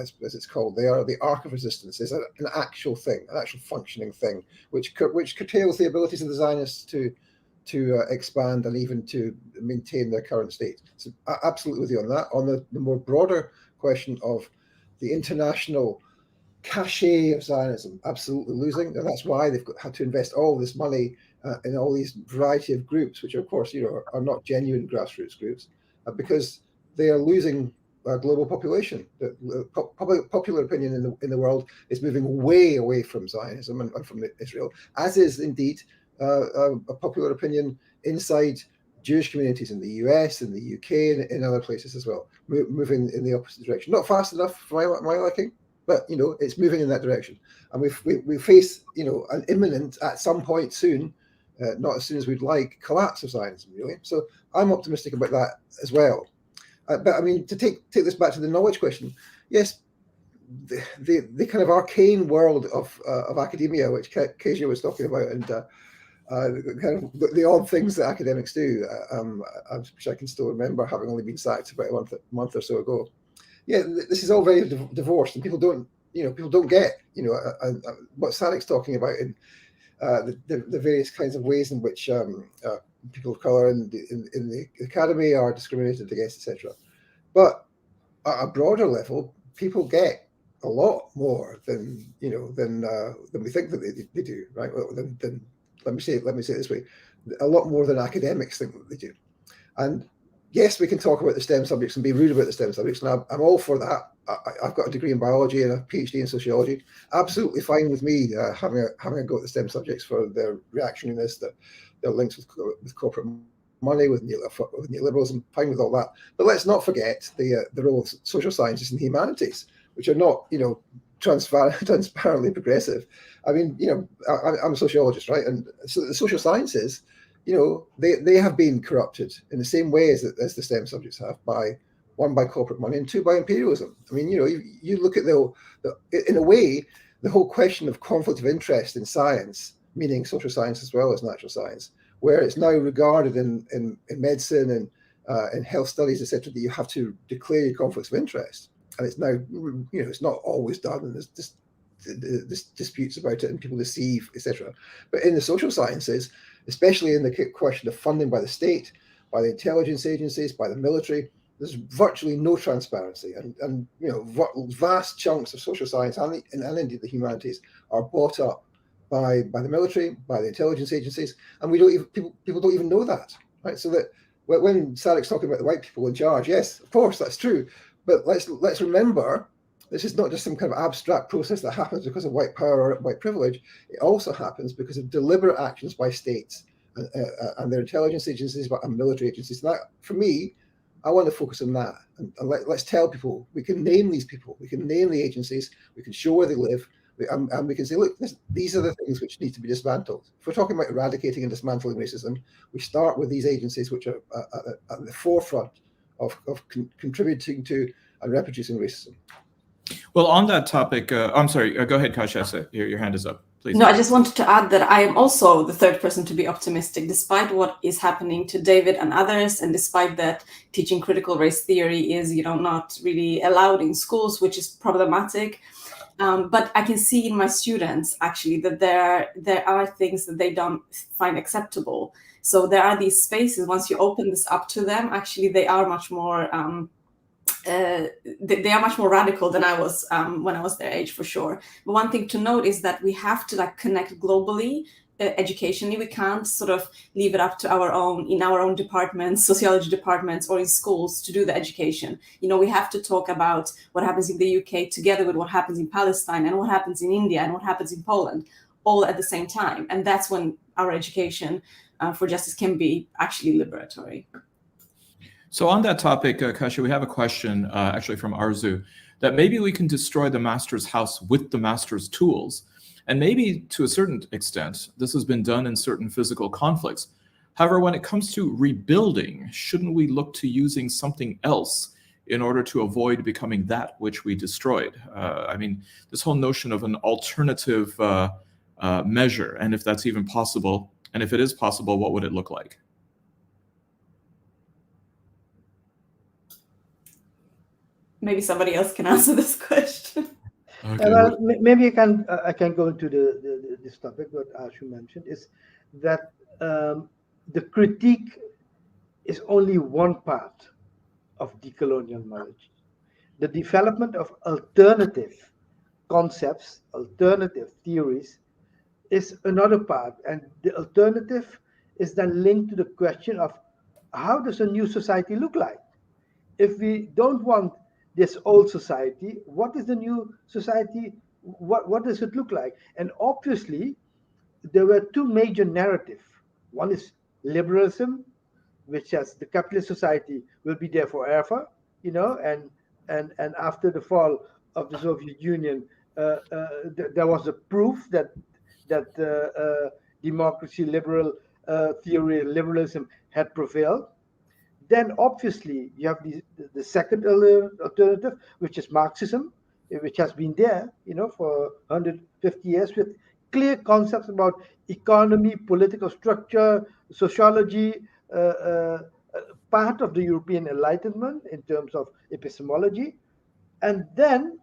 as it's called, the arc of resistance is an actual thing, an actual functioning thing, which curtails the abilities of the Zionists to expand and even to maintain their current state. So absolutely with you on that. On the more broader question of the international cachet of Zionism, absolutely losing, and that's why they've had to invest all this money in all these variety of groups, which of course are not genuine grassroots groups, because they are losing global population. The popular opinion in the world is moving way away from Zionism and from Israel, as is indeed a popular opinion inside Jewish communities in the US, in the UK, and in other places as well, moving in the opposite direction. Not fast enough for my liking, but it's moving in that direction. And we face an imminent, at some point soon, not as soon as we'd like, collapse of Zionism, really. So I'm optimistic about that as well. But I mean, to take this back to the knowledge question, yes, the kind of arcane world of academia, which Kezia was talking about, and kind of the odd things that academics do, which I can still remember, having only been sacked about a month or so ago. Yeah, this is all very divorced, and people don't get what SACC's talking about in the various kinds of ways in which people of color in the academy are discriminated against, etc. But at a broader level, people get a lot more than we think that they do, right? Than let me say it this way, a lot more than academics think that they do. And yes, we can talk about the STEM subjects and be rude about the STEM subjects, and I'm all for that. I've got a degree in biology and a PhD in sociology. Absolutely fine with me having a go at the STEM subjects for their reactionariness, their links with corporate money, with neoliberalism. Fine with all that. But let's not forget the role of social sciences and humanities, which are not transparently progressive. I mean, I'm a sociologist, right? And so the social sciences, they have been corrupted in the same way as the STEM subjects have, one by corporate money and two by imperialism. I mean, you look at in a way, the whole question of conflict of interest in science, meaning social science as well as natural science, where it's now regarded in medicine and in health studies, etc., that you have to declare your conflicts of interest. And it's now, it's not always done, and there's disputes about it, and people deceive, etc. But in the social sciences, especially in the question of funding by the state, by the intelligence agencies, by the military, there's virtually no transparency, and vast chunks of social science and indeed the humanities are bought up by the military, by the intelligence agencies, and people don't even know that, right? So that when SACC's talking about the white people in charge, yes, of course that's true, but let's remember, this is not just some kind of abstract process that happens because of white power or white privilege. It also happens because of deliberate actions by states and their intelligence agencies and military agencies. And that, for me, I want to focus on that. And let's tell people, we can name these people, we can name the agencies, we can show where they live, and we can say, look, these are the things which need to be dismantled. If we're talking about eradicating and dismantling racism, we start with these agencies which are at the forefront of contributing to and reproducing racism. Well, on that topic, I'm sorry, go ahead, Kasia, your hand is up, please. No, I just wanted to add that I am also the third person to be optimistic, despite what is happening to David and others, and despite that teaching critical race theory is, not really allowed in schools, which is problematic. But I can see in my students, actually, that there are things that they don't find acceptable. So there are these spaces, once you open this up to them, actually, they are much more they are much more radical than I was when I was their age, for sure. But one thing to note is that we have to connect globally education. We can't sort of leave it up to our own departments, sociology departments, or in schools to do the education. We have to talk about what happens in the UK together with what happens in Palestine and what happens in India and what happens in Poland, all at the same time. And that's when our education for justice can be actually liberatory. So on that topic, Kasia, we have a question actually from Arzu, that maybe we can destroy the master's house with the master's tools. And maybe to a certain extent, this has been done in certain physical conflicts. However, when it comes to rebuilding, shouldn't we look to using something else in order to avoid becoming that which we destroyed? I mean, this whole notion of an alternative measure, and if that's even possible, and if it is possible, what would it look like? Maybe somebody else can answer this question. Okay. Well, maybe I can go into this topic. What Ashu mentioned is that the critique is only one part of decolonial knowledge. The development of alternative concepts, alternative theories, is another part, and the alternative is then linked to the question of how does a new society look like? If we don't want this old society, what is the new society? What does it look like? And obviously, there were two major narratives. One is liberalism, which has the capitalist society will be there forever, and after the fall of the Soviet Union, there was a proof that democracy, liberal theory, liberalism had prevailed. Then obviously you have the second alternative, which is Marxism, which has been there, for 150 years, with clear concepts about economy, political structure, sociology, part of the European Enlightenment in terms of epistemology. And then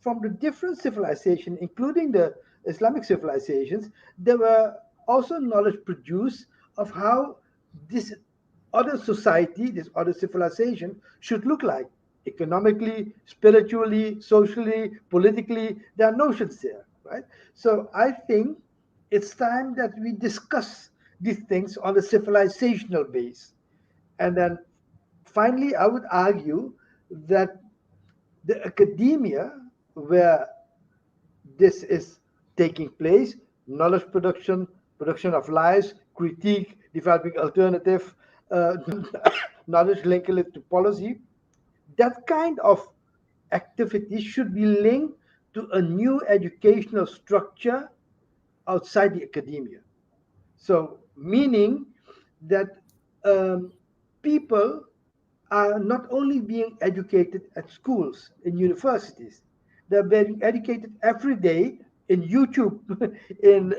from the different civilizations, including the Islamic civilizations, there were also knowledge produced of how this other society, this other civilization should look like, economically, spiritually, socially, politically. There are notions there, right? So I think it's time that we discuss these things on a civilizational base. And then finally, I would argue that the academia where this is taking place, knowledge production, production of lies, critique, developing alternative knowledge, linking it to policy, that kind of activity should be linked to a new educational structure outside the academia. So meaning that people are not only being educated at schools, in universities, they're being educated every day in YouTube, in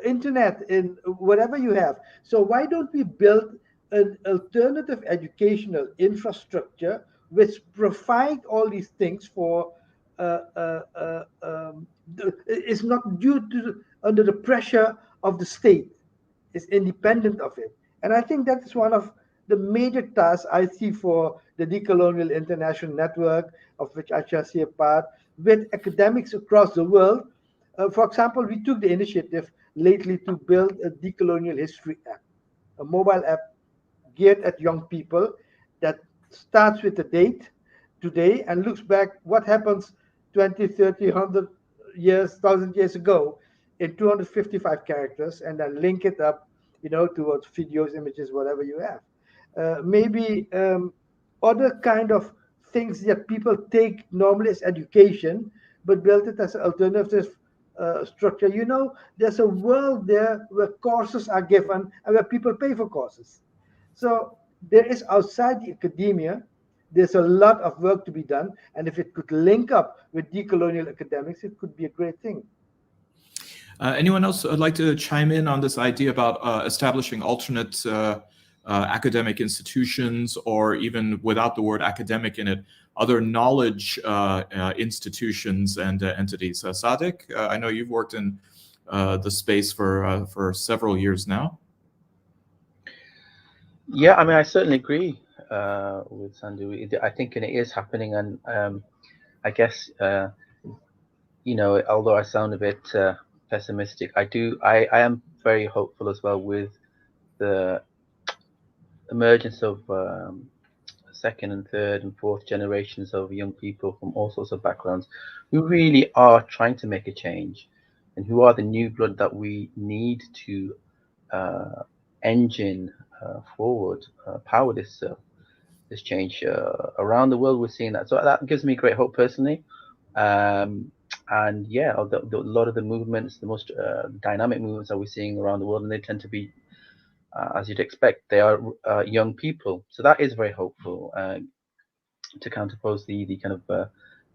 internet, in whatever you have. So why don't we build an alternative educational infrastructure which provide all these things for is not due to under the pressure of the state, is independent of it. And I think that is one of the major tasks I see for the Decolonial International Network, of which IHRC a part, with academics across the world. For example, we took the initiative lately to build a decolonial history app, a mobile app geared at young people that starts with the date today and looks back what happens 20, 30, 100 years, 1,000 years ago in 255 characters, and then link it up, towards videos, images, whatever you have. Maybe other kind of things that people take normally as education, but build it as an alternative structure. There's a world there where courses are given and where people pay for courses. So there is outside the academia, there's a lot of work to be done. And if it could link up with decolonial academics, it could be a great thing. Anyone else would like to chime in on this idea about establishing alternate academic institutions, or even without the word academic in it, other knowledge institutions and entities? Sadiq, I know you've worked in the space for several years now. Yeah, I mean, I certainly agree with Sandhu. I think it is happening, and I guess although I sound a bit pessimistic, I am very hopeful as well with the emergence of second and third and fourth generations of young people from all sorts of backgrounds who really are trying to make a change, and who are the new blood that we need to engine forward, power this change around the world. We're seeing that, so that gives me great hope personally. And yeah, a lot of the movements, the most dynamic movements that we're seeing around the world, and they tend to be, as you'd expect, they are young people. So that is very hopeful to counterpose the kind of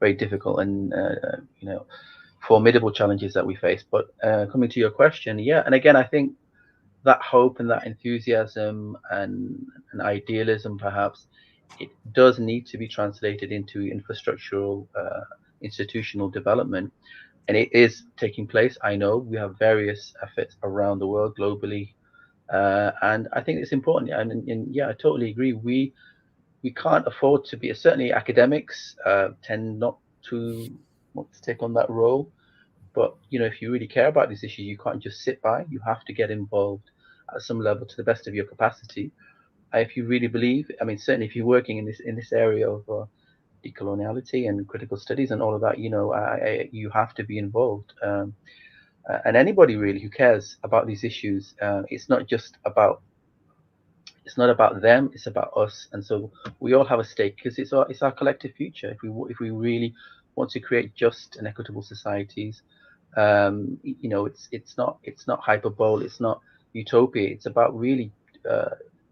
very difficult and formidable challenges that we face. But coming to your question, yeah, and again, I think that hope and that enthusiasm and idealism, perhaps, it does need to be translated into infrastructural, institutional development, and it is taking place. I know we have various efforts around the world globally, and I think it's important. And yeah, I totally agree. We can't afford to be, certainly academics tend not to want to take on that role. But if you really care about these issues, you can't just sit by. You have to get involved at some level to the best of your capacity. If you really believe, certainly if you're working in this area of decoloniality and critical studies and all of that, you have to be involved. And anybody really who cares about these issues, it's not about them, it's about us. And so we all have a stake, because it's our collective future. If we really want to create just and equitable societies, it's not hyperbole, it's not utopia. It's about really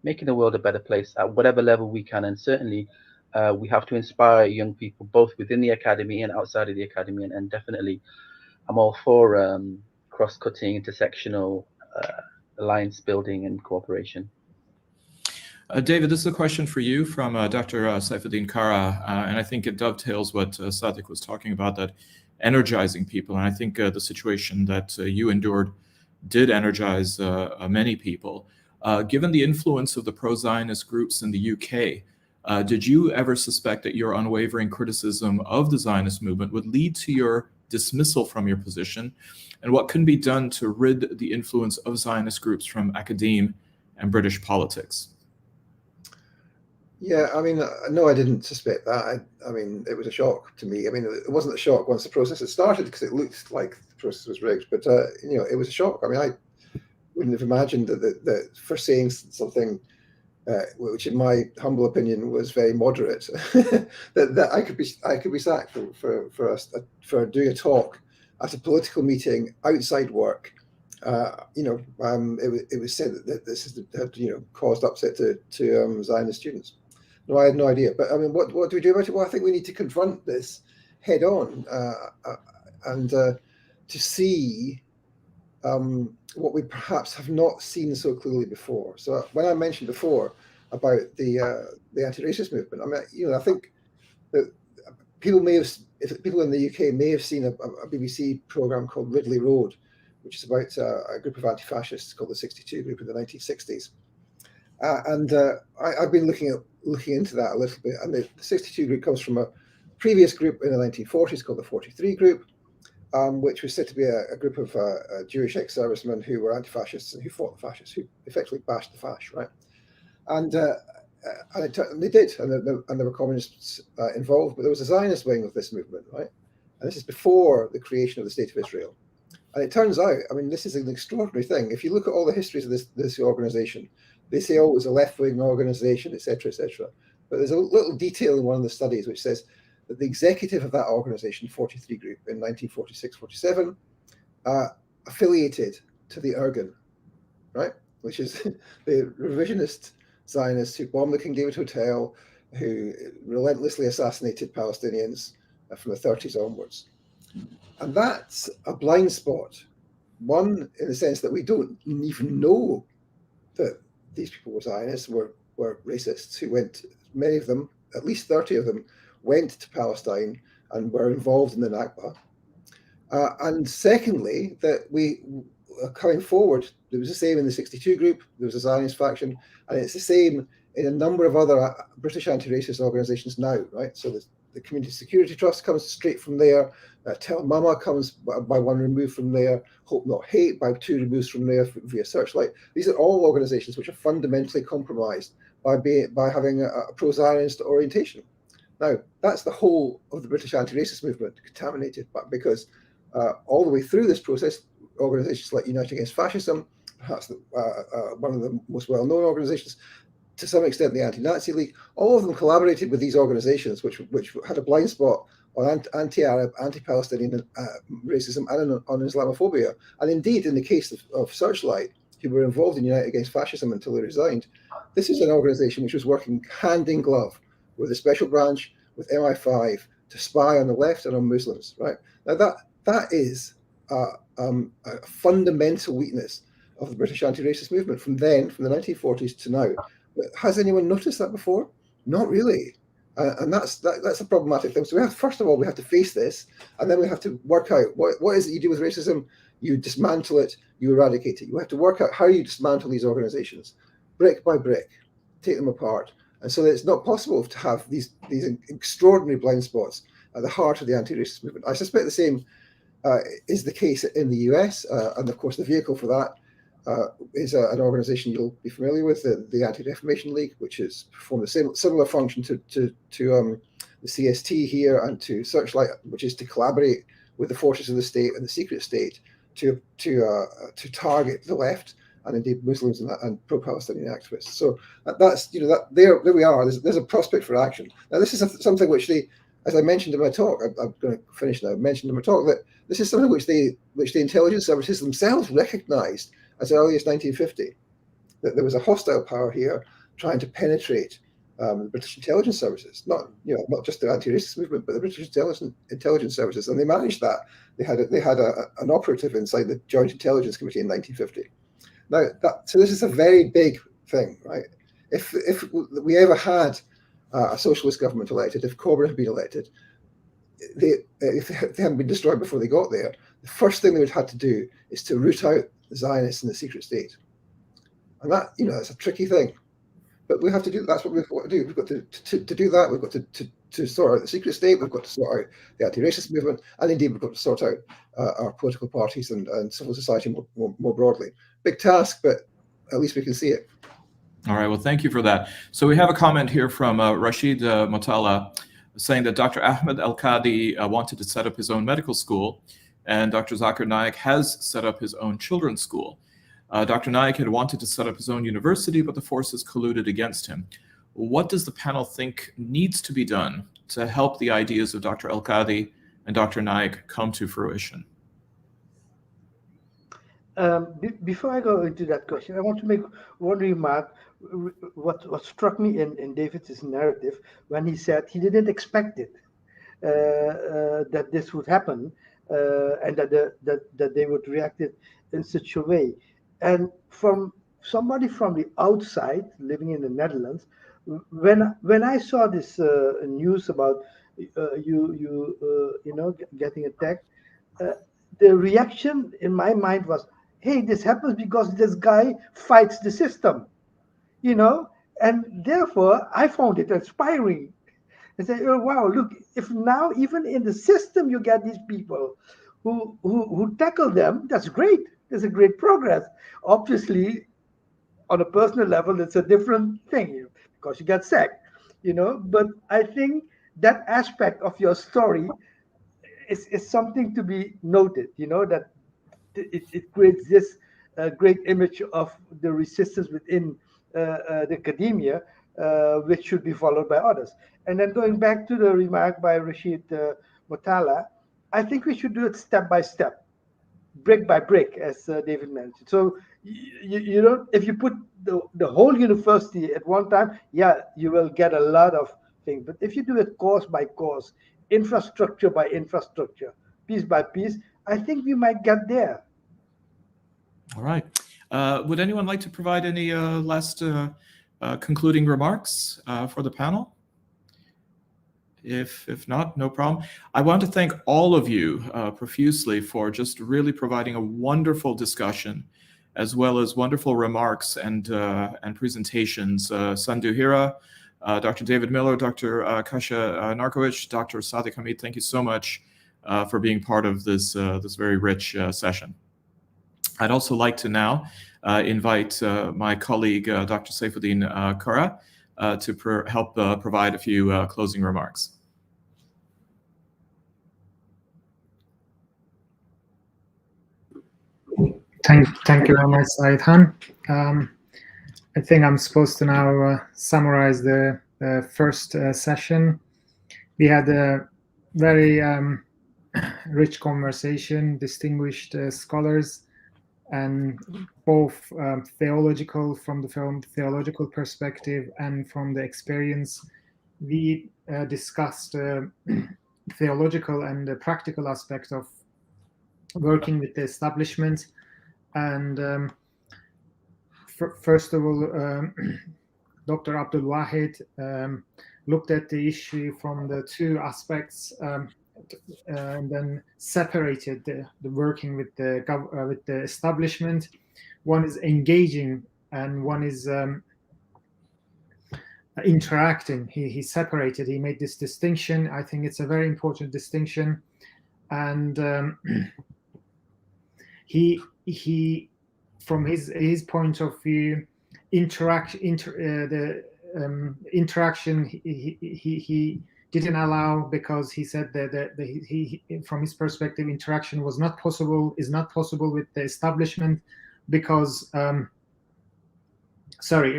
making the world a better place at whatever level we can. And certainly we have to inspire young people both within the academy and outside of the academy. And definitely I'm all for cross-cutting, intersectional alliance building and cooperation. David, this is a question for you from Dr. Saifuddin Kara, and I think it dovetails what Sadiq was talking about, that energizing people. And I think the situation that you endured did energize many people. Given the influence of the pro-Zionist groups in the UK, did you ever suspect that your unwavering criticism of the Zionist movement would lead to your dismissal from your position? And what can be done to rid the influence of Zionist groups from academe and British politics? Yeah, no, I didn't suspect that. It was a shock to me. It wasn't a shock once the process had started, because it looked like the process was rigged. But it was a shock. I wouldn't have imagined that for saying something which, in my humble opinion, was very moderate, that I could be sacked for doing a talk at a political meeting outside work. It was said that this had caused upset to Zionist students. No, I had no idea. But what do we do about it? Well, I think we need to confront this head on and to see what we perhaps have not seen so clearly before. So when I mentioned before about the anti-racist movement, I think that people in the UK may have seen a BBC programme called Ridley Road, which is about a group of anti-fascists called the 62 Group in the 1960s. I've been looking into that a little bit. And the 62 Group comes from a previous group in the 1940s called the 43 Group, which was said to be a group of Jewish ex-servicemen who were anti-fascists and who fought the fascists, who effectively bashed the fash, right? And they did, and there were communists involved, but there was a Zionist wing of this movement, right? And this is before the creation of the State of Israel. And it turns out, this is an extraordinary thing. If you look at all the histories of this organization, they say, oh, it was a left-wing organization, etc., etc. But there's a little detail in one of the studies which says that the executive of that organization, 43 Group, in 1946-47, affiliated to the Irgun, right? Which is the revisionist Zionists who bombed the King David Hotel, who relentlessly assassinated Palestinians from the 30s onwards. And that's a blind spot. One, in the sense that we don't even know that these people were Zionists, were racists who went, many of them, at least 30 of them, went to Palestine and were involved in the Nakba. And secondly, that we coming forward, it was the same in the 62 Group, there was a Zionist faction, and it's the same in a number of other British anti-racist organisations now, right? So the the Community Security Trust comes straight from there. Tell Mama comes by one remove from there. Hope Not Hate by 2 removes from there via Searchlight. These are all organisations which are fundamentally compromised by having a pro-Zionist orientation. Now, that's the whole of the British anti-racist movement contaminated, but because all the way through this process, organisations like Unite Against Fascism, perhaps one of the most well-known organisations, to some extent the Anti-Nazi League, all of them collaborated with these organisations which had a blind spot on anti-Arab, anti-Palestinian racism and on Islamophobia. And indeed, in the case of Searchlight, who were involved in Unite Against Fascism until they resigned, this is an organisation which was working hand in glove with the special branch, with MI5, to spy on the left and on Muslims, right? Now that is a fundamental weakness of the British anti-racist movement from the 1940s to now. But has anyone noticed that before? Not really. And that's a problematic thing. So we have, first of all, we have to face this, and then we have to work out what is it you do with racism. You dismantle it, you eradicate it. You have to work out how you dismantle these organizations, brick by brick, take them apart. And so that it's not possible to have these extraordinary blind spots at the heart of the anti-racist movement. I suspect the same is the case in the US, and of course the vehicle for that is an organization you'll be familiar with, the Anti-Defamation League, which has performed a similar function to the CST here and to Searchlight, which is to collaborate with the forces of the state and the secret state to target the left and indeed Muslims and pro-Palestinian activists. So that's, there we are. There's a prospect for action. Now this is something which as I mentioned in my talk, I'm going to finish now. I mentioned in my talk that this is something which the intelligence services themselves recognised as early as 1950, that there was a hostile power here trying to penetrate the British intelligence services, not just the anti-racist movement, but the British intelligence services, and they managed that. They had an operative inside the Joint Intelligence Committee in 1950. Now, so this is a very big thing, right? If we ever had a socialist government elected, if Corbyn had been elected, if they hadn't been destroyed before they got there, the first thing they would have had to do is to root out the Zionists and the secret state. And that, that's a tricky thing. But we have to do, that's what we've got to do. We've got to do that. We've got to sort out the secret state. We've got to sort out the anti-racist movement. And indeed, we've got to sort out our political parties and civil society more broadly. Big task, but at least we can see it. All right, well, thank you for that. So we have a comment here from Rashid Motala saying that Dr. Ahmed Al-Qadi wanted to set up his own medical school, and Dr. Zakir Naik has set up his own children's school. Dr. Naik had wanted to set up his own university, but the forces colluded against him. What does the panel think needs to be done to help the ideas of Dr. Al-Qadi and Dr. Naik come to fruition? Before I go into that question, I want to make one remark. What struck me in David's narrative when he said he didn't expect it, that this would happen, and that they would react it in such a way. And from somebody from the outside living in the Netherlands, when I saw this news about getting attacked, the reaction in my mind was, hey, this happens because this guy fights the system, and therefore I found it inspiring. I said, oh, wow, look, if now even in the system you get these people who tackle them, that's great. There's a great progress. Obviously, on a personal level, it's a different thing because you get sacked, But I think that aspect of your story is something to be noted, that it creates this great image of the resistance within the academia, which should be followed by others. And then going back to the remark by Rashid Motala, I think we should do it step by step, brick by brick, as David mentioned. So you don't, if you put the whole university at one time, you will get a lot of things. But if you do it course by course, infrastructure by infrastructure, piece by piece, I think we might get there. All right. Would anyone like to provide any last concluding remarks for the panel? If not, no problem. I want to thank all of you profusely for just really providing a wonderful discussion, as well as wonderful remarks and presentations. Sandhu Hira, Dr. David Miller, Dr. Kasia Narkowicz, Dr. Sadiq Hamid, thank you so much for being part of this, this very rich session. I'd also like to now invite my colleague, Dr. Saifuddin Kara, to help provide a few closing remarks. Thank you very much, Said Khan. I think I'm supposed to now summarize the first session. We had a very rich conversation, distinguished scholars, and both theological, from the theological perspective and from the experience. We discussed theological and the practical aspect of working with the establishment. And first of all, Dr. Abdul Wahid looked at the issue from the two aspects, and then separated the working with the establishment. One is engaging, and one is interacting. He separated. He made this distinction. I think it's a very important distinction, and he from his point of view, interaction he didn't allow, because he said that he from his perspective, interaction was not possible, is not possible with the establishment, because it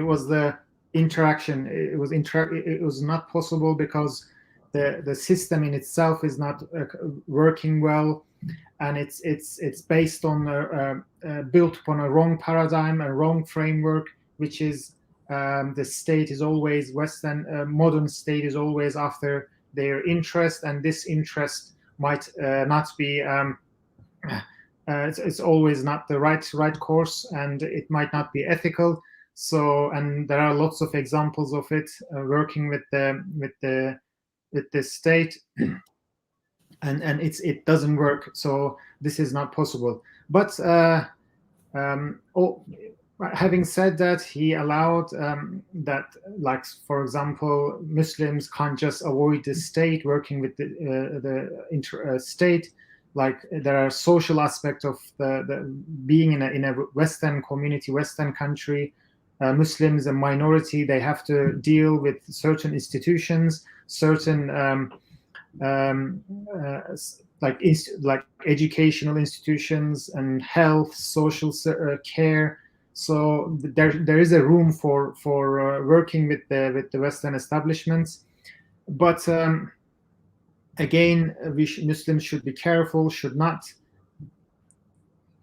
was the interaction. It was not possible because the system in itself is not working well, and it's based on built upon a wrong paradigm, a wrong framework, which is the state is always modern state is always after their interest, and this interest might not be it's always not the right course, and it might not be ethical. So, and there are lots of examples of it, working with the state, and it doesn't work. So this is not possible. But having said that, he allowed that, like, for example, Muslims can't just avoid the state, working with the state. Like, there are social aspects of the being in a Western community, Western country. Muslims, a minority, they have to deal with certain institutions, certain like educational institutions and health, social care. So there is a room for working with the Western establishments, but again, Muslims should be careful, should not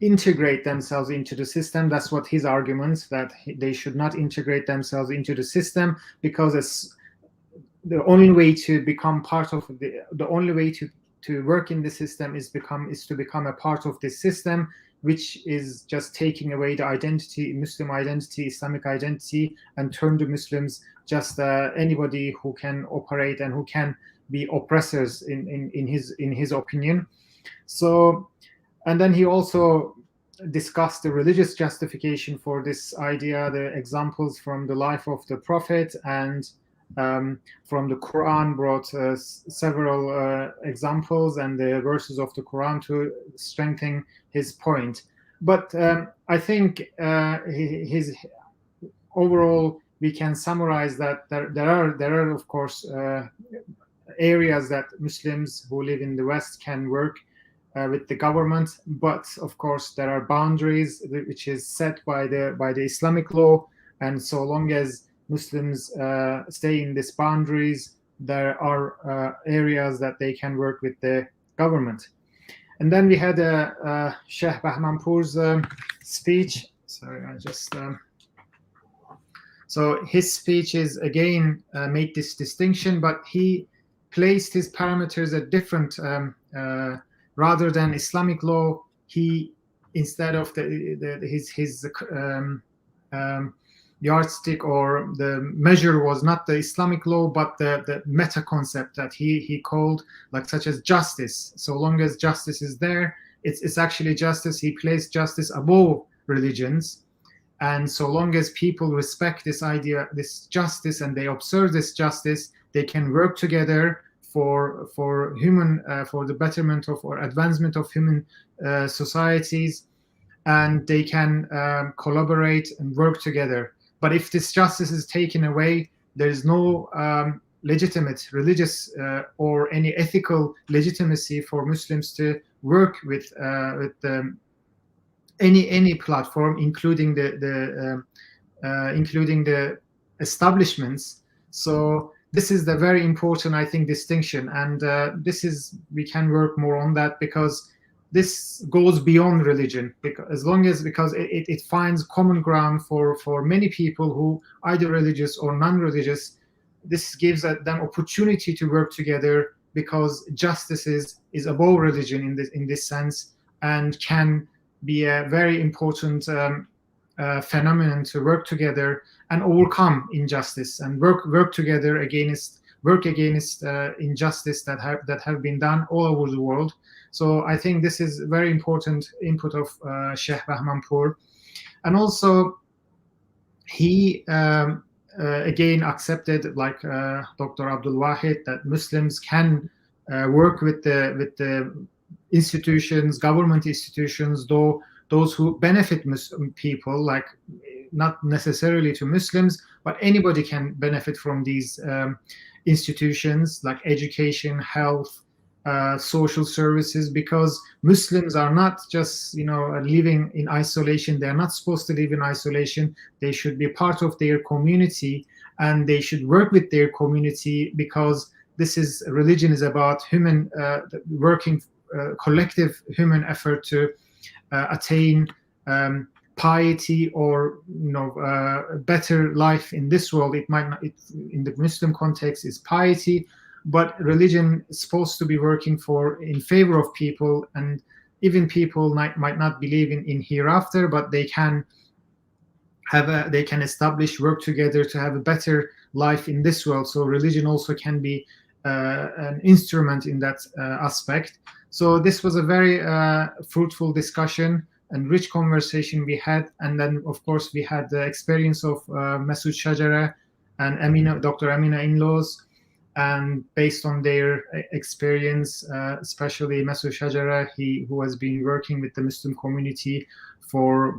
integrate themselves into the system. That's what his argument, that they should not integrate themselves into the system, because it's the only way to become part of the only way to work in the system is to become a part of this system, which is just taking away the identity, Muslim identity, Islamic identity, and turn the Muslims just anybody who can operate and who can be oppressors in his opinion. So, and then he also discussed the religious justification for this idea, the examples from the life of the Prophet, and from the Quran brought several examples and the verses of the Quran to strengthen his point. But I think his overall, we can summarize that there are of course areas that Muslims who live in the West can work with the government, but of course there are boundaries which is set by the Islamic law, and so long as Muslims stay in these boundaries, there are areas that they can work with the government. And then we had Sheikh Bahmanpour's speech. Sorry, I just so his speech is again made this distinction, but he placed his parameters at different rather than Islamic law. He, instead of his yardstick or the measure was not the Islamic law, but the meta concept that he called, like, such as justice. So long as justice is there, it's actually justice. He placed justice above religions, And so long as people respect this idea, this justice, and they observe this justice, they can work together for human, for the betterment of or advancement of human societies, and they can collaborate and work together. But if this justice is taken away, there is no legitimate religious or any ethical legitimacy for Muslims to work with any platform, including the establishments. So this is the very important, I think, distinction, and we can work more on that, because this goes beyond religion, because it finds common ground for many people who either religious or non-religious. This gives them opportunity to work together, because justice is above religion in this sense, and can be a very important phenomenon to work together and overcome injustice, and work together against injustice that have been done all over the world. So I think this is very important input of Sheikh Bahmanpour. And also he again accepted, like Dr. Abdul Wahid, that Muslims can work with the institutions, government institutions, though those who benefit people, like not necessarily to Muslims, but anybody can benefit from these institutions, like education, health, social services, because Muslims are not just living in isolation. They are not supposed to live in isolation. They should be part of their community, and they should work with their community, because religion is about human working, collective human effort to attain piety, or better life in this world. It might not, in the Muslim context, is piety, but religion is supposed to be working in favor of people, and even people might not believe in hereafter, but they can establish, work together to have a better life in this world. So religion also can be an instrument in that aspect. So this was a very fruitful discussion and rich conversation we had. And then, of course, we had the experience of Masood Shajara and Dr. Amina Inlaws. And based on their experience, especially Masood Shajara, who has been working with the Muslim community for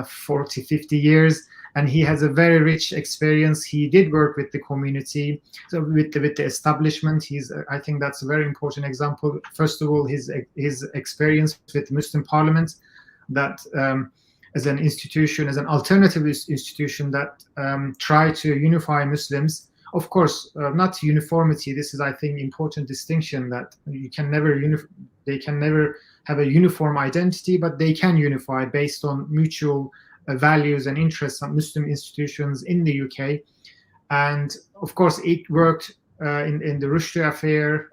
40, 50 years, and he has a very rich experience. He did work with the community, so with the establishment. I think that's a very important example. First of all, his experience with the Muslim Parliament, that as an institution, as an alternative institution that tried to unify Muslims. Of course, not uniformity. This is, I think, important distinction, that they can never have a uniform identity, but they can unify based on mutual values and interests of Muslim institutions in the UK. And of course, it worked in the Rushdie affair,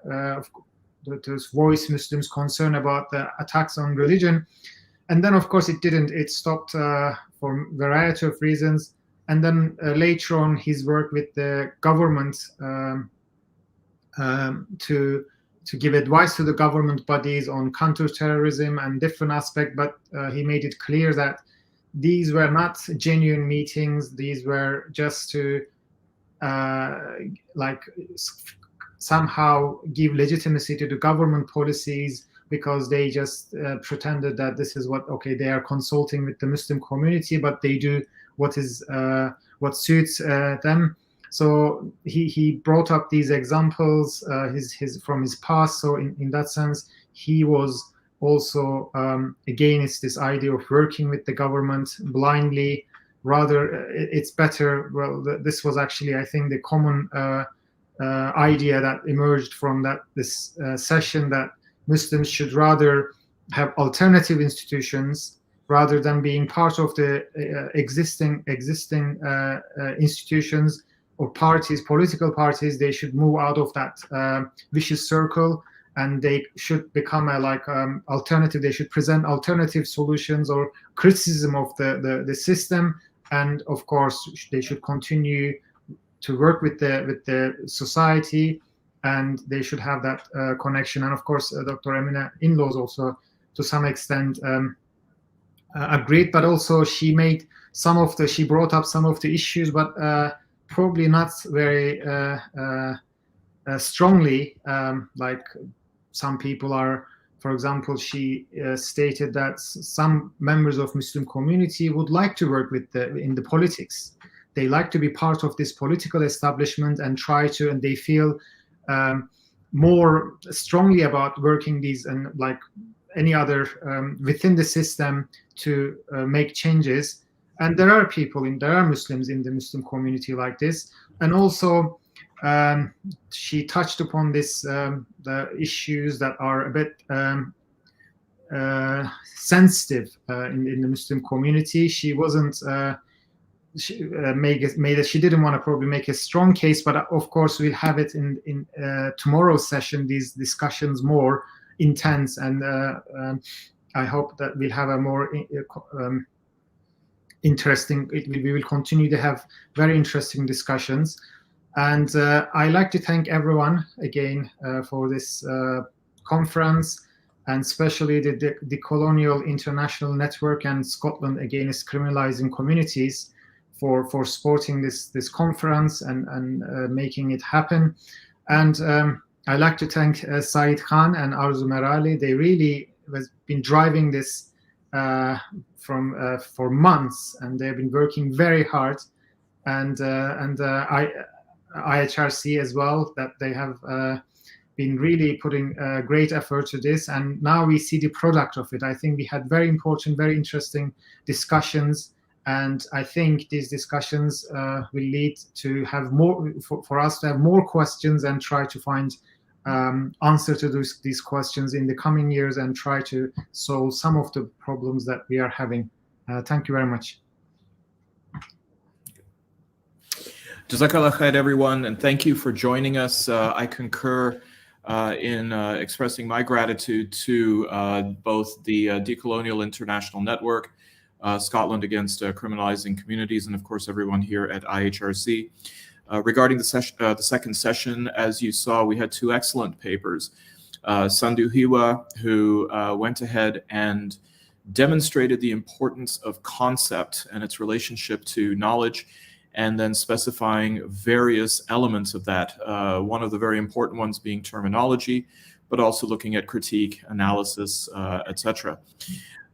to voice Muslims' concern about the attacks on religion. And then, of course, it didn't. It stopped for a variety of reasons. And then later on, his work with the government to give advice to the government bodies on counterterrorism and different aspects. But he made it clear that these were not genuine meetings. These were just to somehow give legitimacy to the government policies, because they just pretended that this is they are consulting with the Muslim community, but they do what suits them. So he brought up these examples from his past. So in that sense, he was also against this idea of working with the government blindly. Rather, it's better. Well, this was actually, I think, the common idea that emerged from this session, that Muslims should rather have alternative institutions rather than being part of the existing institutions or parties, political parties. They should move out of that vicious circle, and they should become alternative. They should present alternative solutions or criticism of the system, and of course they should continue to work with the society, and they should have that connection. And of course, Dr. Amina Inlaws also, to some extent, agreed, but also she brought up some of the issues, but probably not very strongly, like some people are. For example, she stated that some members of Muslim community would like to work in the politics. They like to be part of this political establishment and and they feel more strongly about working these and like any other within the system to make changes. And there are Muslims in the Muslim community like this. And also she touched upon the issues that are a bit sensitive in the Muslim community. She wasn't she didn't want to probably make a strong case, but of course we'll have it in tomorrow's session, these discussions more intense, and I hope that we'll have a more interesting, we will continue to have very interesting discussions. And I'd like to thank everyone again for this conference, and especially the Decolonial International Network and Scotland Against Criminalising Communities for supporting this conference and making it happen. And I'd like to thank Saeed Khan and Arzu Merali. They really have been driving this for months, and they've been working very hard. And IHRC as well, that they have been really putting great effort to this, and now we see the product of it. I think we had very important, very interesting discussions, and I think these discussions will lead to have more, for us to have more questions and try to find answer to these questions in the coming years and try to solve some of the problems that we are having. Thank you very much. Jazakallah khair, everyone, and thank you for joining us. I concur in expressing my gratitude to both the Decolonial International Network, Scotland Against Criminalising Communities, and of course everyone here at IHRC. Regarding the second session, as you saw, we had two excellent papers. Sandhu Hiwa, who went ahead and demonstrated the importance of concept and its relationship to knowledge, and then specifying various elements of that. One of the very important ones being terminology, but also looking at critique, analysis, etc.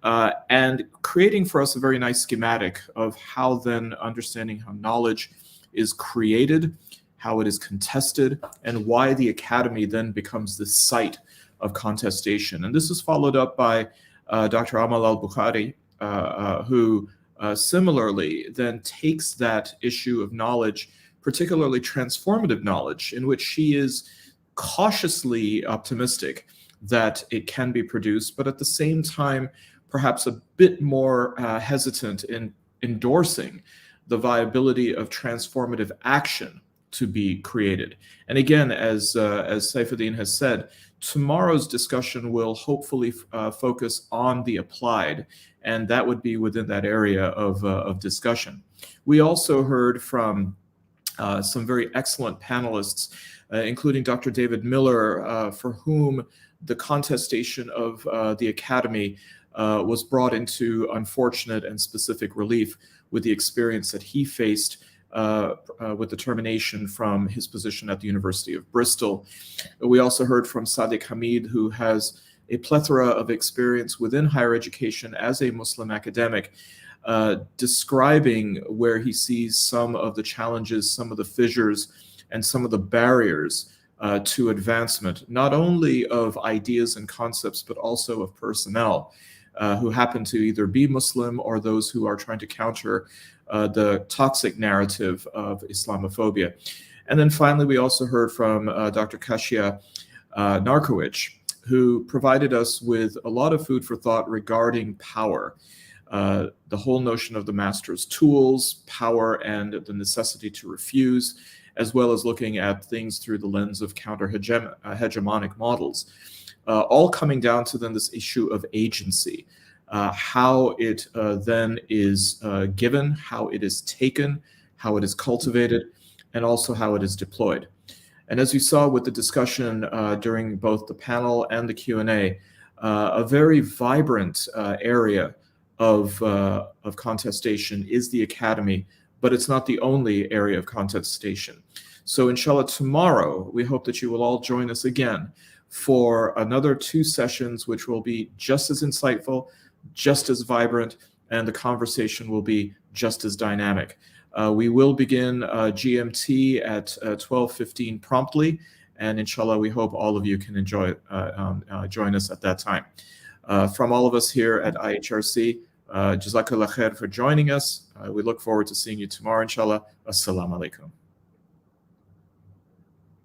And creating for us a very nice schematic of how then understanding how knowledge is created, how it is contested, and why the academy then becomes the site of contestation. And this is followed up by Dr. Amal al-Bukhari, who similarly then takes that issue of knowledge, particularly transformative knowledge, in which she is cautiously optimistic that it can be produced, but at the same time perhaps a bit more hesitant in endorsing the viability of transformative action to be created. And again, as Saifuddin has said, tomorrow's discussion will hopefully focus on the applied, and that would be within that area of discussion. We also heard from some very excellent panelists, including Dr. David Miller, for whom the contestation of the academy was brought into unfortunate and specific relief with the experience that he faced with the termination from his position at the University of Bristol. We also heard from Sadiq Hamid, who has a plethora of experience within higher education as a Muslim academic, describing where he sees some of the challenges, some of the fissures, and some of the barriers to advancement, not only of ideas and concepts, but also of personnel who happen to either be Muslim or those who are trying to counter the toxic narrative of Islamophobia. And then finally, we also heard from Dr. Kasia Narkowicz, who provided us with a lot of food for thought regarding power, the whole notion of the master's tools, power, and the necessity to refuse, as well as looking at things through the lens of counter-hegemonic models, all coming down to then this issue of agency, how it then is given, how it is taken, how it is cultivated, and also how it is deployed. And as you saw with the discussion during both the panel and the Q&A, a very vibrant area of contestation is the academy, but it's not the only area of contestation. So inshallah, tomorrow, we hope that you will all join us again for another 2 sessions, which will be just as insightful, just as vibrant, and the conversation will be just as dynamic. We will begin GMT at 12:15 promptly, and inshallah, we hope all of you can join us at that time. From all of us here at IHRC, Jazakallah khair for joining us. We look forward to seeing you tomorrow, inshallah. Assalamu alaikum.